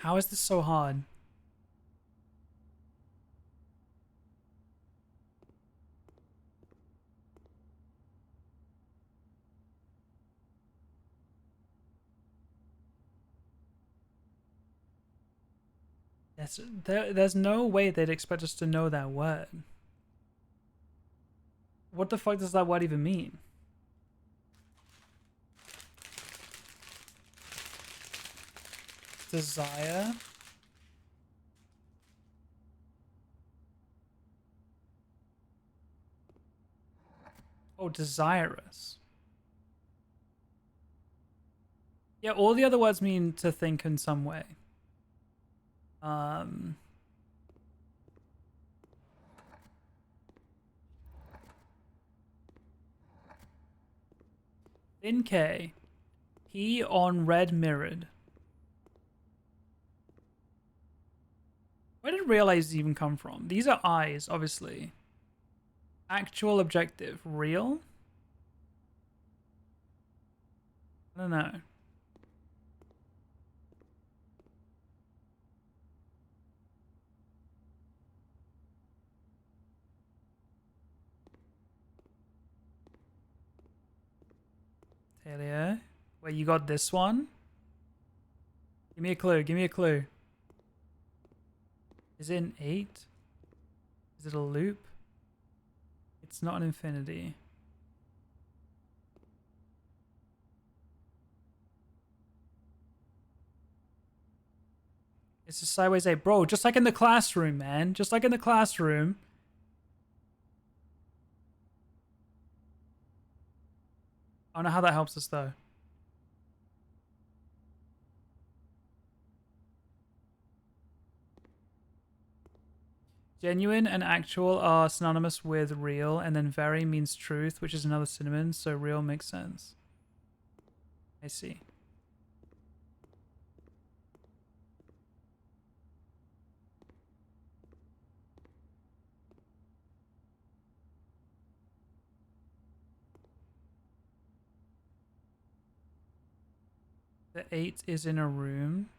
Speaker 2: How is this so hard? There's no way they'd expect us to know that word.
Speaker 1: What the fuck does that word even mean?
Speaker 2: Desire.
Speaker 1: Oh, desirous. Yeah, all the other words mean to think in some way. In K. He on red mirrored. Where did realize even come from? These are eyes, obviously. Actual objective. Real? I don't know. Talia. Wait, you got this one? Give me a clue. Give me a clue. Is it an 8? Is it a loop? It's not an infinity. It's a sideways 8. Bro, just like in the classroom, man. Just like in the classroom. I don't know how that helps us, though. Genuine and actual are synonymous with real, and then very means truth, which is another synonym, so real makes sense. I see. The 8 is in a room.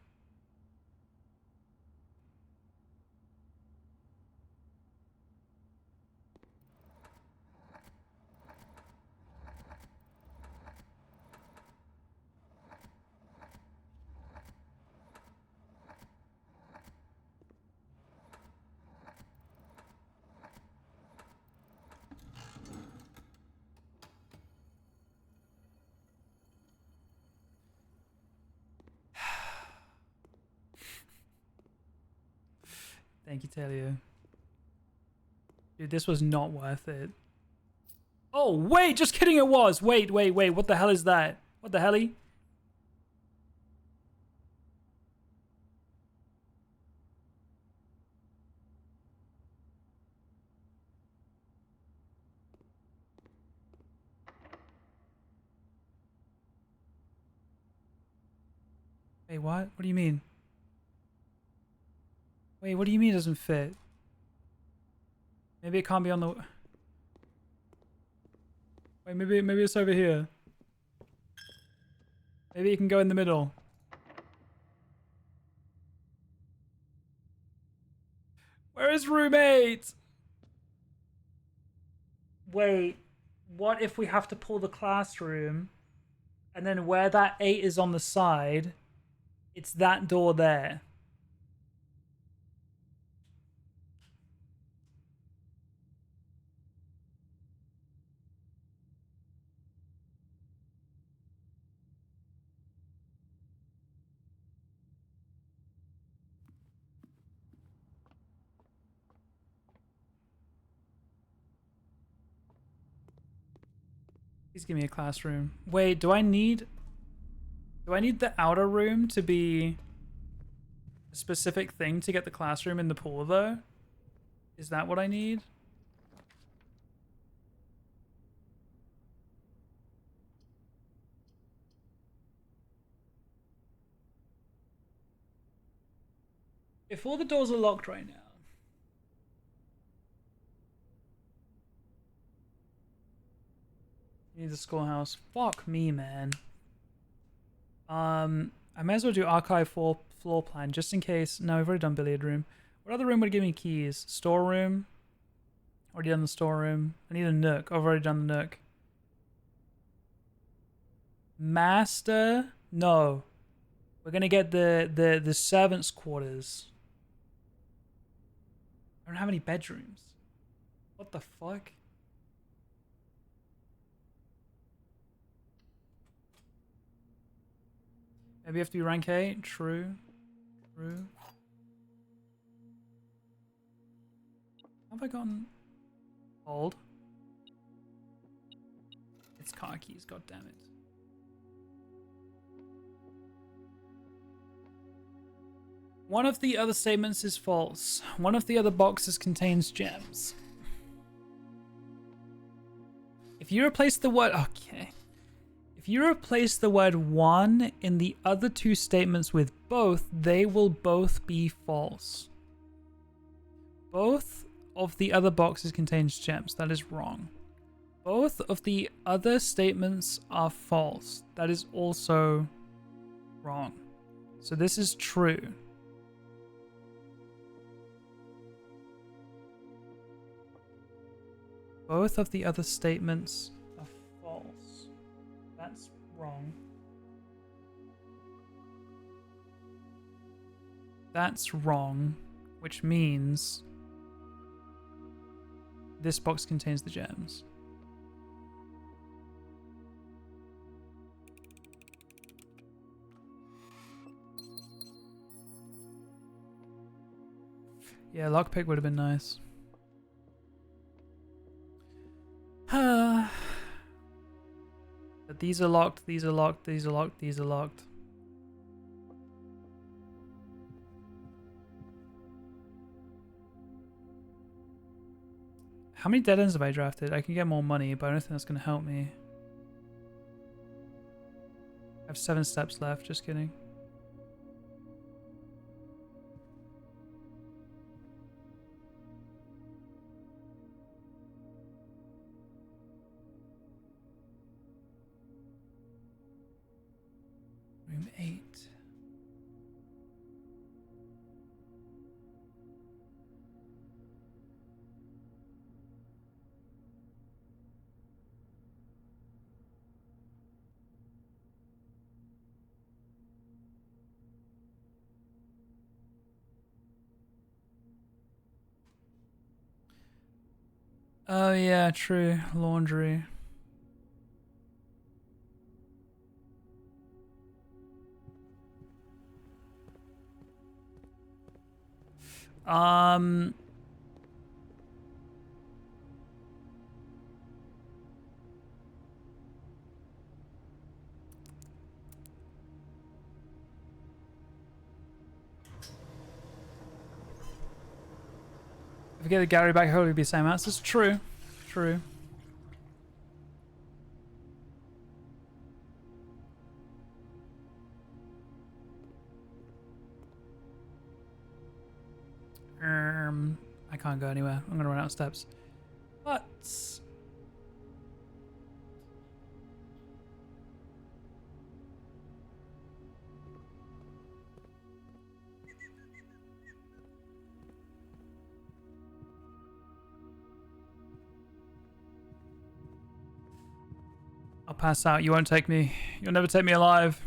Speaker 1: Thank you, Talia. Dude, this was not worth it. Oh, wait, just kidding, it was. Wait, what the hell is that? What the helly? Wait, what? What do you mean? Wait, what do you mean it doesn't fit? Maybe it can't be on the... Wait, maybe it's over here. Maybe it can go in the middle. Where is roommate? Wait, what if we have to pull the classroom and then where that 8 is on the side, it's that door there? Please give me a classroom. Wait, do I need the outer room to be a specific thing to get the classroom in the pool, though? Is that what I need? If all the doors are locked right now. You need the schoolhouse. Fuck me, man. I might as well do archive floor plan just in case. No, we've already done billiard room. What other room would give me keys? Storeroom. Already done the storeroom. I need a nook. I've already done the nook. Master? No. We're gonna get the servants' quarters. I don't have any bedrooms. What the fuck? Maybe you have to be rank 8. True. True. Have I gotten old? It's car keys, god damn it. One of the other statements is false. One of the other boxes contains gems. If you replace the word... Okay. If you replace the word one in the other two statements with both, they will both be false. Both of the other boxes contains gems. That is wrong. Both of the other statements are false. That is also wrong. So this is true. Both of the other statements are false. That's wrong. That's wrong, which means this box contains the gems. Yeah, lockpick would have been nice. But these are locked, these are locked, these are locked, these are locked. How many dead ends have I drafted? I can get more money, but I don't think that's going to help me. I have 7 steps left, just kidding. Room 8. Oh yeah, true. Laundry. If we get the gallery back, hopefully it'll be the same answers. True. True. I can't go anywhere. I'm gonna run out of steps. But I'll pass out. You won't take me. You'll never take me alive.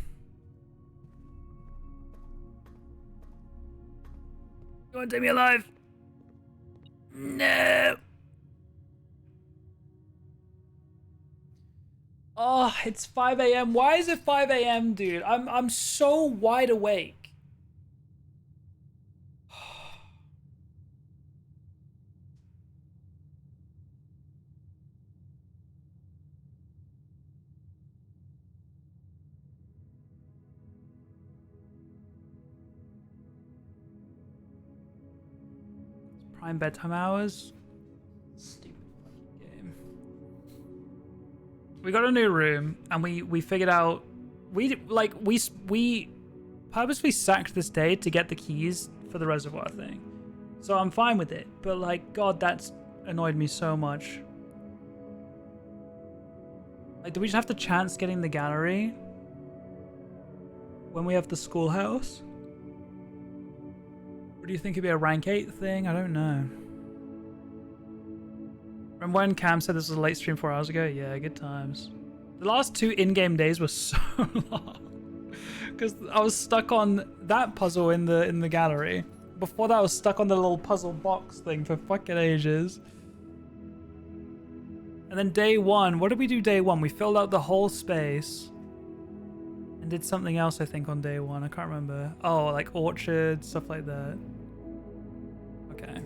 Speaker 1: You won't take me alive. No. Oh, it's 5 a.m. Why is it 5 a.m., dude? I'm so wide awake. Prime bedtime hours. Stupid fucking game. We got a new room and we figured out we purposely sacked this day to get the keys for the reservoir thing. So I'm fine with it, but like god, that's annoyed me so much. Like, do we just have to chance getting the gallery when we have the schoolhouse? Or do you think it'd be a rank 8 thing? I don't know. Remember when Cam said this was a late stream 4 hours ago? Yeah, good times. The last 2 in-game days were so long. Because I was stuck on that puzzle in the gallery. Before that, I was stuck on the little puzzle box thing for fucking ages. And then day 1, what did we do day 1? We filled out the whole space.
Speaker 2: And did something else, I think, on day one. I can't remember. Oh, like orchards, stuff like that. Okay.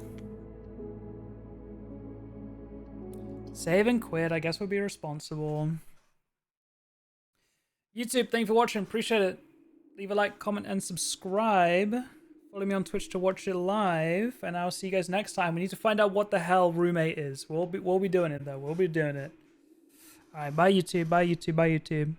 Speaker 2: Save and quit. I guess we'll be responsible. YouTube, thank you for watching. Appreciate it. Leave a like, comment, and subscribe. Follow me on Twitch to watch it live. And I'll see you guys next time. We need to find out what the hell roommate is. We'll be doing it, though. We'll be doing it. All right. Bye, YouTube. Bye, YouTube. Bye, YouTube.